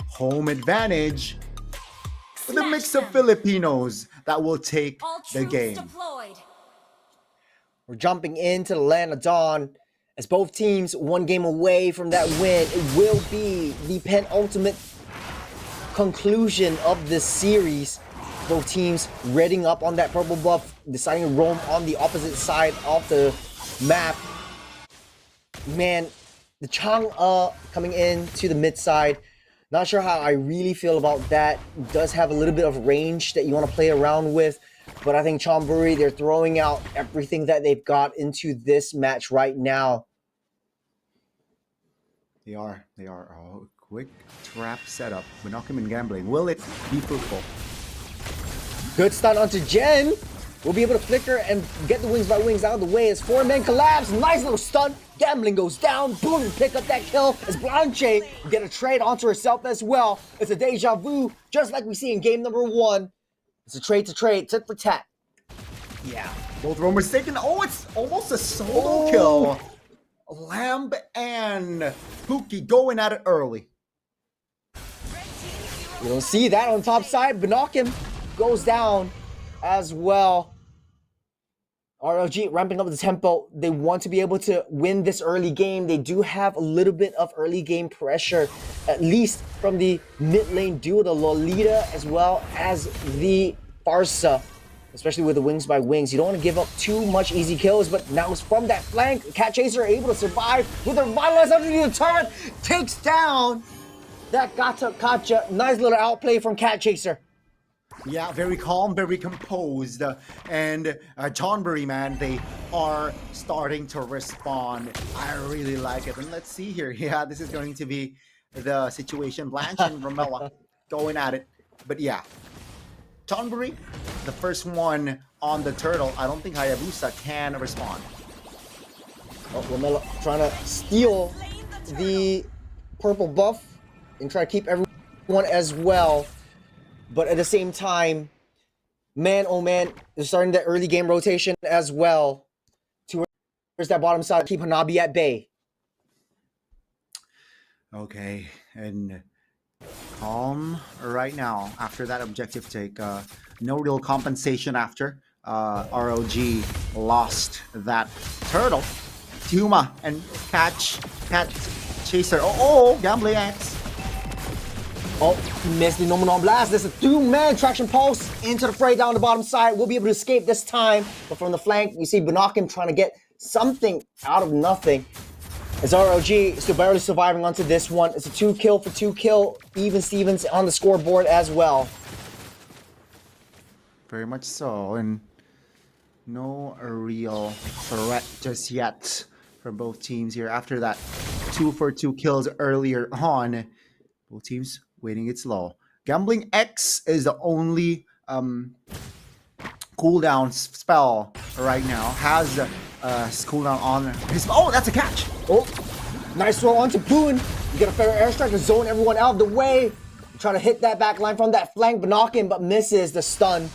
home advantage, with a mix of Filipinos that will take the game? We're jumping into the land of dawn as both teams one game away from that win. It will be the penultimate conclusion of this series. Both teams readying up on that purple buff, deciding to roam on the opposite side of the map. Man, the Chang'e coming in to the mid side. Not sure how I really feel about that. Does have a little bit of range that you want to play around with. But I think Chonburi, they're throwing out everything that they've got into this match right now. They are. Oh, quick trap setup. Monokim and gambling. Will it be fruitful? Good stun onto Jen. We'll be able to flicker and get the wings by wings out of the way as four men collapse. Nice little stun. Gambling goes down. Boom, pick up that kill as Blanche get a trade onto herself as well. It's a deja vu, just like we see in game number 1. It's a trade to trade, tit for tat. Yeah, both roamers taken. Oh, it's almost a solo kill. Lamb and Pookie going at it early. You don't see that on top side. Binokim goes down as well. RLG ramping up the tempo. They want to be able to win this early game. They do have a little bit of early game pressure, at least from the mid lane duo, the Lolita as well as the VIRESA, especially with the wings by wings. You don't want to give up too much easy kills, but now it's from that flank. Cat Chaser able to survive with a revitalize underneath the turret. Takes down that Gata Kacha. Nice little outplay from Cat Chaser. Yeah, very calm, very composed. And Chonburi, man, they are starting to respond. I really like it. And let's see here. Yeah, this is going to be the situation. Blanche and Romella going at it. But yeah, Chonburi, the first one on the turtle. I don't think Hayabusa can respond. Oh, Romella trying to steal the purple buff and try to keep everyone as well. But at the same time, man, oh man, they're starting the early game rotation as well. Towards that bottom side, keep Hanabi at bay. Okay, and calm right now after that objective take. No real compensation after. ROG lost that turtle. Tuma and Cat Chaser. Oh, Gambling X. Oh, missed the Nomenon Blast. There's a 2-man traction pulse into the fray down the bottom side. We'll be able to escape this time. But from the flank, you see Binokim trying to get something out of nothing. As RLG still barely surviving onto this one. It's a 2-kill for 2-kill. Even Stevens on the scoreboard as well. Very much so. And no real threat just yet from both teams here. After that 2 for 2 kills earlier on, both teams waiting it slow. Gambling X is the only cooldown spell right now. Has a cooldown on his... Oh, that's a catch! Oh, nice throw onto Boone. You get a fair airstrike to zone everyone out of the way. trying to hit that back line from that flank, but knocking, but misses the stun.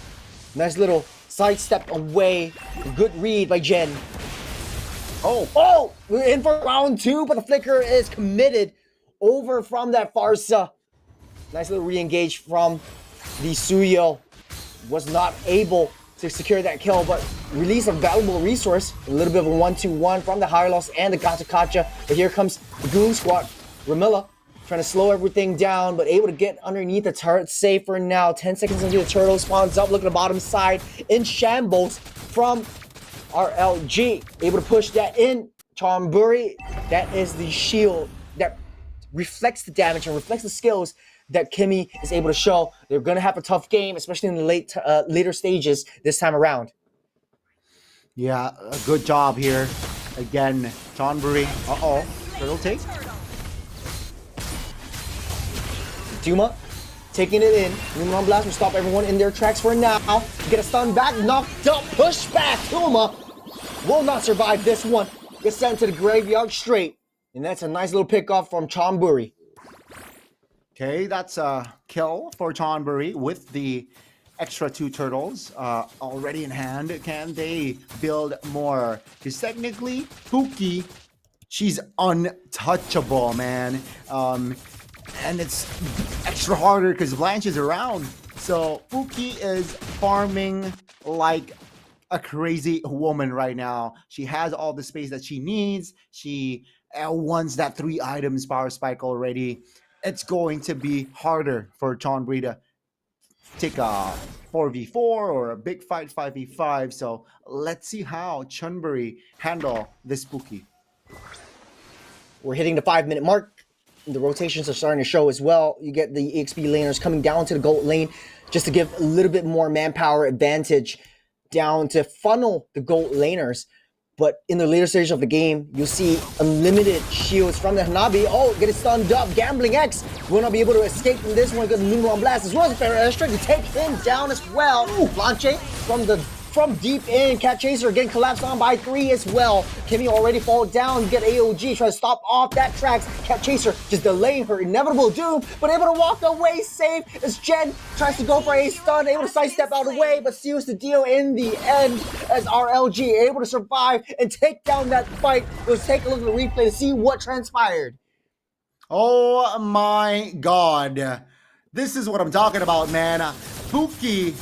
Nice little sidestep away. Good read by Jen. Oh, we're in for round 2, but the flicker is committed over from that Farsa. Nice little re-engage from the Suyo. Was not able to secure that kill, but release a valuable resource. A little bit of a 1-2-1 from the Hylos and the Gachakacha. But here comes the Goon Squad. Ramilla trying to slow everything down, but able to get underneath the turret. Safe for now. 10 seconds into the turtle. Spawns up. Look at the bottom side. In shambles from RLG. Able to push that in. Chonburi. That is the shield that reflects the damage and reflects the skills that Kimmy is able to show. They're going to have a tough game, especially in the later stages this time around. Yeah, a good job here. Again, Chonburi. Turtle take. Duma taking it in. Moonron Blast will stop everyone in their tracks for now. Get a stun back, knocked up, push back. Duma will not survive this one. Gets sent to the graveyard straight. And that's a nice little pickoff from Chonburi. Okay, that's a kill for Chonburi with the extra 2 turtles already in hand. Can they build more? Because technically, Pookie, she's untouchable, man. And it's extra harder because Blanche is around. So Pookie is farming like a crazy woman right now. She has all the space that she needs. She wants that 3 items power spike already. It's going to be harder for Chonburi to take a 4v4 or a big fight 5v5. So let's see how Chonburi handle this Pookie. We're hitting the 5-minute mark. The rotations are starting to show as well. You get the EXP laners coming down to the gold lane just to give a little bit more manpower advantage down to funnel the gold laners. But in the later stage of the game, you'll see unlimited shields from the Hanabi. Oh, get it stunned up. Gambling X will not be able to escape from this one because the Moonron Blast as well as a fair airstrike to take him down as well. Ooh, Blanche from deep in. Cat Chaser getting collapsed on by 3 as well. Kimmy already fall down. You get AOG trying to stop off that tracks. Cat Chaser just delaying her inevitable doom, but able to walk away safe as Jen tries to go for a stun, able to sidestep out of the way, but seals the deal in the end as RLG able to survive and take down that fight. Let's take a look at the replay to see what transpired. Oh my god. This is what I'm talking about, man. Pookie,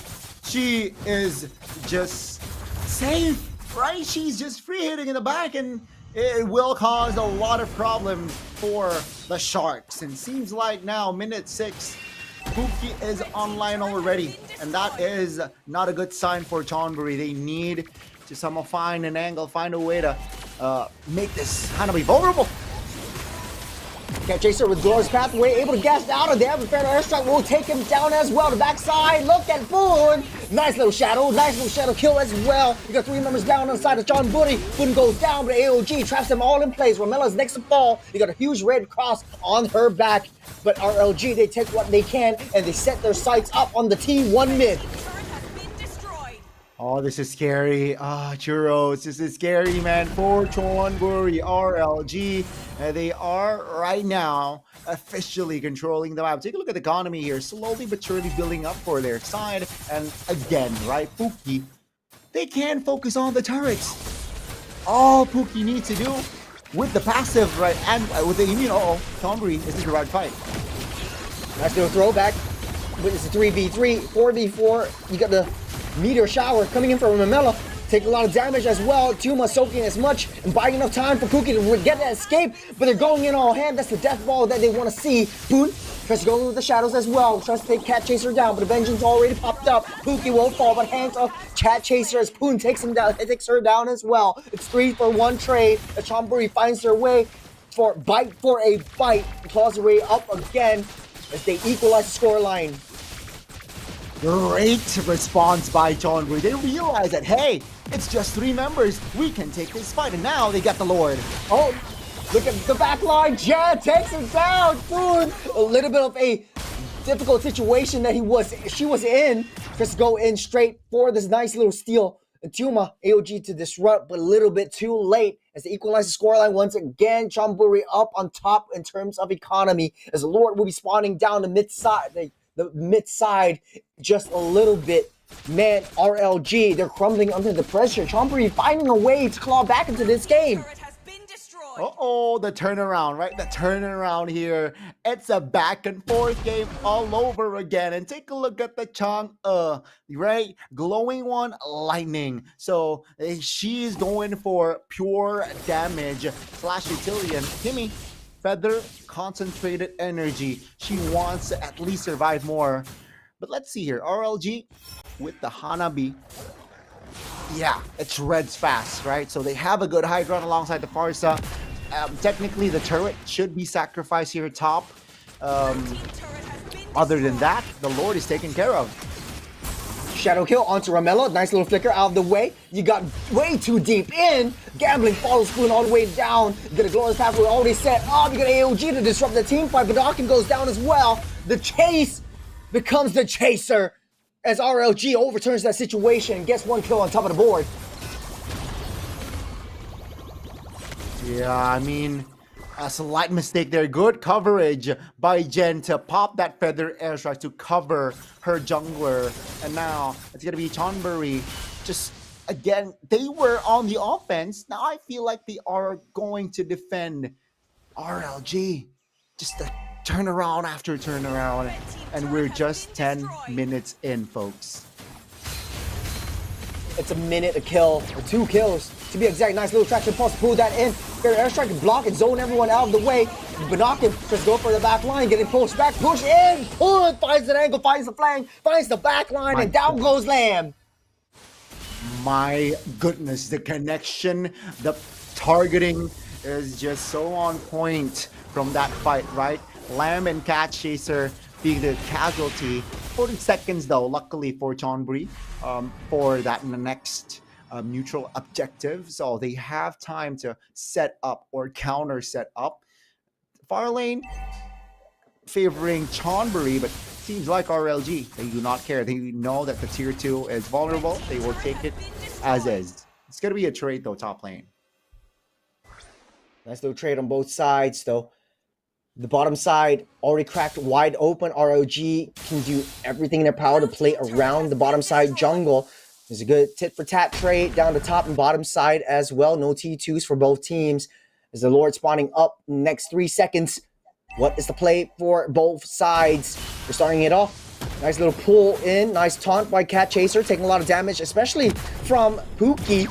she is just safe, right? She's just free hitting in the back, and it will cause a lot of problems for the Sharks. And seems like now, minute 6, Pookie is online already, and that is not a good sign for Chonburi. They need to somehow find an angle, find a way to make this Hanabi vulnerable. Cat Chaser with Glorious Pathway, able to gas out of there. The fair airstrike will take him down as well. The backside, look at Boone. Nice little shadow kill as well. You got 3 members down on the side of Chonburi. Boone goes down, but AOG traps them all in place. Ramella's next to fall. You got a huge red cross on her back. But RLG, they take what they can, and they set their sights up on the T1 mid. Oh, this is scary. Churros, this is scary, man. For Chonburi, RLG, they are right now officially controlling the map. Take a look at the economy here, slowly but surely building up for their side. And again, right, Pookie, they can focus on the turrets. All Pookie needs to do with the passive, right, and with the immune, Chonburi, this is the right fight. Nice little throwback. But it's a 3v3, 4v4. You got the meteor shower coming in from Ramella. Take a lot of damage as well. Tuma soaking as much and buying enough time for Pookie to get that escape. But they're going in all hand. That's the death ball that they want to see. Boone tries to go in with the shadows as well. Tries to take Cat Chaser down, but the vengeance already popped up. Pookie won't fall, but hands off Cat Chaser as Poon takes him down. It takes her down as well. It's 3-for-1 trade. The Chonburi finds their way for bite for a bite. Claws their way up again as they equalize the scoreline. Great response by Chonburi. They realize that, hey, it's just 3 members. We can take this fight. And now they got the Lord. Oh, look at the back line. Jan takes him down. Boone. A little bit of a difficult situation that she was in. Just go in straight for this nice little steal. And Tuma, AOG to disrupt, but a little bit too late as they equalize the scoreline once again. Chonburi up on top in terms of economy as the Lord will be spawning down the mid-side, the mid-side just a little bit. Man, RLG, they're crumbling under the pressure. Chonburi finding a way to claw back into this game. Uh-oh, the turnaround, right? The turnaround here. It's a back and forth game all over again. And take a look at the CHON, right? Glowing one, lightning. So she's going for pure damage slash utility. And Kimmy, feather, concentrated energy. She wants to at least survive more. But let's see here. RLG with the Hanabi. Yeah, it's Red's fast, right? So they have a good high ground alongside the Farsa. Technically, the turret should be sacrificed here top. Other than that, the Lord is taken care of. Shadow kill onto Ramello. Nice little flicker out of the way. You got way too deep in. Gambling follow spoon all the way down. You get a glorious pathway already set up. You got AOG to disrupt the team fight, but Dawkins goes down as well. The chase becomes the chaser as RLG overturns that situation and gets one kill on top of the board. Yeah, I mean, a slight mistake there. Good coverage by Jen to pop that feather airstrike to cover her jungler. And now it's going to be Chonburi. Just, again, they were on the offense. Now I feel like they are going to defend RLG. Just a turnaround after turnaround. And we're just 10 minutes in, folks. It's a minute a kill, or 2 kills. To be exact, nice little traction pulse, pull that in. Fair airstrike, block and zone everyone out of the way. Banakin just go for the back line, getting pushed back, push in, pull, finds an angle, finds the flank, finds the back line, and down goes Lamb. My goodness, the connection, the targeting is just so on point from that fight, right? Lamb and Cat Chaser being the casualty. 40 seconds though, luckily for Chonburi, for that next neutral objective. So they have time to set up or counter set up. Far lane favoring Chonburi, but seems like RLG, they do not care. They know that the tier 2 is vulnerable. They will take it as is. It's going to be a trade though, top lane. Nice little trade on both sides though. The bottom side already cracked wide open. ROG can do everything in their power to play around the bottom side jungle. There's a good tit-for-tat trade down the top and bottom side as well. No T2s for both teams. As the Lord spawning up next 3 seconds. What is the play for both sides? We're starting it off. Nice little pull in. Nice taunt by Cat Chaser. Taking a lot of damage, especially from Pookie.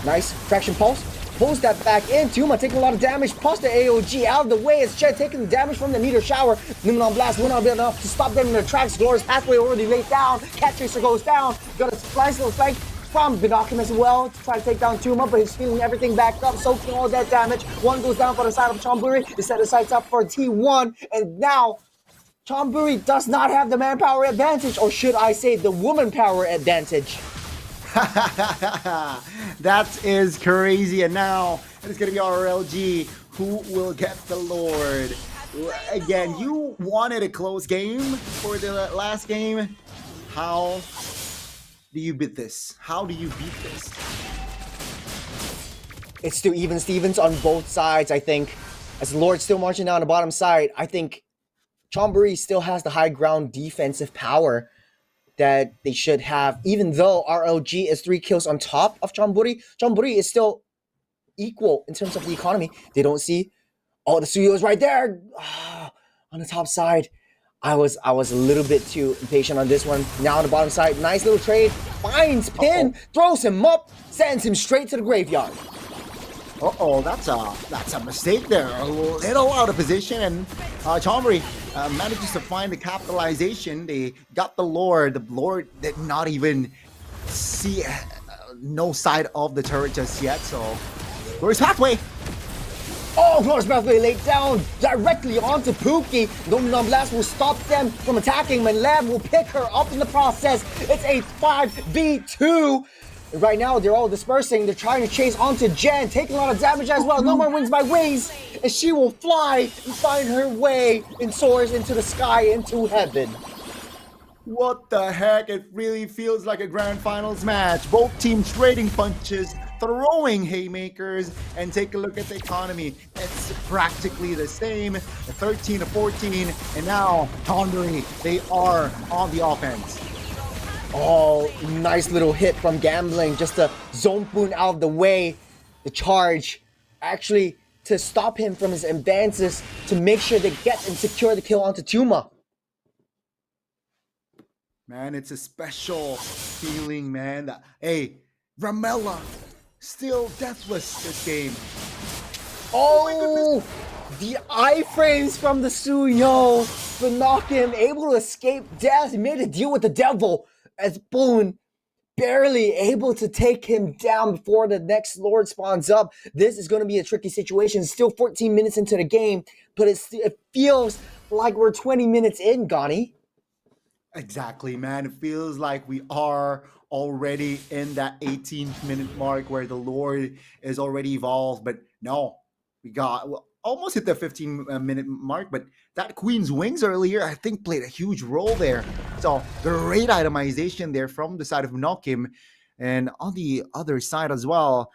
Nice traction pulse. Pulls that back in. Tuma taking a lot of damage. Plus the AOG out of the way as Chet taking the damage from the meteor shower. Numenon Blast will not be enough to stop them in their tracks. Glorious pathway already laid down. Cat Chaser goes down. Got a nice little flank from Binoculum as well to try to take down Tuma, but he's feeling everything back up, soaking all that damage. One goes down for the side of Chonburi. They set the sights up for T1, and now Chonburi does not have the manpower advantage, or should I say the woman power advantage. That is crazy. And now it's going to be RLG who will get the Lord. Again, you wanted a close game for the last game. How do you beat this? How do you beat this? It's still even Stevens on both sides, I think. As the Lord's still marching down the bottom side, I think Chonburi still has the high ground defensive power that they should have, even though RLG is 3 kills on top of Chonburi. Chonburi is still equal in terms of the economy. They don't see all the studios right there on the top side. I was a little bit too impatient on this one. Now on the bottom side, nice little trade. Finds Pin, throws him up, sends him straight to the graveyard. Uh-oh, that's a mistake there. A little out of position, and Chonburi manages to find the capitalization. They got the Lord. The Lord did not even see no side of the turret just yet, so where's halfway? Oh, Glorious Pathway laid down directly onto Pookie. Numenon Blast will stop them from attacking. Manlab will pick her up in the process. It's a 5v2. Right now, they're all dispersing. They're trying to chase onto Jen, taking a lot of damage as well. No more wings by wings, and she will fly and find her way and soars into the sky, into heaven. What the heck? It really feels like a grand finals match. Both teams trading punches, throwing haymakers, and take a look at the economy. It's practically the same, 13 to 14, and now Tonbury, they are on the offense. Oh, nice little hit from Gambling just to zone Poon out of the way. The charge actually to stop him from his advances to make sure they get and secure the kill onto Tuma. Man, it's a special feeling, man. That, hey, Ramella, still deathless this game. Oh, the iframes from the Suyo to knock him, able to escape death. He made a deal with the devil as Boone barely able to take him down before the next Lord spawns up. This is going to be a tricky situation. Still 14 minutes into the game, but it feels like we're 20 minutes in, Gani. Exactly, man. It feels like we are already in that 18th minute mark where the Lord is already evolved. But no, we got almost hit the 15-minute mark. But that Queen's Wings earlier, I think, played a huge role there. So great itemization there from the side of Nokim. And on the other side as well,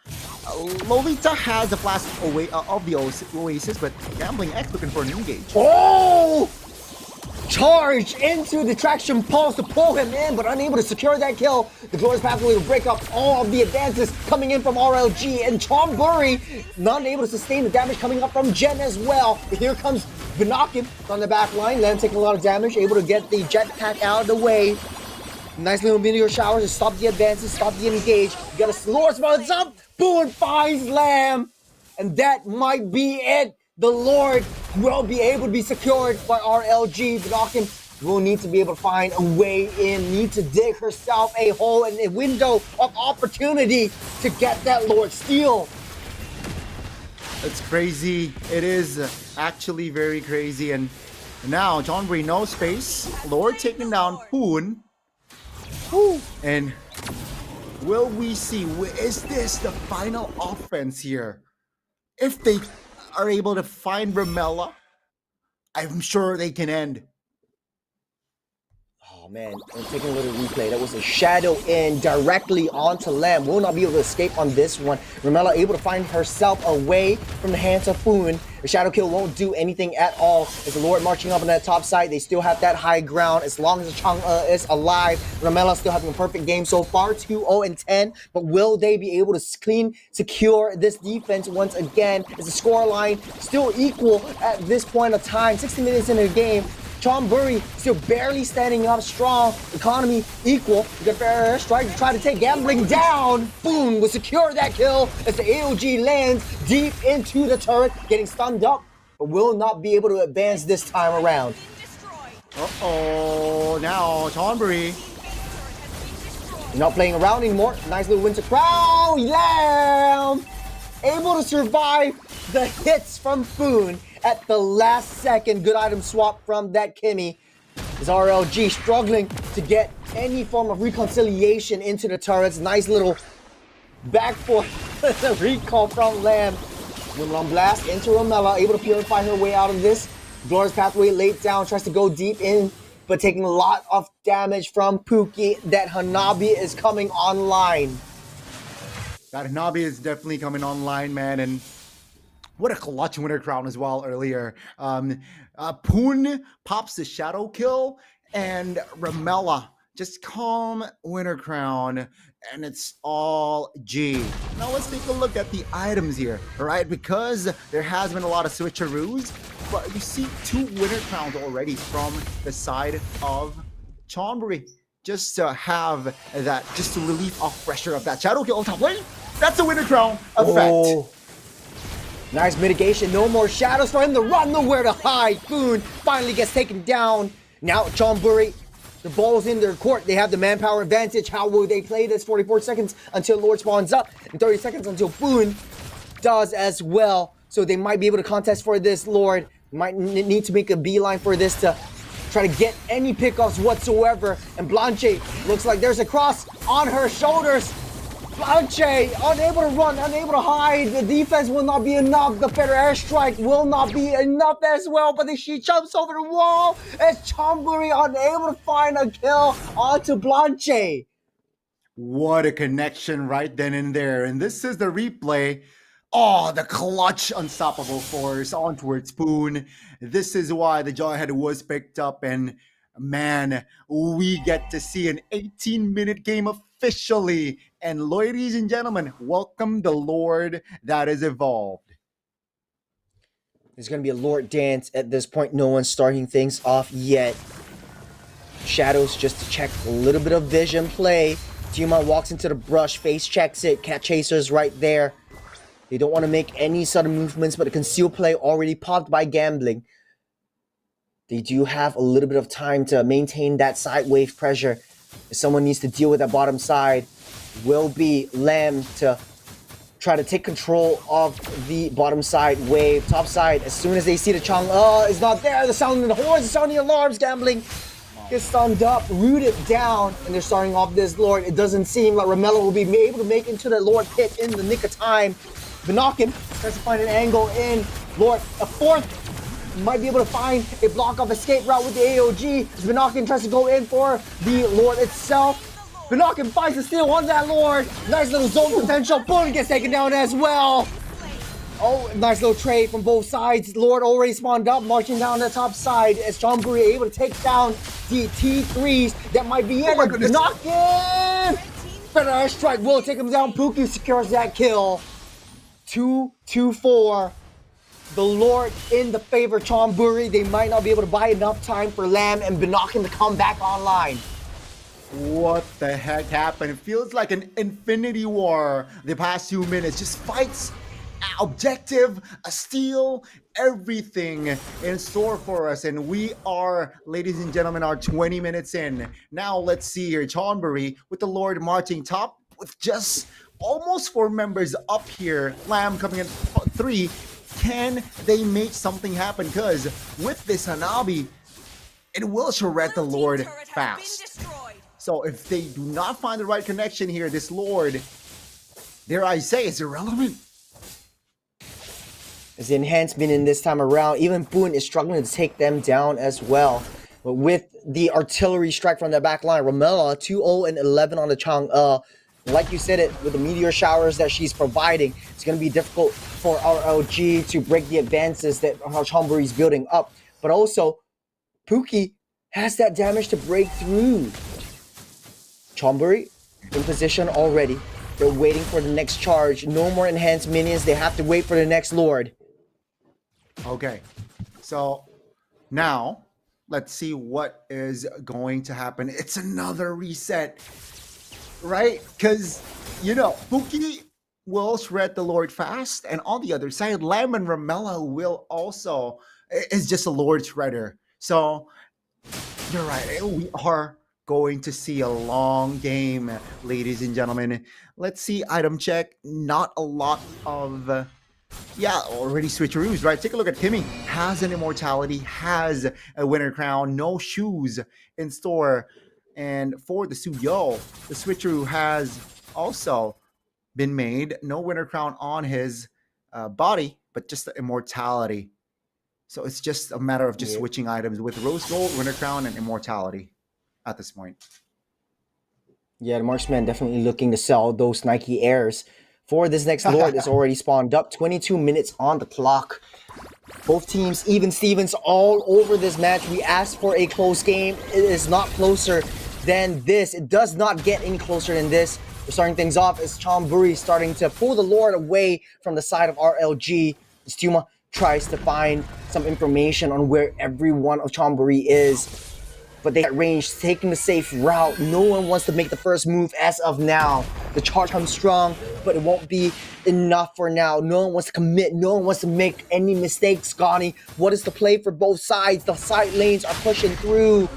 Lolita has the flash away of the Oasis, but Gambling X looking for an engage. Oh! Charge into the traction pulse to pull him in, but unable to secure that kill. The Glorious Pathway will break up all of the advances coming in from RLG, and Chonburi not able to sustain the damage coming up from Jen as well. But here comes Vinokin on the back line, then taking a lot of damage, able to get the jetpack out of the way. Nice little meteor showers to stop the advances, stop the engage. You got a Lord spawns up, Boone finds Lamb, and that might be it. The Lord will be able to be secured by RLG. Vinokin will need to be able to find a way in, need to dig herself a hole and a window of opportunity to get that Lord steal. It's crazy. It is actually very crazy. And now, Chonburi, no space. Lord taking down Poon. And will we see, is this the final offense here? If they are able to find Ramella, I'm sure they can end. Oh man, I'm taking a little replay. That was a shadow in directly onto Lamb. Will not be able to escape on this one. Ramella able to find herself away from the hands of Poon. The shadow kill won't do anything at all. As the Lord marching up on that top side, they still have that high ground. As long as the Chang is alive, Ramella still having a perfect game so far, 2-0-10. But will they be able to secure this defense once again? Is the scoreline still equal at this point of time? 60 minutes into the game. Chonburi still barely standing up strong. Economy equal. We got fair strike to try to take Gambling down. Boom, will secure that kill as the AOG lands deep into the turret, getting stunned up, but will not be able to advance this time around. Uh-oh, now Chonburi. Not playing around anymore. Nice little winter crown. Lamb able to survive the hits from Foon at the last second. Good item swap from that Kimmy. Is RLG struggling to get any form of reconciliation into the turrets. Nice little back foot recall from Lamb. Women on blast into Ramella, able to purify her way out of this. Glorious Pathway laid down, tries to go deep in, but taking a lot of damage from Pookie. That Hanabi is coming online. That Hanabi is definitely coming online, man, and what a clutch winner crown as well earlier. Poon pops the shadow kill, and Ramella just calm winner crown, and it's all G. Now let's take a look at the items here, all right? Because there has been a lot of switcheroos, but you see 2 winner crowns already from the side of Chonburi. Just to have that, just to relieve off pressure of that shadow kill on top lane. That's the winner crown effect. Oh. Nice mitigation. No more shadows for him to run, nowhere to hide. Boone finally gets taken down. Now Chonburi, the ball's in their court. They have the manpower advantage. How will they play this? 44 seconds until Lord spawns up, and 30 seconds until Boone does as well. So they might be able to contest for this Lord. Might need to make a beeline for this to try to get any pickoffs whatsoever. And Blanche looks like there's a cross on her shoulders. Blanche, unable to run, unable to hide. The defense will not be enough. The better airstrike will not be enough as well. But she jumps over the wall as Chonburi unable to find a kill onto Blanche. What a connection right then and there. And this is the replay. Oh, the clutch unstoppable force on towards Spoon. This is why the Jawhead was picked up. And man, we get to see an 18-minute game officially. And ladies and gentlemen, welcome the Lord that is evolved. There's going to be a Lord dance at this point. No one's starting things off yet. Shadows just to check a little bit of vision play. Tiamat walks into the brush, face checks it. Cat Chaser's right there. They don't want to make any sudden movements, but the conceal play already popped by Gambling. They do have a little bit of time to maintain that side wave pressure. If someone needs to deal with that bottom side, will be Lamb to try to take control of the bottom side wave. Top side, as soon as they see the Chong, it's not there. The sound of the horns, the sound of the alarms. Gambling gets stunned up, rooted down, and they're starting off this Lord. It doesn't seem like Romello will be able to make into the Lord pit in the nick of time. Vinokin tries to find an angle in. Lord, a fourth might be able to find a block of escape route with the AOG. Vinokin tries to go in for the Lord itself. Vinokin finds the steal on that Lord. Nice little zone potential. Boom, gets taken down as well. Oh, nice little trade from both sides. Lord already spawned up, marching down the top side as Chonburi able to take down the T3s. That might be it. Vinokin! Better airstrike will take him down. Pookie secures that kill. 2-4. The Lord in the favor Chonburi. They might not be able to buy enough time for Lamb and Binokin to come back online. What the heck happened? It feels like an infinity war the past 2 minutes. Just fights, objective, a steal, everything in store for us. And we are, ladies and gentlemen, are 20 minutes in. Now let's see here. Chonburi with the Lord marching top with just almost 4 members up here. Lamb coming in 3. Can they make something happen? Because with this Hanabi, it will shred the Lord fast. So if they do not find the right connection here, this Lord, dare I say, is irrelevant. As the enhancement in this time around, even Boone is struggling to take them down as well. But with the artillery strike from the back line, Romello 2-0 and 11 on the Chang. Like you said it, with the meteor showers that she's providing, it's going to be difficult for RLG to break the advances that Chonburi is building up. But also, Pookie has that damage to break through. Chonburi in position already. They're waiting for the next charge. No more enhanced minions. They have to wait for the next Lord. Okay, so now let's see what is going to happen. It's another reset, right? Because, you know, Pookie will shred the Lord fast, and on the other side, Lamb and Romello will also, is just a Lord shredder. So you're right, we are going to see a long game, ladies and gentlemen. Let's see item check. Not a lot of already switcheroos, right? Take a look at Kimmy. Has an immortality, has a winner crown, no shoes in store. And for the Suyo, the switcheroo has also been made. No winner crown on his body, but just the immortality. So it's just a matter of just switching items with rose gold, winner crown, and immortality at this point. Yeah, the marksman definitely looking to sell those Nike Airs. For this next Lord is already spawned up. 22 minutes on the clock. Both teams, even Stevens, all over this match. We asked for a close game. It is not closer than this. It does not get any closer than this. We're starting things off as Chonburi starting to pull the Lord away from the side of RLG. As Tuma tries to find some information on where every one of Chonburi is. But they at range, taking the safe route. No one wants to make the first move as of now. The charge comes strong, but it won't be enough for now. No one wants to commit. No one wants to make any mistakes, Scotty. What is the play for both sides? The side lanes are pushing through.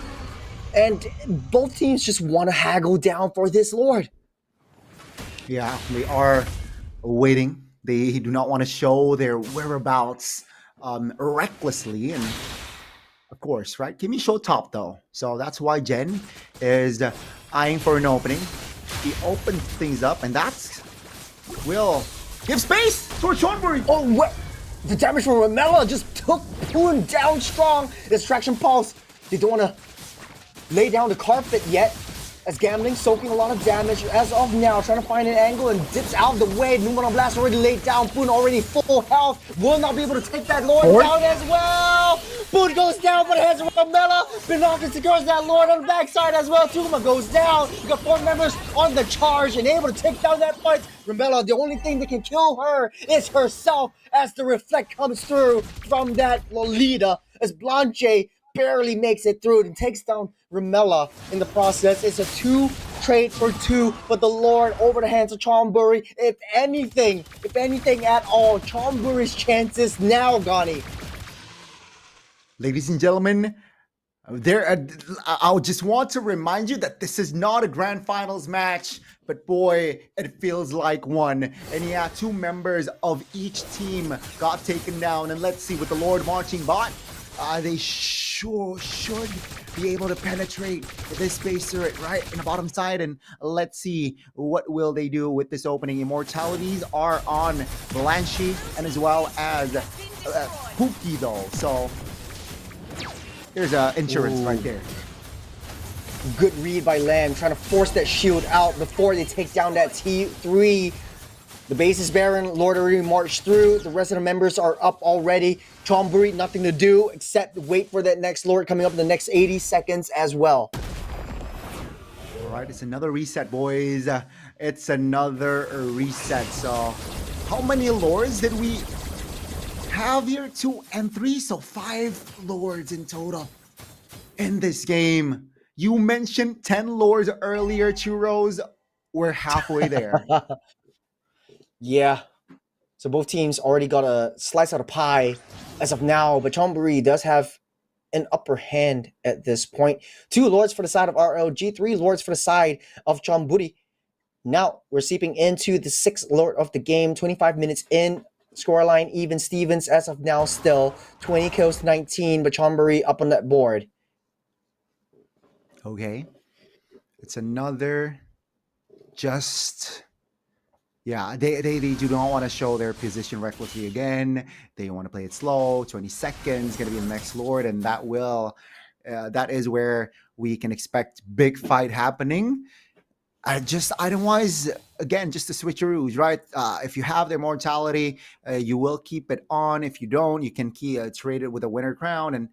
And both teams just want to haggle down for this Lord. Yeah, they are waiting. They do not want to show their whereabouts recklessly. And of course, right? Kimmy showed top though. So that's why Jen is eyeing for an opening. He opens things up, and that's will give space towards Chonburi. Oh, what? The damage from Ramela just took Poon down strong. Distraction pulse. They don't want to lay down the carpet yet. As Gambling soaking a lot of damage as of now, trying to find an angle and dips out of the way. Numano Blast already laid down. Poon already full health. Will not be able to take that Lord down as well. Poon goes down, but it has Ramela. Binoculars secures that Lord on the backside as well. Tuma goes down. You got 4 members on the charge and able to take down that fight. Ramela, the only thing that can kill her is herself as the reflect comes through from that Lolita. As Blanche barely makes it through and takes down Ramela in the process. It's a 2 trade for 2, but the Lord over the hands of Chonburi. If anything at all, Chonburi's chances now, Gani. Ladies and gentlemen, I just want to remind you that this is not a grand finals match, but boy, it feels like one. And yeah, 2 members of each team got taken down. And let's see, with the Lord marching bot, they should be able to penetrate this space turret right in the bottom side. And let's see what will they do with this opening. Immortalities are on Blanche and as well as Pookie though. So there's insurance right there. Good read by Lamb, trying to force that shield out before they take down that T3. The base is barren. Lord already marched through. The rest of the members are up already. Chonburi, nothing to do except wait for that next Lord coming up in the next 80 seconds as well. All right, it's another reset, boys. It's another reset. So how many Lords did we have here? 2 and 3, so 5 Lords in total in this game. You mentioned 10 Lords earlier, Churros. We're halfway there. Yeah. So both teams already got a slice out of pie as of now, but Chonburi does have an upper hand at this point. 2 Lords for the side of RLG, 3 Lords for the side of Chonburi. Now we're seeping into the 6th Lord of the game, 25 minutes in. Scoreline even Stevens as of now still 20 kills to 19, but Chonburi up on that board. Okay. It's another just... Yeah, they do not want to show their position recklessly again. They want to play it slow. 20 seconds, going to be the next Lord, and that is where we can expect big fight happening. Just item-wise, again, just the switcheroos, right? If you have their mortality, you will keep it on. If you don't, you can trade it with a winter crown. And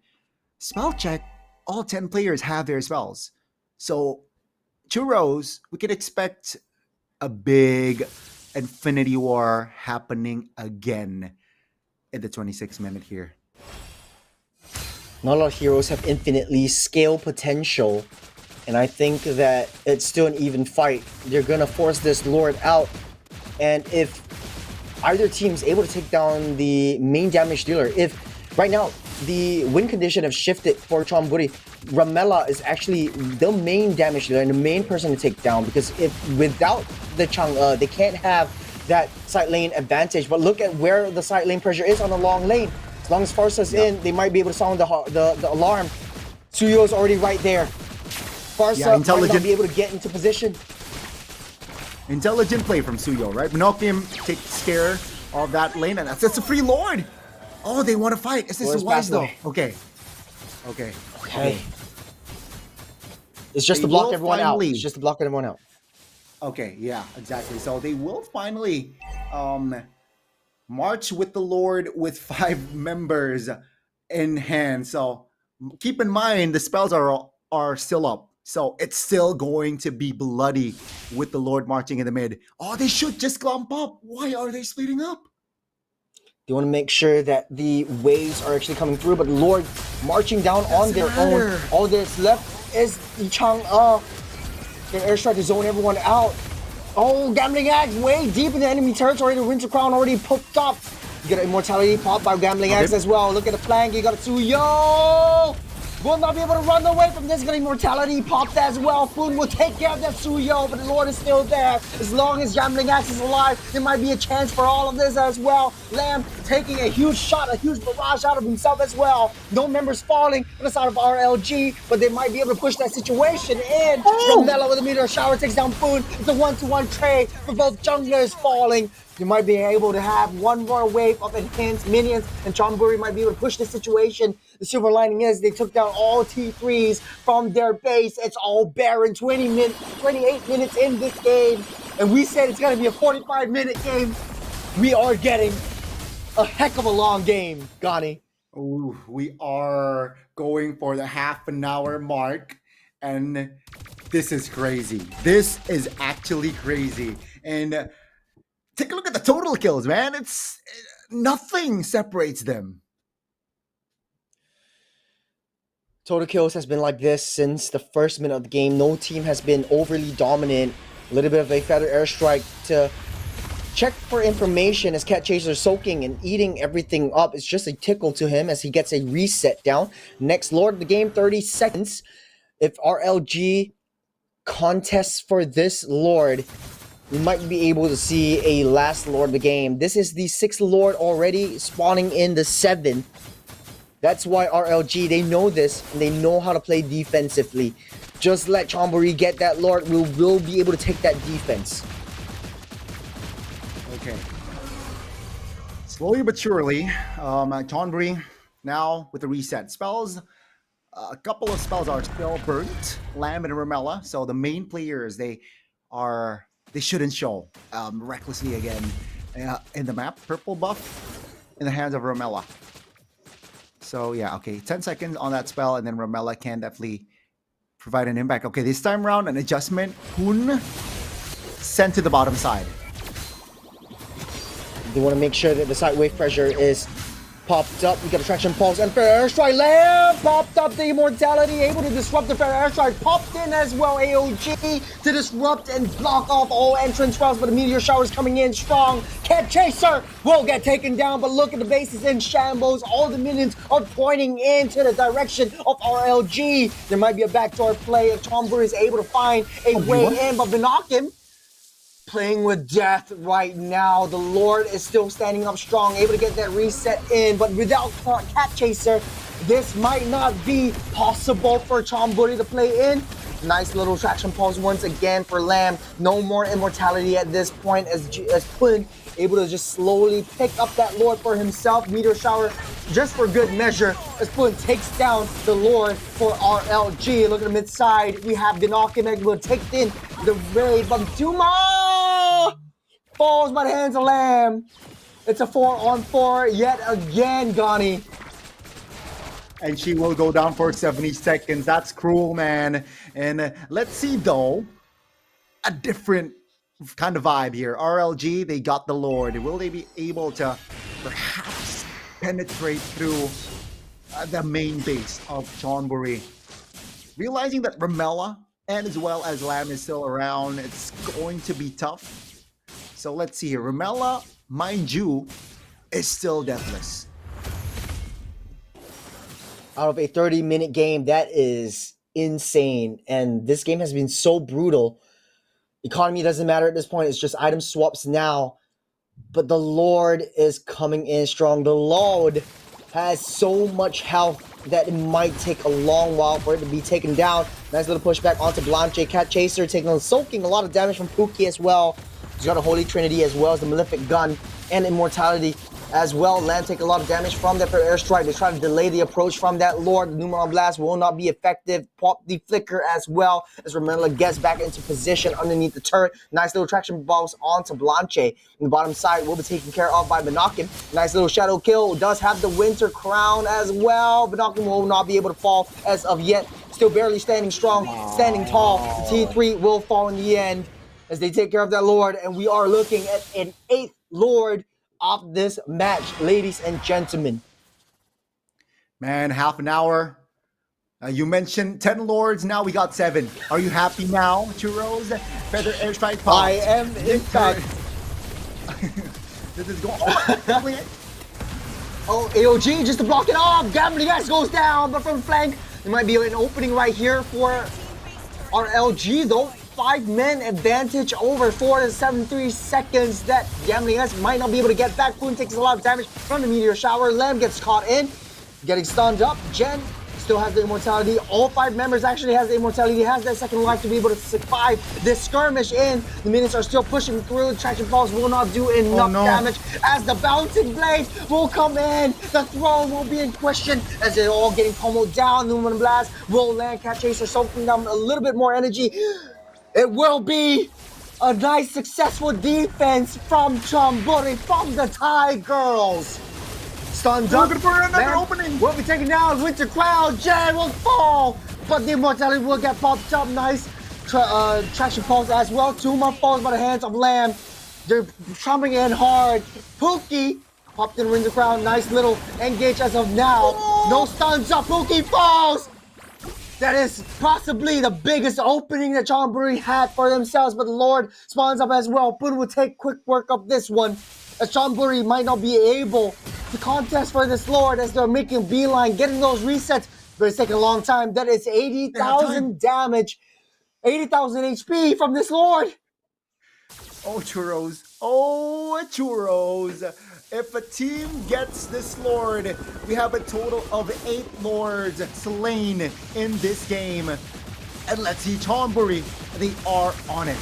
spell check, all 10 players have their spells. So, Churros, we could expect a big Infinity War happening again in the 26th minute here. Not a lot of heroes have infinitely scale potential, and I think that it's still an even fight. They're gonna force this Lord out, and if either team is able to take down the main damage dealer, if right now the win condition have shifted for Chonburi, Ramela is actually the main damage dealer and the main person to take down, because if without the Chang'e, they can't have that side lane advantage. But look at where the side lane pressure is on the long lane. As long as Farsa's in, they might be able to sound the alarm. Suyo's already right there. Farsa might not be able to get into position. Intelligent play from Suyo, right? Monokium takes care of that lane, and that's a free Lord. Oh, they want to fight. Is this wise though? Okay. It's just to block everyone out. It's just to block everyone out. Okay, yeah, exactly. So they will finally march with the Lord with 5 members in hand. So keep in mind the spells are still up. So it's still going to be bloody with the Lord marching in the mid. Oh, they should just clump up. Why are they splitting up? They want to make sure that the waves are actually coming through, but Lord marching down on their own. All that's left is the Chang'e. Can airstrike to zone everyone out. Oh, Gambling Axe way deep in the enemy territory. The Winter Crown already popped up. You get an Immortality pop by Gambling Axe as well. Look at the flank. You got a Tsuyo. will not be able to run away from this. Gonna immortality popped as well. Foon will take care of that Suyo, but the Lord is still there. As long as Gambling Axe is alive, there might be a chance for all of this as well. Lamb taking a huge shot, a huge barrage out of himself as well. No members falling on the side of RLG, but they might be able to push that situation in. Romella with a meteor shower takes down Foon. It's a 1-to-1 trade for both junglers falling. You might be able to have one more wave of enhanced minions, and Chonburi might be able to push the situation. The silver lining is they took down all T3s from their base. It's all Baron. 28 minutes in this game, and we said it's going to be a 45-minute game. We are getting a heck of a long game, Gani. Ooh, we are going for the half an hour mark, and this is crazy. This is actually crazy. And take a look at the total kills, man. It's nothing separates them. Total kills has been like this since the first minute of the game. No team has been overly dominant. A little bit of a feather airstrike to check for information as Cat Chaser is soaking and eating everything up. It's just a tickle to him as he gets a reset down. Next Lord of the game, 30 seconds. If RLG contests for this Lord, we might be able to see a last Lord of the game. This is the 6th Lord already spawning in the 7th. That's why RLG, they know this, and they know how to play defensively. Just let Chonburi get that Lord, we will be able to take that defense. Okay. Slowly but surely, Chonburi now with the reset spells. A couple of spells are still burnt, Lamb and Romella. So the main players, they shouldn't show recklessly again in the map. Purple buff in the hands of Romella. So yeah, okay, 10 seconds on that spell, and then Romella can definitely provide an impact. Okay, this time around, an adjustment. Hoon sent to the bottom side. They want to make sure that the side wave pressure is popped up. We got a traction pulse and fair airstrike. Lamb popped up the immortality, able to disrupt the fair airstrike. Popped in as well, AOG to disrupt and block off all entrance routes, but the meteor shower is coming in strong. Cat Chaser will get taken down, but look at the bases in shambles. All the minions are pointing into the direction of RLG. There might be a backdoor play if Chonburi is able to find a way in, but Vinokim playing with death right now. The Lord is still standing up strong, able to get that reset in, but without Cat Chaser, this might not be possible for Chonburi to play in. Nice little traction pulse once again for Lamb. No more immortality at this point as Pun able to just slowly pick up that Lord for himself. Meteor shower just for good measure as Pun takes down the Lord for RLG. Look at the mid side. We have Dinokim able to take in the raid, but Duma falls by the hands of Lamb. It's a 4-on-4 yet again, Gani. And she will go down for 70 seconds. That's cruel, man. And let's see, though, a different kind of vibe here. RLG, they got the Lord. Will they be able to perhaps penetrate through the main base of Chonburi? Realizing that Romella and as well as Lamb is still around, it's going to be tough. So let's see here. Romella, mind you, is still deathless. Out of a 30-minute game, that is insane. And this game has been so brutal. Economy doesn't matter at this point. It's just item swaps now. But the Lord is coming in strong. The Lord has so much health that it might take a long while for it to be taken down. Nice little pushback onto Blanche. Cat Chaser soaking a lot of damage from Pookie as well. He's got a Holy Trinity as well as the Malefic Gun and Immortality as well. Lamb take a lot of damage from that airstrike. They try to delay the approach from that Lord. The Numeron Blast will not be effective. Pop the Flicker as well as Romella gets back into position underneath the turret. Nice little traction balls onto Blanche. In the bottom side will be taken care of by Binokim. Nice little shadow kill. Does have the Winter Crown as well. Binokim will not be able to fall as of yet. Still barely standing strong, standing tall. The T3 will fall in the end as they take care of that Lord. And we are looking at an 8th Lord of this match, ladies and gentlemen. Man, half an hour. You mentioned 10 Lords, now we got 7. Are you happy now, Churros? Feather airstrike pop. I am, in fact. This is going Oh, AOG just to block it off. Gambling Axe goes down, but from flank, There might be an opening right here for RLG though. 5-man advantage over 4 to 73 seconds. That Gambling S might not be able to get back. Poon takes a lot of damage from the meteor shower. Lamb gets caught in, getting stunned up. Jen still has the immortality. All 5 members actually has the immortality. He has that second life to be able to survive this skirmish in. The minions are still pushing through. Traction Pulse will not do enough damage as the bouncing blades will come in. The throne will be in question as they're all getting pummeled down. Lumen Blast will land. Cat Chaser soaking them a little bit more energy. It will be a nice successful defense from Chonburi, from the Thai girls. Stunned up. Looking for another Lamb opening. will be taken down. Winter Cloud, Jen will fall, but the immortality will get popped up. Nice traction pulse as well. 2 more falls by the hands of Lamb. They're chomping in hard. Pookie popped in Winter Crown. Nice little engage as of now. No stuns up. Pookie falls. That is possibly the biggest opening that Chonburi had for themselves, but the Lord spawns up as well. Poon will take quick work of this one, as Chonburi might not be able to contest for this Lord as they're making a beeline, getting those resets, but it's taking a long time. That is 80,000 damage, 80,000 HP from this Lord. Oh, Churros. Oh, Churros. If a team gets this Lord, we have a total of 8 Lords slain in this game. And let's see, Chonburi, they are on it.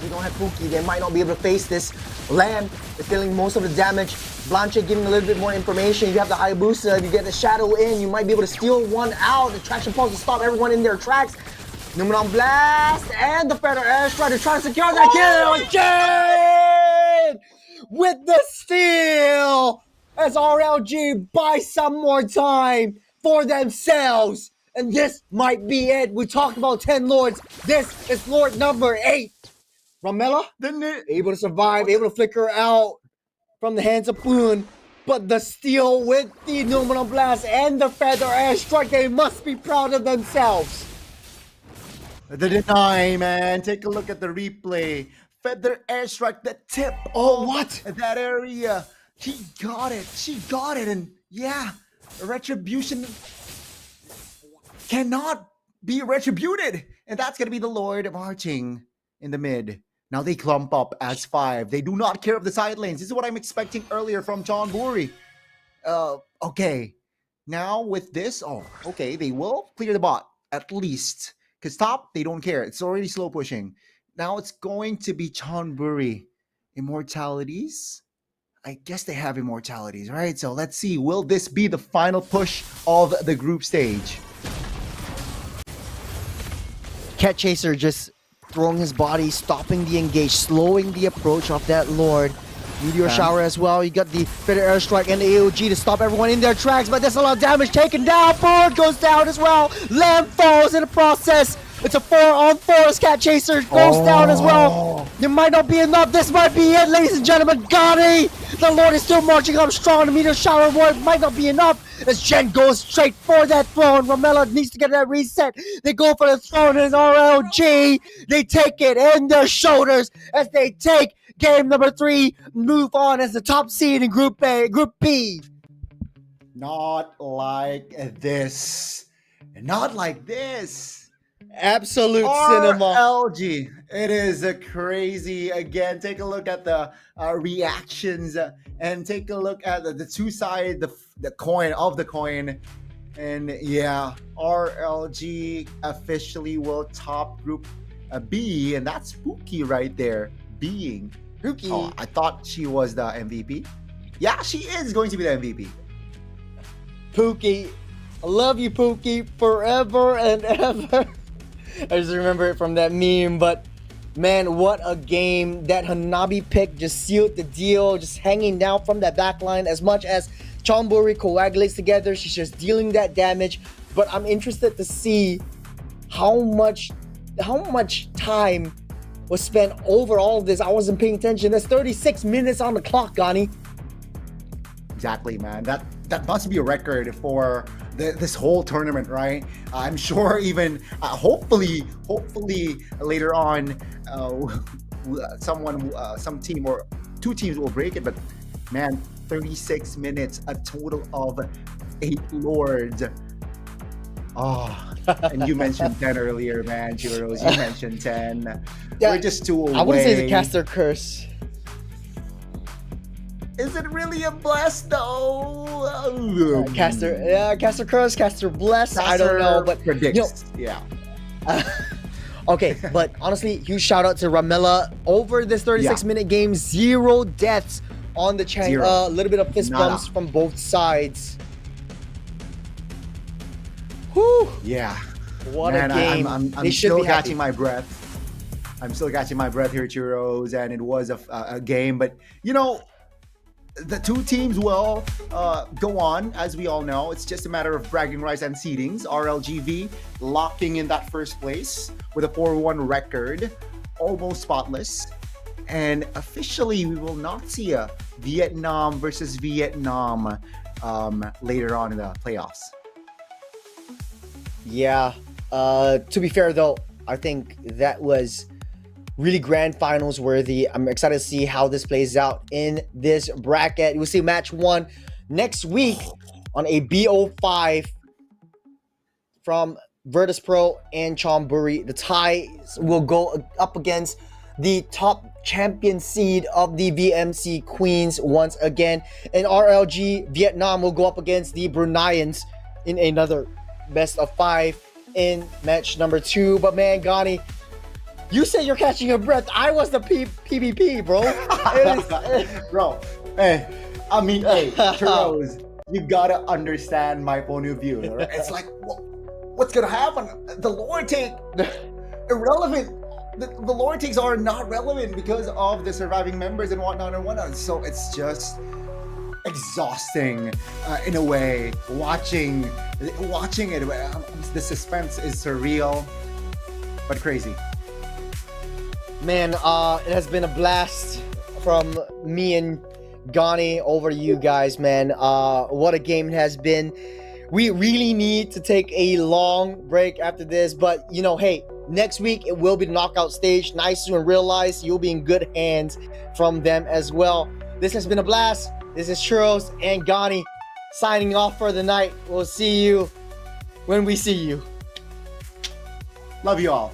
We don't have Pookie. They might not be able to face this. Lamb is dealing most of the damage. Blanche giving a little bit more information. You have the Hayabusa. If you get the Shadow in, you might be able to steal one out. The Traction Pulse to stop everyone in their tracks. Numenon Blast and the Feather Airstrike to try to secure that kill again! With the steal as RLG buys some more time for themselves. And this might be it. We talked about 10 Lords. This is Lord number 8. Ramela, able to survive, able to flicker out from the hands of Poon. But the steal with the Numenon Blast and the Feather Airstrike, they must be proud of themselves. The deny, man. Take a look at the replay. Feather Airstrike, the tip. Oh, what? That area. He got it. She got it. And yeah, retribution cannot be retributed. And that's going to be the Lord marching in the mid. Now they clump up as 5. They do not care of the side lanes. This is what I'm expecting earlier from Chonburi. Okay. Now with this, okay, they will clear the bot at least. Because top, they don't care. It's already slow pushing. Now it's going to be Chonburi. Immortalities? I guess they have immortalities, right? So let's see. Will this be the final push of the group stage? Cat Chaser just throwing his body, stopping the engage, slowing the approach of that Lord. Meteor Shower as well. You got the Feather Airstrike and the AOG to stop everyone in their tracks, but there's a lot of damage taken down. Board goes down as well. Lamb falls in the process. It's a 4-on-4 as Cat Chaser goes down as well. There might not be enough. This might be it, ladies and gentlemen. Gotti! The Lord is still marching up strong. The Meteor Shower might not be enough as Jen goes straight for that throne. Ramela needs to get that reset. They go for the throne and RLG. They take it in their shoulders as they take game number 3, move on as the top seed in Group B. Not like this. Not like this. Absolute cinema. RLG. It is a crazy. Again, take a look at the reactions and take a look at the two sides, the coin of the coin. And yeah, RLG officially will top Group B, and that's Pookie right there. Being Pookie. Oh, I thought she was the MVP. Yeah, she is going to be the MVP. Pookie. I love you, Pookie, forever and ever. I just remember it from that meme, but man, what a game. That Hanabi pick just sealed the deal, just hanging down from that backline. As much as Chonburi coagulates together, she's just dealing that damage. But I'm interested to see how much time was spent over all of this. I wasn't paying attention. There's 36 minutes on the clock, Gani. Exactly, man. That must be a record for this whole tournament, right? I'm sure even hopefully later on some team or 2 teams will break it. But man, 36 minutes, a total of 8 Lords. Oh, and you mentioned 10 earlier, man. Churros, you mentioned 10. Yeah, We're just two away. I wouldn't say it's a caster curse. Is it really a bless though? Caster curse, caster bless. I don't know, but predicts. Yeah. Okay, but honestly, huge shout out to Ramela over this 36-minute game. 0 deaths on the channel. Zero. A little bit of fist bumps from both sides. Whew. Yeah. What Man, a game. I'm They should still be happy. catching my breath. I'm still catching my breath here, Churros, and it was a game. But, you know, the two teams will go on, as we all know. It's just a matter of bragging rights and seedings. RLGV locking in that first place with a 4-1 record, almost spotless. And officially, we will not see a Vietnam versus Vietnam later on in the playoffs. Yeah. To be fair, though, I think that was really grand finals worthy. I'm excited to see how this plays out in this bracket. We'll see match 1 next week on a BO5 from Virtus Pro and Chonburi. The ties will go up against the top champion seed of the VMC Queens once again. And RLG Vietnam will go up against the Bruneians in another best of 5 in match number 2. But man, Ghani, you said you're catching your breath. I was the PvP, bro. Bro, hey, I mean, hey, Churros, you gotta understand my point of view. Right? It's like, what's gonna happen? The lore take, irrelevant. The lore takes are not relevant because of the surviving members and whatnot. So it's just exhausting in a way. Watching it, the suspense is surreal, but crazy. Man, it has been a blast from me and Ghani over you guys, man. What a game it has been. We really need to take a long break after this, but you know, hey, next week it will be the knockout stage. Nice to realize you'll be in good hands from them as well. This has been a blast. This is Churros and Ghani signing off for the night. We'll see you when we see you. Love you all.